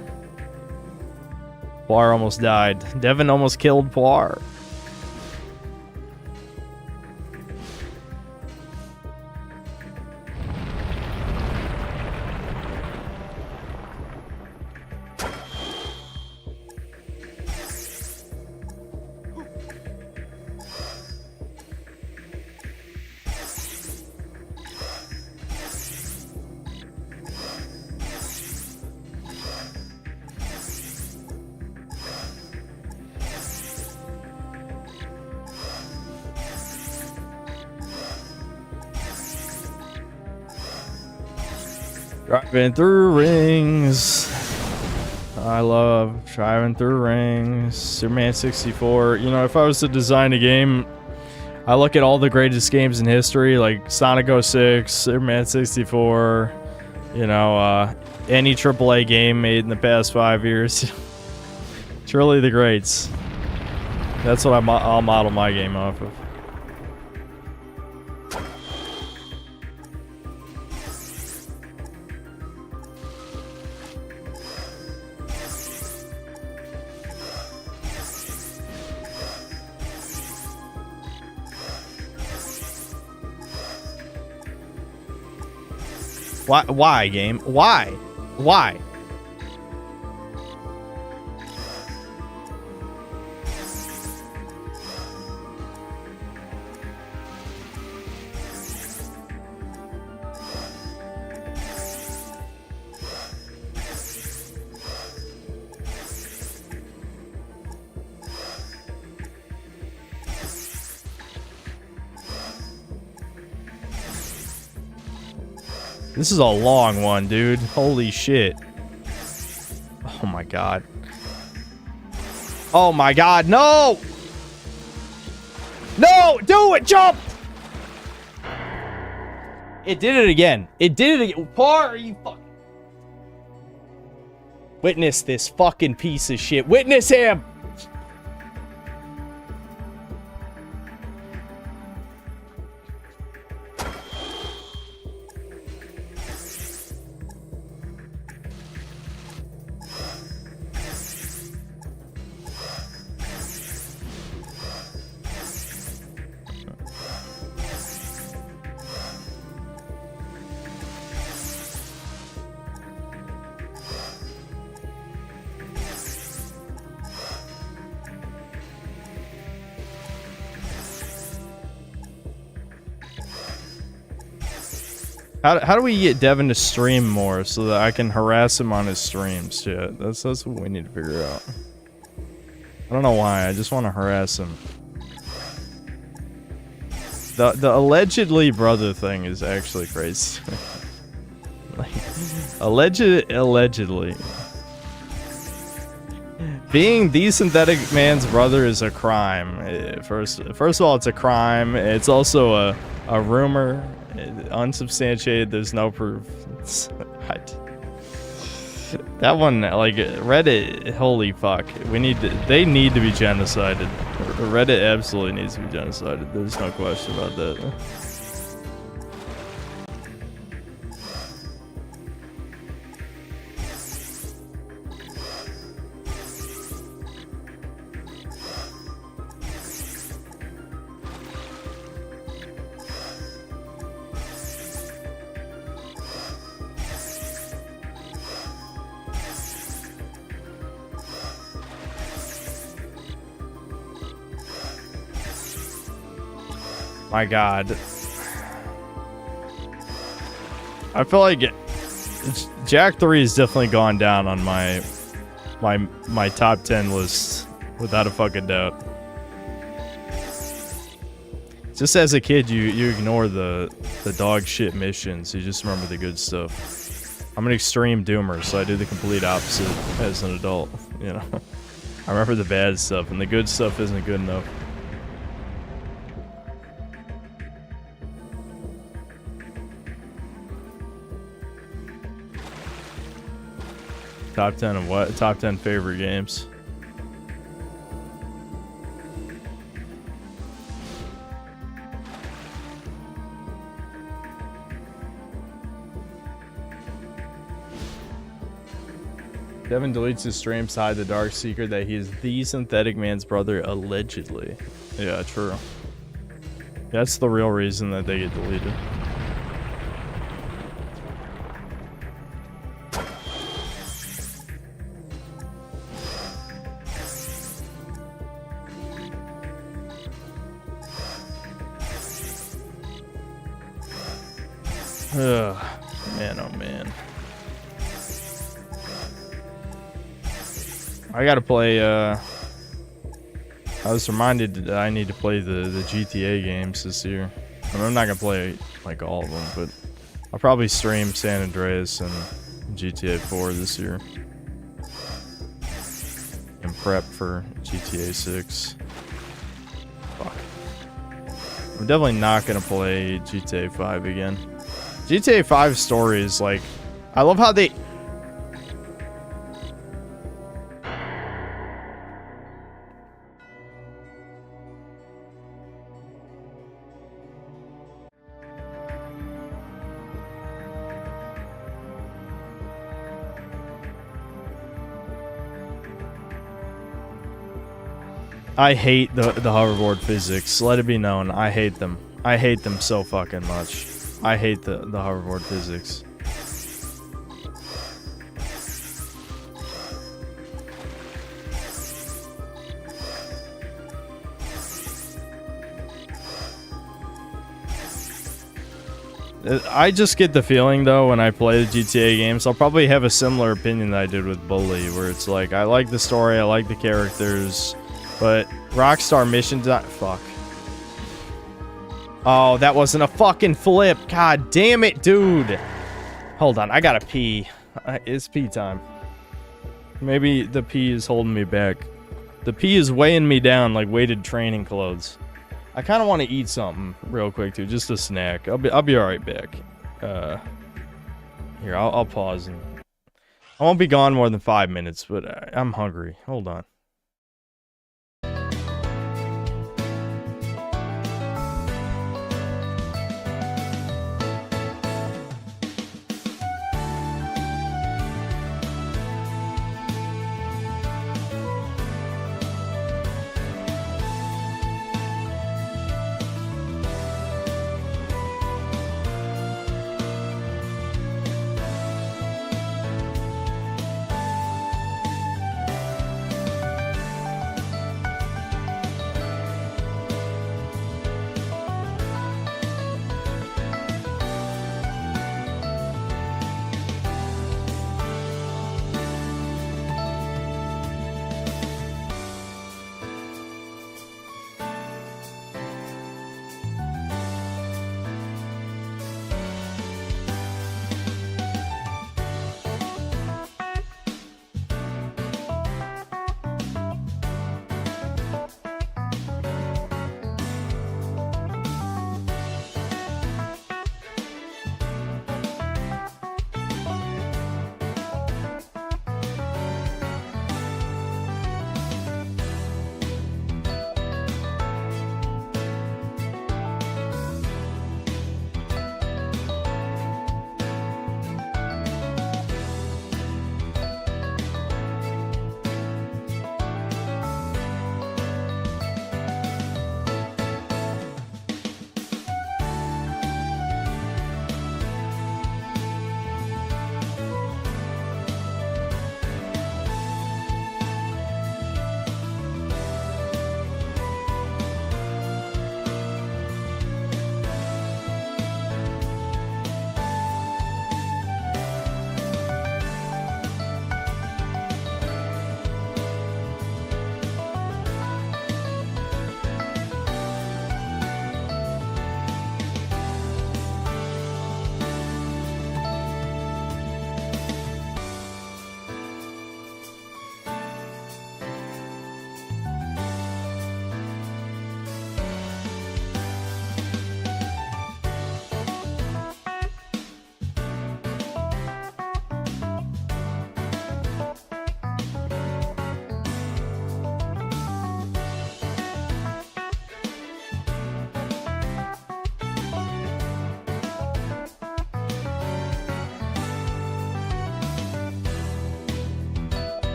Poir almost died. Devin almost killed Poir. Driving through rings. I love driving through rings. Superman 64. You know, if I was to design a game, I look at all the greatest games in history, like Sonic 06, Superman 64, you know, any AAA game made in the past 5 years. It's really the greats. That's what I'll model my game off of. Why, game? Why? Why? This is a long one, dude. Holy shit. Oh my god. Oh my god, no! No! Do it! Jump! It did it again. It did it again. Poir, are you fucking... Witness this fucking piece of shit. Witness him! How do we get Devin to stream more so that I can harass him on his streams? Shit, that's what we need to figure out. I don't know why. I just want to harass him. The allegedly brother thing is actually crazy. Like, allegedly. Being the synthetic man's brother is a crime. First of all, it's a crime. It's also a rumor, unsubstantiated. There's no proof. That one, like Reddit, holy fuck. They need to be genocided. Reddit absolutely needs to be genocided. There's no question about that. My god. I feel like Jack 3 has definitely gone down on my top 10 list without a fucking doubt. Just as a kid, you ignore the dog shit missions. You just remember the good stuff. I'm an extreme doomer, so I do the complete opposite as an adult, you know. I remember the bad stuff, and the good stuff isn't good enough. Top 10 of what? Top 10 favorite games. Devin deletes his streams to hide the dark secret that he is the synthetic man's brother, allegedly. Yeah, true. That's the real reason that they get deleted. Ugh, man, oh man. I gotta play, I was reminded that I need to play the GTA games this year. I mean, I'm not gonna play, like, all of them, but I'll probably stream San Andreas and GTA 4 this year. And prep for GTA 6. Fuck. I'm definitely not gonna play GTA 5 again. GTA 5 story is like, I love how they... I hate the hoverboard physics. Let it be known, I hate them. I hate them so fucking much. I hate the hoverboard physics. I just get the feeling, though, when I play the GTA games, I'll probably have a similar opinion that I did with Bully, where it's like, I like the story, I like the characters, but Rockstar mission design... Fuck. Oh, that wasn't a fucking flip. God damn it, dude. Hold on, I gotta pee. It's pee time. Maybe the pee is holding me back. The pee is weighing me down like weighted training clothes. I kind of want to eat something real quick, too. Just a snack. I'll be alright back. Here, I'll pause. And I won't be gone more than 5 minutes, but I'm hungry. Hold on.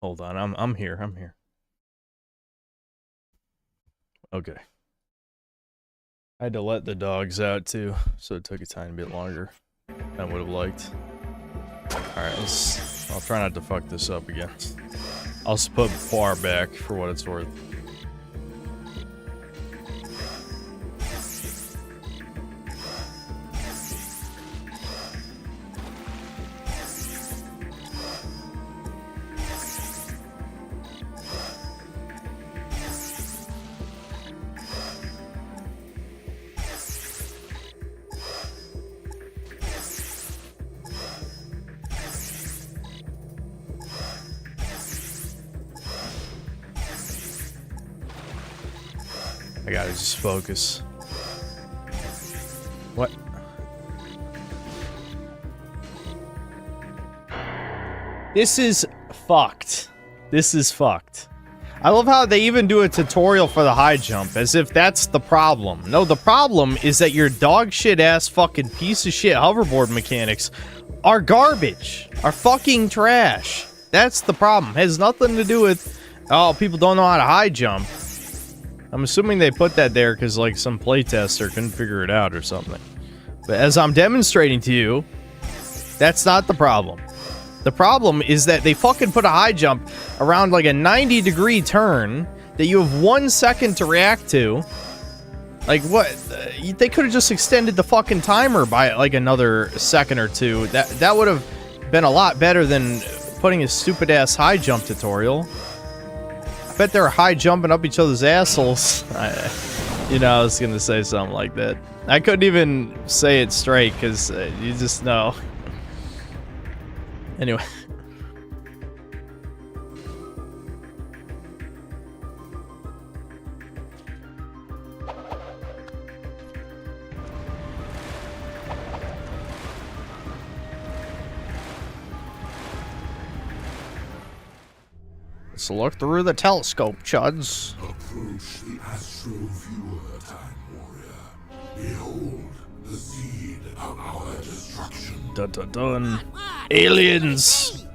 Hold on, I'm here. I'm here. Okay. I had to let the dogs out too, so it took a tiny bit longer than I would have liked. Alright, I'll try not to fuck this up again. I'll just put Poir back for what it's worth. I gotta just focus. What? This is fucked. This is fucked. I love how they even do a tutorial for the high jump, as if that's the problem. No, the problem is that your dog shit ass fucking piece of shit hoverboard mechanics are garbage. Are fucking trash. That's the problem. It has nothing to do with, oh, people don't know how to high jump. I'm assuming they put that there because, like, some playtester couldn't figure it out or something. But as I'm demonstrating to you, that's not the problem. The problem is that they fucking put a high jump around, like, a 90-degree turn that you have 1 second to react to. Like, what? They could have just extended the fucking timer by, like, another second or two. That would have been a lot better than putting a stupid-ass high jump tutorial. I bet they're high jumping up each other's assholes. I was gonna say something like that. I couldn't even say it straight because you just know. Anyway. Let's look through the telescope, chuds. Approach the astro viewer, Time Warrior. Behold the seed of our destruction. Dun dun dun. Aliens!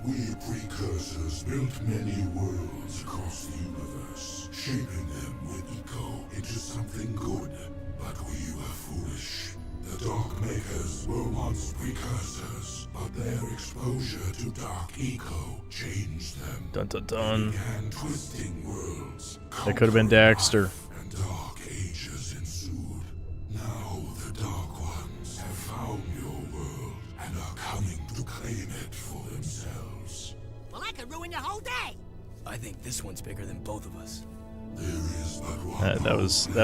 We precursors built many worlds across the universe, shaping them with eco into something good. But we were foolish. The Dark Makers were once precursors, but their exposure to dark eco changed them. Dun dun dun. Began twisting worlds. That could have been Daxter. And dark ages ensued. Now the Dark Ones have found your world and are coming to claim it for themselves. Well, I could ruin your whole day. I think this one's bigger than both of us. There is but one. That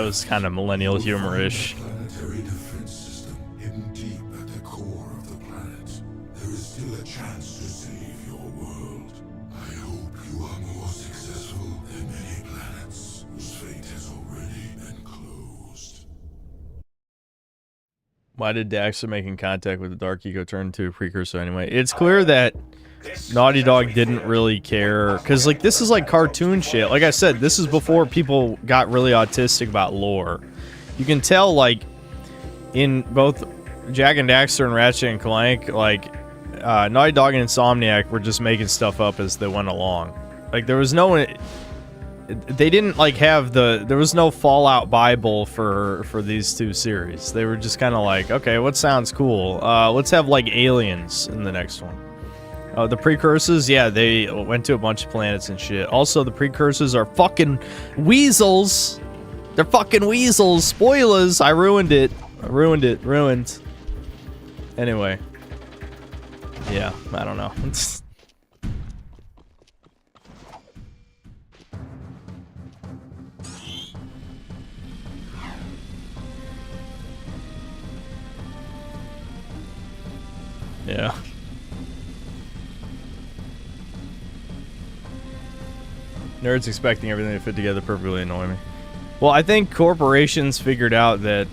was kind of millennial humor-ish. Planetary defense system hidden deep at the core of the planet. There is still a chance to save your world. I hope you are more successful than many planets whose fate has already been closed. Why did Daxter making contact with the Dark Eco turn into a precursor anyway? It's clear that Naughty Dog didn't really care, because, like, this is like cartoon shit. Like I said, this is before people got really autistic about lore. You can tell, like, in both Jak and Daxter and Ratchet and Clank, like, Naughty Dog and Insomniac were just making stuff up as they went along. Like, there was no... They didn't, like, have the... There was no Fallout Bible for these two series. They were just kind of like, okay, what sounds cool? Let's have, like, aliens in the next one. The precursors, yeah, they went to a bunch of planets and shit. Also, the precursors are fucking weasels. They're fucking weasels. Spoilers. I ruined it. Ruined. Anyway. Yeah, I don't know. Yeah. Nerds expecting everything to fit together perfectly annoy me. Well, I think corporations figured out that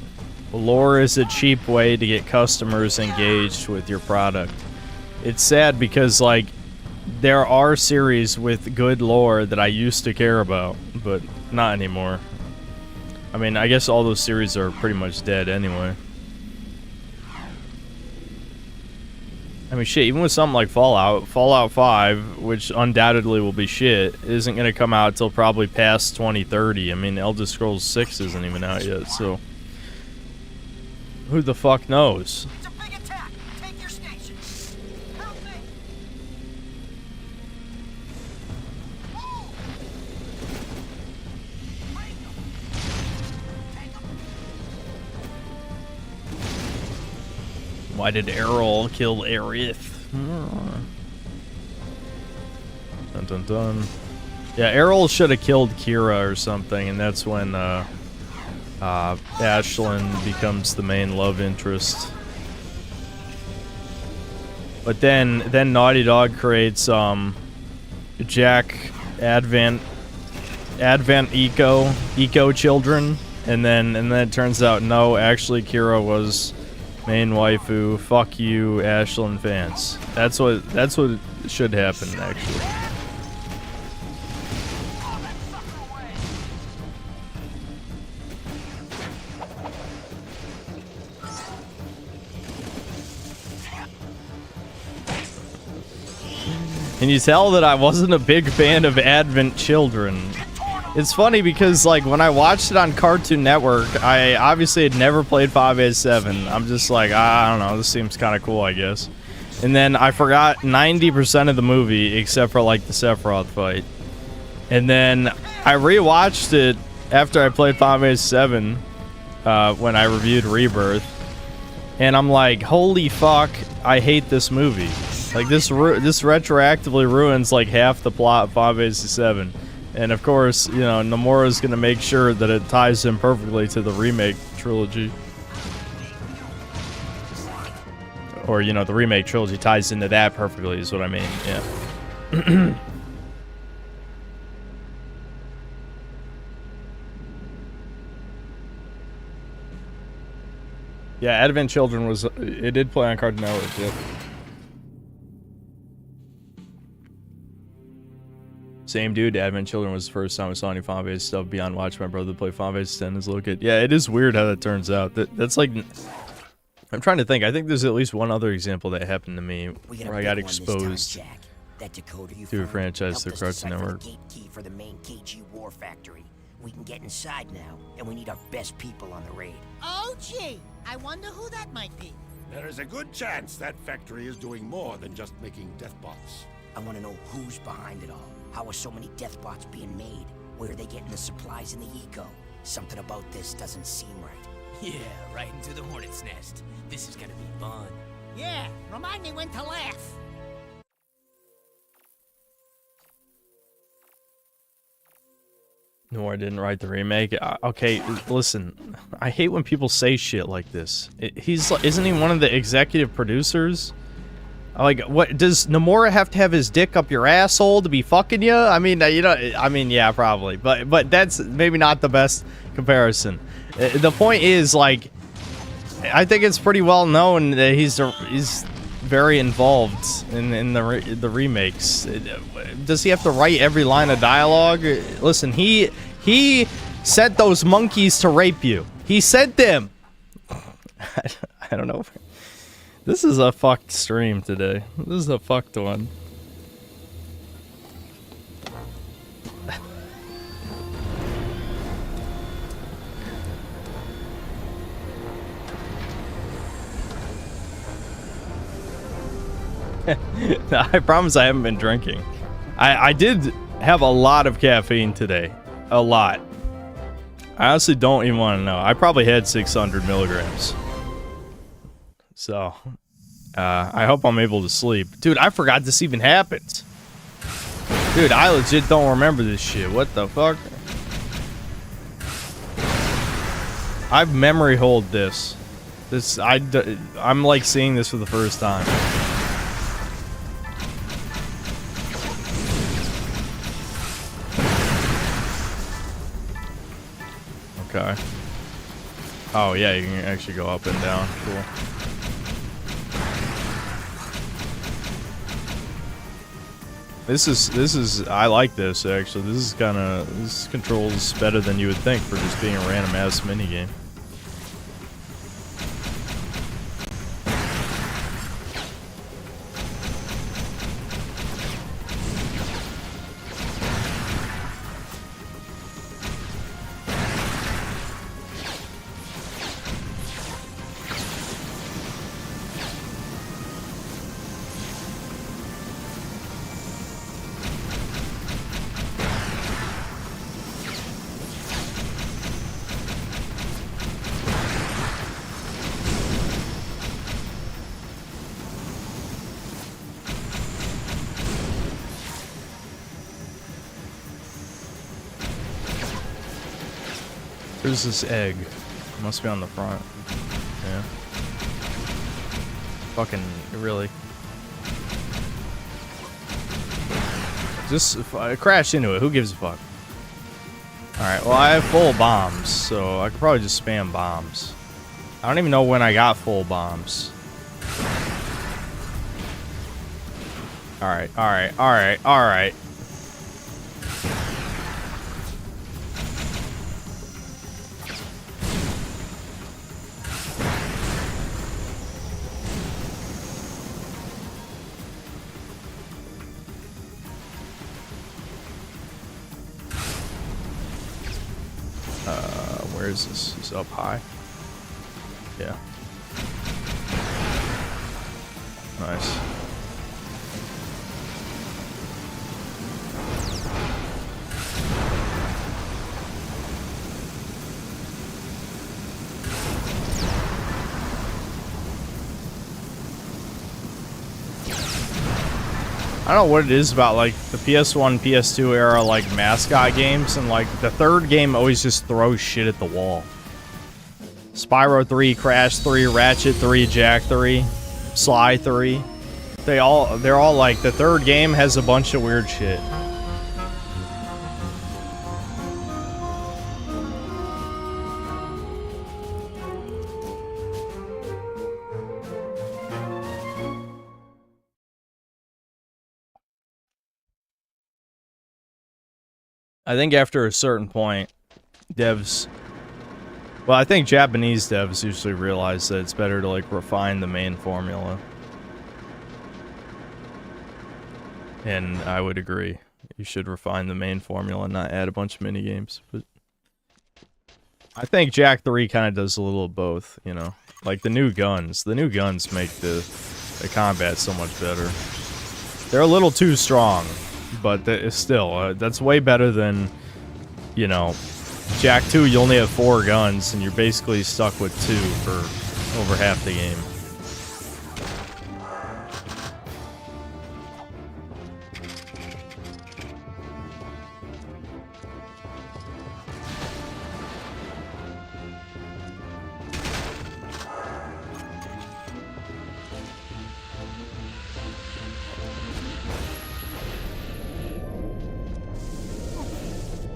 lore is a cheap way to get customers engaged with your product. It's sad because, like, there are series with good lore that I used to care about, but not anymore. I mean, I guess all those series are pretty much dead anyway. I mean, shit, even with something like Fallout 5, which undoubtedly will be shit, isn't going to come out until probably past 2030. I mean, Elder Scrolls 6 isn't even out yet, so... Who the fuck knows? It's a big attack. Take your station. Help me. Why did Errol kill Aerith? Dun dun dun. Yeah, Errol should have killed Kira or something, and that's when Ashlyn becomes the main love interest. But then Naughty Dog creates Jack Advent Eco children, and then it turns out no, actually Kira was main waifu. Fuck you, Ashlyn fans. That's what should happen actually. Can you tell that I wasn't a big fan of Advent Children? It's funny because, like, when I watched it on Cartoon Network, I obviously had never played 5A7. I'm just like, I don't know, this seems kind of cool, I guess. And then I forgot 90% of the movie, except for, like, the Sephiroth fight. And then I rewatched it after I played 5A7 when I reviewed Rebirth. And I'm like, holy fuck, I hate this movie. Like, this retroactively ruins, like, half the plot of 5A7. And, of course, you know, Nomura's gonna make sure that it ties in perfectly to the remake trilogy. Or, you know, the remake trilogy ties into that perfectly, is what I mean, yeah. Yeah, Advent Children was... It did play on Cartoon Network, yep. Same dude, Advent Children was the first time I saw any 5A stuff beyond watching my brother play 5A10 as a little kid. Yeah, it is weird how that turns out. That's like... I'm trying to think. I think there's at least one other example that happened to me where I got exposed to a franchise through Cartoon Network. Gate key for the main KG War Factory. We can get inside now, and we need our best people on the raid. Oh, gee. I wonder who that might be. There is a good chance that factory is doing more than just making deathbots. I want to know who's behind it all. How are so many deathbots being made? Where are they getting the supplies in the eco? Something about this doesn't seem right. Yeah, right into the hornet's nest. This is gonna be fun. Yeah, remind me when to laugh. No, I didn't write the remake. Okay, listen. I hate when people say shit like this. Isn't he one of the executive producers? Like, what does Nomura have to have his dick up your asshole to be fucking you? I mean, you know, I mean, yeah, probably, but that's maybe not the best comparison. The point is, like, I think it's pretty well known that he's very involved in the remakes. Does he have to write every line of dialogue? Listen, he sent those monkeys to rape you. He sent them. I don't know. This is a fucked stream today. This is a fucked one. I promise I haven't been drinking. I did have a lot of caffeine today. A lot. I honestly don't even want to know. I probably had 600 milligrams. So, I hope I'm able to sleep. Dude, I forgot this even happened. Dude, I legit don't remember this shit. What the fuck? I've memory hold this. I'm like seeing this for the first time. Okay. Oh yeah, you can actually go up and down. Cool. This is I like this actually. This controls better than you would think for just being a random ass minigame. Where's this egg? It must be on the front. Yeah. Fucking, really. Just crash into it. Who gives a fuck? Alright, well, I have full bombs, so I could probably just spam bombs. I don't even know when I got full bombs. Alright, alright, alright, alright. Where is this? Is up high? Yeah. Nice. I don't know what it is about like the PS1, PS2 era like mascot games, and like the third game always just throws shit at the wall. Spyro 3, Crash 3, Ratchet 3, Jak 3, Sly 3. They're all like the third game has a bunch of weird shit. I think after a certain point, devs... Well, I think Japanese devs usually realize that it's better to, like, refine the main formula. And I would agree. You should refine the main formula and not add a bunch of minigames. But I think Jak 3 kind of does a little of both, you know? Like, the new guns. The new guns make the combat so much better. They're a little too strong. But still, that's way better than, you know, Jak 2, you only have 4 guns, and you're basically stuck with 2 for over half the game.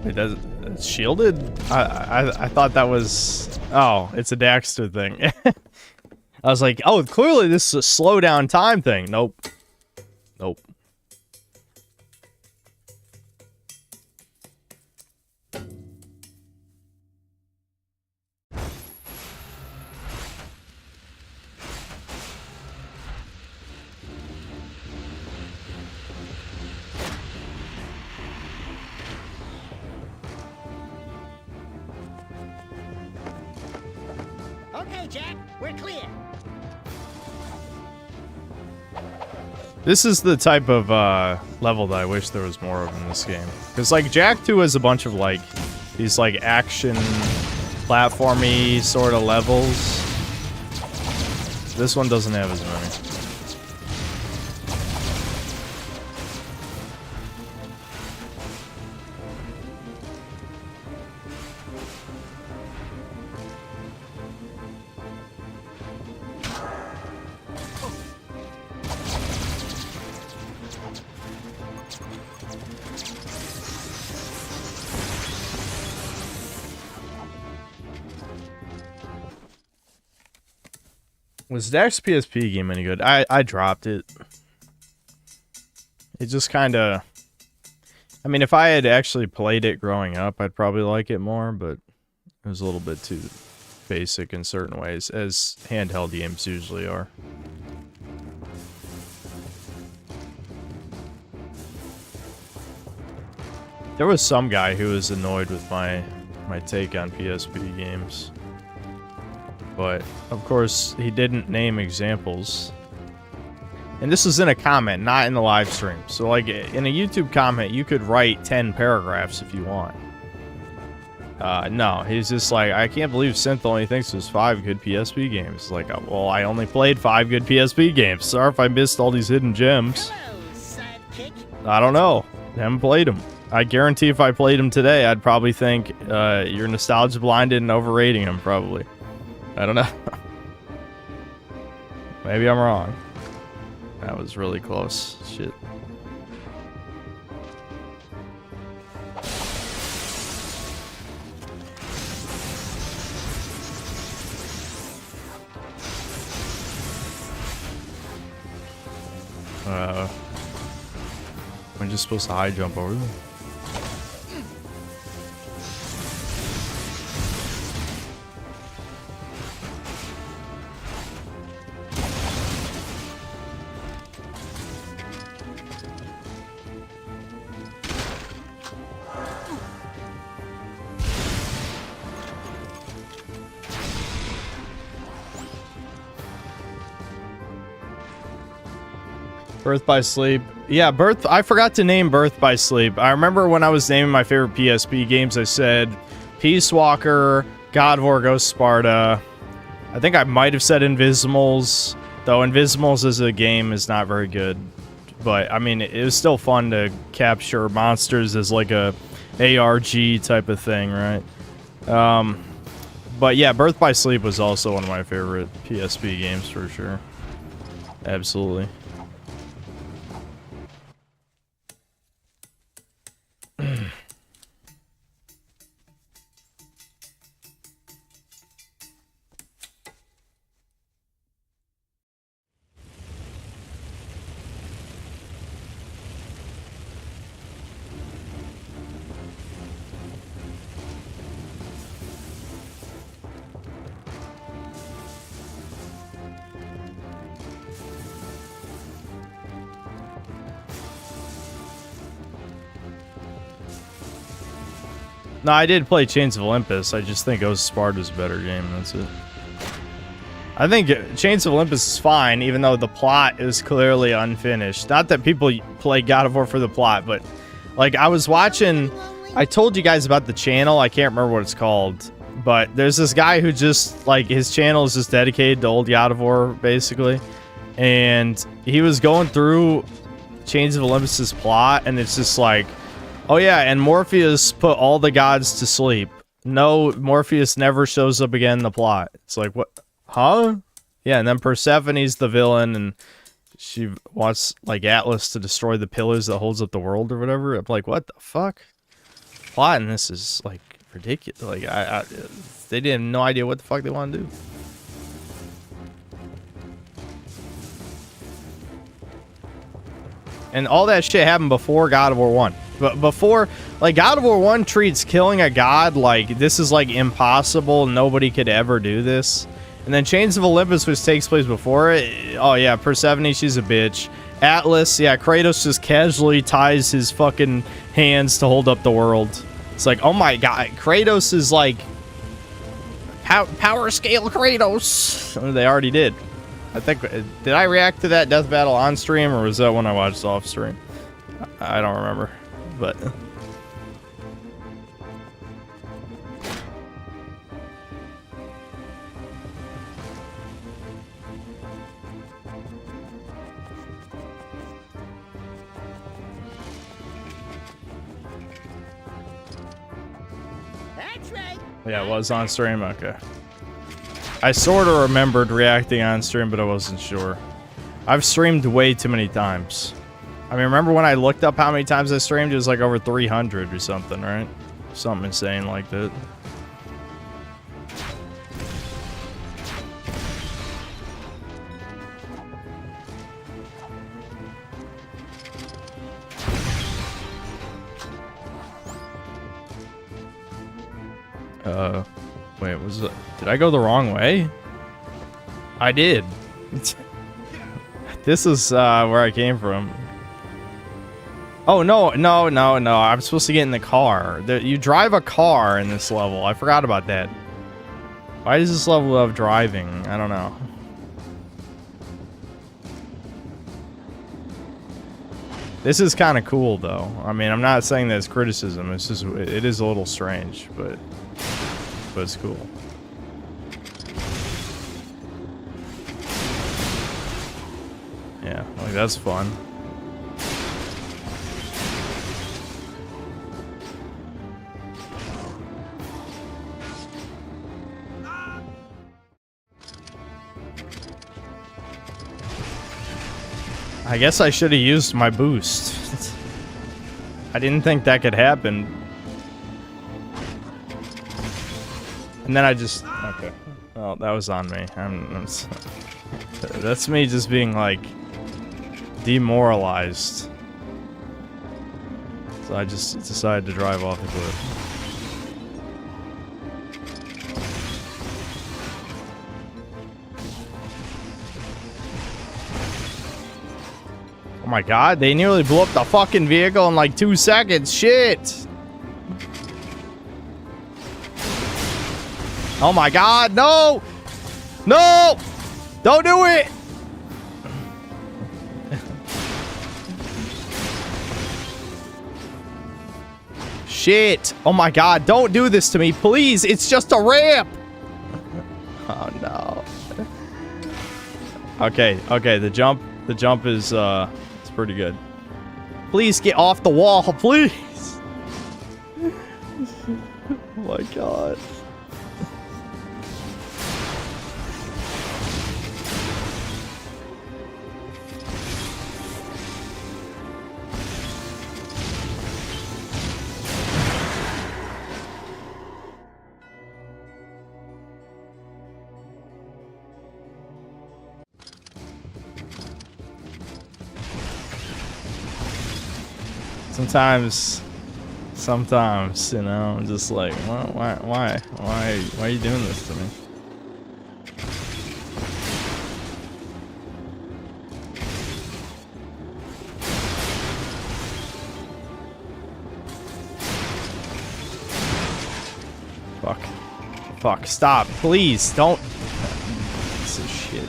It does. It's shielded? I thought that was... Oh, it's a Daxter thing. I was like, oh, clearly this is a slow down time thing. Nope. Nope. Okay, Jak, we're clear. This is the type of level that I wish there was more of in this game. Because, like, Jak 2 has a bunch of, like, these, like, action, platformy sort of levels. This one doesn't have as many. Was Dax's PSP game any good? I dropped it. It just kind of... I mean, if I had actually played it growing up, I'd probably like it more, but it was a little bit too basic in certain ways, as handheld games usually are. There was some guy who was annoyed with my take on PSP games. But, of course, he didn't name examples. And this is in a comment, not in the live stream. So, like, in a YouTube comment, you could write 10 paragraphs if you want. No, he's just like, I can't believe Synth only thinks there's 5 good PSP games. Like, well, I only played 5 good PSP games. Sorry if I missed all these hidden gems. Hello, sidekick. I don't know. I haven't played them. I guarantee if I played him today, I'd probably think you're nostalgia blinded and overrating him, probably. I don't know. Maybe I'm wrong. That was really close. Shit. I'm just supposed to high jump over them. Birth by Sleep. Yeah, I forgot to name Birth by Sleep. I remember when I was naming my favorite PSP games, I said Peace Walker, God of War Ghost Sparta. I think I might have said Invisimals, though Invisimals as a game is not very good. But, I mean, it was still fun to capture monsters as like a ARG type of thing, right? But yeah, Birth by Sleep was also one of my favorite PSP games for sure. Absolutely. No, I did play Chains of Olympus. I just think Ghost of Sparta is a better game. That's it. I think Chains of Olympus is fine, even though the plot is clearly unfinished. Not that people play God of War for the plot, but like I was watching, I told you guys about the channel. I can't remember what it's called, but there's this guy who just like his channel is just dedicated to old God of War, basically. And he was going through Chains of Olympus's plot, and it's just like, oh yeah, and Morpheus put all the gods to sleep. No, Morpheus never shows up again in the plot. It's like, what? Huh? Yeah, and then Persephone's the villain, and she wants, like, Atlas to destroy the pillars that holds up the world or whatever. I'm like, what the fuck? Plot in this is, like, ridiculous. Like, they didn't have no idea what the fuck they want to do. And all that shit happened before God of War 1. But before, like, God of War 1 treats killing a god like this is, like, impossible. Nobody could ever do this. And then Chains of Olympus, which takes place before it, oh yeah, Persephone, she's a bitch. Atlas, yeah, Kratos just casually ties his fucking hands to hold up the world. It's like, oh my god, Kratos is like power scale Kratos. They already did. I think, did I react to that death battle on stream, or was that when I watched off stream? I don't remember, but... That's right. Yeah, it was on stream? Okay. I sort of remembered reacting on stream, but I wasn't sure. I've streamed way too many times. I mean, remember when I looked up how many times I streamed? It was like over 300 or something, right? Something insane like that. Wait, was it? Did I go the wrong way? I did. This is where I came from. Oh, no. I'm supposed to get in the car. You drive a car in this level. I forgot about that. Why does this level have driving? I don't know. This is kind of cool, though. I mean, I'm not saying that's criticism. It's just, it is a little strange, but it's cool. Yeah, like that's fun. I guess I should have used my boost. I didn't think that could happen. And then I just... Okay. Well, that was on me. That's me just being, like, demoralized. So I just decided to drive off the cliff. Oh my god, they nearly blew up the fucking vehicle in like 2 seconds. Shit. Oh my god, no! No! Don't do it! Shit. Oh my god, don't do this to me, please. It's just a ramp. Oh no. Okay, the jump is it's pretty good. Please get off the wall, please. Oh my god. Sometimes, you know, I'm just like, why are you doing this to me? Fuck, stop, please, don't. Piece of shit.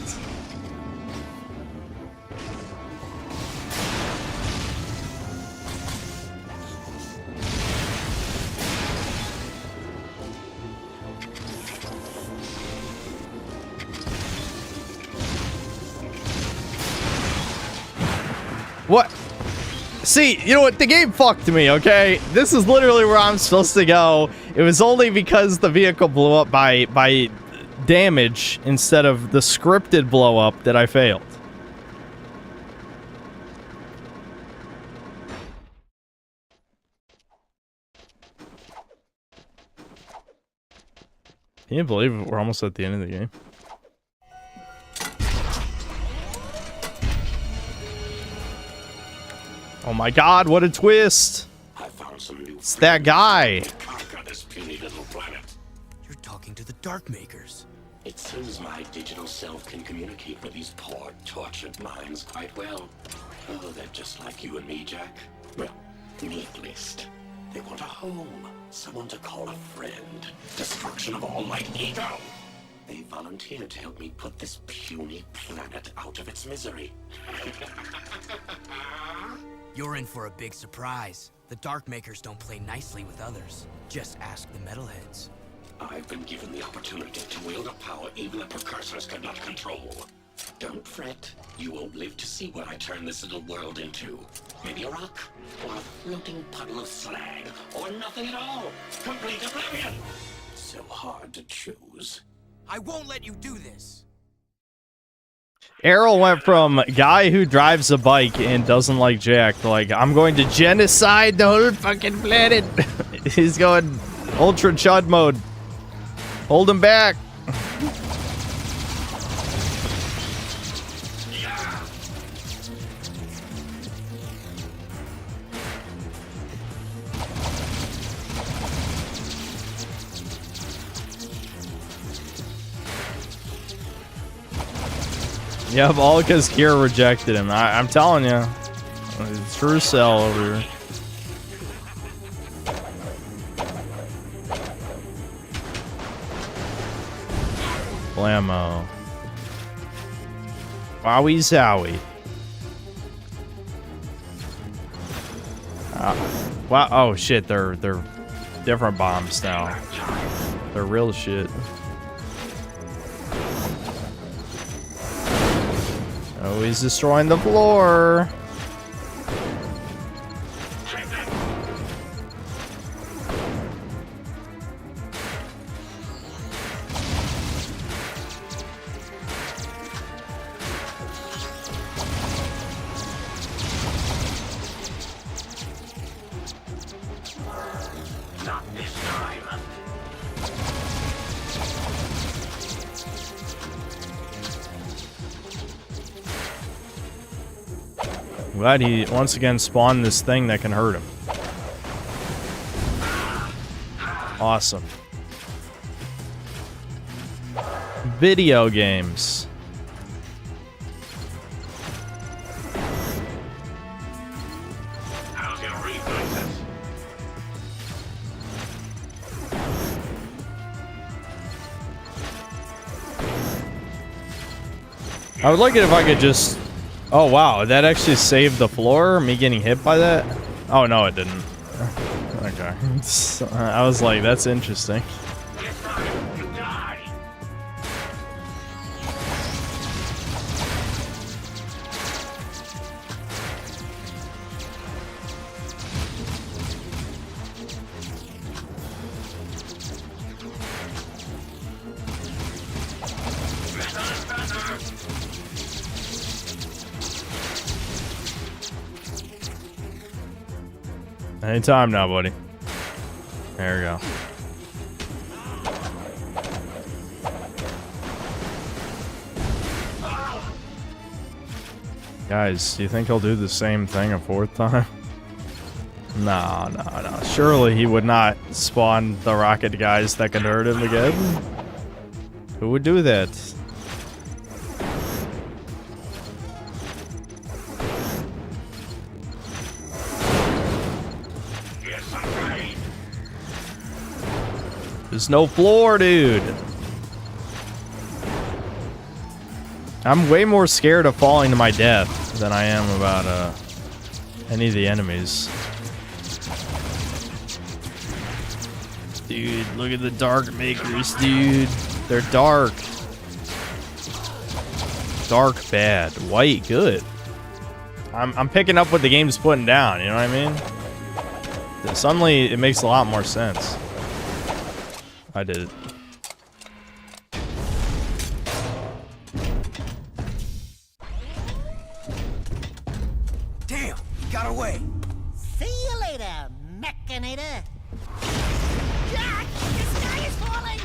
What? See, you know what? The game fucked me, okay? This is literally where I'm supposed to go. It was only because the vehicle blew up by damage instead of the scripted blow up that I failed. Can you believe we're almost at the end of the game? Oh my god, what a twist! I found some new It's that guy! conquer this puny little planet. You're talking to the Dark Makers. It seems my digital self can communicate with these poor, tortured minds quite well. Oh, they're just like you and me, Jack. Well, need list. They want a home, someone to call a friend. Destruction of all like ego. They volunteered to help me put this puny planet out of its misery. You're in for a big surprise. The Dark Makers don't play nicely with others. Just ask the Metalheads. I've been given the opportunity to wield a power even the precursors could not control. Don't fret. You won't live to see what I turn this little world into. Maybe a rock, or a floating puddle of slag, or nothing at all. Complete oblivion! So hard to choose. I won't let you do this. Errol went from guy who drives a bike and doesn't like Jack to like, I'm going to genocide the whole fucking planet. He's going ultra chud mode. Hold him back. Yep, all because Kira rejected him. I'm telling you. True cell over here. Blammo. Wowie zowie. Wow. Oh shit, they're different bombs now. They're real shit. Oh, he's destroying the floor. I'm glad he once again spawned this thing that can hurt him. Awesome. Video games. I would like it if I could just... Oh, wow. That actually saved the floor? Me getting hit by that? Oh, no, it didn't. Okay. I was like, that's interesting. Anytime now, buddy. There we go. Guys, do you think he'll do the same thing a fourth time? No. Surely he would not spawn the rocket guys that can hurt him again. Who would do that? There's no floor, dude. I'm way more scared of falling to my death than I am about any of the enemies. Dude, look at the dark makers, dude. They're dark. Dark bad. White good. I'm picking up what the game's putting down, you know what I mean? Suddenly it makes a lot more sense. I did it. Damn, got away. See you later, Mechanator. Jack, the sky is falling.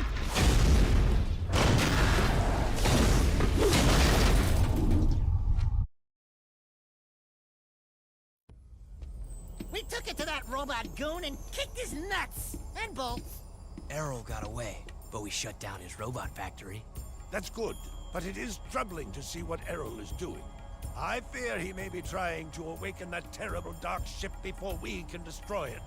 We took it to that robot goon and kicked his nuts and bolts. Errol got away, but we shut down his robot factory. That's good, but it is troubling to see what Errol is doing. I fear he may be trying to awaken that terrible dark ship before we can destroy it.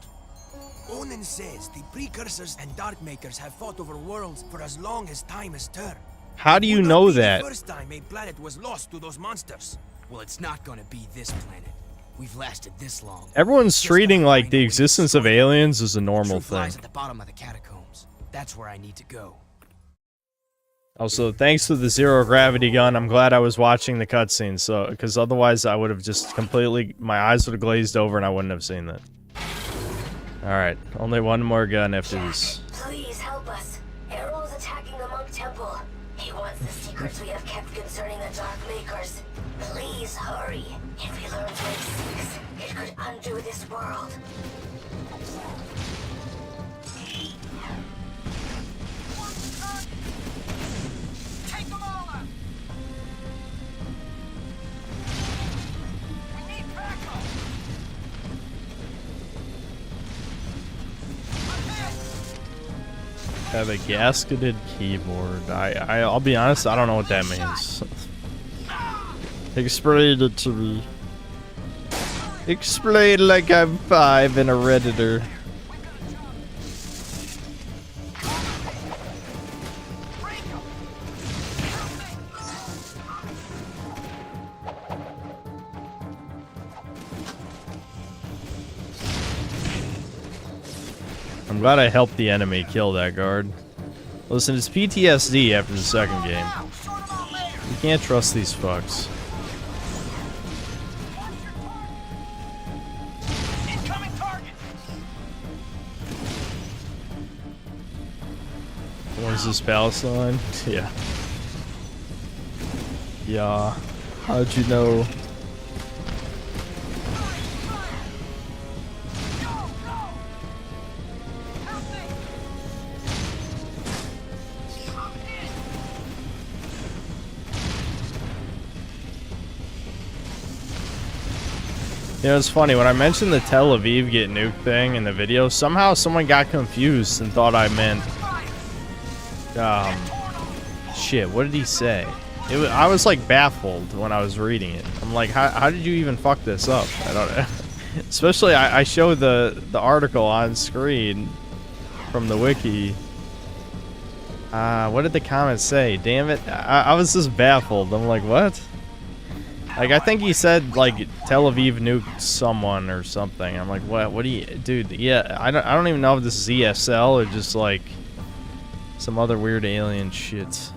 Onan says the precursors and dark makers have fought over worlds for as long as time has turned. How do you know that? The first time a planet was lost to those monsters. Well, it's not gonna be this planet. We've lasted this long. Everyone's treating like the existence of aliens is a normal Truth thing. lies at the bottom of the catacombs. That's where I need to go. Also, thanks to the zero gravity gun, I'm glad I was watching the cutscene, so because otherwise I would have just completely, my eyes would have glazed over and I wouldn't have seen that. All right, only one more gun after this. Please help us. Errol is attacking the monk temple. He wants the secrets we have kept concerning the dark makers. Please hurry. If we learn what it seeks, it could undo this world. Take them all out. We need backup. Have a gasketed keyboard. I'll be honest, I don't know what that means. Explain it to me. Explain like I'm 5 and a Redditor. I'm glad I helped the enemy kill that guard. Listen, it's PTSD after the second game. You can't trust these fucks. What is this, Palestine? Yeah. Yeah. How'd you know? You know, it's funny, when I mentioned the Tel Aviv get nuked thing in the video, somehow someone got confused and thought I meant, shit, what did he say? I was like baffled when I was reading it. I'm like, how did you even fuck this up? I don't know. Especially, I showed the article on screen from the wiki. What did the comments say? Damn it. I was just baffled. I'm like, what? Like, I think he said, like, Tel Aviv nuked someone or something. I'm like, what do you... Dude, yeah, I don't even know if this is ESL or just, like, some other weird alien shit.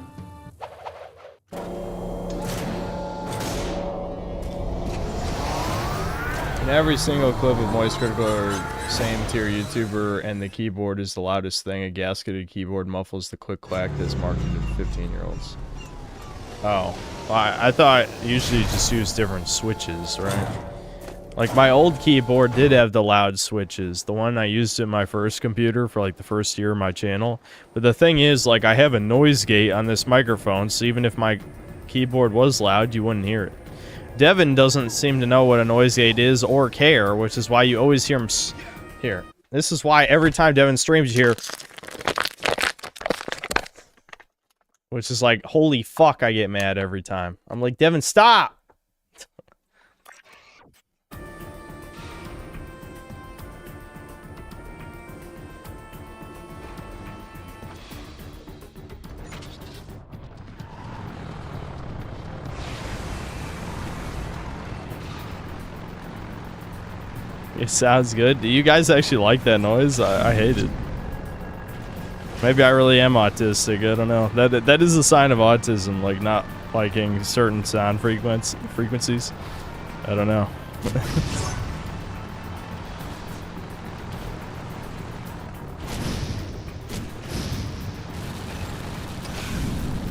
In every single clip of Moist Critical or same tier YouTuber and the keyboard is the loudest thing, a gasketed keyboard muffles the click-clack that's marketed to 15-year-olds. Oh. Well, I thought usually you just use different switches, right? Like, my old keyboard did have the loud switches. The one I used in my first computer for, like, the first year of my channel. But the thing is, like, I have a noise gate on this microphone, so even if my keyboard was loud, you wouldn't hear it. Devin doesn't seem to know what a noise gate is or care, which is why you always hear him here. This is why every time Devin streams, you hear... Which is like, holy fuck, I get mad every time. I'm like, Devin, stop! It sounds good. Do you guys actually like that noise? I hate it. Maybe I really am autistic. I don't know. That is a sign of autism, like not liking certain sound frequencies. I don't know.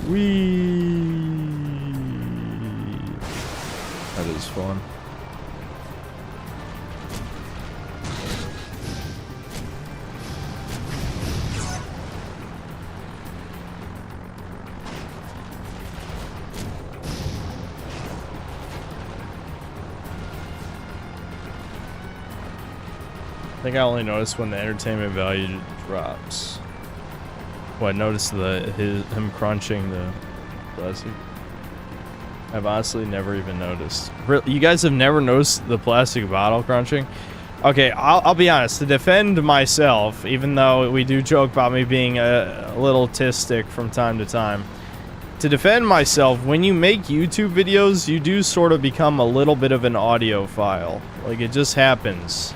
Whee! That is fun. I think I only noticed when the entertainment value drops. Well, I noticed him crunching the plastic. I've honestly never even noticed. You guys have never noticed the plastic bottle crunching? Okay, I'll be honest. To defend myself, even though we do joke about me being a little autistic from time to time, to defend myself, when you make YouTube videos, you do sort of become a little bit of an audiophile. Like, it just happens.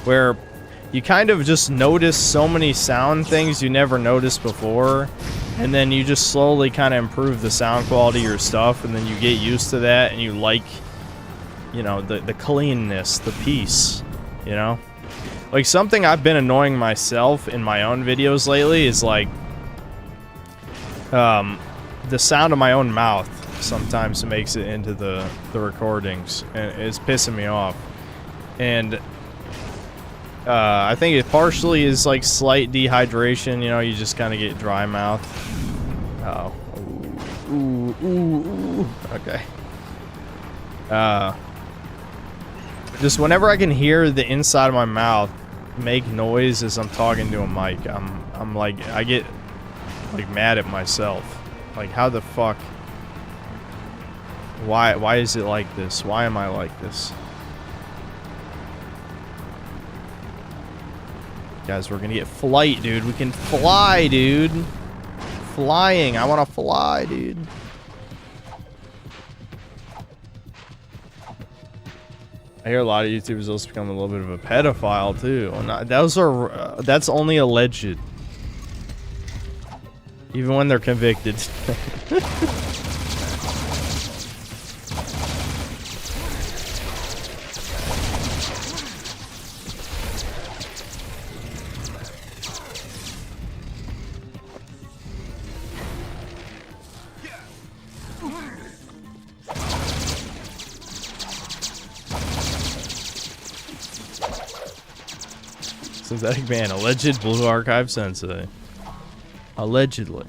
Where you kind of just notice so many sound things you never noticed before, and then you just slowly kind of improve the sound quality of your stuff, and then you get used to that, and you like, you know, the cleanness, the peace, you know? Like, something I've been annoying myself in my own videos lately is, like, the sound of my own mouth sometimes makes it into the recordings, and it's pissing me off. And I think it partially is like slight dehydration, you know, you just kind of get dry mouth. Oh. Ooh. Okay. Just whenever I can hear the inside of my mouth make noise as I'm talking to a mic, I'm like, I get like mad at myself. Like, how the fuck? Why is it like this? Why am I like this? Guys, we're gonna get flight, dude. We can fly, dude. Flying. I want to fly, dude. I hear a lot of YouTubers also become a little bit of a pedophile too. That's only alleged. Even when they're convicted. Synthetic Man, alleged Blue Archive Sensei. Allegedly.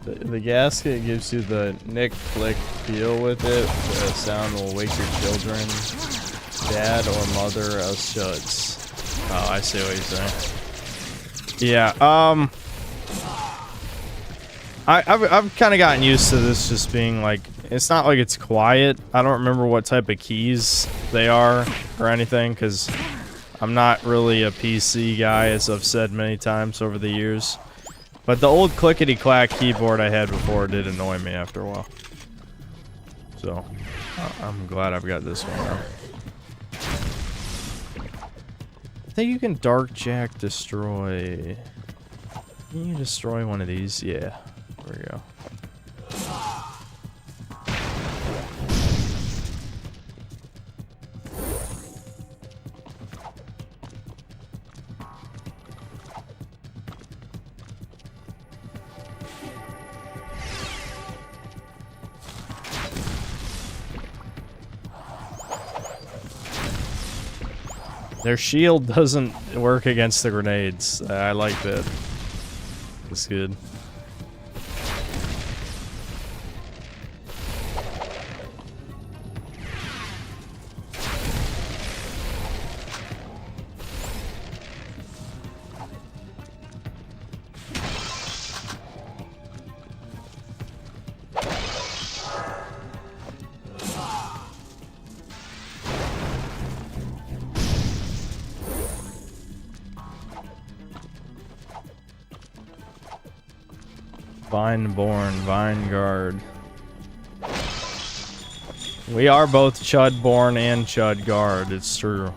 The gasket gives you the nick-flick feel with it. The sound will wake your children, dad or mother as shuds. Oh, I see what you're saying. Yeah, I've kind of gotten used to this just being like, it's not like it's quiet. I don't remember what type of keys they are or anything, because I'm not really a PC guy, as I've said many times over the years. But the old clickety-clack keyboard I had before did annoy me after a while. So, I'm glad I've got this one now. I think you can Dark Jack destroy... Can you destroy one of these? Yeah. There we go. Their shield doesn't work against the grenades. I like that. That's good. Vineborn, Vineguard. We are both Chudborn and Chudguard, it's true.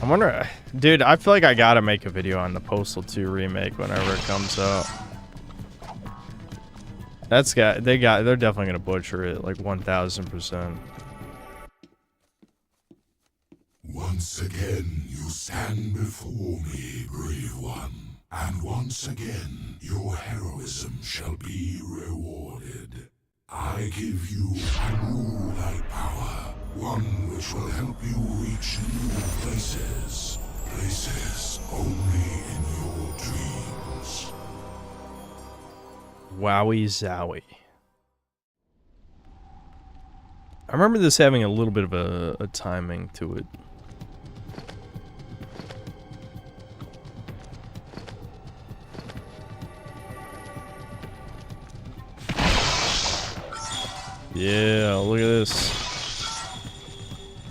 I wonder, dude, I feel like I gotta make a video on the Postal 2 remake whenever it comes out. They're definitely gonna butcher it, like 1000%. Once again, you stand before me, brave one. And once again, your heroism shall be rewarded. I give you a new light power, one which will help you reach new places. Places only in your dreams. Wowie zowie. I remember this having a little bit of a timing to it. Yeah, look at this.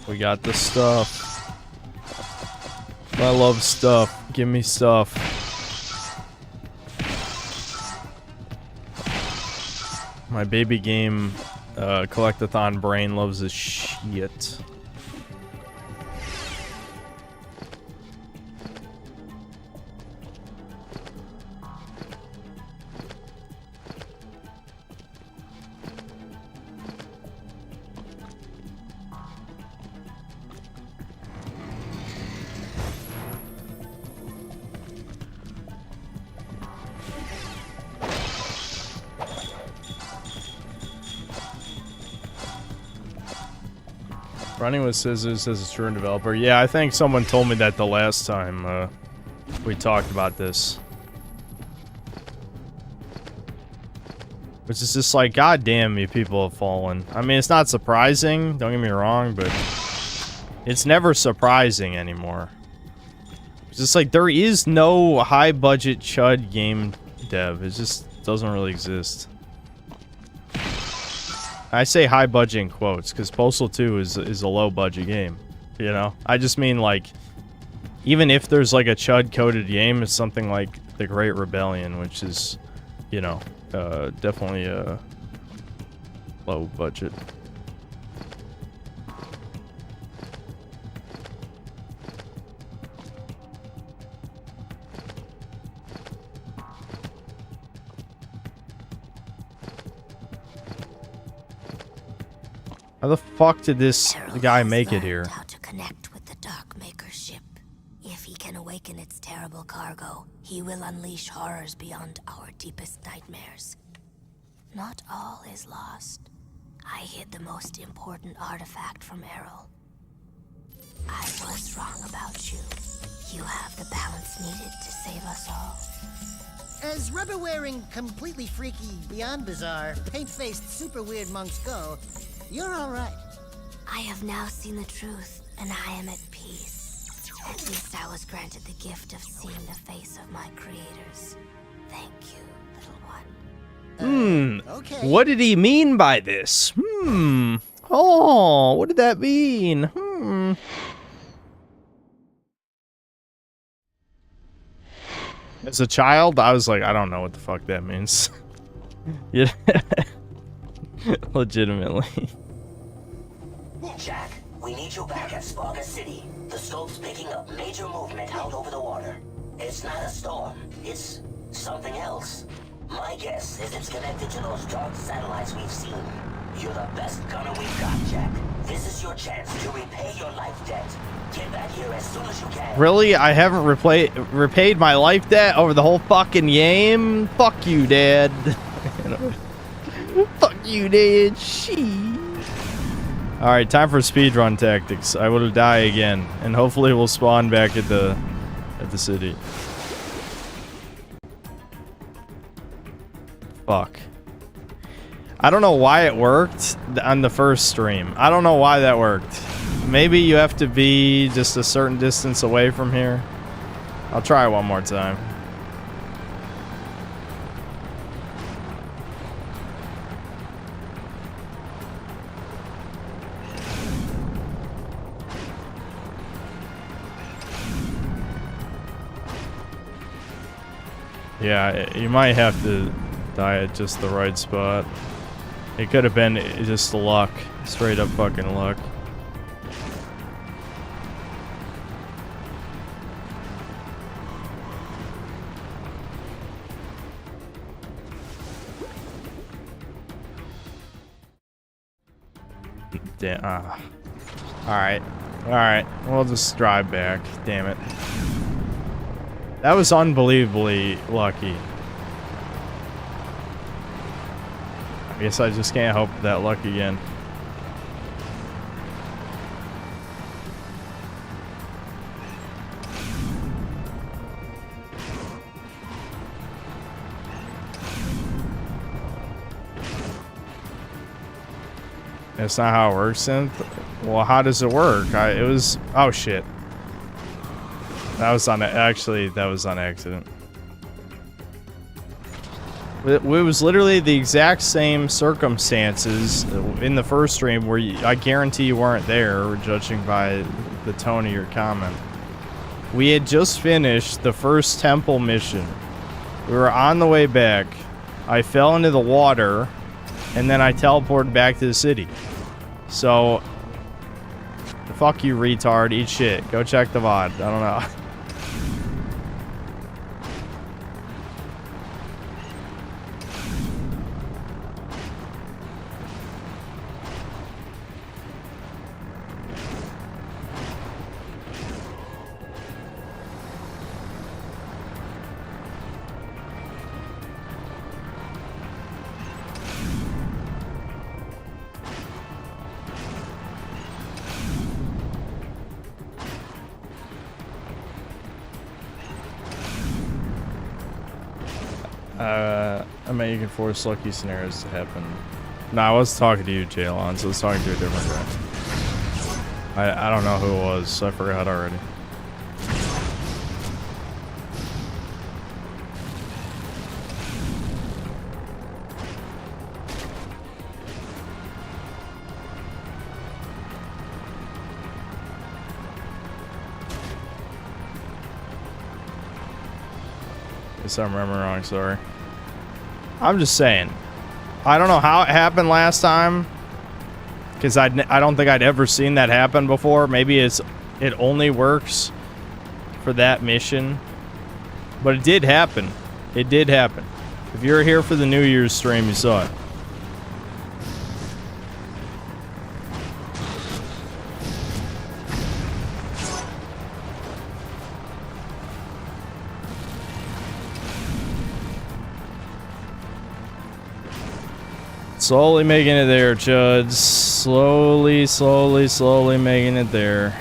We got the stuff. I love stuff. Give me stuff. My baby game collectathon brain loves this shit. Running with scissors as a true developer. Yeah, I think someone told me that the last time we talked about this. Which is just like, god damn, you people have fallen. I mean, it's not surprising, don't get me wrong, but it's never surprising anymore. It's just like, there is no high-budget chud game dev. It just doesn't really exist. I say high budget in quotes because Postal 2 is a low budget game, you know? I just mean like, even if there's like a chud coded game, it's something like The Great Rebellion, which is, you know, definitely a low budget. How the fuck did this guy make it here? How to connect with the Darkmaker ship. If he can awaken its terrible cargo, he will unleash horrors beyond our deepest nightmares. Not all is lost. I hid the most important artifact from Errol. I was wrong about you. You have the balance needed to save us all. As rubber-wearing, completely freaky, beyond bizarre, paint-faced, super weird monks go, you're all right. I have now seen the truth, and I am at peace. At least I was granted the gift of seeing the face of my creators. Thank you, little one. Okay. What did he mean by this? Oh, what did that mean? As a child, I was like, I don't know what the fuck that means. Yeah. Legitimately. Jack, we need you back at Sparga City. The scope's picking up major movement out over the water. It's not a storm. It's something else. My guess is it's connected to those dark satellites we've seen. You're the best gunner we've got, Jack. This is your chance to repay your life debt. Get back here as soon as you can. Really? I haven't repaid my life debt over the whole fucking game? Fuck you, Dad. Fuck you, Dad. Alright, time for speedrun tactics. I will die again. And hopefully we'll spawn back at the city. Fuck. I don't know why it worked on the first stream. I don't know why that worked. Maybe you have to be just a certain distance away from here. I'll try one more time. Yeah, you might have to die at just the right spot. It could have been just luck. Straight up fucking luck. Damn. Alright. Alright. We'll just drive back. Damn it. That was unbelievably lucky. I guess I just can't hope for that luck again. That's not how it works, Synth. Well, how does it work? It was... Oh, shit. That was on... Actually, that was on accident. It was literally the exact same circumstances in the first stream where I guarantee you weren't there, judging by the tone of your comment. We had just finished the first temple mission. We were on the way back. I fell into the water, and then I teleported back to the city. So, fuck you, retard. Eat shit. Go check the VOD. I don't know. I mean, you can force lucky scenarios to happen. No, I was talking to you, Jaylon, so I was talking to a different guy. I don't know who it was. I forgot already. Guess I remember wrong, sorry. I'm just saying. I don't know how it happened last time. Because I don't think I'd ever seen that happen before. Maybe it only works for that mission. But it did happen. It did happen. If you were here for the New Year's stream, you saw it. Slowly making it there, Chuds. Slowly, slowly, slowly making it there.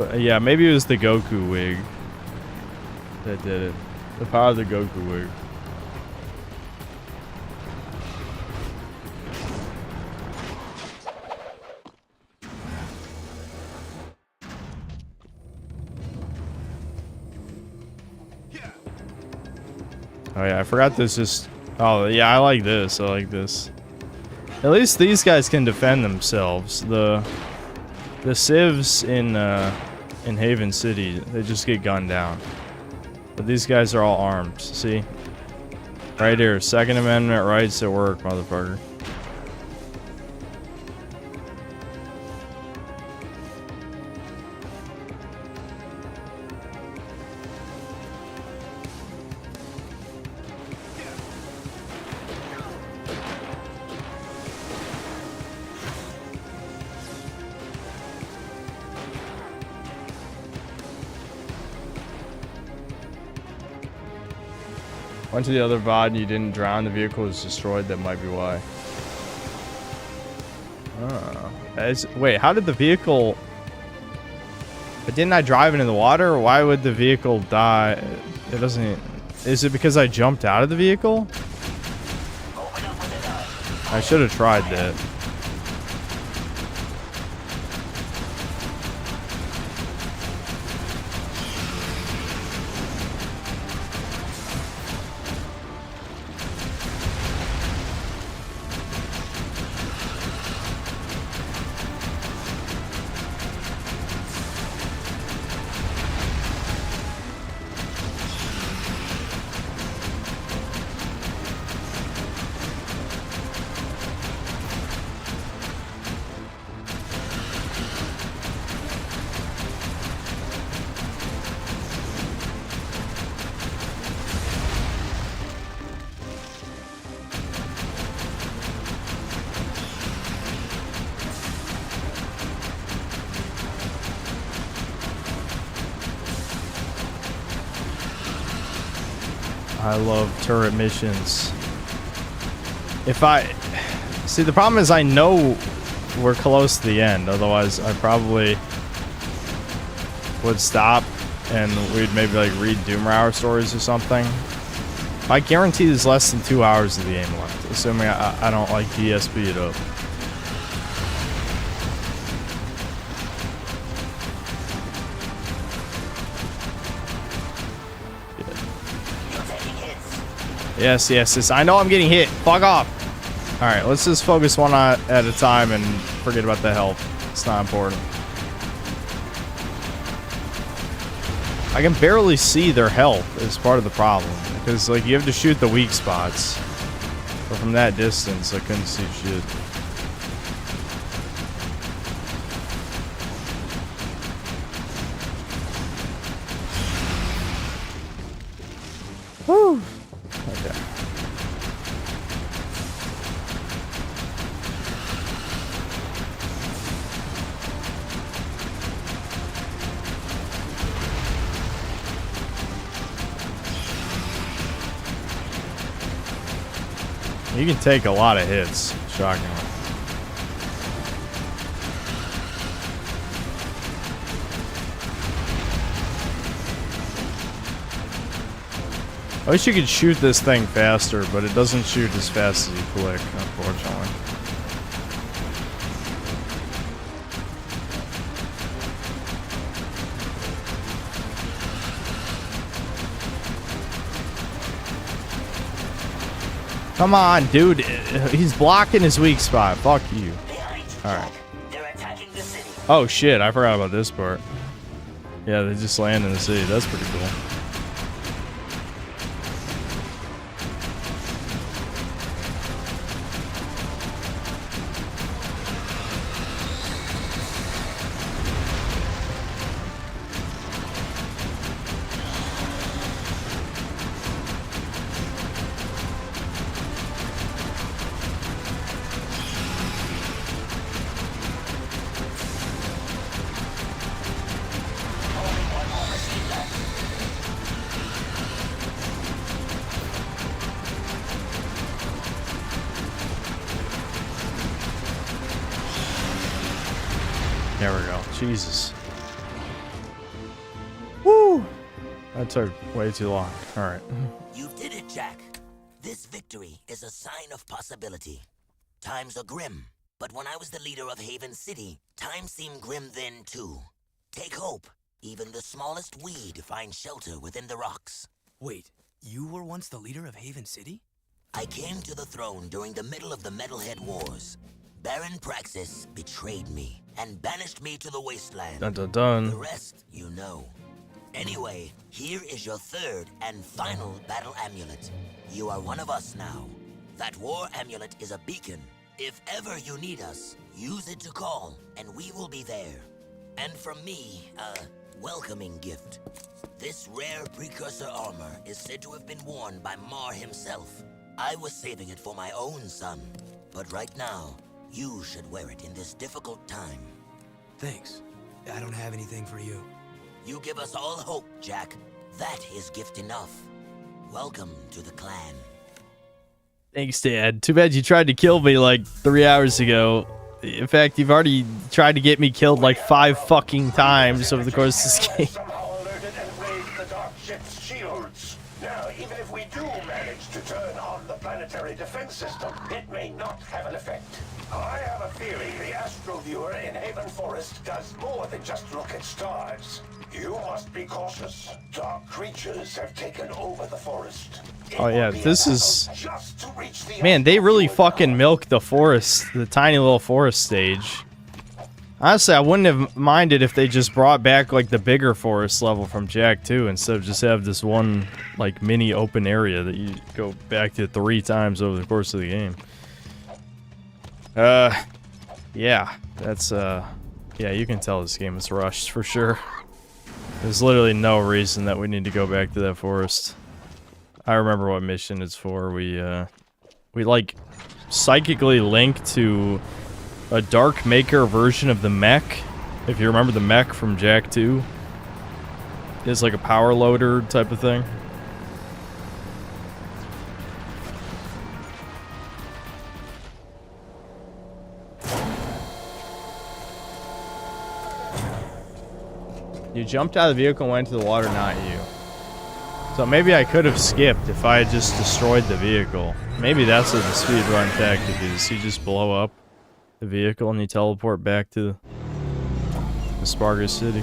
But yeah, maybe it was the Goku wig that did it. The power of the Goku wig. Oh yeah, I forgot this is... Oh yeah, I like this. I like this. At least these guys can defend themselves. The civs in Haven City, they just get gunned down. But these guys are all armed. See? Right here, Second Amendment rights at work, motherfucker. Went to the other VOD and you didn't drown, the vehicle was destroyed, that might be why. Oh. Wait, how did the vehicle... But didn't I drive into the water? Why would the vehicle die? It doesn't... Is it because I jumped out of the vehicle? I should have tried that. I love turret missions. If I... See, the problem is I know we're close to the end. Otherwise, I probably would stop and we'd maybe like read Doomrower stories or something. I guarantee there's less than 2 hours of the game left, assuming I don't like DSP it up. Yes, yes, yes. I know I'm getting hit. Fuck off. Alright, let's just focus one at a time and forget about the health. It's not important. I can barely see their health is part of the problem. Because, like, you have to shoot the weak spots. But from that distance, I couldn't see shit. Woo! Okay. You can take a lot of hits, shockingly. I wish you could shoot this thing faster, but it doesn't shoot as fast as you click, unfortunately. Come on, dude. He's blocking his weak spot. Fuck you. Alright. Oh shit, I forgot about this part. Yeah, they just land in the city. That's pretty cool. There we go. Jesus. That took way too long. All right. You did it, Jack. This victory is a sign of possibility. Times are grim, but when I was the leader of Haven City, times seemed grim then too. Take hope. Even the smallest weed finds shelter within the rocks. Wait, you were once the leader of Haven City? I came to the throne during the middle of the Metalhead Wars. Baron Praxis betrayed me and banished me to the wasteland. Dun dun dun. The rest, you know. Anyway, here is your third and final battle amulet. You are one of us now. That war amulet is a beacon. If ever you need us, use it to call, and we will be there. And from me, a welcoming gift. This rare precursor armor is said to have been worn by Mar himself. I was saving it for my own son, but right now, you should wear it in this difficult time. Thanks. I don't have anything for you. You give us all hope, Jack. That is gift enough. Welcome to the clan. Thanks, Dad. Too bad you tried to kill me like 3 hours ago. In fact, you've already tried to get me killed like 5 fucking times over the course of this game. Now, even if we do manage to turn on the planetary defense system, it may not have an effect. I have a theory the astroviewer in Haven Forest does more than just look at stars. You must be cautious. Dark creatures have taken over the forest. Oh yeah, this is... Man, they really fucking milk the forest, the tiny little forest stage. Honestly, I wouldn't have minded if they just brought back like the bigger forest level from Jak 2 instead of just have this one like mini open area that you go back to 3 times over the course of the game. Yeah, that's yeah, you can tell this game is rushed for sure. There's literally no reason that we need to go back to that forest. I remember what mission it's for. We like psychically link to a Dark Maker version of the mech. If you remember the mech from Jak 2. It's like a power loader type of thing. You jumped out of the vehicle and went to the water, not you. So maybe I could have skipped if I had just destroyed the vehicle. Maybe that's what the speedrun tactic is. You just blow up the vehicle and you teleport back to the Sparga City.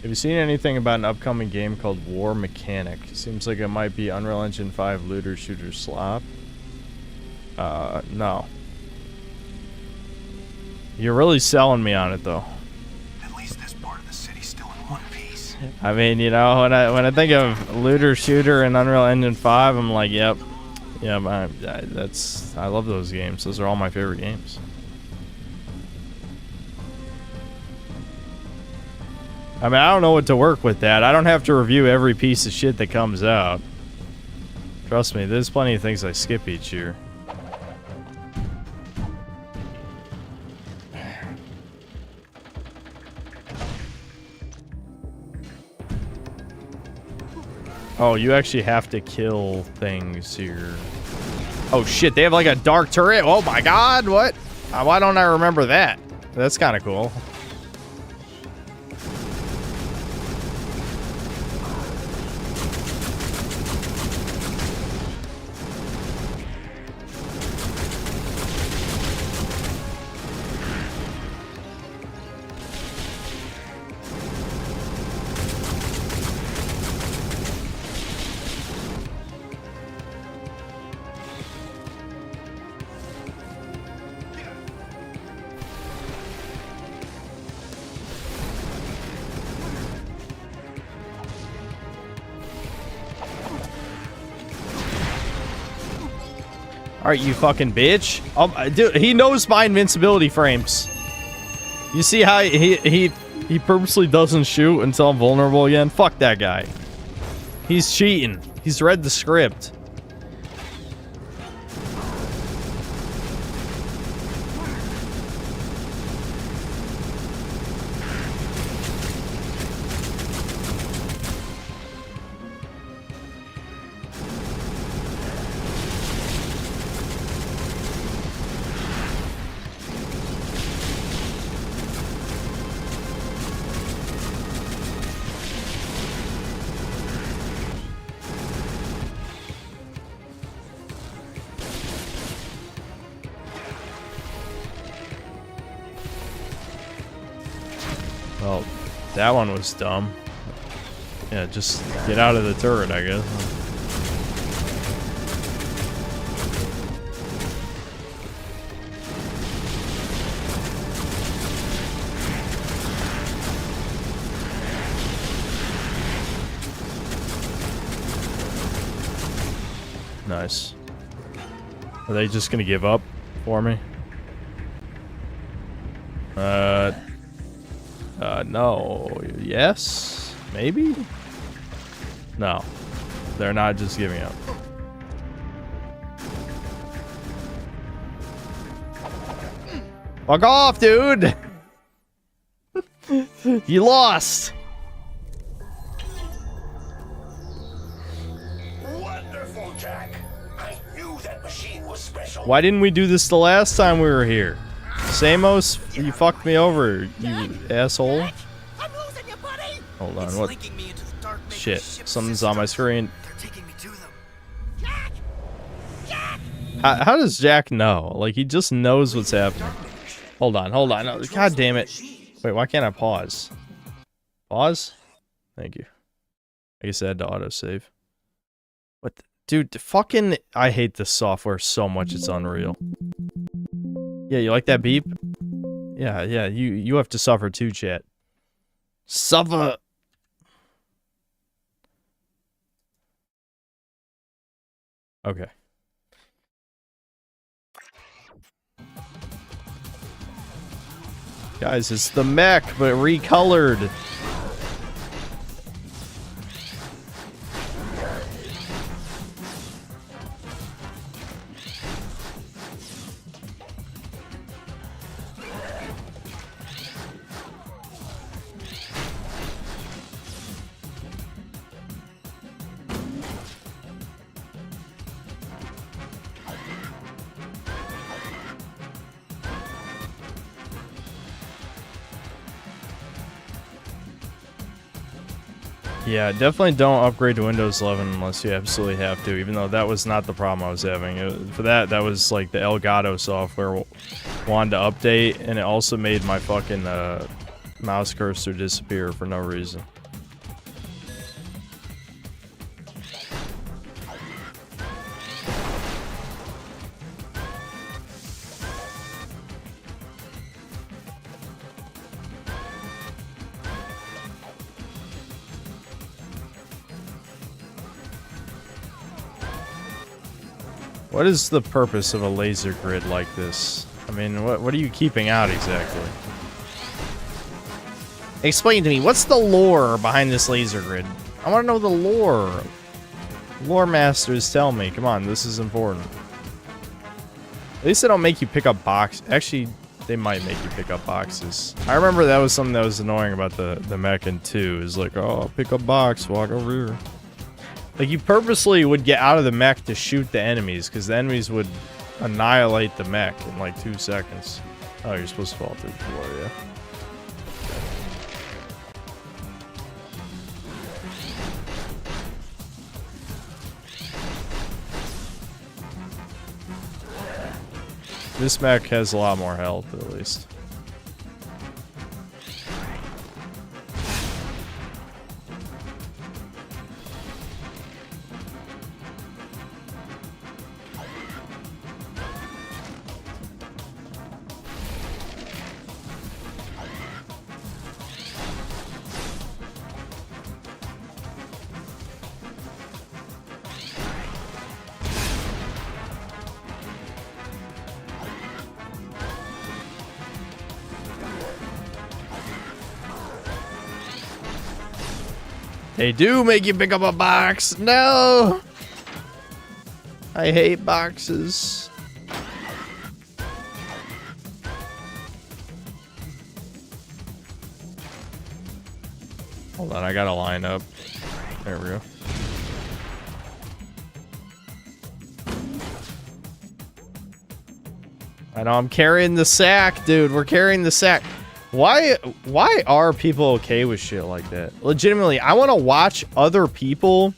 Have you seen anything about an upcoming game called War Mechanic? Seems like it might be Unreal Engine 5 looter shooter slop. No. You're really selling me on it though. At least this part of the city's still in one piece. I mean, you know, when I think of looter shooter and Unreal Engine 5, I'm like, yep. Yeah, I love those games. Those are all my favorite games. I mean, I don't know what to work with that. I don't have to review every piece of shit that comes out. Trust me, there's plenty of things I skip each year. Oh, you actually have to kill things here. Oh shit, they have like a dark turret? Oh my god, what? Why don't I remember that? That's kind of cool. Alright, you fucking bitch. Dude, he knows my invincibility frames. You see how he purposely doesn't shoot until I'm vulnerable again? Fuck that guy. He's cheating. He's read the script. Well, that one was dumb. Yeah, just get out of the turret, I guess. Nice. Are they just gonna give up for me? No. Yes? Maybe? No. They're not just giving up. Fuck off, dude! You lost! Wonderful, Jack. I knew that machine was special. Why didn't we do this the last time we were here? Samos, you fucked me over, you asshole. Hold on, what? Shit, something's on my screen. How does Jack know? Like, he just knows what's happening. Hold on. Oh, God damn it. Wait, why can't I pause? Pause? Thank you. I guess I had to autosave. What the, dude, fucking... I hate this software so much, it's unreal. Yeah, you like that beep? Yeah, you have to suffer too, chat. Suffer! Okay. Guys, it's the mech, but recolored. Yeah, definitely don't upgrade to Windows 11 unless you absolutely have to, even though that was not the problem I was having. For that was like the Elgato software wanted to update, and it also made my fucking mouse cursor disappear for no reason. What is the purpose of a laser grid like this? I mean, what are you keeping out exactly? Explain to me, what's the lore behind this laser grid? I want to know the lore. Lore masters, tell me. Come on, this is important. At least they don't make you pick up boxes. Actually, they might make you pick up boxes. I remember that was something that was annoying about the mech in 2. Is like, oh, pick up box, walk over here. Like, you purposely would get out of the mech to shoot the enemies, because the enemies would annihilate the mech in like 2 seconds. Oh, you're supposed to fall through the floor, yeah. This mech has a lot more health, at least. They do make you pick up a box. No! I hate boxes. Hold on, I gotta line up. There we go. I know, I'm carrying the sack, dude. We're carrying the sack. Why are people okay with shit like that? Legitimately, I want to watch other people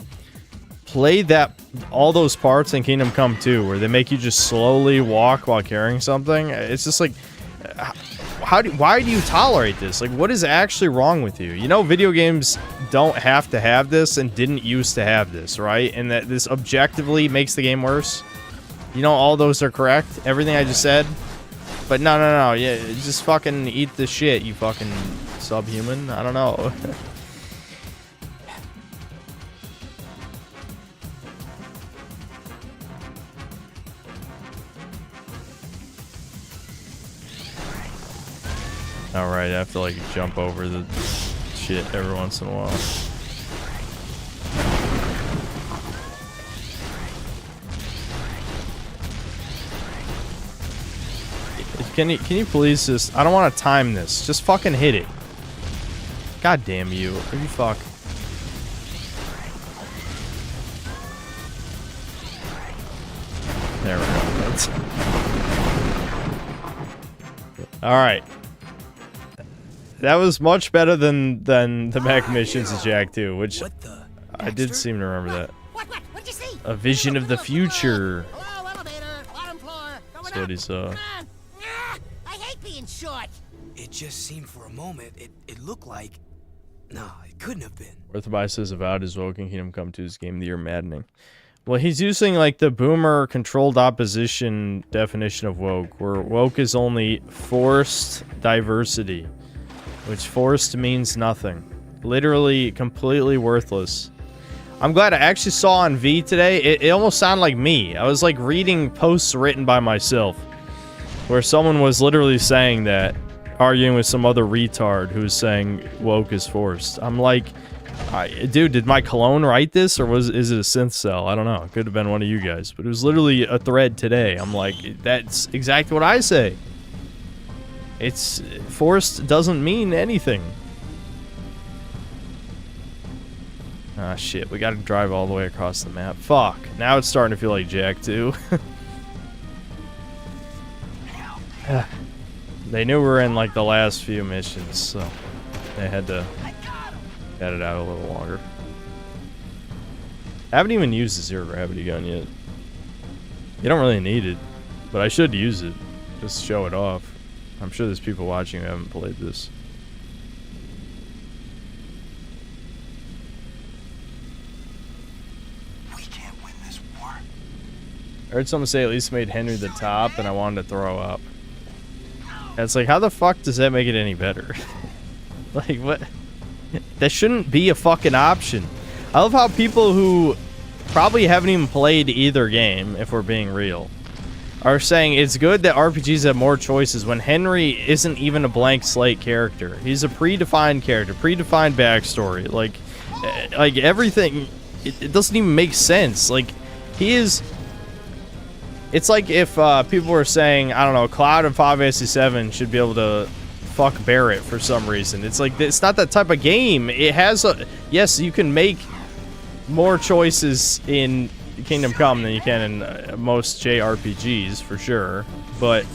play all those parts in Kingdom Come 2 where they make you just slowly walk while carrying something. It's just like, why do you tolerate this? Like, what is actually wrong with you? You know, video games don't have to have this and didn't used to have this, right? And that this objectively makes the game worse. You know, all those are correct. Everything I just said. But no. Yeah, just fucking eat the shit, you fucking subhuman. I don't know. Alright, I have to like jump over the shit every once in a while. Can you please just... I don't want to time this. Just fucking hit it. God damn you. You fuck. There we go. Alright. That was much better than the mech missions in Jak 2, which I did seem to remember that. What'd you see? A vision of the future. Hello, elevator, bottom floor. That's what he saw. I hate being short. It just seemed for a moment, it looked like... No, it couldn't have been. Orthobai says about his Woken Kingdom Come 2's Game of the Year maddening. Well, he's using like the boomer controlled opposition definition of woke, where woke is only forced diversity, which forced means nothing. Literally completely worthless. I'm glad I actually saw on V today, it almost sounded like me. I was like reading posts written by myself, where someone was literally saying that, arguing with some other retard who's saying woke is forced. I'm like, dude, did my clone write this, or is it a synth cell? I don't know. It could have been one of you guys, but it was literally a thread today. I'm like, that's exactly what I say. It's forced doesn't mean anything. Ah, shit. We gotta drive all the way across the map. Fuck. Now it's starting to feel like Jak 2. They knew we were in like the last few missions, so they had to get it out a little longer. I haven't even used the zero gravity gun yet. You don't really need it, but I should use it. Just show it off. I'm sure there's people watching who haven't played this. We can't win this war. I heard someone say at least made Henry the top, and I wanted to throw up. And it's like, how the fuck does that make it any better? Like, what? That shouldn't be a fucking option. I love how people who probably haven't even played either game, if we're being real, are saying it's good that RPGs have more choices when Henry isn't even a blank slate character. He's a predefined character, predefined backstory. Like everything, it doesn't even make sense. Like, he is... It's like if people were saying, I don't know, Cloud in Final Fantasy 7 should be able to fuck Barrett for some reason. It's like, it's not that type of game. It has a... Yes, you can make more choices in Kingdom Come than you can in most JRPGs, for sure. But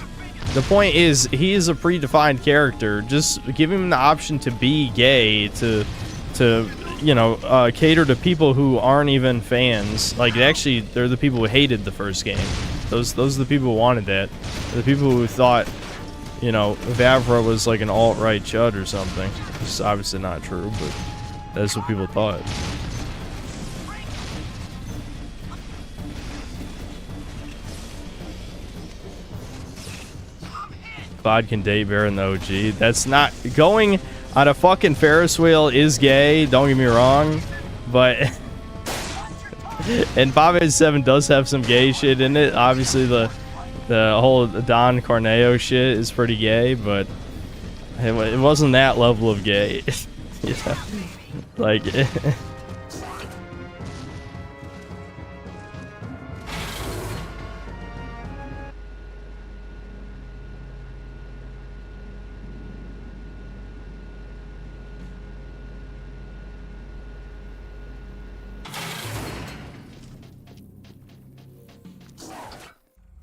the point is, he is a predefined character. Just give him the option to be gay, to you know, cater to people who aren't even fans. Like, actually, they're the people who hated the first game. Those are the people who wanted that. The people who thought, you know, Vavra was like an alt-right chud or something. It's obviously not true, but that's what people thought. Bod can date Bear in the OG. That's not... Going on a fucking Ferris wheel is gay, don't get me wrong, but... And Final Fantasy 7 does have some gay shit in it. Obviously, the whole Don Corneo shit is pretty gay, but it wasn't that level of gay. You know? Like...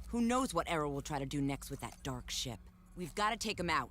Who knows what Errol will try to do next with that dark ship? We've got to take him out.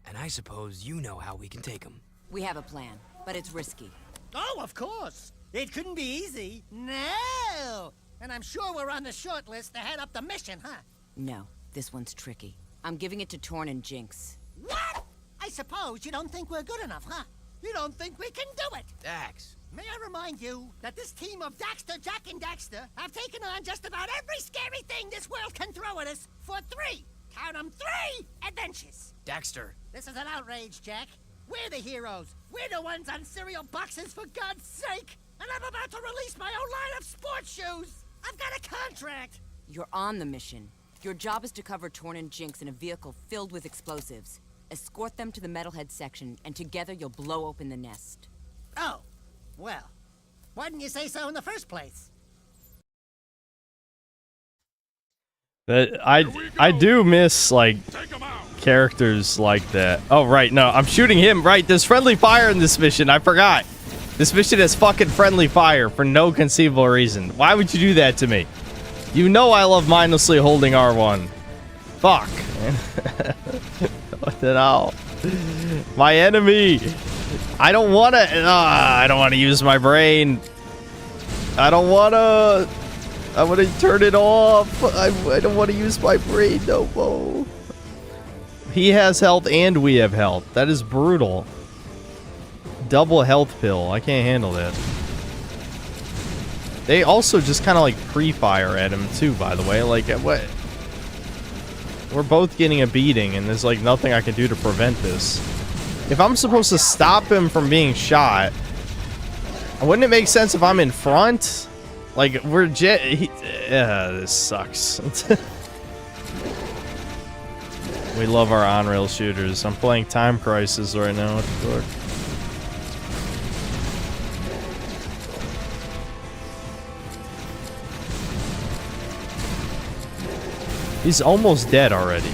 And I suppose you know how we can take him. We have a plan, but it's risky. Oh, of course. It couldn't be easy. No. And I'm sure we're on the short list to head up the mission, huh? No, this one's tricky. I'm giving it to Torn and Jinx. What? I suppose you don't think we're good enough, huh? You don't think we can do it? Dax. May I remind you that this team of Daxter, Jack, and Daxter have taken on just about every scary thing this world can throw at us for 3, count 'em, 3 adventures. Daxter. This is an outrage, Jack. We're the heroes. We're the ones on cereal boxes, for God's sake. And I'm about to release my own line of sports shoes. I've got a contract. You're on the mission. Your job is to cover Torn and Jinx in a vehicle filled with explosives. Escort them to the metalhead section, and together you'll blow open the nest. Oh, well, why didn't you say so in the first place? That I do miss like characters like that. Oh right, no, I'm shooting him. Right, there's friendly fire in this mission. I forgot. This mission has fucking friendly fire for no conceivable reason. Why would you do that to me? You know I love mindlessly holding R1. Fuck. What the hell? My enemy. I don't want to use my brain. I want to turn it off. I don't want to use my brain no more. He has health and we have health. That is brutal. Double health pill. I can't handle that. They also just kind of like pre-fire at him too, by the way. Like, what? We're both getting a beating and there's like nothing I can do to prevent this. If I'm supposed to stop him from being shot, wouldn't it make sense if I'm in front? Like, we're this sucks. We love our on-rail shooters. I'm playing Time Crisis right now. What the fuck? He's almost dead already.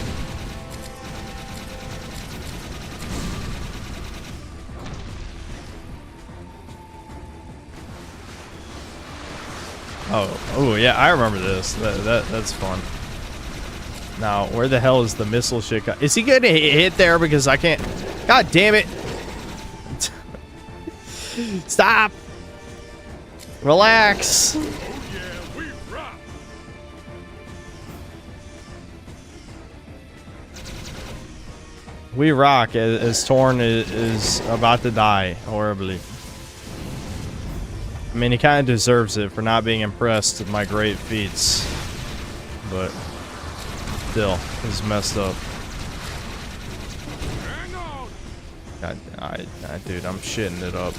Oh yeah, I remember this. That's fun. Now, where the hell is the missile shit? Is he gonna hit there? Because I can't. God damn it! Stop. Relax. We rock as Torn is about to die horribly. I mean, he kind of deserves it for not being impressed with my great feats. But still, he's messed up. God, dude, I'm shitting it up.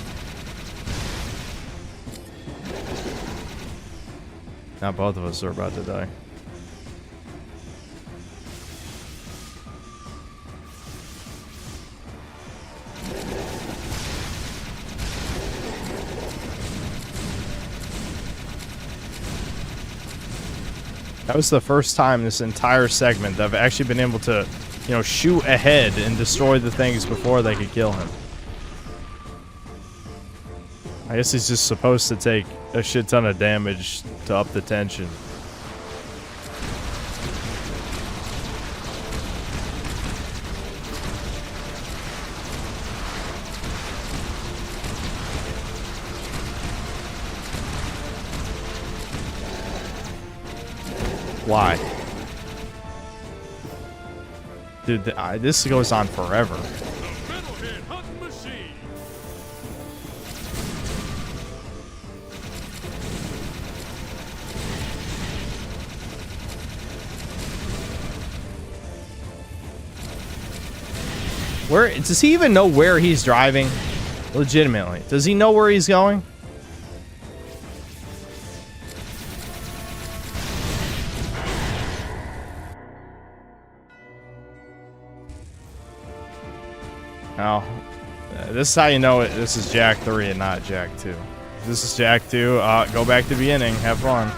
Now both of us are about to die. That was the first time this entire segment that I've actually been able to, you know, shoot ahead and destroy the things before they could kill him. I guess he's just supposed to take a shit ton of damage to up the tension. Why? Dude, this goes on forever. Where does he even know where he's driving? Legitimately, does he know where he's going? Oh, this is how you know it. This is Jack 3 and not Jack 2. This is Jack 2. Go back to the beginning. Have fun.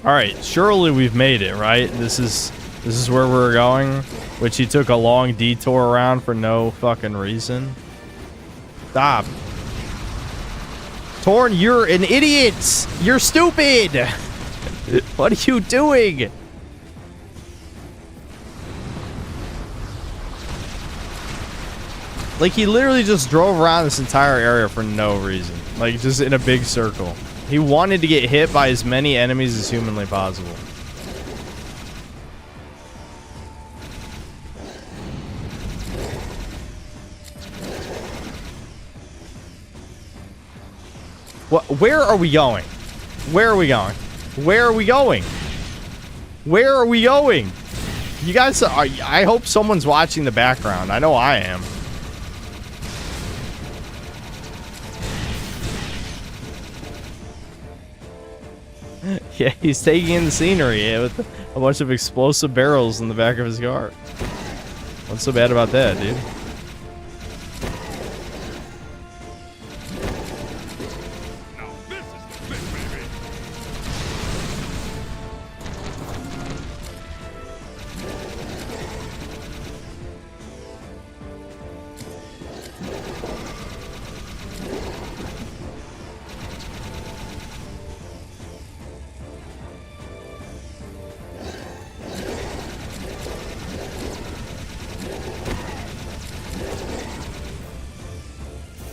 All right, surely we've made it, right? This is where we're going, which he took a long detour around for no fucking reason. Stop. Torn, you're an idiot. You're stupid. What are you doing? Like, he literally just drove around this entire area for no reason. Like, just in a big circle. He wanted to get hit by as many enemies as humanly possible. What? Where are we going? Where are we going? Where are we going? Where are we going? You guys are... I hope someone's watching the background. I know I am. Yeah, he's taking in the scenery with a bunch of explosive barrels in the back of his car. What's so bad about that, dude?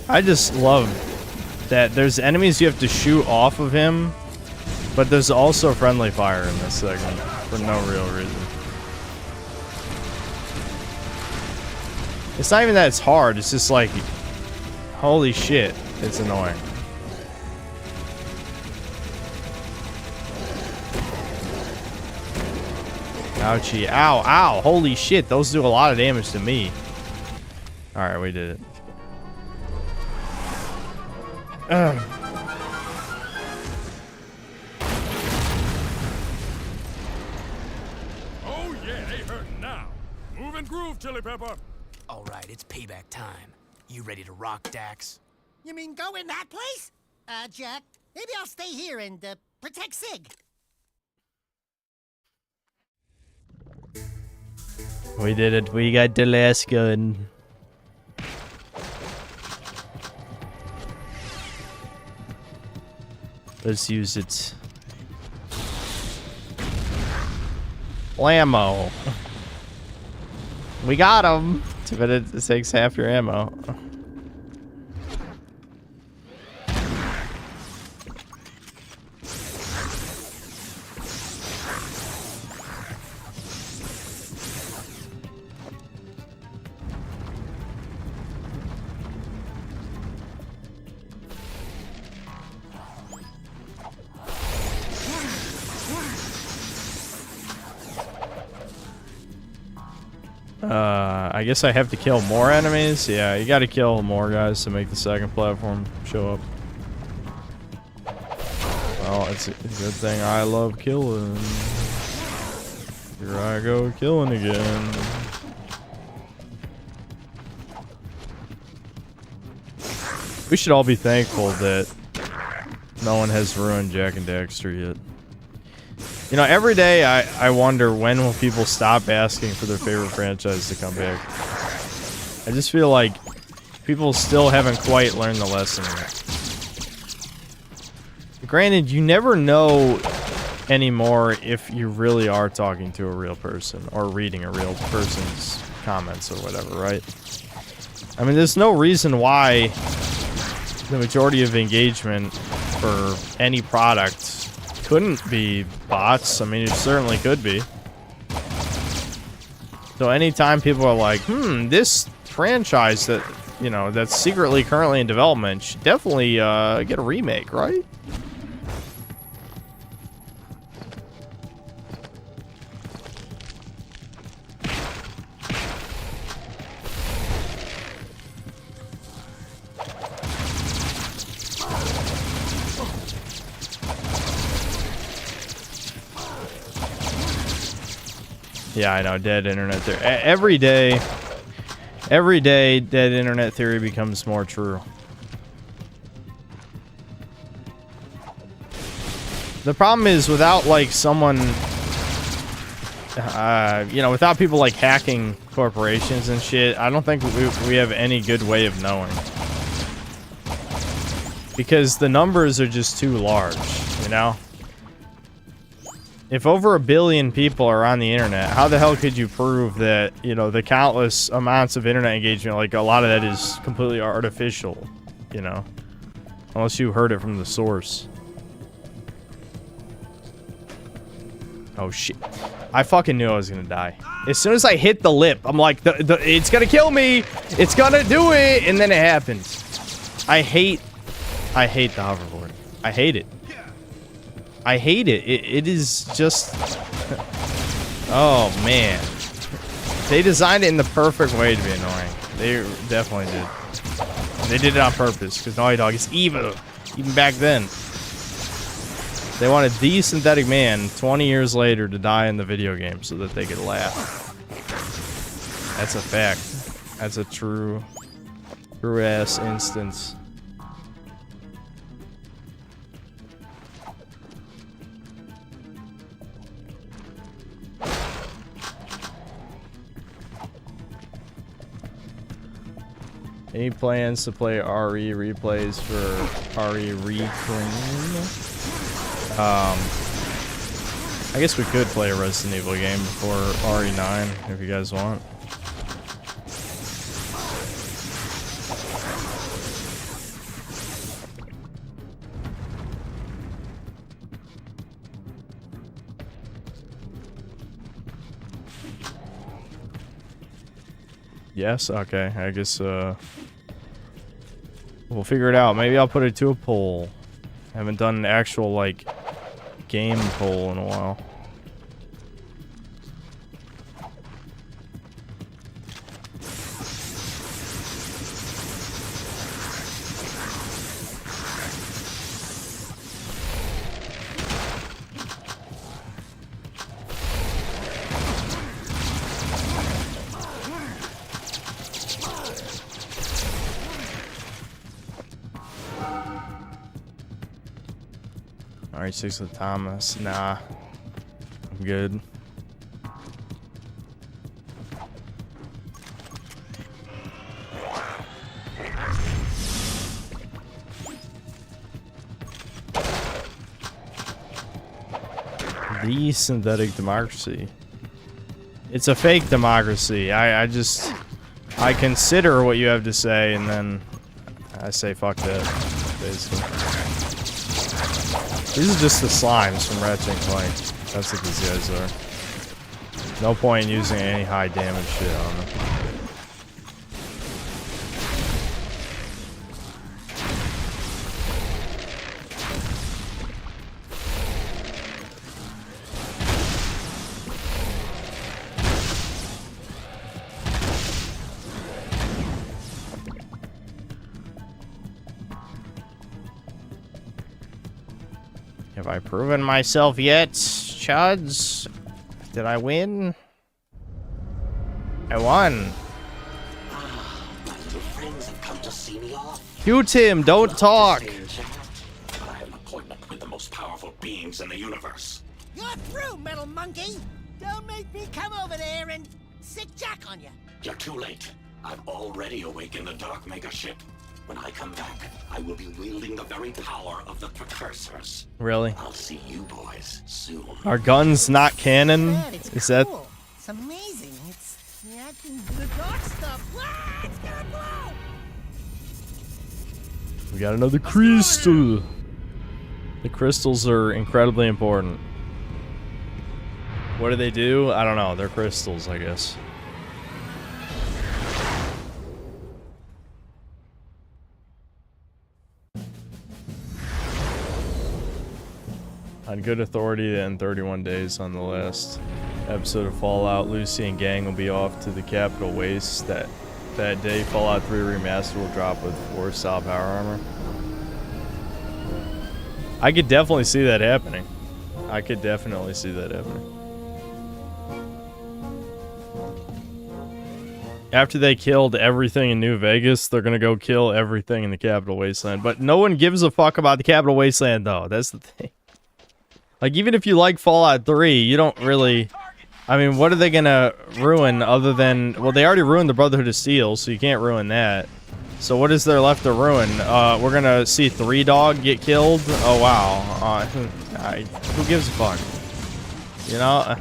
I just love that there's enemies you have to shoot off of him, but there's also friendly fire in this segment for no real reason. It's not even that it's hard, it's just like, holy shit, it's annoying. Ouchie, ow, ow, holy shit, those do a lot of damage to me. Alright, we did it. Oh yeah, ain't hurting now. Move and groove, Chili Pepper. All right, it's payback time. You ready to rock, Dax? You mean go in that place? Jack, maybe I'll stay here and, protect Sig. We did it. We got the last gun. Let's use it. Blammo. We got him. Too bad it takes half your ammo. I guess I have to kill more enemies. Yeah, you gotta kill more guys to make the second platform show up. Well, it's a good thing I love killing. Here I go killing again. We should all be thankful that no one has ruined Jak and Daxter yet. You know, every day I wonder when will people stop asking for their favorite franchise to come back. I just feel like people still haven't quite learned the lesson yet. Granted, you never know anymore if you really are talking to a real person or reading a real person's comments or whatever, right? I mean, there's no reason why the majority of engagement for any product couldn't be bots. I mean, it certainly could be. So anytime people are like, this franchise that, you know, that's secretly currently in development should definitely get a remake, right? Yeah, I know, dead internet theory. Every day, dead internet theory becomes more true. The problem is without like someone, you know, without people like hacking corporations and shit, I don't think we have any good way of knowing. Because the numbers are just too large, you know? If over 1 billion people are on the internet, how the hell could you prove that, you know, the countless amounts of internet engagement, like a lot of that is completely artificial, you know? Unless you heard it from the source. Oh shit. I fucking knew I was gonna die. As soon as I hit the lip, I'm like, it's gonna kill me! It's gonna do it! And then it happens. I hate the hoverboard. I hate it. I hate it. It is just... Oh, man. They designed it in the perfect way to be annoying. They definitely did. They did it on purpose, because Naughty Dog is evil. Even back then. They wanted the synthetic man 20 years later to die in the video game so that they could laugh. That's a fact. That's a true-ass instance. Any plans to play RE replays for RE Recream? I guess we could play a Resident Evil game before RE9 if you guys want. Yes? Okay, I guess, we'll figure it out. Maybe I'll put it to a poll. I haven't done an actual, like, game poll in a while. Alright, 6 with Thomas. Nah. I'm good. The synthetic democracy. It's a fake democracy. I consider what you have to say and then I say fuck that, basically. These are just the slimes from Ratchet & Clank. That's what these guys are. No point in using any high damage shit on them. Have I proven myself yet, Chuds? Did I win? I won. Your friends have come to see me off. Q-Tim, don't talk. I have an appointment with the most powerful beings in the universe. You're through, metal monkey! Don't make me come over there and sick Jack on you. You're too late. I've already awakened the Dark Mega ship. When I come back, I will be wielding the very power of the precursors. Really? I'll see you boys soon. Are guns not canon? Is that... It's amazing. It's reacting to the dark stuff. Ah, it's gonna blow! We got another crystal. The crystals are incredibly important. What do they do? I don't know. They're crystals, I guess. On good authority, to end 31 days on the last episode of Fallout, Lucy and gang will be off to the Capital Waste. That day, Fallout 3 Remastered will drop with 4 solid power armor. I could definitely see that happening. I could definitely see that happening. After they killed everything in New Vegas, they're gonna go kill everything in the Capital Wasteland. But no one gives a fuck about the Capital Wasteland, though. That's the thing. Like, even if you like Fallout 3, you don't really... I mean, what are they gonna ruin other than... Well, they already ruined the Brotherhood of Steel, so you can't ruin that. So what is there left to ruin? We're gonna see 3 Dog get killed? Oh, wow. Who gives a fuck? You know?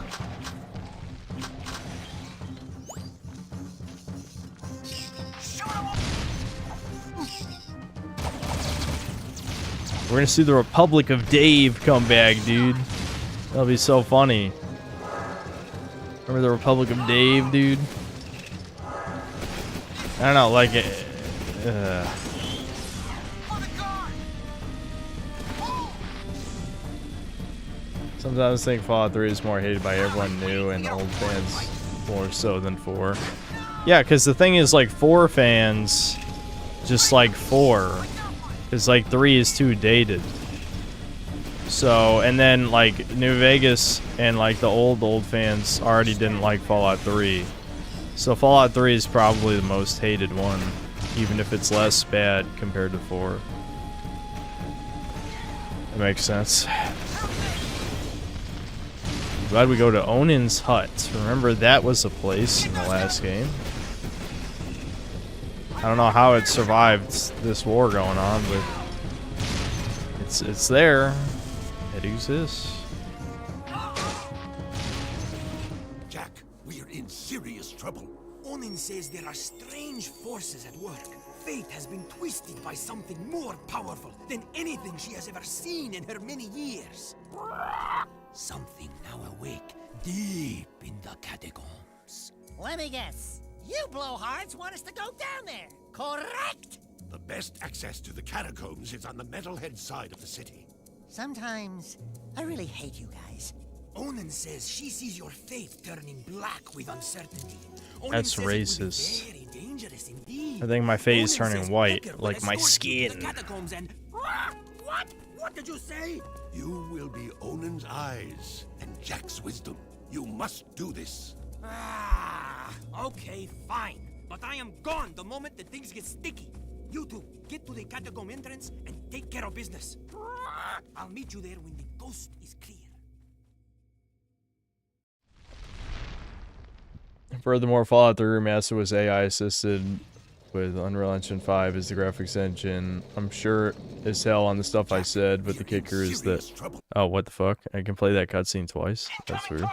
We're gonna see the Republic of Dave come back, dude. That'll be so funny. Remember the Republic of Dave, dude? I don't know, like... Sometimes I think Fallout 3 is more hated by everyone new and old fans more so than 4. Yeah, because the thing is, like, 4 fans just like 4. Because, like, 3 is too dated. So, and then, like, New Vegas and, like, the old fans already didn't like Fallout 3. So Fallout 3 is probably the most hated one, even if it's less bad compared to 4. That makes sense. Glad we go to Onin's Hut. Remember, that was a place in the last game. I don't know how it survived this war going on, but it's there. It exists. Jack, we're in serious trouble. Onin says there are strange forces at work. Fate has been twisted by something more powerful than anything she has ever seen in her many years. Something now awake deep in the catacombs. Let me guess. You blowhards want us to go down there, correct? The best access to the catacombs is on the metalhead side of the city. Sometimes I really hate you guys. Onin says she sees your fate turning black with uncertainty. That's racist. Very dangerous indeed. I think my fate is turning white, like my skin. What did you say? You will be Onin's eyes and Jack's wisdom. You must do this. Okay, fine. But I am gone the moment that things get sticky. You two, get to the catacomb entrance and take care of business. I'll meet you there when the coast is clear. Furthermore, Fallout 3 Remastered was AI assisted with Unreal Engine 5 as the graphics engine. I'm sure as hell on the stuff I said, but the kicker is that... Oh, what the fuck? I can play that cutscene twice? That's weird.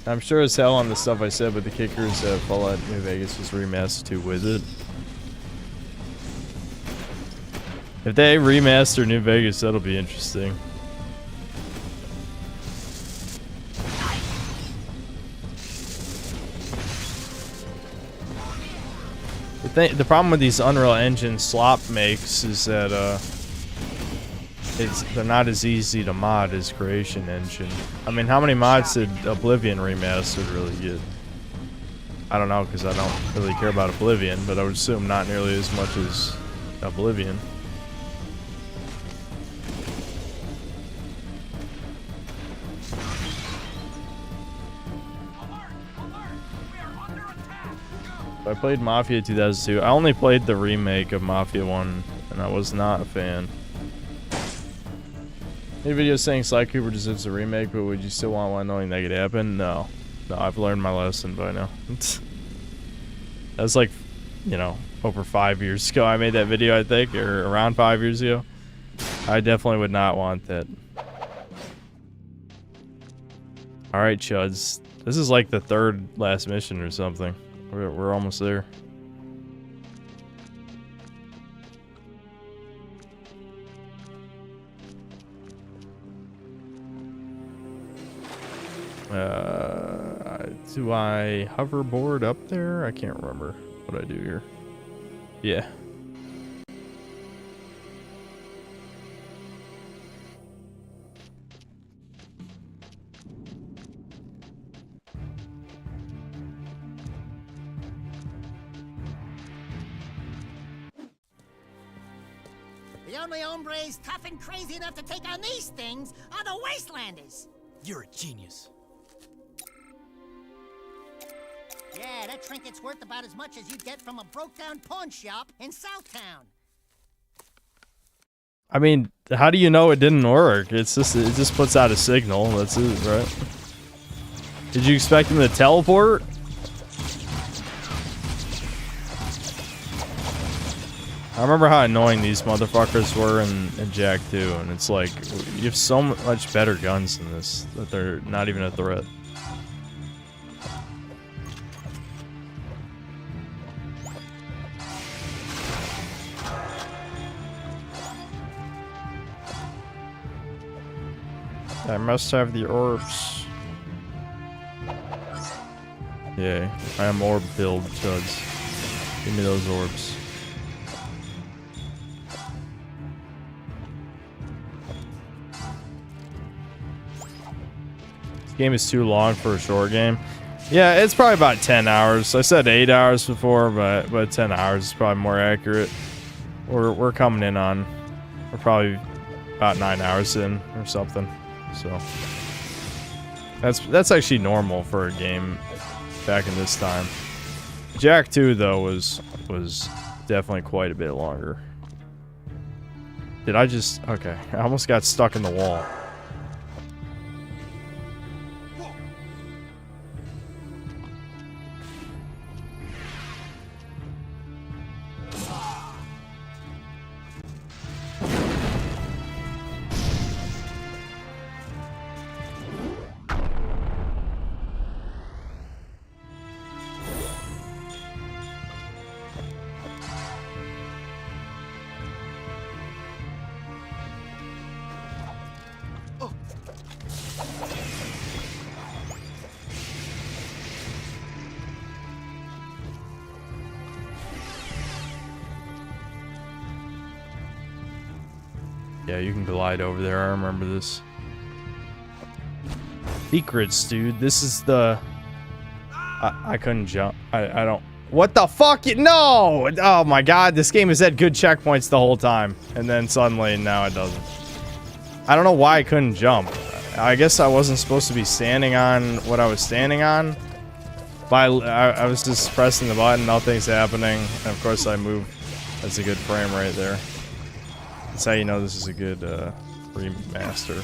I'm sure as hell on the stuff I said, but the kicker is that Fallout New Vegas was remastered too with it. If they remaster New Vegas, that'll be interesting. The problem with these Unreal Engine slop makes is that they're not as easy to mod as Creation Engine. I mean, how many mods did Oblivion Remastered really get? I don't know, because I don't really care about Oblivion, but I would assume not nearly as much as Oblivion. I played Mafia 2002. I only played the remake of Mafia 1, and I was not a fan. Any video saying Sly Cooper deserves a remake, but would you still want one knowing that could happen? No. No, I've learned my lesson by now. That was like, you know, over 5 years ago I made that video, I think, or around 5 years ago. I definitely would not want that. Alright, chuds. This is like the third last mission or something. We're almost there. Do I hoverboard up there? I can't remember what I do here. Yeah. The only hombres tough and crazy enough to take on these things are the Wastelanders. You're a genius. Yeah, that trinket's worth about as much as you'd get from a broke-down pawn shop in Southtown. I mean, how do you know it didn't work? It just puts out a signal. That's it, right? Did you expect him to teleport? I remember how annoying these motherfuckers were in Jak 2, and it's like, you have so much better guns than this, that they're not even a threat. I must have the orbs. Yay, I am orb build, chuds. Give me those orbs. Game is too long for a short game. Yeah, it's probably about 10 hours. I said 8 hours before, but 10 hours is probably more accurate. We're coming in on, we're probably about 9 hours in or something. So that's actually normal for a game back in this time. Jak 2 though was definitely quite a bit longer. Did I just, okay, I almost got stuck in the wall. Yeah, you can glide over there. I remember this. Secrets, dude. This is the... I couldn't jump. I don't... What the fuck? No! Oh my god, this game has had good checkpoints the whole time. And then suddenly, now it doesn't. I don't know why I couldn't jump. I guess I wasn't supposed to be standing on what I was standing on. But I was just pressing the button, nothing's happening. And of course I moved. That's a good frame right there. That's how you know this is a good remaster.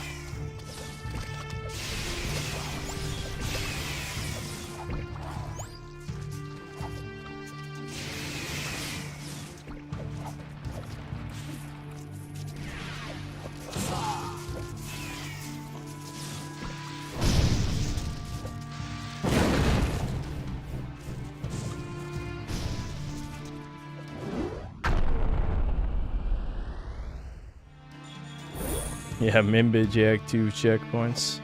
Yeah, Mimba Jak 2 checkpoints.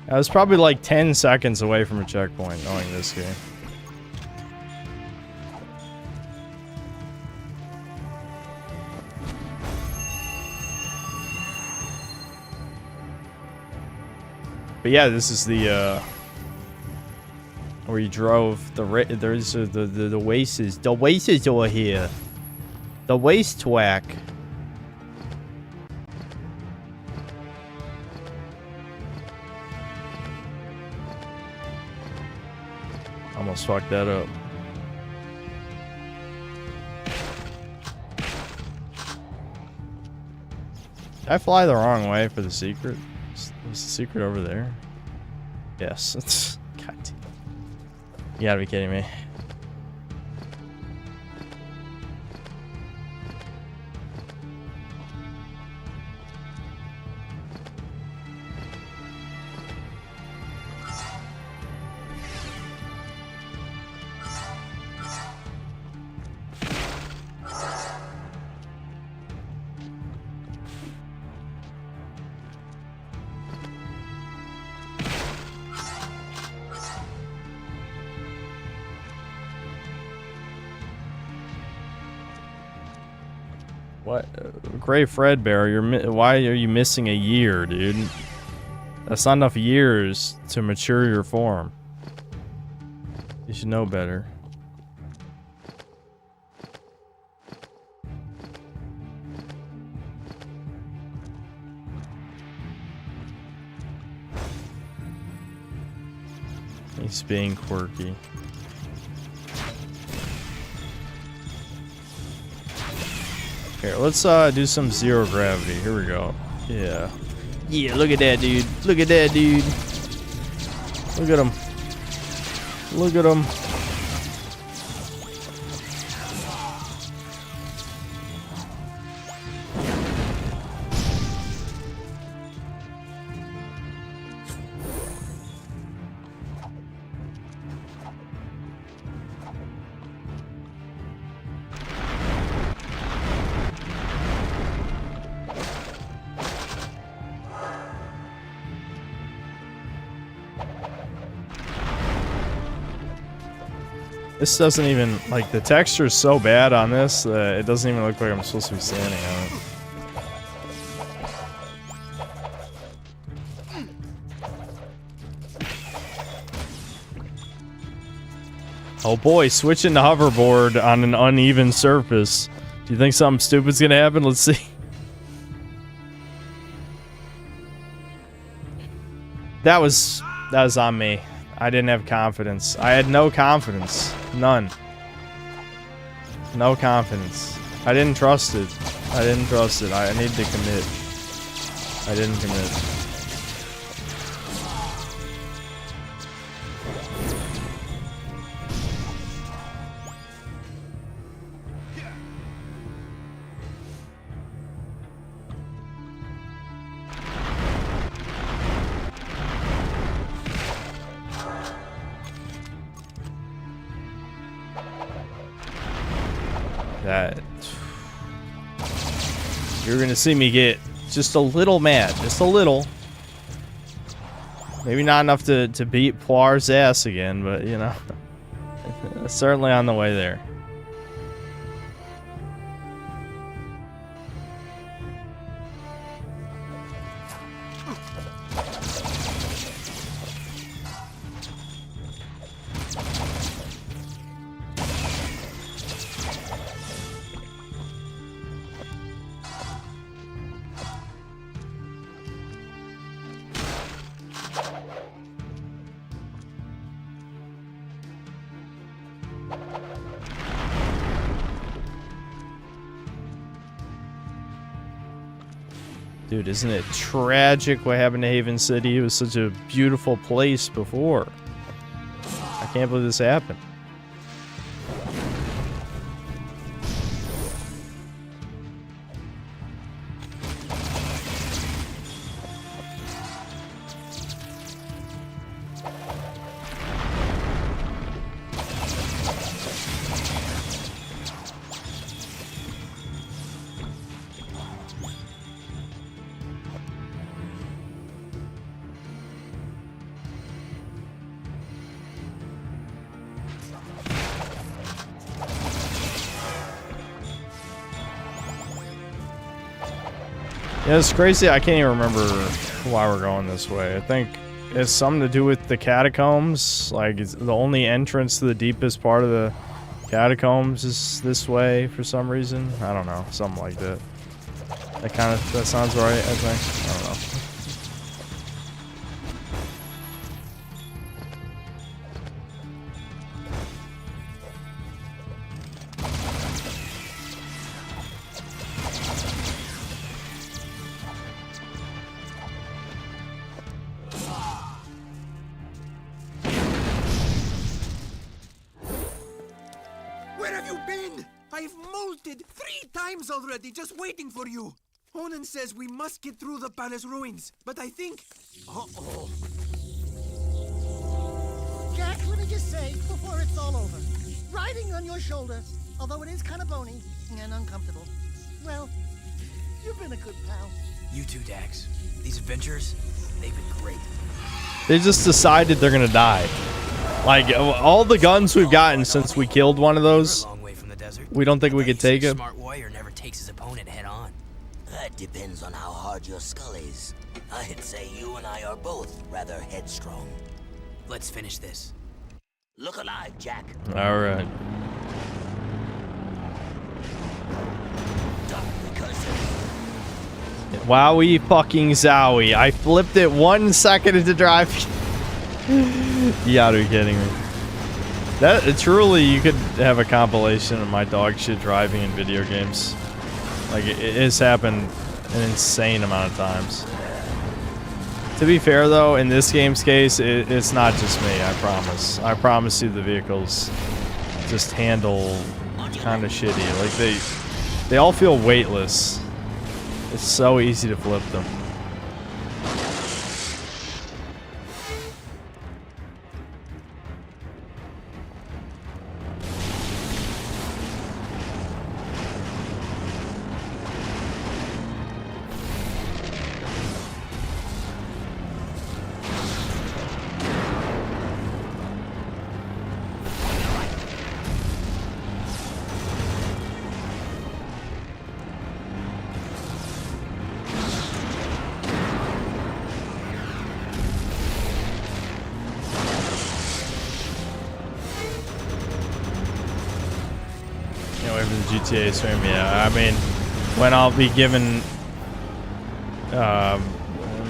I was probably like 10 seconds away from a checkpoint knowing this game. But yeah, this is the where you drove there's the wastes. The wastes over here. The waste twack. Almost fucked that up. Did I fly the wrong way for the secret? Was the secret over there? Yes. God damn. You gotta be kidding me. What? Gray Fredbear, why are you missing a year, dude? That's not enough years to mature your form. You should know better. He's being quirky. Here, let's do some zero gravity. Here we go. Yeah. Yeah, look at that, dude. Look at that, dude. Look at him. Look at him. This doesn't even, like, the texture is so bad on this that it doesn't even look like I'm supposed to be standing on it. Oh boy, switching to hoverboard on an uneven surface. Do you think something stupid's gonna happen? Let's see. That was on me. I didn't have confidence. I had no confidence. None. No confidence. I didn't trust it. I didn't trust it. I need to commit. I didn't commit. That you're gonna see me get just a little mad, just a little. Maybe not enough to beat Poir's ass again, but you know, certainly on the way there. Dude, isn't it tragic what happened to Haven City? It was such a beautiful place before. I can't believe this happened. Yeah, it's crazy. I can't even remember why we're going this way. I think it's something to do with the catacombs. Like, it's the only entrance to the deepest part of the catacombs is this way for some reason. I don't know. Something like that. That sounds right, I think. I don't know. Already, just waiting for you. Onan says we must get through the palace ruins, but I think... Uh-oh. Jack, let me just say, before it's all over, riding on your shoulder, although it is kind of bony and uncomfortable, well, you've been a good pal. You too, Dax. These adventures, they've been great. They just decided they're gonna die. Like, all the guns we've gotten since we killed one of those, we don't think we could take him. Smart warrior never takes his opponent head on. That depends on how hard your skull is. I'd say you and I are both rather headstrong. Let's finish this. Look alive, Jack. All right. Wowie fucking zowie. I flipped it 1 second into drive. You gotta be kidding me. That truly, you could have a compilation of my dog shit driving in video games. Like, it has happened an insane amount of times. To be fair, though, in this game's case, it's not just me, I promise. I promise you the vehicles just handle kind of shitty. Like, they all feel weightless. It's so easy to flip them. GTA stream, yeah. I mean, when I'll be given,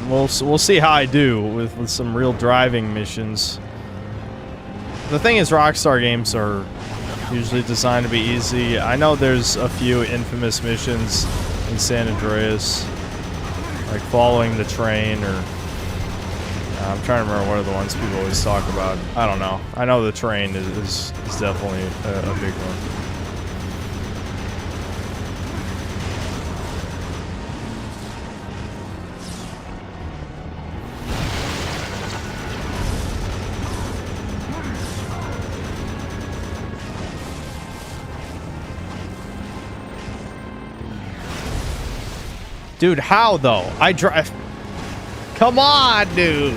we'll see how I do with some real driving missions. The thing is, Rockstar games are usually designed to be easy. I know there's a few infamous missions in San Andreas, like following the train, or I'm trying to remember what are the ones people always talk about. I don't know. I know the train is definitely a big one. Dude, how though? I drive. Come on, dude.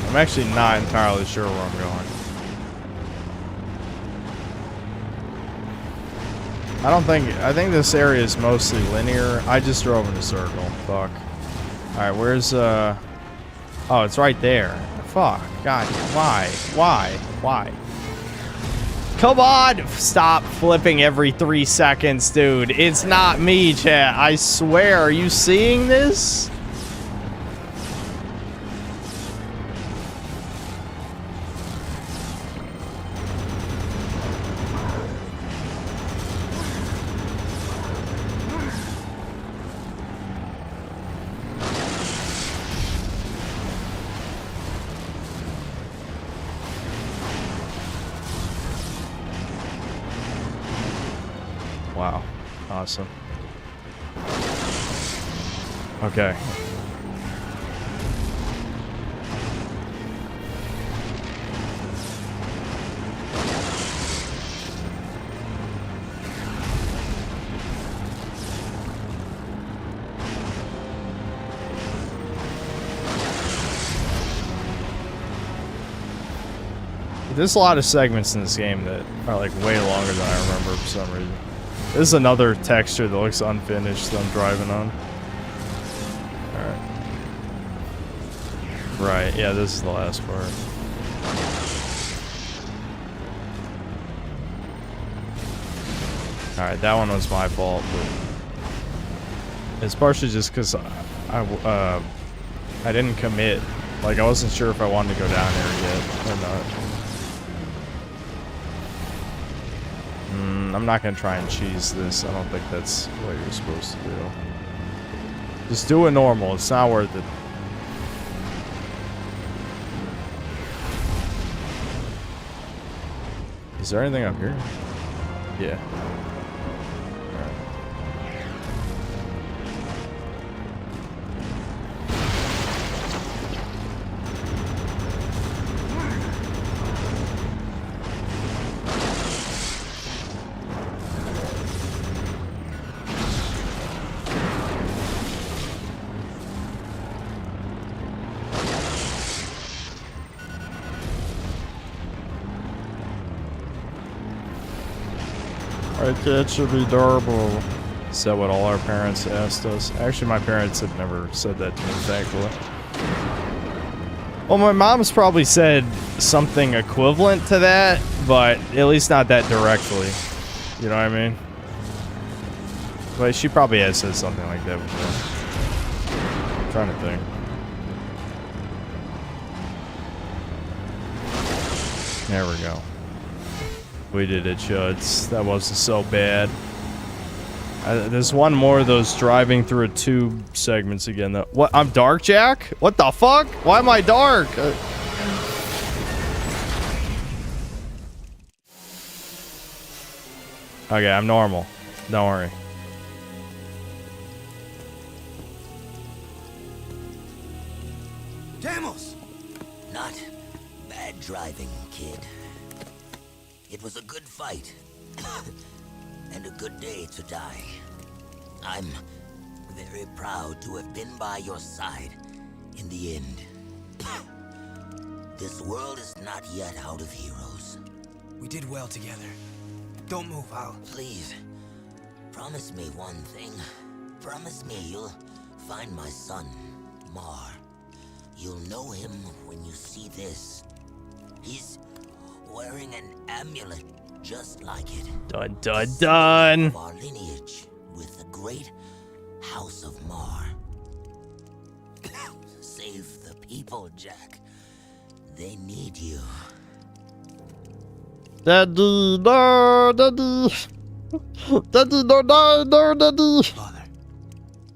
I'm actually not entirely sure where I'm going. I think this area is mostly linear. I just drove in a circle. Fuck. Alright, where's oh, it's right there. Fuck. God, why? Come on! Stop flipping every 3 seconds, dude. It's not me, chat. I swear. Are you seeing this? Wow. Awesome. Okay. There's a lot of segments in this game that are like way longer than I remember for some reason. This is another texture that looks unfinished that I'm driving on. Alright. Right, yeah, this is the last part. Alright, that one was my fault, but it's partially just because I didn't commit. Like, I wasn't sure if I wanted to go down here yet or not. I'm not gonna try and cheese this. I don't think that's what you're supposed to do. Just do it normal. It's not worth it. Is there anything up here? Yeah. It should be durable. Is that what all our parents asked us? Actually, my parents have never said that to me, thankfully. Well, my mom's probably said something equivalent to that, but at least not that directly. You know what I mean? But she probably has said something like that before. I'm trying to think. There we go. We did it, Chuds. That wasn't so bad. There's one more of those driving through a tube segments again, though. What? I'm dark, Jack? What the fuck? Why am I dark? Okay, I'm normal. Don't worry. Camels! Not bad driving, kid. It was a good fight. And a good day to die. I'm very proud to have been by your side in the end. This world is not yet out of heroes. We did well together. Don't move, Al. Please, promise me one thing. Promise me you'll find my son, Mar. You'll know him when you see this. He's wearing an amulet just like it. Dun dun dun. Of our lineage with the great House of Mar. Save the people, Jack. They need you. Daddy, no, daddy. Daddy, no, no, no, daddy. Father,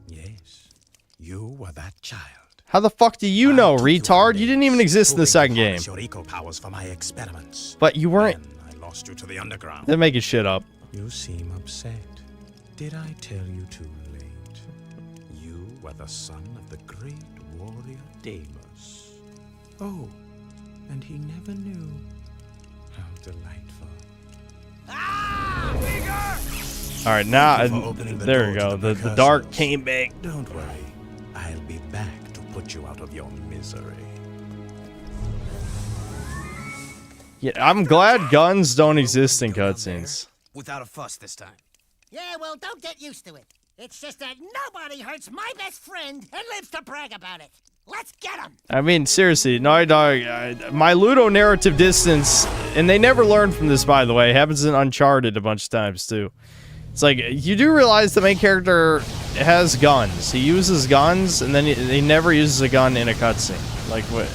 yes, you were that child. How the fuck do you know, retard? You didn't even exist in the second game. Your eco powers for my experiments. But you weren't. Then I lost you to the underground. They're making shit up. You seem upset. Did I tell you too late? You were the son of the great warrior Deimos. Oh, and he never knew. How delightful. All right, now there we go. The dark came back. Don't worry, I'll be back to put you out of your misery. Yeah, I'm glad guns don't exist in cutscenes. Without a fuss this time. Yeah, well, don't get used to it. It's just that nobody hurts my best friend and lives to brag about it. Let's get him! I mean, seriously, Naughty Dog, my ludo-narrative distance, and they never learned from this, by the way, it happens in Uncharted a bunch of times, too. It's like, you do realize the main character has guns. He uses guns, and then he never uses a gun in a cutscene. Like, what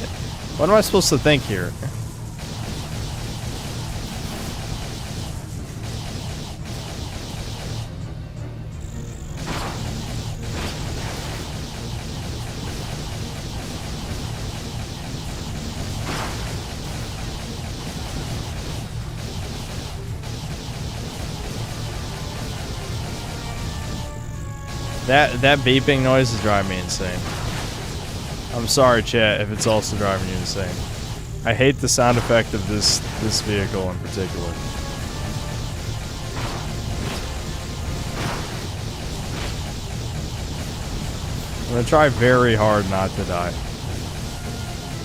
am I supposed to think here? That beeping noise is driving me insane. I'm sorry, chat, if it's also driving you insane. I hate the sound effect of this vehicle in particular. I'm gonna try very hard not to die,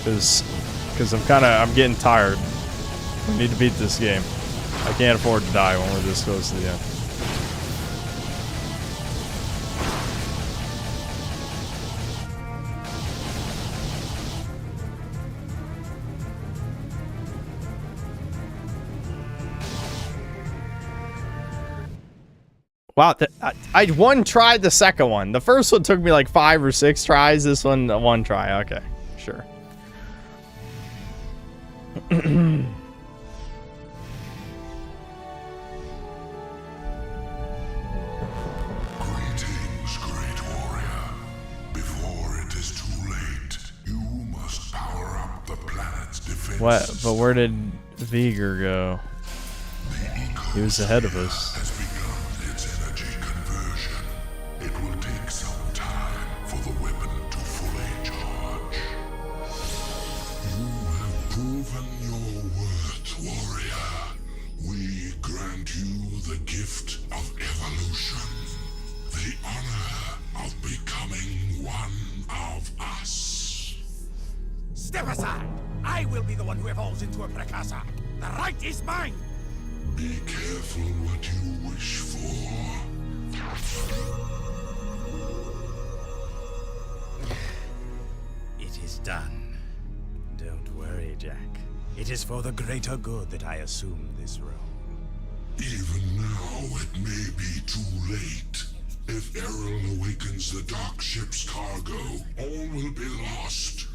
because I'm getting tired. We need to beat this game. I can't afford to die when we're this close to the end. Wow, I one tried the second one. The first one took me like 5 or 6 tries. This one, one try. Okay, sure. Greetings, great warrior. Before it is too late, you must power up the planet's defenses. What? But where did Viger go? He was ahead of us. It will take some time for the weapon to fully charge. You have proven your worth, warrior. We grant you the gift of evolution, the honor of becoming one of us. Step aside! I will be the one who evolves into a precursor. The right is mine! Be careful what you wish for. It is done. Don't worry, Jack. It is for the greater good that I assume this role. Even now, it may be too late. If Errol awakens the dark ship's cargo, all will be lost.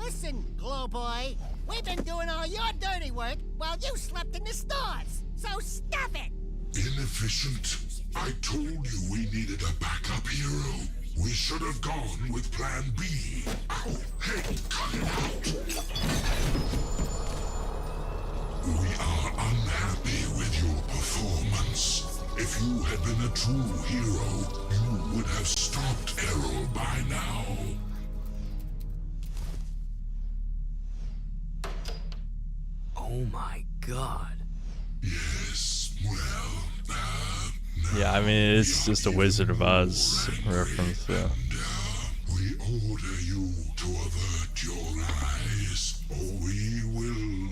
Listen, Glow Boy, we've been doing all your dirty work while you slept in the stores. So stop it! Inefficient. I told you we needed a backup hero. We should have gone with Plan B. Ow! Hey, cut it out! We are unhappy with your performance. If you had been a true hero, you would have stopped Errol by now. Oh my god. Yes, well, Yeah, I mean, it's just a Wizard of Oz reference, yeah. we order you to avert your eyes, or we will,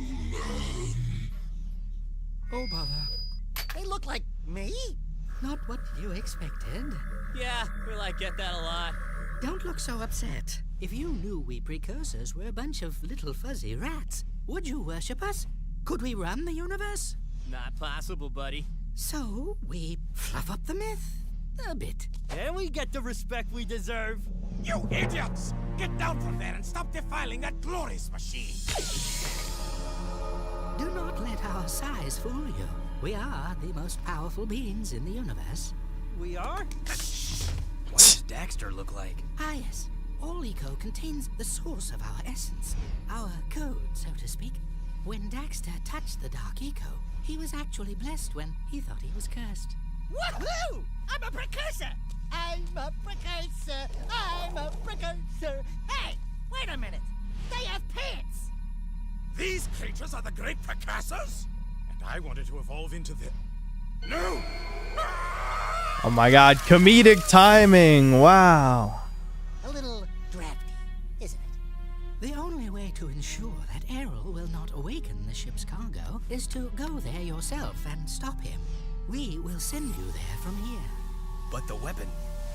Oh, bother. They look like me? Not what you expected. Yeah, we get that a lot. Don't look so upset. If you knew we precursors were a bunch of little fuzzy rats, would you worship us? Could we run the universe? Not possible, buddy. So, we fluff up the myth a bit. And we get the respect we deserve. You idiots! Get down from there and stop defiling that glorious machine! Do not let our size fool you. We are the most powerful beings in the universe. We are? What does Daxter look like? Ah, yes. All eco contains the source of our essence, our code, so to speak. When Daxter touched the dark eco, he was actually blessed when he thought he was cursed. Woohoo! I'm a precursor! I'm a precursor! I'm a precursor! Hey! Wait a minute! They have pants! These creatures are the great precursors? And I wanted to evolve into the... No! Oh my god, comedic timing! Wow. A little drafty, isn't it? The only way to ensure that Errol will not awaken the ship's cargo is to go there yourself and stop him. We will send you there from here. But the weapon...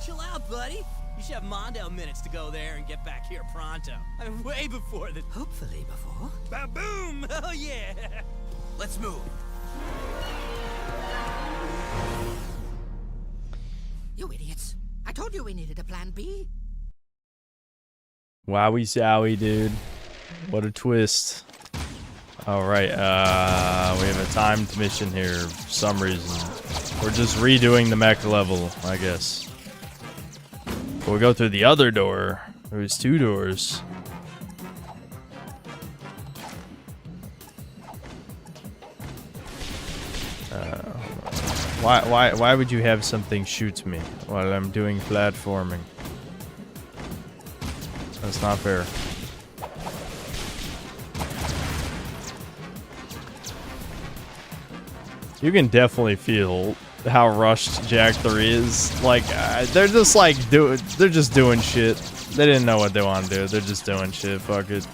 Chill out, buddy. You should have Mondale minutes to go there and get back here pronto. I mean, way before the... Hopefully before. Ba-boom! Oh, yeah! Let's move. You idiots. I told you we needed a plan B. Wowie zowie, dude. What a twist. Alright, we have a timed mission here for some reason. We're just redoing the mech level, I guess. We'll go through the other door. There's two doors. Why would you have something shoot me while I'm doing platforming? That's not fair. You can definitely feel how rushed Jak 3 is. Like, they're just like they're just doing shit. They didn't know what they want to do. They're just doing shit. Fuck it.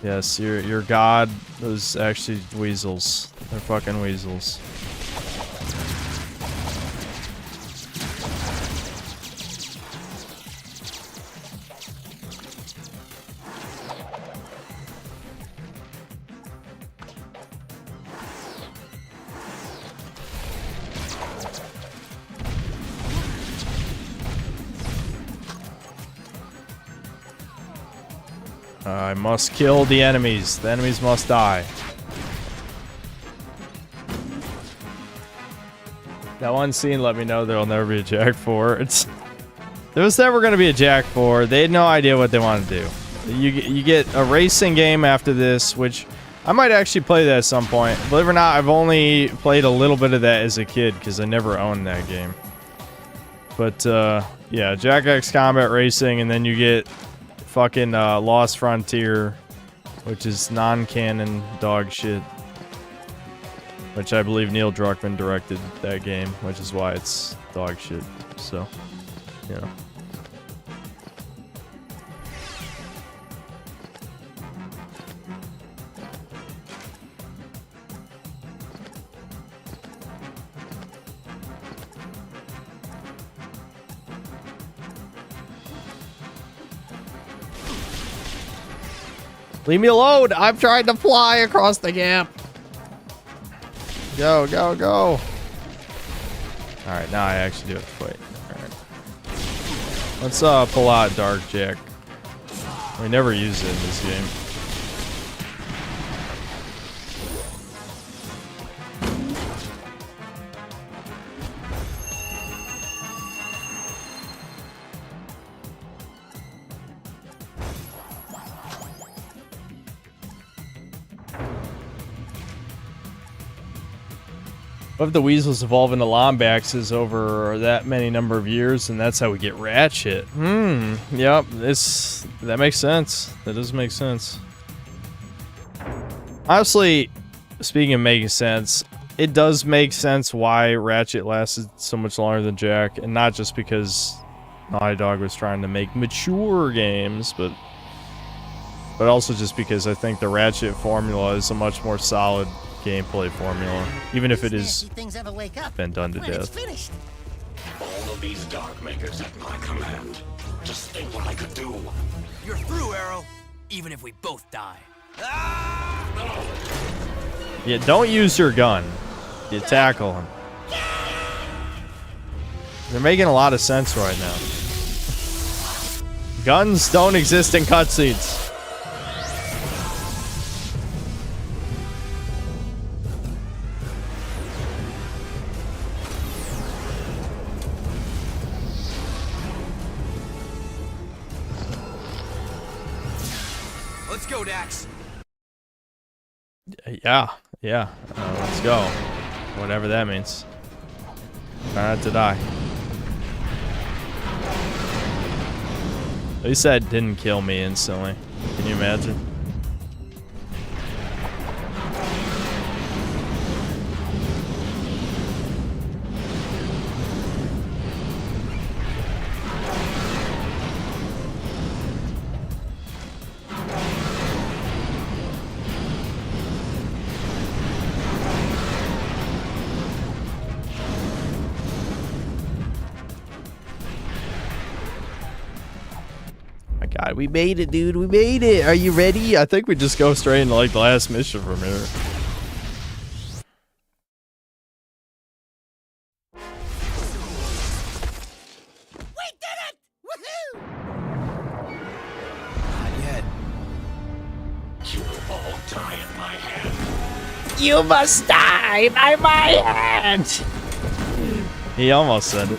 Yes, your god. Those actually weasels. They're fucking weasels. I must kill the enemies. The enemies must die. That one scene let me know there'll never be a Jak 4. There was never going to be a Jak 4. They had no idea what they wanted to do. You get a racing game after this, which I might actually play that at some point. Believe it or not, I've only played a little bit of that as a kid because I never owned that game. But yeah, Jak X Combat Racing, and then you get fucking Lost Frontier, which is non-canon dog shit. Which I believe Neil Druckmann directed that game, which is why it's dog shit. So, you know. Leave me alone! I'm trying to fly across the gap! Go, go, go! Alright, now I actually do have to fight. Alright. Let's pull out Dark Jak. We never use it in this game. What if the weasels evolve into Lombaxes over that many number of years, and that's how we get Ratchet? Yep, that makes sense. That does make sense. Honestly, speaking of making sense, it does make sense why Ratchet lasted so much longer than Jack, and not just because Naughty Dog was trying to make mature games, but also just because I think the Ratchet formula is a much more solid gameplay formula, even if it is been done to death. All of these Dark Makers at my command. Just think what I could do. You're through, Arrow. Even if we both die. Yeah, don't use your gun. You tackle him. They're making a lot of sense right now. Guns don't exist in cutscenes. Let's go, Dax. Yeah. Let's go. Whatever that means. Try not to die. At least that didn't kill me instantly. Can you imagine? God, we made it, dude. We made it. Are you ready? I think we just go straight into like the last mission from here. We did it! Woohoo! Not yet. You'll all die at my hand. You must die by my hand. He almost said it.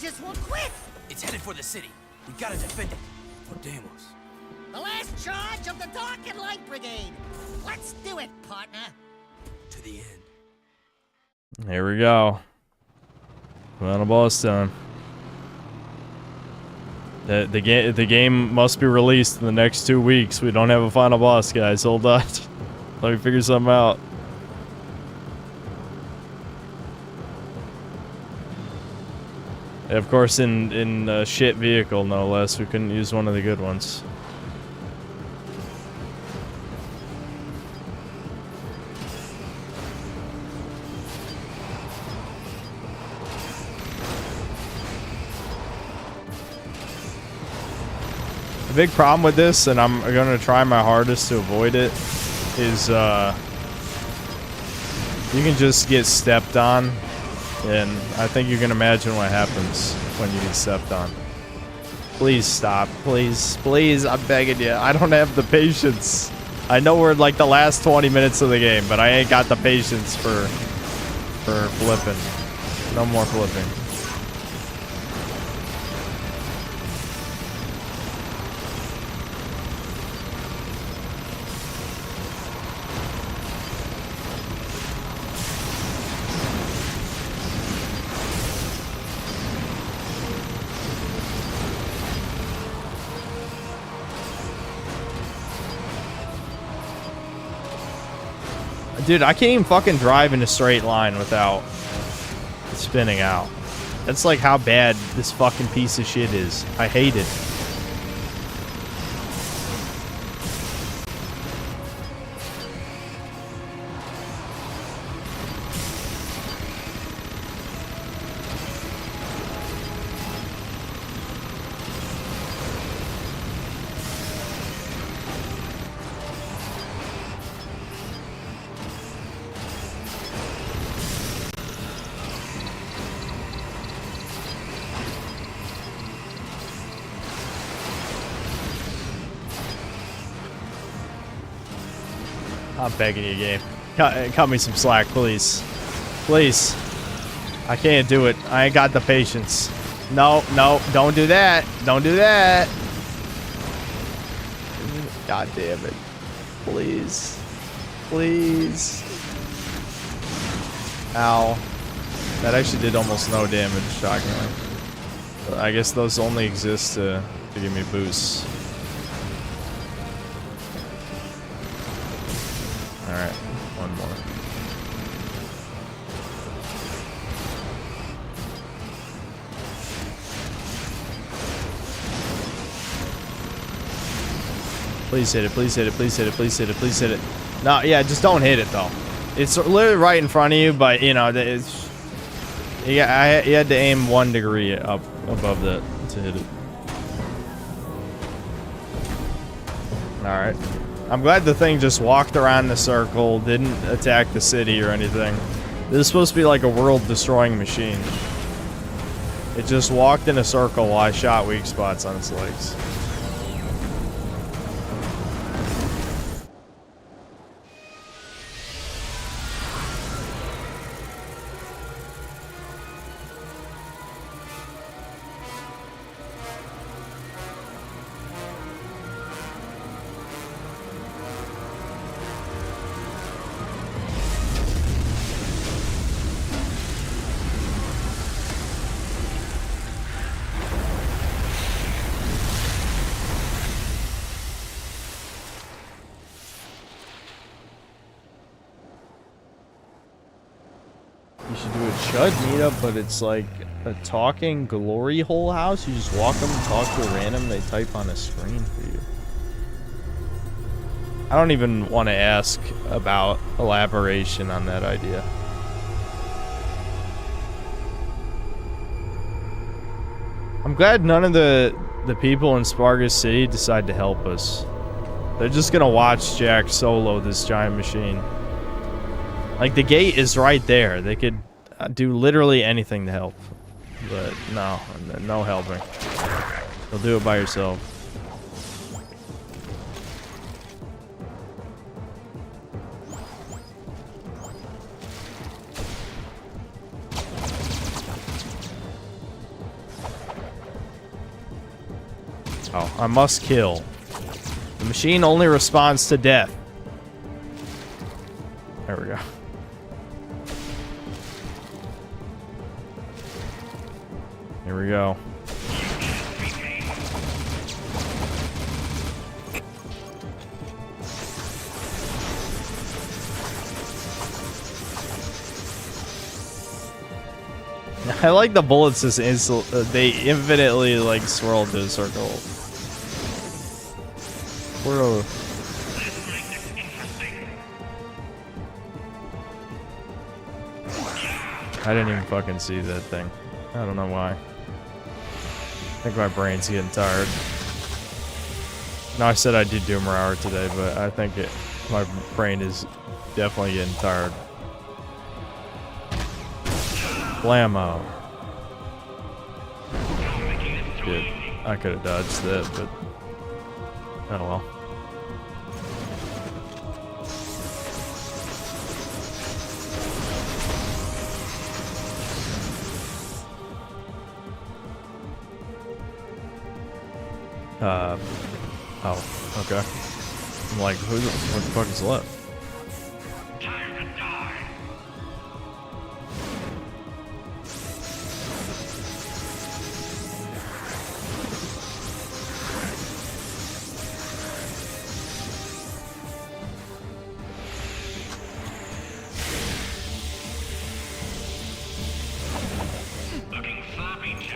Just won't quit. It's headed for the city. We gotta defend it. For Deimos. The last charge of the Dark and Light Brigade. Let's do it, partner. To the end. Here we go. Final boss time. The game must be released in the next 2 weeks. We don't have a final boss, guys. Hold on. Let me figure something out. Of course, in a shit vehicle, no less. We couldn't use one of the good ones. The big problem with this, and I'm going to try my hardest to avoid it, is you can just get stepped on. And I think you can imagine what happens when you get stepped on. Please stop. Please, please, I'm begging you. I don't have the patience. I know we're in like the last 20 minutes of the game, but I ain't got the patience for flipping. No more flipping. Dude, I can't even fucking drive in a straight line without spinning out. That's like how bad this fucking piece of shit is. I hate it. I'm begging you, game. Cut me some slack, please. Please. I can't do it. I ain't got the patience. No, no, don't do that. Don't do that. God damn it. Please. Please. Ow. That actually did almost no damage, shockingly. But I guess those only exist to give me boosts. Alright, one more. Please hit it, please hit it, please hit it, please hit it, please hit it. No, yeah, just don't hit it though. It's literally right in front of you, but you know, it's, you had to aim 1 degree up above that to hit it. Alright. I'm glad the thing just walked around the circle, didn't attack the city or anything. This is supposed to be like a world-destroying machine. It just walked in a circle while I shot weak spots on its legs. You should do a Chud meetup, but it's like a talking glory hole house. You just walk them and talk to a random, they type on a screen for you. I don't even want to ask about elaboration on that idea. I'm glad none of the people in Spargus City decide to help us. They're just gonna watch Jack solo this giant machine. Like, the gate is right there. They could do literally anything to help. But no, no helping. You'll do it by yourself. Oh, I must kill. The machine only responds to death. There we go. Here we go. I like the bullets just they infinitely like swirl into a circle. Bro. I didn't even fucking see that thing. I don't know why. I think my brain's getting tired. No, I said I did Doomer Hour today, but I think my brain is definitely getting tired. Blammo. Shit. I could have dodged that, but oh well. Oh, okay. I'm like, what the fuck is left?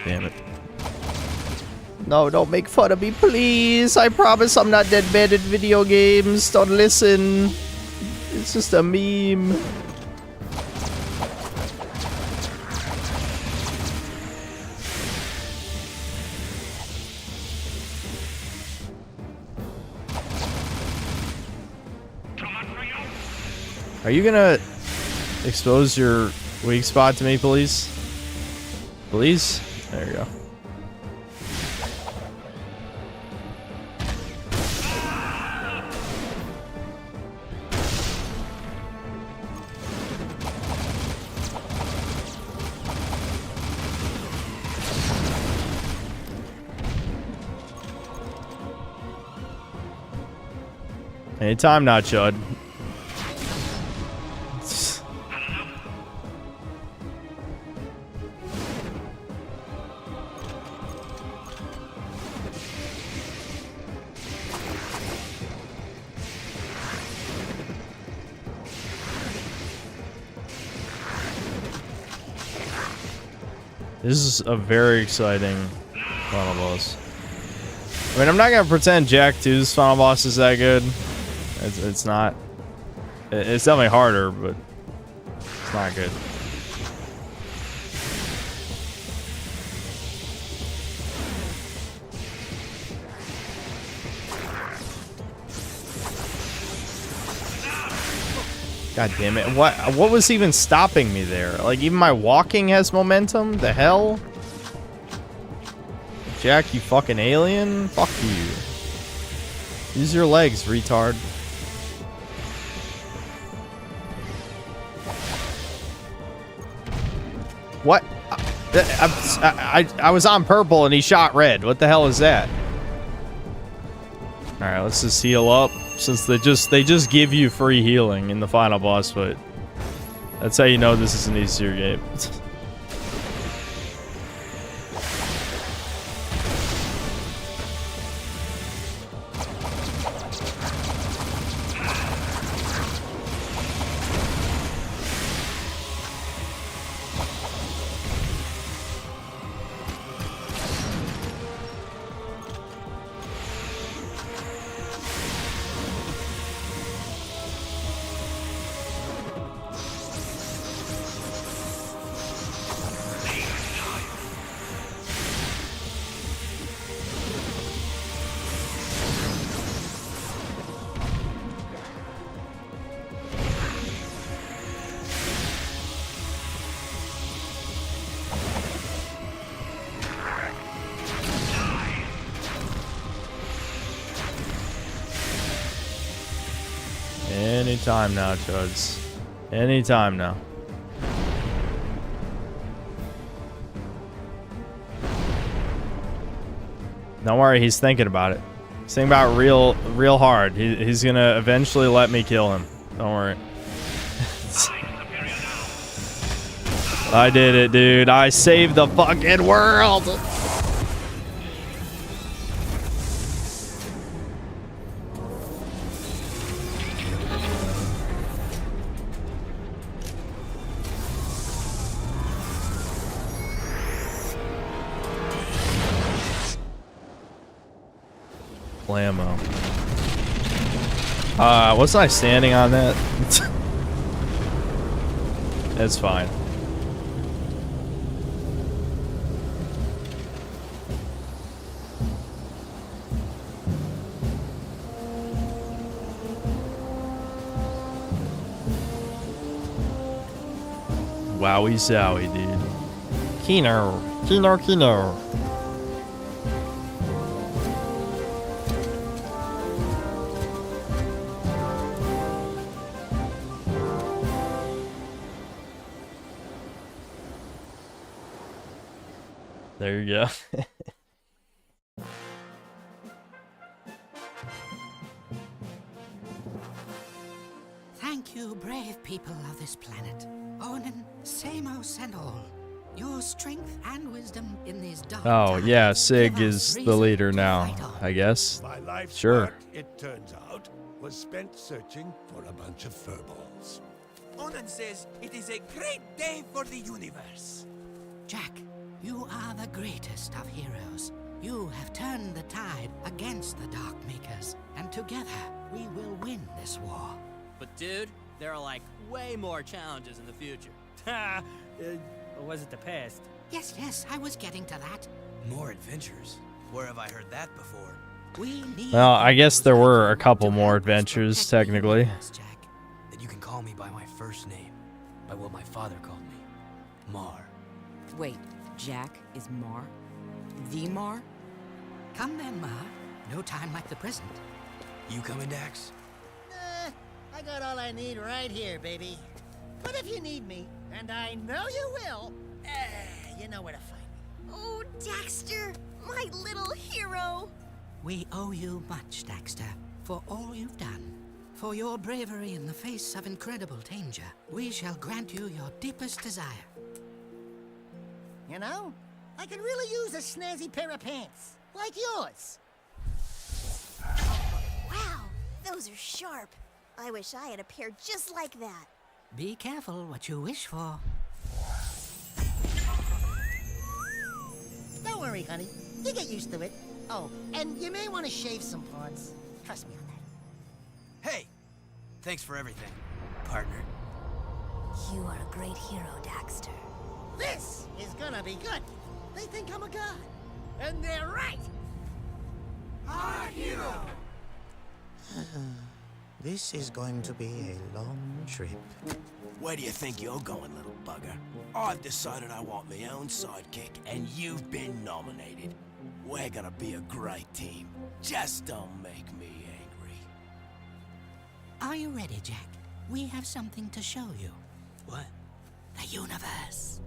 Damn it. No, don't make fun of me, please. I promise I'm not that bad at video games. Don't listen. It's just a meme. Are you gonna expose your weak spot to me, please? Please? There you go. Anytime now, Chud. This is a very exciting final boss. I mean, I'm not gonna pretend Jack 2's final boss is that good. It's not. It's definitely harder, but it's not good. God damn it. What was even stopping me there? Like, even my walking has momentum? The hell? Jack, you fucking alien? Fuck you. Use your legs, retard. What? I was on purple and he shot red. What the hell is that? Alright, let's just heal up. Since they just give you free healing in the final boss fight. That's how you know this is an easier game. Anytime now, Chuds. Anytime now. Don't worry, he's thinking about it. He's thinking about it real hard. He's gonna eventually let me kill him. Don't worry. I did it, dude. I saved the fucking world. Blammo. Wasn't I standing on that? It's fine. Wowie zowie, dude. Kino. Kino. There you go. Thank you, brave people of this planet. Onin, Samos, and all. Your strength and wisdom in these dark times Yeah, Sig give is us the reason leader to now, fight on. I guess. My life's Sure. work, it turns out, was spent searching for a bunch of furballs. Onan says it is a great day for the universe. Jack, you are the greatest of heroes. You have turned the tide against the Dark Makers, and together we will win this war. But dude, there are like way more challenges in the future. Ha! Or was it the past? Yes, I was getting to that. More adventures. Where have I heard that before? We need Well, I guess there were a couple more adventures, technically. That you can call me by my first name, by what my father called me, Mar. Wait, Jack is Mar? The Mar? Come then, Ma. No time like the present. You coming, Dax? I got all I need right here, baby. But if you need me, and I know you will, you know where to find me. Oh, Daxter, my little hero. We owe you much, Daxter, for all you've done. For your bravery in the face of incredible danger, we shall grant you your deepest desire. You know, I could really use a snazzy pair of pants, like yours. Wow, those are sharp. I wish I had a pair just like that. Be careful what you wish for. Don't worry, honey. You get used to it. Oh, and you may want to shave some parts. Trust me on that. Hey! Thanks for everything, partner. You are a great hero, Daxter. This is gonna be good. They think I'm a god. And they're right. Our hero! This is going to be a long trip. Where do you think you're going, little bugger? I've decided I want my own sidekick, and you've been nominated. We're gonna be a great team. Just don't make me angry. Are you ready, Jack? We have something to show you. What? The universe.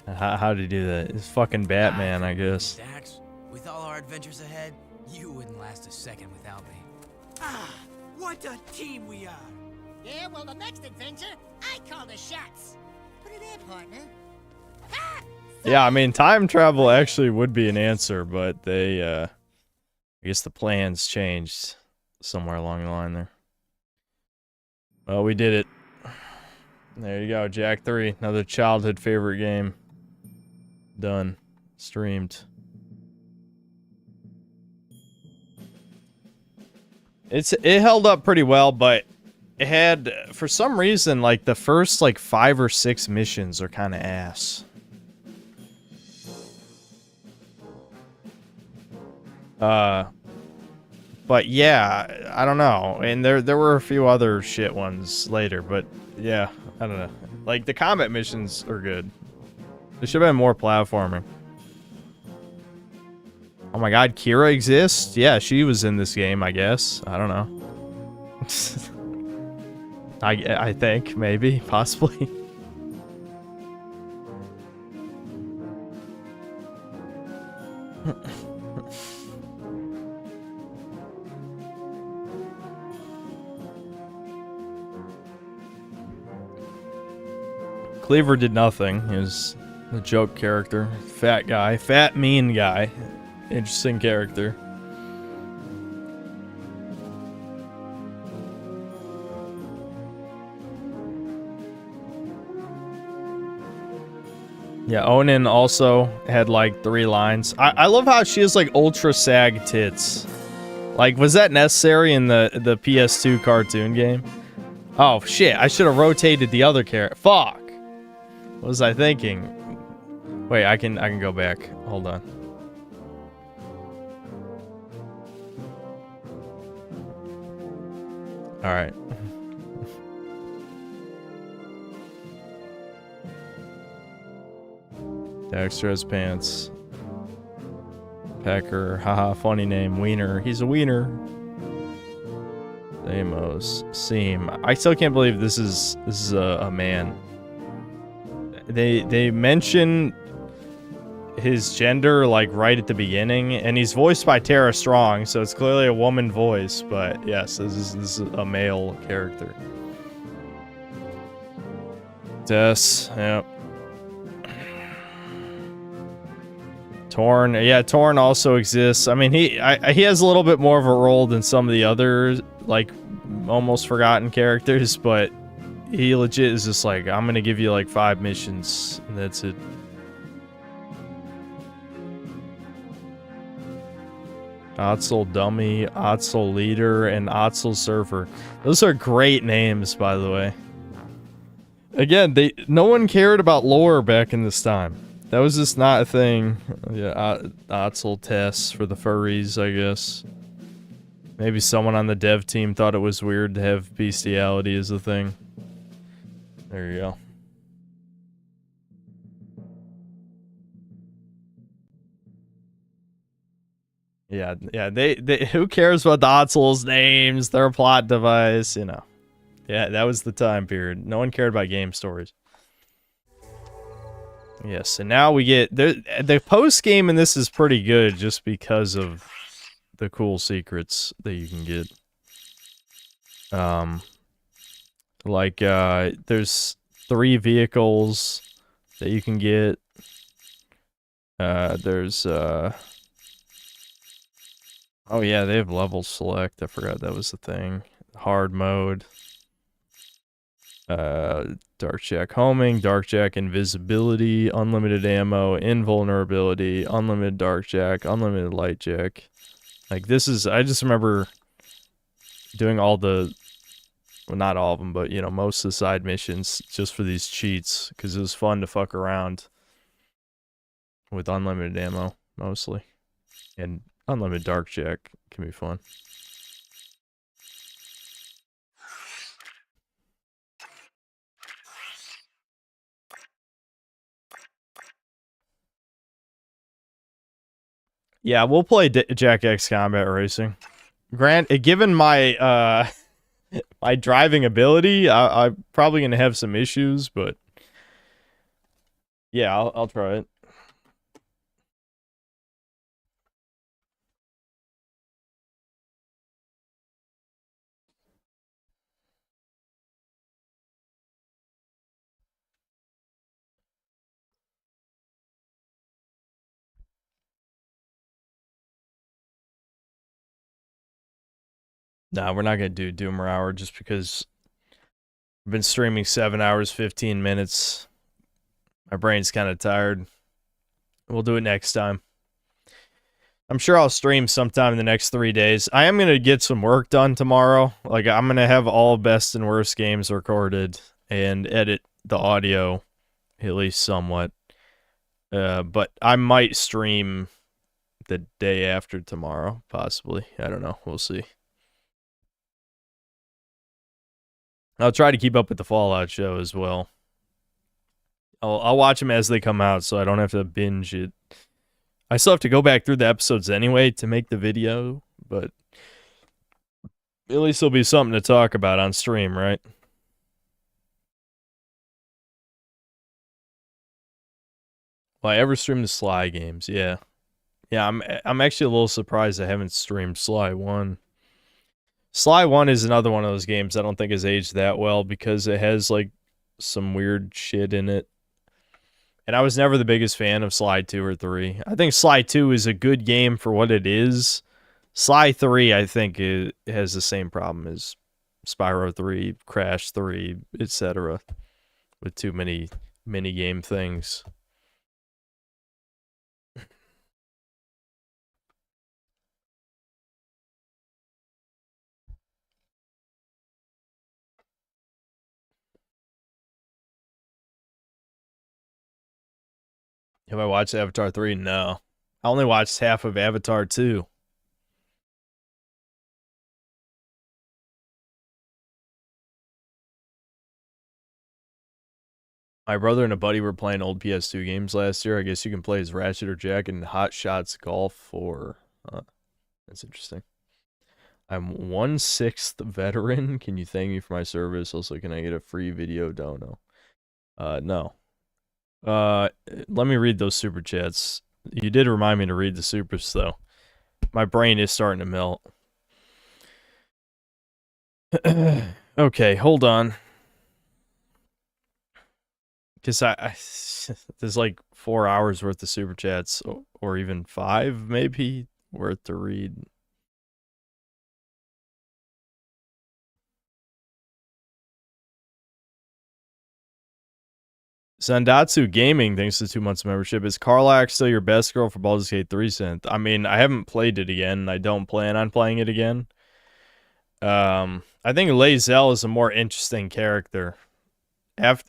How did he do that? It's fucking Batman, I guess. Dax, with all our adventures ahead, you wouldn't last a second without me. Ah, what a team we are. Yeah, well, the next adventure, I call the shots. Put it in, partner. Yeah, I mean, time travel actually would be an answer, but they, I guess the plans changed somewhere along the line there. Well, we did it. There you go, Jak 3, another childhood favorite game. Done. Streamed. It held up pretty well, but it had, for some reason, like the first like 5 or 6 missions are kind of ass. But yeah, I don't know. And there were a few other shit ones later, but yeah, I don't know. Like the combat missions are good. There should have been more platforming. Oh my god, Kira exists? Yeah, she was in this game, I guess. I don't know. I think, maybe, possibly. Cleaver did nothing. He was a joke character. Fat guy. Fat, mean guy. Interesting character. Yeah, Onin also had like 3 lines. I love how she has like ultra sag tits. Like, was that necessary in the PS2 cartoon game? Oh shit, I should have rotated the other character. Fuck. What was I thinking? Wait, I can go back. Hold on. All right. Daxter has pants. Pecker, haha, funny name. Wiener, he's a wiener. Amos, Seam. I still can't believe this is a man. They mention his gender like right at the beginning, and he's voiced by Tara Strong, so it's clearly a woman voice. But yes, this is a male character. Des, yep. Torn, yeah, Torn also exists. I mean, he has a little bit more of a role than some of the other like almost forgotten characters, but he legit is just like, I'm gonna give you like 5 missions, and that's it. Otzel Dummy, Otzel Leader, and Otzel Surfer. Those are great names, by the way. Again, no one cared about lore back in this time. That was just not a thing. Yeah, Otzel Tess for the furries, I guess. Maybe someone on the dev team thought it was weird to have bestiality as a thing. There you go. Yeah, they who cares about the Otzel's names? They're a plot device, you know. Yeah, that was the time period. No one cared about game stories. Yes, and now we get the post game, and this is pretty good just because of the cool secrets that you can get. Like there's 3 vehicles that you can get. There's oh yeah, they have level select. I forgot that was the thing. Hard mode. Dark Jack homing, Dark Jack invisibility, unlimited ammo, invulnerability, unlimited Dark Jack, unlimited Light Jack. Like this is, I just remember doing all the, well not all of them, but you know, most of the side missions just for these cheats, because it was fun to fuck around with unlimited ammo, mostly. And unlimited Dark Jack can be fun. Yeah, we'll play Jack X Combat Racing. Given my my driving ability, I'm probably gonna have some issues, but yeah, I'll try it. Nah, we're not gonna do Doomer Hour just because I've been streaming 7 hours, 15 minutes. My brain's kind of tired. We'll do it next time. I'm sure I'll stream sometime in the next 3 days. I am gonna get some work done tomorrow. Like, I'm gonna have all best and worst games recorded and edit the audio, at least somewhat. But I might stream the day after tomorrow, possibly. I don't know. We'll see. I'll try to keep up with the Fallout show as well. I'll watch them as they come out, so I don't have to binge it. I still have to go back through the episodes anyway to make the video, but at least there'll be something to talk about on stream, right? Well, I ever streamed the Sly games, yeah. Yeah, I'm actually a little surprised I haven't streamed Sly 1. Sly 1 is another one of those games I don't think has aged that well because it has, like, some weird shit in it. And I was never the biggest fan of Sly 2 or 3. I think Sly 2 is a good game for what it is. Sly 3, I think, it has the same problem as Spyro 3, Crash 3, etc. With too many mini-game things. Have I watched Avatar 3? No. I only watched half of Avatar 2. My brother and a buddy were playing old PS2 games last year. I guess you can play as Ratchet or Jack in Hot Shots Golf 4. That's interesting. I'm 1/6 veteran. Can you thank me for my service? Also, can I get a free video dono? No. Let me read those super chats. You did remind me to read the supers, though. My brain is starting to melt. Okay, hold on. Because there's like 4 hours worth of super chats, or even 5 maybe, worth to read. Sandatsu Gaming, thanks to 2 months membership. Is Carlax still your best girl for Baldur's Gate 3 synth? I mean, I haven't played it again. I don't plan on playing it again. I think Lae'zel is a more interesting character.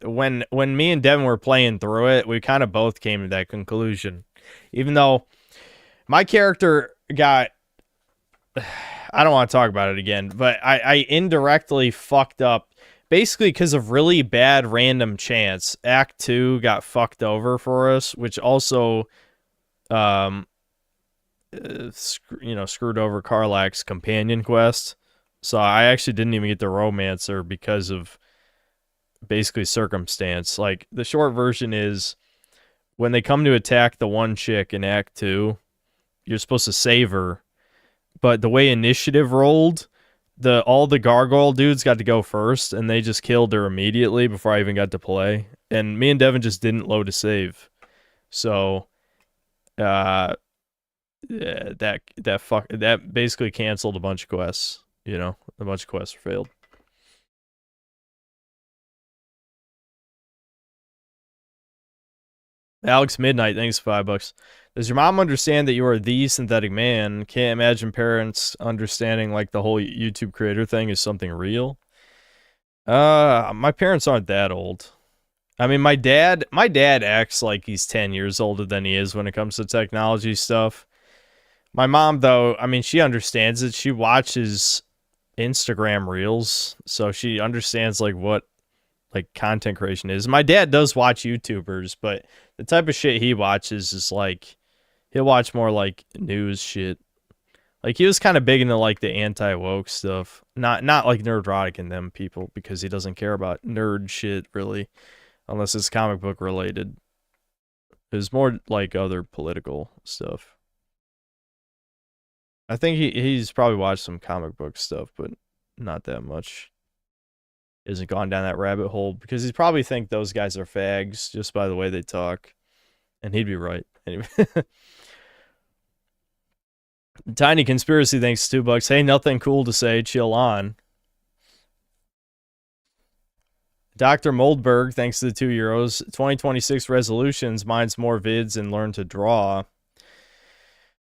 When me and Devin were playing through it, we kind of both came to that conclusion. Even though my character got... I don't want to talk about it again, but I indirectly fucked up. Basically, because of really bad random chance, Act 2 got fucked over for us, which also, screwed over Karlak's companion quest. So I actually didn't even get the romancer because of basically circumstance. Like, the short version is when they come to attack the one chick in Act 2, you're supposed to save her. But the way initiative rolled, all the gargoyle dudes got to go first, and they just killed her immediately before I even got to play. And me and Devin just didn't load a save. So, that basically canceled a bunch of quests. You know, a bunch of quests failed. Alex Midnight, thanks for $5. Does your mom understand that you are the synthetic man? Can't imagine parents understanding like the whole YouTube creator thing is something real. My parents aren't that old. I mean, my dad acts like he's 10 years older than he is when it comes to technology stuff. My mom, though, I mean, she understands it. She watches Instagram reels, so she understands like what like content creation is. My dad does watch YouTubers, but the type of shit he watches is like, he'll watch more like news shit. Like, he was kind of big into like the anti-woke stuff. Not like Nerdrotic and them people, because he doesn't care about nerd shit really, unless it's comic book related. It's more like other political stuff. I think he's probably watched some comic book stuff, but not that much. He hasn't gone down that rabbit hole because he probably think those guys are fags just by the way they talk. And he'd be right. Anyway. Tiny Conspiracy, thanks $2. Hey, nothing cool to say. Chill on. Dr. Moldberg, thanks to the €2. 2026 resolutions, mine's more vids and learn to draw.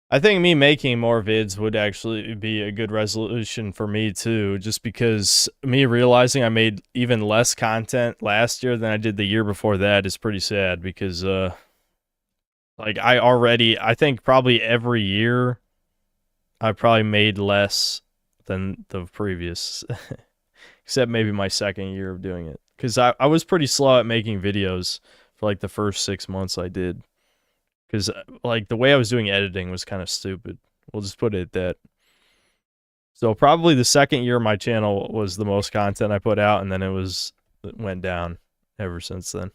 I think me making more vids would actually be a good resolution for me too, just because me realizing I made even less content last year than I did the year before that is pretty sad, because like I think probably every year I probably made less than the previous, except maybe my second year of doing it, because I was pretty slow at making videos for like the first 6 months I did. Because, like, the way I was doing editing was kind of stupid. We'll just put it at that. So, probably the second year my channel was the most content I put out, and then it went down ever since then.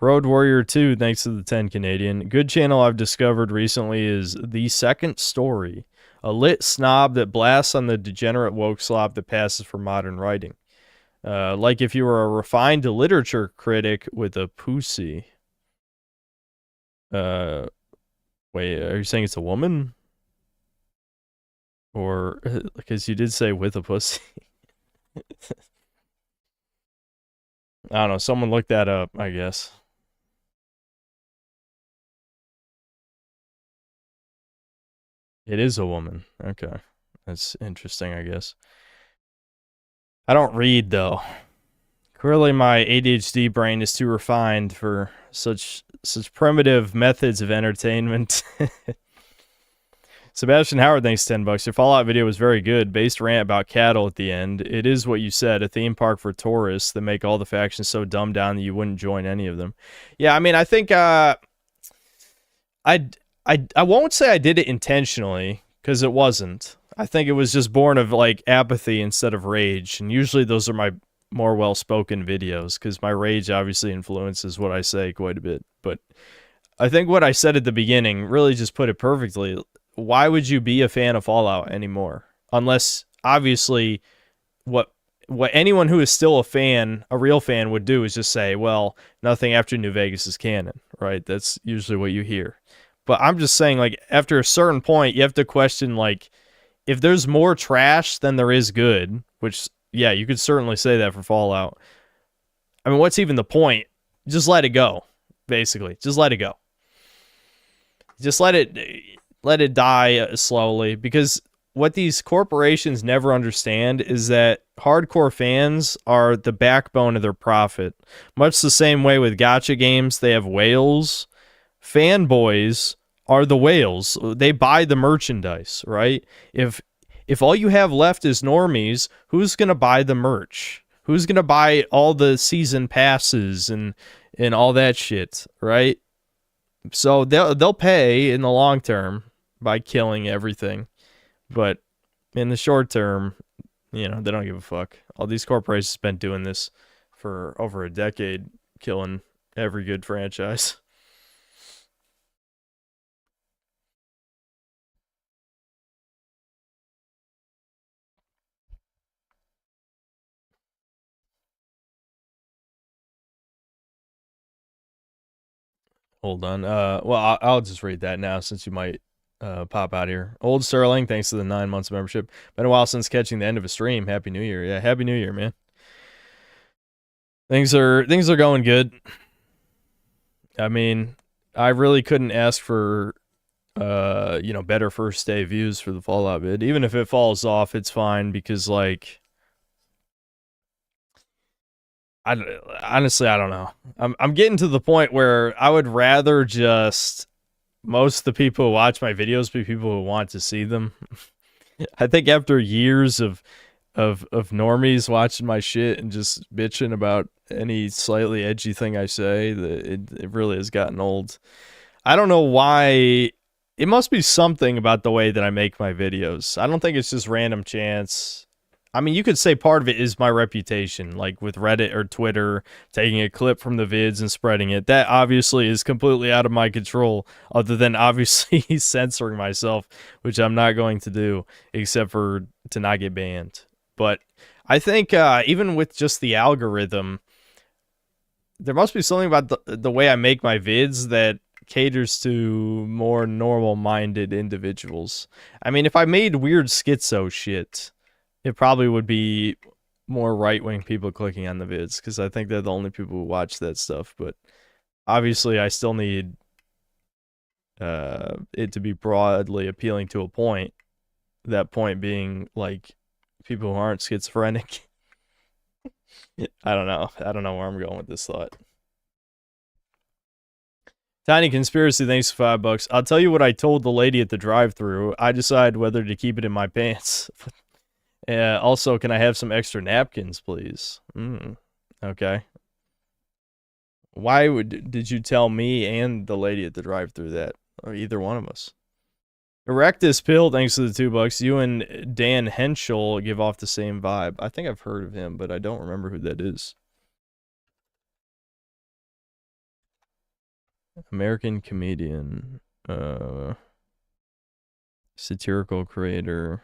Road Warrior 2, thanks to the 10 Canadian. Good channel I've discovered recently is The Second Story, a lit snob that blasts on the degenerate woke slop that passes for modern writing. Like if you were a refined literature critic with a pussy. Wait, are you saying it's a woman? Or, because you did say with a pussy. I don't know, someone look that up, I guess. It is a woman. Okay. That's interesting, I guess. I don't read, though. Clearly my ADHD brain is too refined for such primitive methods of entertainment. Sebastian Howard, thanks $10. Your Fallout video was very good. Based rant about cattle at the end. It is what you said, a theme park for tourists that make all the factions so dumbed down that you wouldn't join any of them. Yeah, I mean, I think I won't say I did it intentionally, because it wasn't. I think it was just born of like apathy instead of rage, and usually those are my more well-spoken videos, because my rage obviously influences what I say quite a bit. But I think what I said at the beginning really just put it perfectly. Why would you be a fan of Fallout anymore? Unless, obviously, what anyone who is still a fan, a real fan, would do is just say, well, nothing after New Vegas is canon, right? That's usually what you hear. But I'm just saying, like, after a certain point, you have to question, like, if there's more trash than there is good, which, yeah, you could certainly say that for Fallout. I mean, what's even the point? Just let it go, basically. Just let it go. Just let it die slowly, because what these corporations never understand is that hardcore fans are the backbone of their profit. Much the same way with gacha games, they have whales. Fanboys are the whales. They buy the merchandise, right? If all you have left is normies, who's going to buy the merch? Who's going to buy all the season passes and all that shit, right? So they'll pay in the long term, by killing everything. But in the short term, they don't give a fuck. All these corporations have been doing this for over a decade, killing every good franchise. Hold on. Well, I'll just read that now since you might pop out here. Old Sterling, thanks to the 9 months of membership. Been a while since catching the end of a stream. Happy New Year. Yeah, Happy New Year, man. Things are going good. I mean, I really couldn't ask for better first day views for the Fallout vid. Even if it falls off, it's fine because honestly, I don't know. I'm getting to the point where I would rather just most of the people who watch my videos be people who want to see them. I think after years of normies watching my shit and just bitching about any slightly edgy thing I say, it really has gotten old. I don't know why. It must be something about the way that I make my videos. I don't think it's just random chance. I mean, you could say part of it is my reputation, like with Reddit or Twitter, taking a clip from the vids and spreading it. That obviously is completely out of my control, other than obviously censoring myself, which I'm not going to do, except for to not get banned. But I think even with just the algorithm, there must be something about the way I make my vids that caters to more normal-minded individuals. I mean, if I made weird schizo shit, it probably would be more right-wing people clicking on the vids, because I think they're the only people who watch that stuff. But obviously, I still need it to be broadly appealing to a point. That point being, like, people who aren't schizophrenic. I don't know where I'm going with this thought. Tiny Conspiracy, thanks for $5. I'll tell you what I told the lady at the drive-thru. I decide whether to keep it in my pants. Also, can I have some extra napkins, please? Okay. Why did you tell me and the lady at the drive-thru that? Or either one of us? Erectus Pill, thanks to the $2. You and Dan Henschel give off the same vibe. I think I've heard of him, but I don't remember who that is. American comedian. Satirical creator.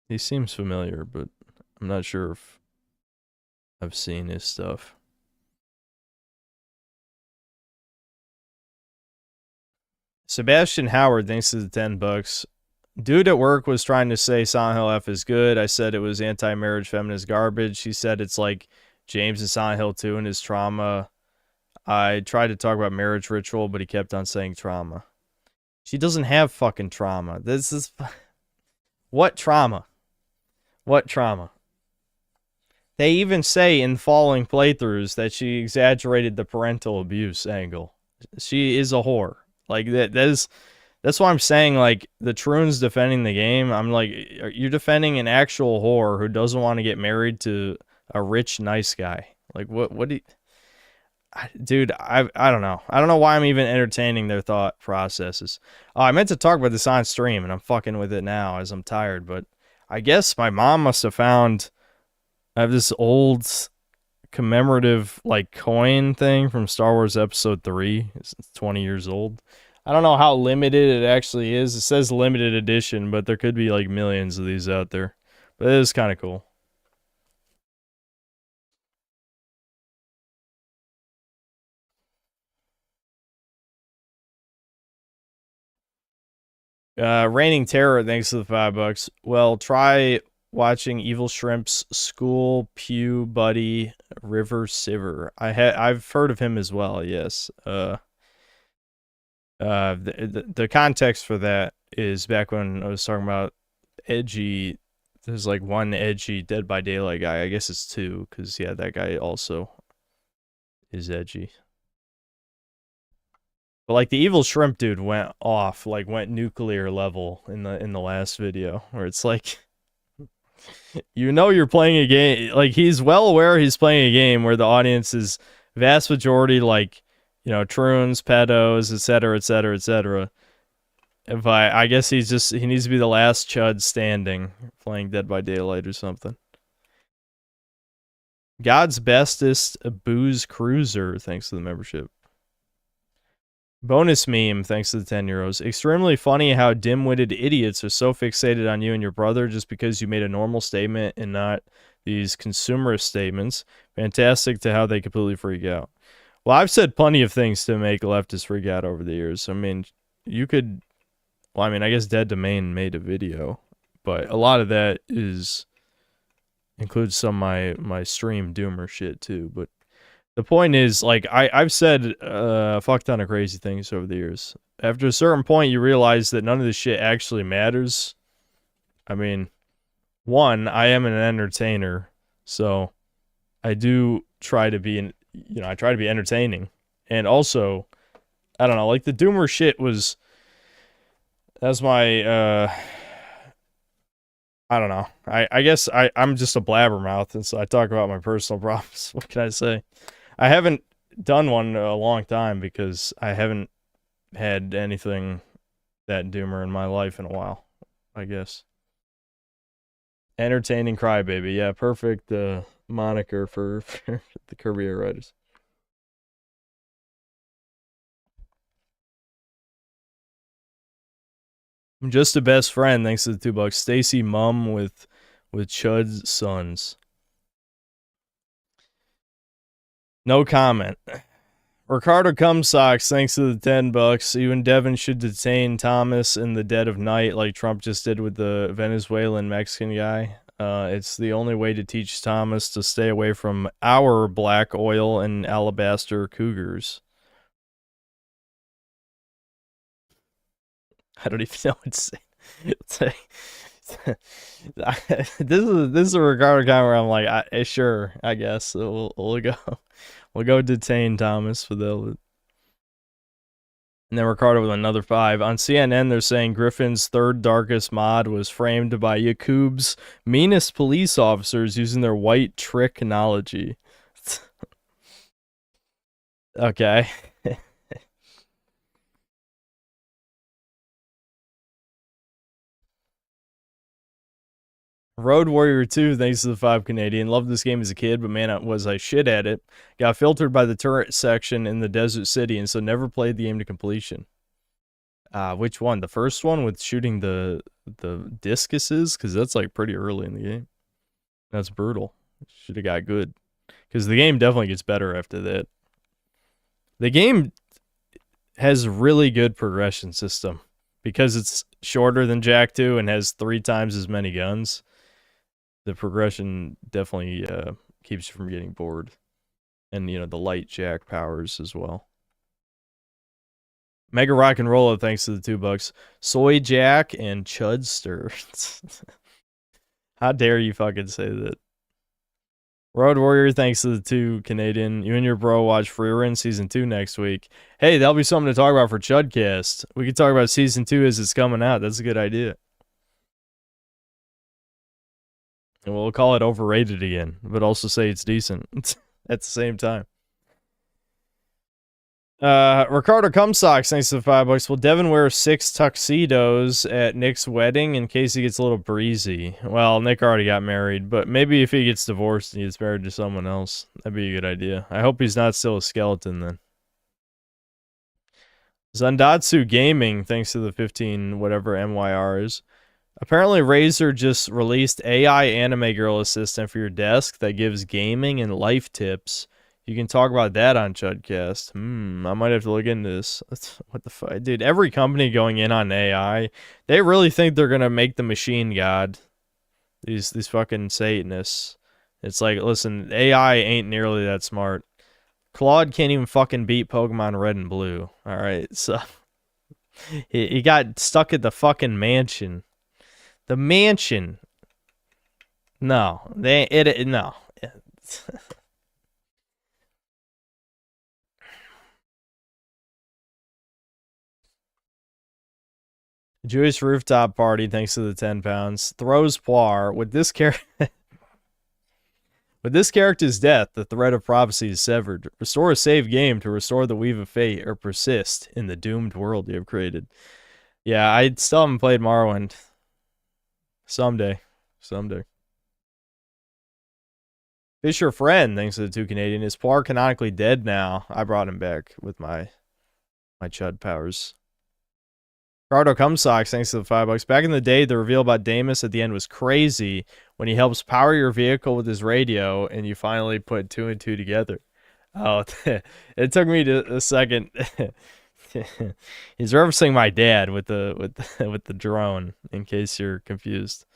He seems familiar, but I'm not sure if I've seen his stuff. Sebastian Howard, thanks to the $10. Dude at work was trying to say Silent Hill F is good. I said it was anti-marriage feminist garbage. He said it's like James in Silent Hill 2 and his trauma. I tried to talk about marriage ritual, but he kept on saying trauma. She doesn't have fucking trauma. This is... What trauma? What trauma? They even say in following playthroughs that she exaggerated the parental abuse angle. She is a whore. Like, that's why I'm saying, like, the Troon's defending the game. I'm like, you're defending an actual whore who doesn't want to get married to a rich, nice guy. Like, what do you... Dude, I don't know. I don't know why I'm even entertaining their thought processes. Oh, I meant to talk about this on stream, and I'm fucking with it now as I'm tired, but I guess my mom must have found... I have this old commemorative, like, coin thing from Star Wars Episode 3. It's 20 years old. I don't know how limited it actually is. It says limited edition, but there could be, like, millions of these out there. But it is kind of cool. Reigning Terror, thanks to the $5. Well, try watching Evil Shrimp's School Pew Buddy River Siver. I've heard of him as well. Yes. The context for that is back when I was talking about edgy. There's like one edgy Dead by Daylight guy. I guess it's two, because yeah, that guy also is edgy. But like the Evil Shrimp dude went off, like went nuclear level in the last video, where it's like, you know, you're playing a game. Like, he's well aware he's playing a game where the audience is vast majority like you know, troons, pedos, etc., etc., etc. But I guess he needs to be the last chud standing, playing Dead by Daylight or something. God's bestest booze cruiser, thanks to the membership. Bonus meme, thanks to the 10 euros. Extremely funny how dim-witted idiots are so fixated on you and your brother just because you made a normal statement and not these consumerist statements. Fantastic to how they completely freak out. Well, I've said plenty of things to make leftists freak out over the years. I mean, you could... Well, I mean, I guess Dead Domain made a video, but a lot of that includes some of my stream doomer shit too, but the point is, like, I've said a fuck ton of crazy things over the years. After a certain point, you realize that none of this shit actually matters. I mean, one, I am an entertainer, so I do try to be, I try to be entertaining. And also, I don't know, like, the doomer shit was, that's my, I don't know. I guess I'm just a blabbermouth, and so I talk about my personal problems. What can I say? I haven't done one in a long time because I haven't had anything that doomer in my life in a while, I guess. Entertaining crybaby. Yeah, perfect moniker for the Kirby Air Riders. I'm just a best friend, thanks to the $2. Stacy Mum with Chud's sons. No comment. Ricardo Cumsocks, thanks to the $10. You and Devin should detain Thomas in the dead of night like Trump just did with the Venezuelan Mexican guy. It's the only way to teach Thomas to stay away from our black oil and alabaster cougars. I don't even know what to say. This is a Ricardo comment where I'm like, sure, I guess we'll go detain Thomas for the. And then Ricardo with another 5. On CNN, they're saying Griffin's third darkest mod was framed by Yakub's meanest police officers using their white tricknology. Okay. Road Warrior 2, thanks to the 5 Canadian. Loved this game as a kid, but man, was I shit at it. Got filtered by the turret section in the Desert City, and so never played the game to completion. Which one? The first one with shooting the discuses? Because that's like pretty early in the game. That's brutal. Should have got good. Because the game definitely gets better after that. The game has really good progression system. Because it's shorter than Jak 2 and has 3 times as many guns. The progression definitely keeps you from getting bored. And, the light Jak powers as well. Mega Rock and Rolla, thanks to the $2. Soy Jak and Chudster. How dare you fucking say that? Road Warrior, thanks to the 2 Canadian. You and your bro watch Freerun Season 2 next week. Hey, that'll be something to talk about for Chudcast. We could talk about Season 2 as it's coming out. That's a good idea. And we'll call it overrated again, but also say it's decent at the same time. Ricardo Cumsocks, thanks to the $5. Will Devin wear 6 tuxedos at Nick's wedding in case he gets a little breezy? Well, Nick already got married, but maybe if he gets divorced and he gets married to someone else, that'd be a good idea. I hope he's not still a skeleton then. Zandatsu Gaming, thanks to the 15 whatever MYR is. Apparently Razer just released AI Anime Girl Assistant for your desk that gives gaming and life tips. You can talk about that on Chudcast. I might have to look into this. What the fuck? Dude, every company going in on AI, they really think they're going to make the machine god. These fucking Satanists. It's like, listen, AI ain't nearly that smart. Claude can't even fucking beat Pokemon Red and Blue. Alright, so. He got stuck at the fucking mansion. The mansion. No. No. Jewish rooftop party, thanks to the £10. Throws Poir with this character. With this character's death, the thread of prophecy is severed. Restore a save game to restore the weave of fate or persist in the doomed world you have created. Yeah, I still haven't played Morrowind. Someday. Fisher Friend, thanks to the 2 Canadian. Is Poir canonically dead now? I brought him back with my chud powers. Ricardo Cumsocks, thanks to the $5. Back in the day, the reveal about Damus at the end was crazy when he helps power your vehicle with his radio and you finally put 2 and 2 together. Oh, it took me a second. He's referencing my dad with the drone, in case you're confused.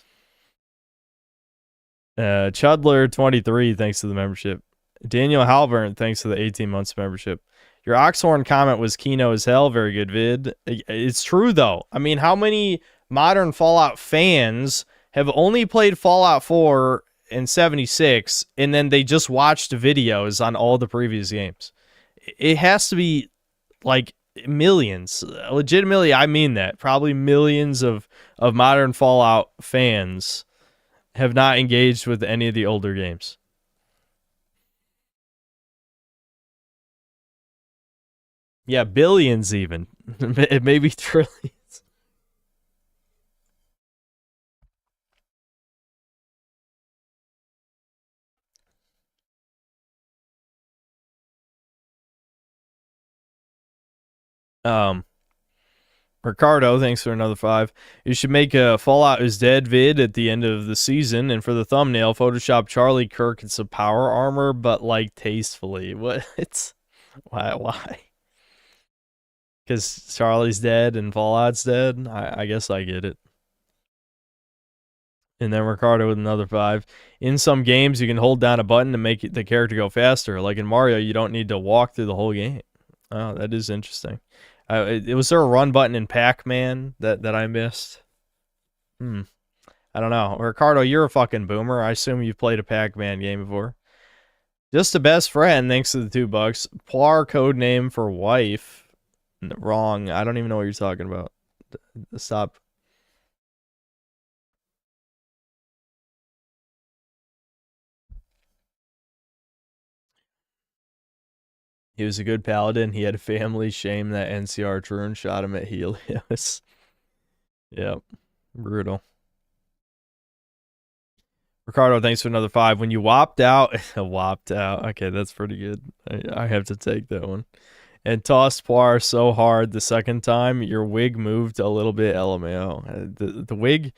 Chudler23, thanks to the membership. Daniel Halburn, thanks to the 18 months membership. Your Oxhorn comment was Kino as hell. Very good vid. It's true, though. I mean, how many modern Fallout fans have only played Fallout 4 and 76, and then they just watched videos on all the previous games? It has to be, like, millions. Legitimately, I mean that. Probably millions of modern Fallout fans have not engaged with any of the older games. Yeah, billions even. Maybe trillions. Ricardo, thanks for another 5. You should make a Fallout is Dead vid at the end of the season, and for the thumbnail, Photoshop Charlie Kirk in some power armor, but like tastefully. What? It's why? Because Charlie's dead and Fallout's dead? I guess I get it. And then Ricardo with another 5. In some games, you can hold down a button to make the character go faster. Like in Mario, you don't need to walk through the whole game. Oh, that is interesting. Was there a run button in Pac-Man that I missed? I don't know. Ricardo, you're a fucking boomer. I assume you've played a Pac-Man game before. Just a best friend, thanks to the $2. Poir code name for wife. Wrong. I don't even know what you're talking about. Stop. He was a good paladin. He had a family. Shame that NCR Troon shot him at Helios. Yep. Brutal. Ricardo, thanks for another 5. When you whopped out... whopped out. Okay, that's pretty good. I have to take that one. And tossed Poir so hard the second time, your wig moved a little bit, LMAO. The wig...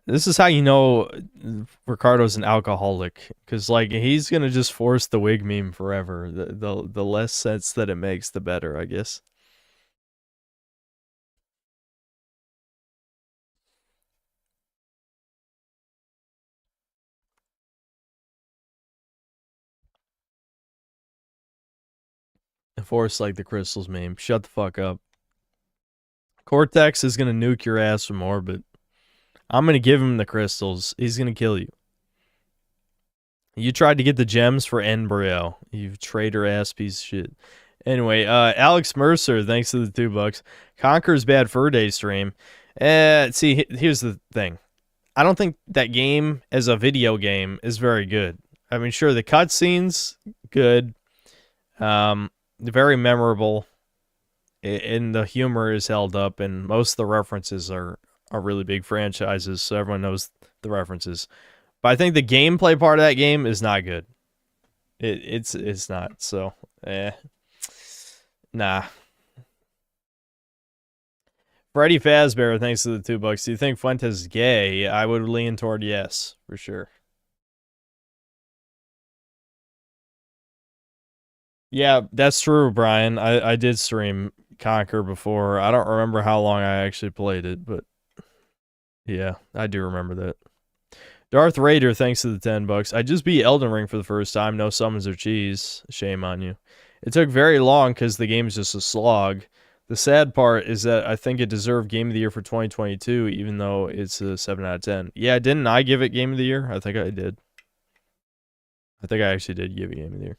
This is how you know Ricardo's an alcoholic, because like he's gonna just force the wig meme forever. The less sense that it makes, the better, I guess. Force like the crystals meme. Shut the fuck up. Cortex is gonna nuke your ass from orbit. I'm gonna give him the crystals. He's gonna kill you. You tried to get the gems for Embryo. You traitor ass piece of shit. Anyway, Alex Mercer, thanks to the $2. Conquer's Bad Fur Day stream. See, here's the thing. I don't think that game as a video game is very good. I mean, sure, the cutscenes, good. Very memorable. And the humor is held up, and most of the references are really big franchises, so everyone knows the references. But I think the gameplay part of that game is not good. It's not, so nah. Freddy Fazbear, thanks to the $2. Do you think Fuentes is gay? I would lean toward yes, for sure. Yeah, that's true, Brian. I did stream Conquer before. I don't remember how long I actually played it, but yeah, I do remember that. Darth Raider, thanks to the $10. I just beat Elden Ring for the first time. No summons or cheese. Shame on you. It took very long because the game's just a slog. The sad part is that I think it deserved Game of the Year for 2022, even though it's a 7 out of 10. Yeah, didn't I give it Game of the Year? I think I did. I think I actually did give it Game of the Year.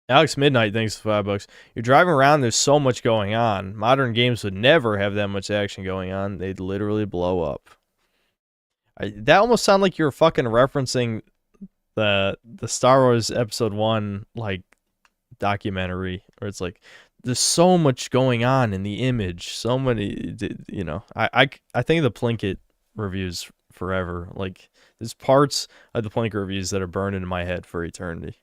Alex Midnight, thanks for $5. You're driving around, there's so much going on. Modern games would never have that much action going on. They'd literally blow up. That almost sounded like you were fucking referencing the Star Wars Episode 1 like documentary, where it's like there's so much going on in the image, so many, you know. I think the Plinkett reviews forever. Like there's parts of the Plinkett reviews that are burned into my head for eternity.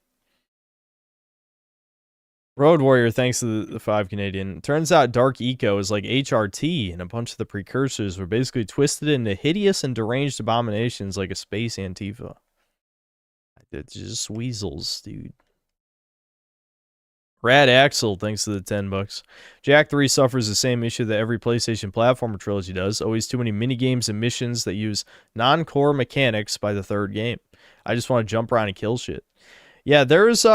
Road Warrior, thanks to the 5 Canadian. Turns out Dark Eco is like HRT, and a bunch of the precursors were basically twisted into hideous and deranged abominations like a space Antifa. It's just weasels, dude. Rad Axel, thanks to the $10. Jak 3 suffers the same issue that every PlayStation platformer trilogy does. Always too many minigames and missions that use non-core mechanics by the third game. I just want to jump around and kill shit. Yeah, there's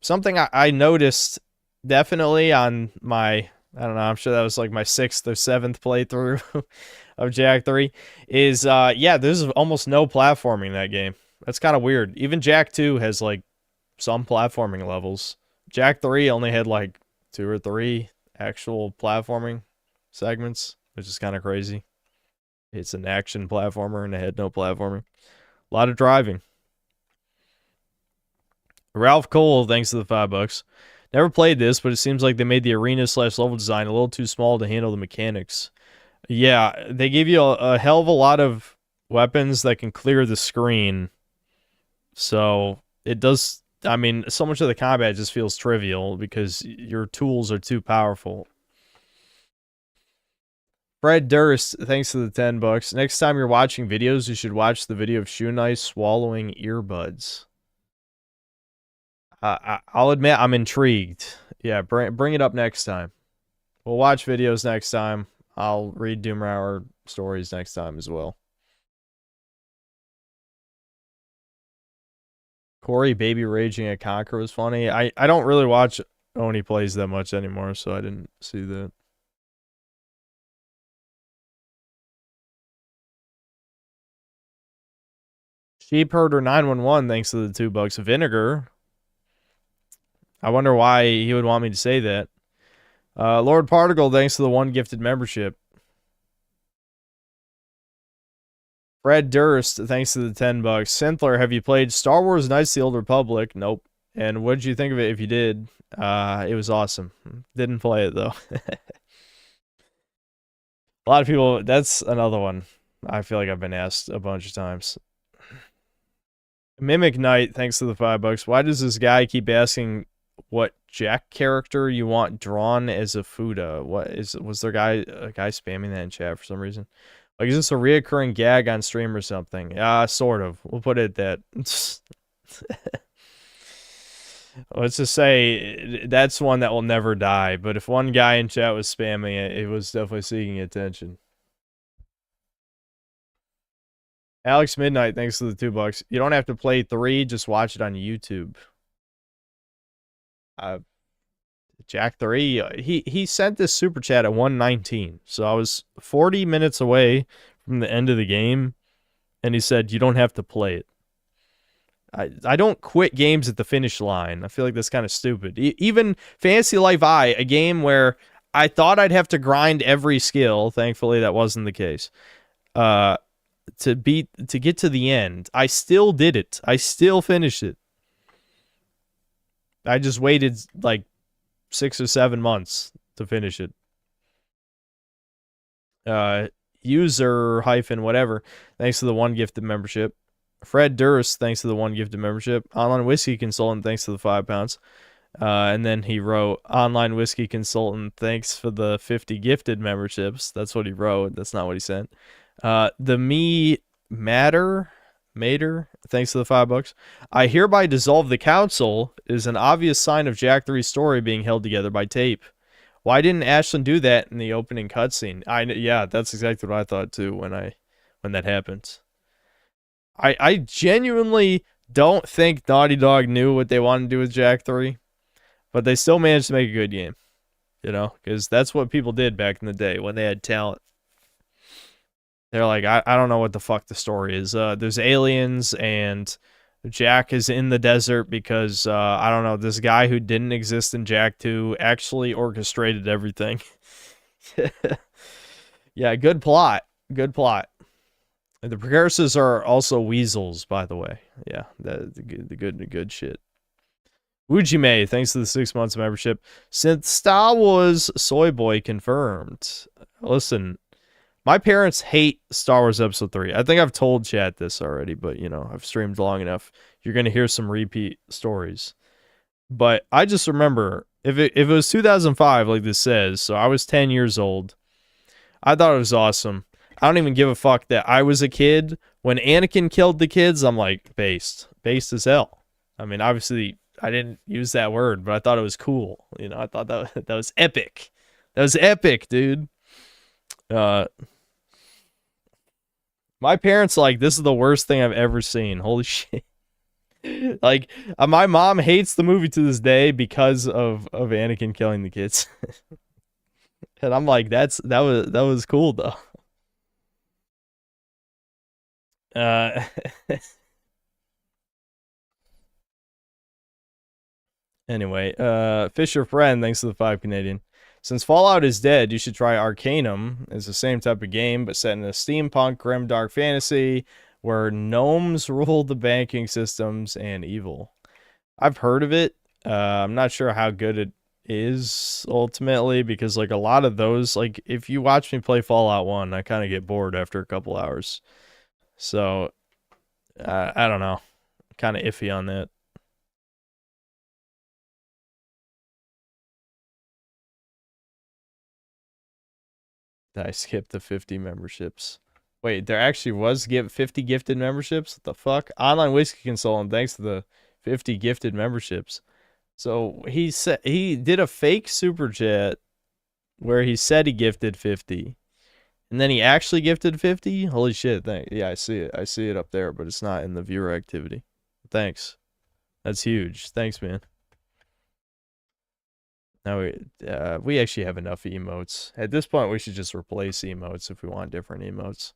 something I noticed definitely on my, I don't know, I'm sure that was like my 6th or 7th playthrough of Jak 3, is, yeah, there's almost no platforming in that game. That's kind of weird. Even Jak 2 has, like, some platforming levels. Jak 3 only had, like, 2 or 3 actual platforming segments, which is kind of crazy. It's an action platformer, and it had no platforming. A lot of driving. Ralph Cole, thanks to the $5. Never played this, but it seems like they made the arena/level design a little too small to handle the mechanics. Yeah, they give you a hell of a lot of weapons that can clear the screen. So it does, I mean, so much of the combat just feels trivial because your tools are too powerful. Fred Durst, thanks to the $10. Next time you're watching videos, you should watch the video of Shoe Knight swallowing earbuds. I'll admit I'm intrigued. Yeah, bring it up next time. We'll watch videos next time. I'll read Doomrower stories next time as well. Corey Baby Raging at Conquer was funny. I don't really watch Oni Plays that much anymore, so I didn't see that. Sheepherder 911, thanks to the $2. Vinegar. I wonder why he would want me to say that. Lord Particle, thanks to the 1 gifted membership. Fred Durst, thanks to the $10. Synthler, have you played Star Wars Knights of the Old Republic? Nope. And what did you think of it if you did? It was awesome. Didn't play it, though. A lot of people, that's another one I feel like I've been asked a bunch of times. Mimic Knight, thanks to the $5. Why does this guy keep asking what Jak character you want drawn as a Fuda? Was there a guy spamming that in chat for some reason? Like, is this a reoccurring gag on stream or something? Sort of. We'll put it at that. Let's just say that's one that will never die. But if one guy in chat was spamming it, it was definitely seeking attention. Alex Midnight, thanks to the $2. You don't have to play 3, just watch it on YouTube. Jak 3, he sent this super chat at 1:19, so I was 40 minutes away from the end of the game, and he said, you don't have to play it. I don't quit games at the finish line. I feel like that's kind of stupid. Even Fantasy Life I, a game where I thought I'd have to grind every skill, thankfully that wasn't the case, to get to the end. I still did it. I still finished it. I just waited like 6 or 7 months to finish it. User hyphen whatever, thanks to the 1 gifted membership. Fred Durst, thanks to the 1 gifted membership. Online Whiskey Consultant, thanks to the £5. And then he wrote, Online Whiskey Consultant, thanks for the 50 gifted memberships. That's what he wrote. That's not what he sent. The Me Mater, thanks to the $5. I hereby dissolve the council is an obvious sign of Jak 3's story being held together by tape. Why didn't Ashlyn do that in the opening cutscene? Yeah, that's exactly what I thought too when that happened. I genuinely don't think Naughty Dog knew what they wanted to do with Jak 3, but they still managed to make a good game, you know, because that's what people did back in the day when they had talent. They're like, I don't know what the fuck the story is. There's aliens, and Jak is in the desert because, I don't know, this guy who didn't exist in Jak 2 actually orchestrated everything. Yeah, good plot. Good plot. And the precursor's are also weasels, by the way. Yeah, the good shit. Ujime, thanks to the 6 months of membership. Since Star Wars Soy Boy confirmed. Listen, my parents hate Star Wars Episode 3. I think I've told chat this already, but, you know, I've streamed long enough. You're going to hear some repeat stories. But I just remember, if it was 2005, like this says, so I was 10 years old, I thought it was awesome. I don't even give a fuck that I was a kid. When Anakin killed the kids, I'm like, based. Based as hell. I mean, obviously, I didn't use that word, but I thought it was cool. You know, I thought that was epic. That was epic, dude. My parents like, this is the worst thing I've ever seen. Holy shit. Like, my mom hates the movie to this day because of Anakin killing the kids. And I'm like, that was cool though. Anyway, Fisher Friend, thanks to the 5 Canadian. Since Fallout is dead, you should try Arcanum. It's the same type of game, but set in a steampunk, grim, dark fantasy where gnomes rule the banking systems and evil. I've heard of it. I'm not sure how good it is ultimately, because like a lot of those, like if you watch me play Fallout 1, I kind of get bored after a couple hours. So, I don't know. Kind of iffy on that. I skipped the 50 memberships. Wait, there actually was 50 gifted memberships? What the fuck? Online Whiskey Consultant, thanks to the 50 gifted memberships. So he said he did a fake super chat where he said he gifted 50. And then he actually gifted 50? Holy shit. Yeah, I see it. I see it up there, but it's not in the viewer activity. Thanks. That's huge. Thanks, man. Now we actually have enough emotes. At this point, we should just replace emotes if we want different emotes.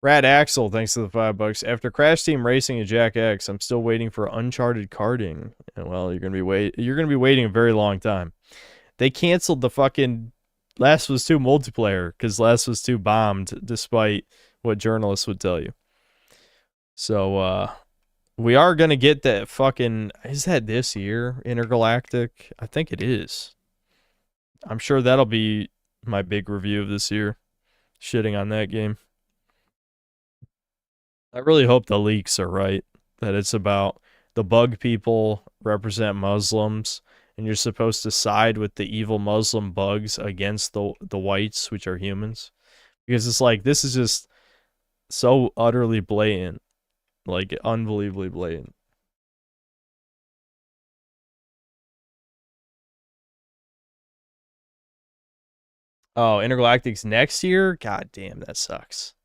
Rad Axel, thanks to the $5. After Crash Team Racing and Jack X, I'm still waiting for Uncharted karting. And well, you're gonna be waiting a very long time. They canceled the fucking Last of Us 2 multiplayer because Last of Us 2 bombed, despite what journalists would tell you. So we are gonna get that fucking, is that this year, Intergalactic? I think it is. I'm sure that'll be my big review of this year. Shitting on that game. I really hope the leaks are right. That it's about the bug people represent Muslims, and you're supposed to side with the evil Muslim bugs against the whites, which are humans. Because it's like, this is just so utterly blatant. Like, unbelievably blatant. Oh, Intergalactic's next year? God damn, that sucks.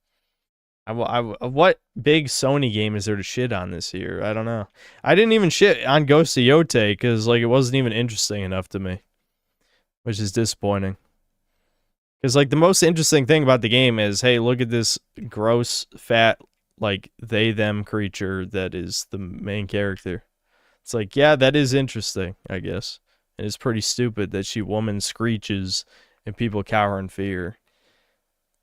What big Sony game is there to shit on this year? I don't know. I didn't even shit on Ghost of Yotei because like it wasn't even interesting enough to me, which is disappointing. Because like the most interesting thing about the game is, hey, look at this gross, fat, like they/them creature that is the main character. It's like, yeah, that is interesting, I guess. And it's pretty stupid that woman screeches and people cower in fear.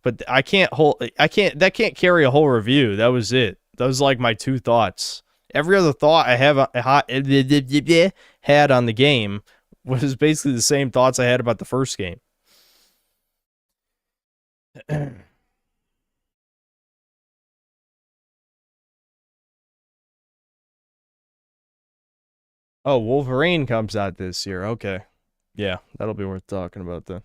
But that can't carry a whole review. That was it. That was like my 2 thoughts. Every other thought I had on the game was basically the same thoughts I had about the first game. Oh, Wolverine comes out this year. Okay. Yeah, that'll be worth talking about then.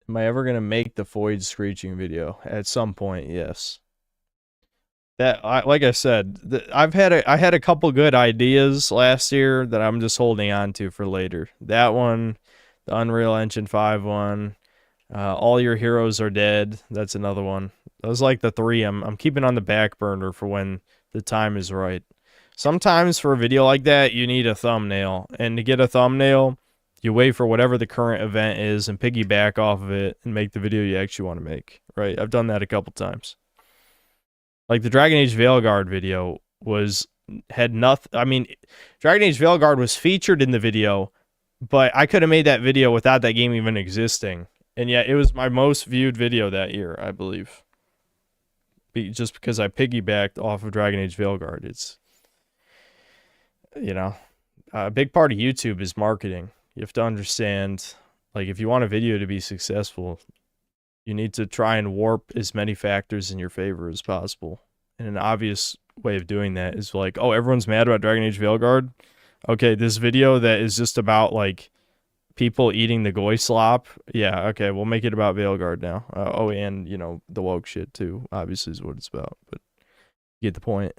Am I ever gonna make the Foyd screeching video? At some point, yes. Like I said, I had a couple good ideas last year that I'm just holding on to for later. That one, the Unreal Engine 5 one, All Your Heroes Are Dead. That's another one. Those like the 3 I'm keeping on the back burner for when the time is right. Sometimes for a video like that, you need a thumbnail, and to get a thumbnail, you wait for whatever the current event is and piggyback off of it and make the video you actually want to make. Right? I've done that a couple times. Like the Dragon Age Veilguard video had nothing. I mean, Dragon Age Veilguard was featured in the video, but I could have made that video without that game even existing. And yet it was my most viewed video that year, I believe. Just because I piggybacked off of Dragon Age Veilguard. It's, you know, a big part of YouTube is marketing. You have to understand, like, if you want a video to be successful, you need to try and warp as many factors in your favor as possible. And an obvious way of doing that is like, oh, everyone's mad about Dragon Age Veilguard. Okay, this video that is just about, like, people eating the goy slop. Yeah, okay, we'll make it about Veilguard now. Oh, and, you know, the woke shit, too, obviously is what it's about. But you get the point.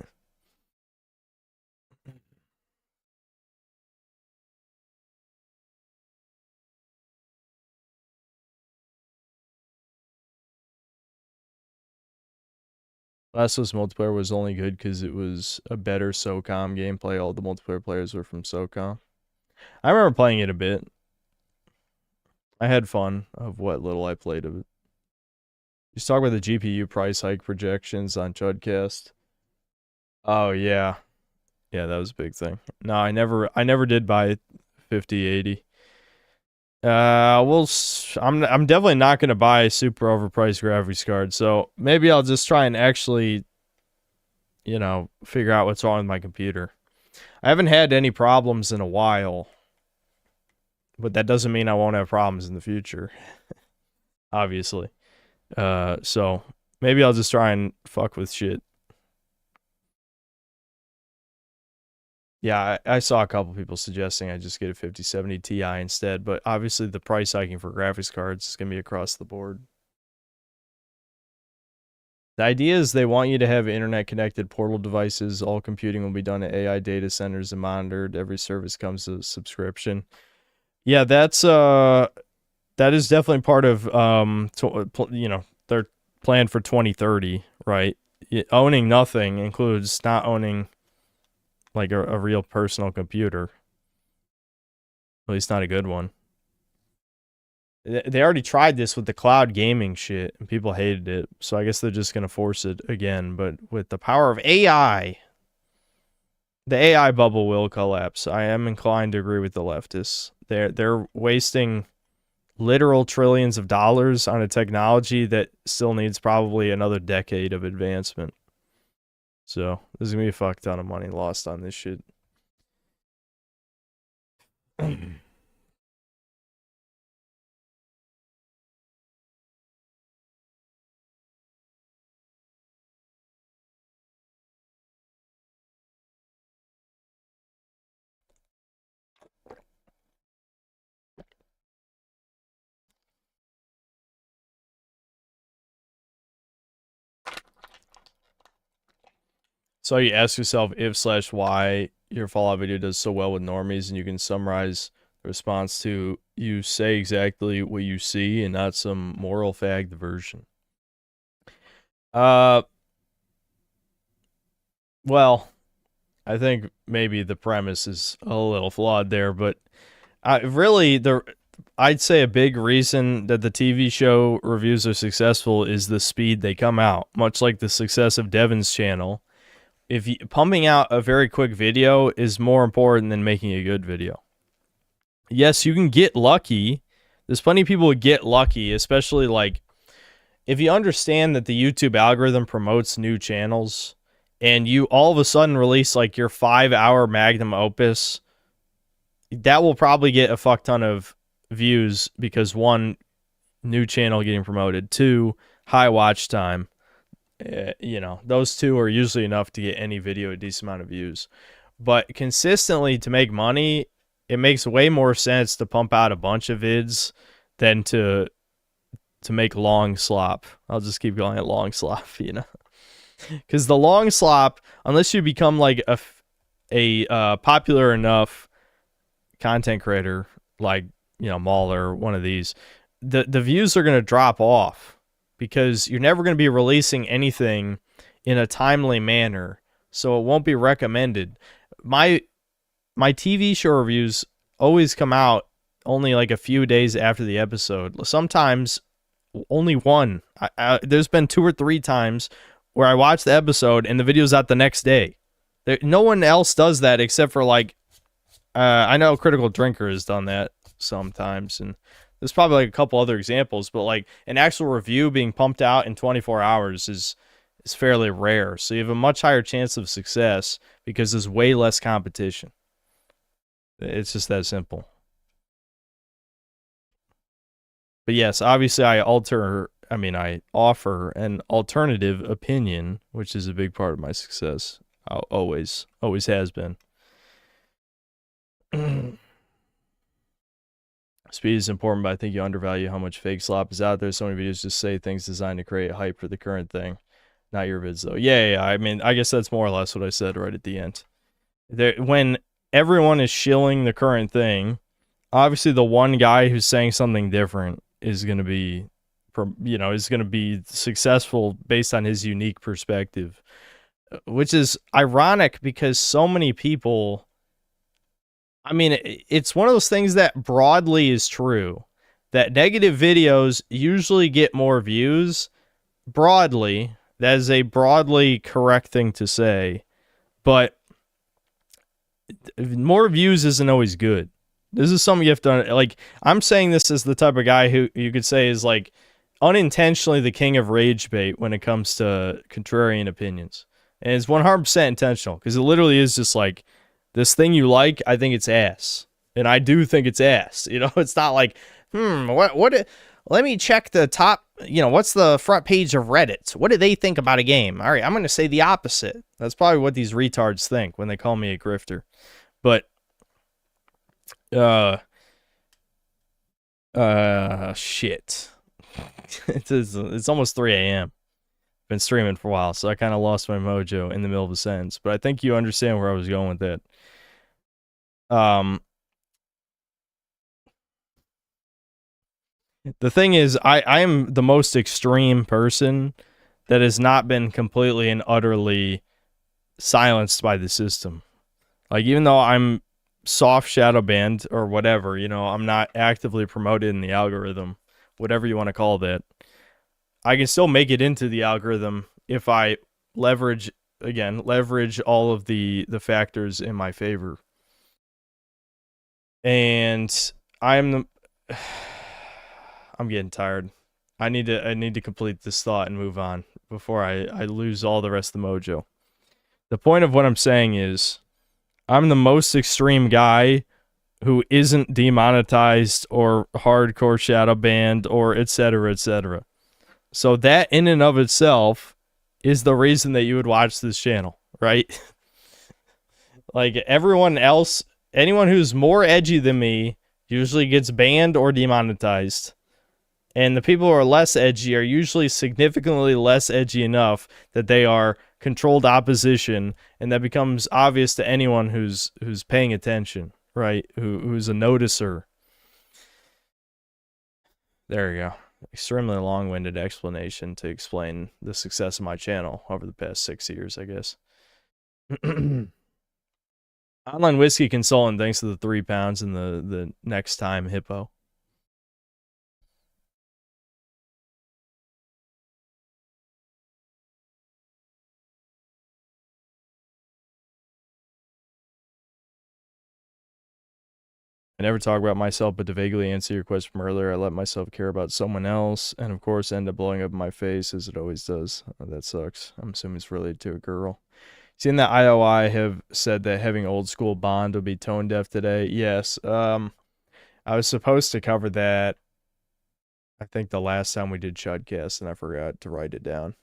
Last of Us multiplayer was only good because it was a better SOCOM gameplay. All the multiplayer players were from SOCOM. I remember playing it a bit. I had fun of what little I played of it. Just talk about the GPU price hike projections on Chudcast. Oh yeah. Yeah, that was a big thing. No, I never did buy 5080. I'm definitely not going to buy a super overpriced graphics card, so maybe I'll just try and actually, you know, figure out what's wrong with my computer. I haven't had any problems in a while, but that doesn't mean I won't have problems in the future, obviously. So maybe I'll just try and fuck with shit. Yeah, I saw a couple people suggesting I just get a 5070 Ti instead, but obviously the price hiking for graphics cards is going to be across the board. The idea is they want you to have internet-connected portal devices. All computing will be done at AI data centers and monitored. Every service comes with a subscription. Yeah, that is definitely part of you know, their plan for 2030, right? Owning nothing includes not owning like a real personal computer. At least not a good one. They already tried this with the cloud gaming shit, and people hated it. So I guess they're just going to force it again. But with the power of AI, the AI bubble will collapse. I am inclined to agree with the leftists. They're wasting literal trillions of dollars on a technology that still needs probably another decade of advancement. So there's going to be a fuck ton of money lost on this shit. So you ask yourself if/why your Fallout video does so well with normies, and you can summarize the response to you say exactly what you see and not some moral fagged version. Well, I think maybe the premise is a little flawed there, but really I'd say a big reason that the TV show reviews are successful is the speed they come out, much like the success of Devin's channel. If you, pumping out a very quick video is more important than making a good video. Yes, you can get lucky. There's plenty of people who get lucky, especially like if you understand that the YouTube algorithm promotes new channels and you all of a sudden release like your 5-hour magnum opus, that will probably get a fuck ton of views because one, new channel getting promoted, two, high watch time. You know, those two are usually enough to get any video a decent amount of views. But consistently to make money, it makes way more sense to pump out a bunch of vids than to make long slop. I'll just keep calling it long slop, you know. Because the long slop, unless you become like a popular enough content creator, like, you know, Mauler or one of these, the views are going to drop off. Because you're never going to be releasing anything in a timely manner, so it won't be recommended. My TV show reviews always come out only like a few days after the episode. Sometimes only one. There's been 2 or 3 times where I watch the episode and the video's out the next day. No one else does that except for like, I know Critical Drinker has done that sometimes, and there's probably like a couple other examples, but like an actual review being pumped out in 24 hours is fairly rare. So you have a much higher chance of success because there's way less competition. It's just that simple. But yes, obviously I offer an alternative opinion, which is a big part of my success. Always has been. Speed is important, but I think you undervalue how much fake slop is out there. So many videos just say things designed to create hype for the current thing. Not your vids, though. Yeah. I mean, I guess that's more or less what I said right at the end. When everyone is shilling the current thing, obviously the one guy who's saying something different is going to be, successful based on his unique perspective, which is ironic because so many people, I mean, it's one of those things that broadly is true, that negative videos usually get more views. Broadly, that is a broadly correct thing to say, but more views isn't always good. This is something you have to, like, I'm saying this as the type of guy who you could say is like unintentionally the king of rage bait when it comes to contrarian opinions. And it's 100% intentional because it literally is just like, this thing you like, I think it's ass. And I do think it's ass. It's not like, let me check the top, what's the front page of Reddit? What do they think about a game? All right, I'm going to say the opposite. That's probably what these retards think when they call me a grifter. But, shit. It's almost 3 a.m. Been streaming for a while, so I kind of lost my mojo in the middle of a sentence. But I think you understand where I was going with that. The thing is, I am the most extreme person that has not been completely and utterly silenced by the system. Like, even though I'm soft shadow banned or whatever, I'm not actively promoted in the algorithm, whatever you want to call that, I can still make it into the algorithm if I leverage all of the factors in my favor. And I'm getting tired. I need to complete this thought and move on before I lose all the rest of the mojo. The point of what I'm saying is, I'm the most extreme guy who isn't demonetized or hardcore shadow banned or etc. etc. So that in and of itself is the reason that you would watch this channel, right? Like, everyone else, anyone who's more edgy than me usually gets banned or demonetized. And the people who are less edgy are usually significantly less edgy enough that they are controlled opposition, and that becomes obvious to anyone who's paying attention, right? Who's a noticer. There you go. Extremely long-winded explanation to explain the success of my channel over the past 6 years, I guess. Online whiskey consultant, thanks to the 3 pounds and the next time hippo. I never talk about myself, but to vaguely answer your question from earlier, I let myself care about someone else, and of course end up blowing up in my face, as it always does. Oh, that sucks. I'm assuming it's related to a girl. Seen that IOI have said that having old school Bond would be tone deaf today? Yes. I was supposed to cover that, I think, the last time we did Chudcast, and I forgot to write it down.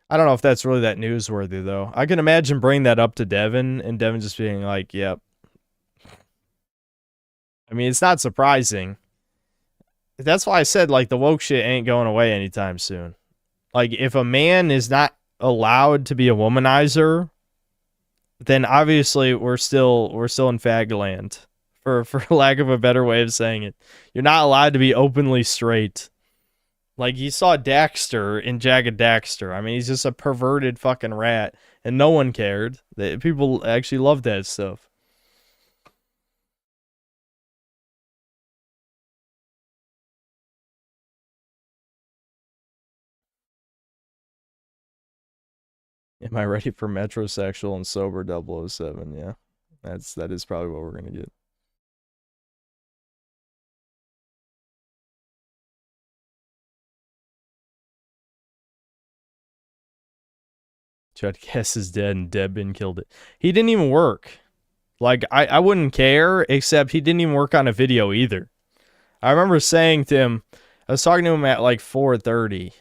I don't know if that's really that newsworthy, though. I can imagine bringing that up to Devin, and Devin just being like, yep. I mean, it's not surprising. That's why I said, like, the woke shit ain't going away anytime soon. Like, if a man is not allowed to be a womanizer, then obviously we're still in fag land, for lack of a better way of saying it. You're not allowed to be openly straight. Like, you saw Daxter in Jagged Daxter. I mean, he's just a perverted fucking rat, and no one cared. People actually loved that stuff. Am I ready for metrosexual and sober 007? Yeah. That is probably what we're gonna get. Chudcast is dead and Debin killed it. He didn't even work. Like, I wouldn't care, except he didn't even work on a video either. I remember saying to him, I was talking to him at like 4:30,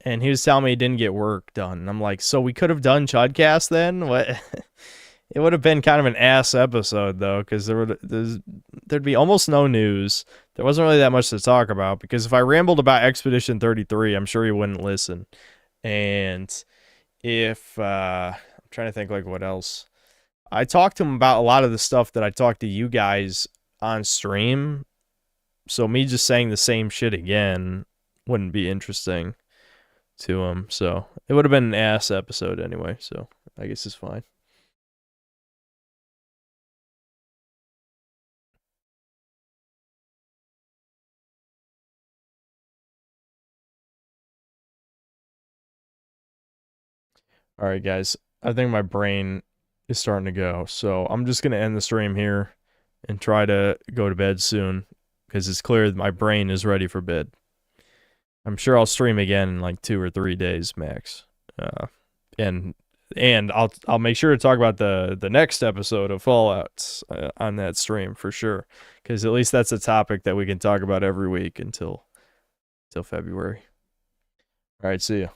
and he was telling me he didn't get work done. And I'm like, so we could have done Chudcast then? What? It would have been kind of an ass episode, though, because there'd be almost no news. There wasn't really that much to talk about, because if I rambled about Expedition 33, I'm sure he wouldn't listen. And if, I'm trying to think, like, what else? I talked to him about a lot of the stuff that I talked to you guys on stream, so me just saying the same shit again wouldn't be interesting to him. So it would have been an ass episode anyway, so I guess it's fine. All right, guys. I think my brain is starting to go, so I'm just going to end the stream here and try to go to bed soon, because it's clear that my brain is ready for bed. I'm sure I'll stream again in like 2 or 3 days max. And I'll make sure to talk about the next episode of Fallout on that stream for sure, because at least that's a topic that we can talk about every week until February. All right, see ya.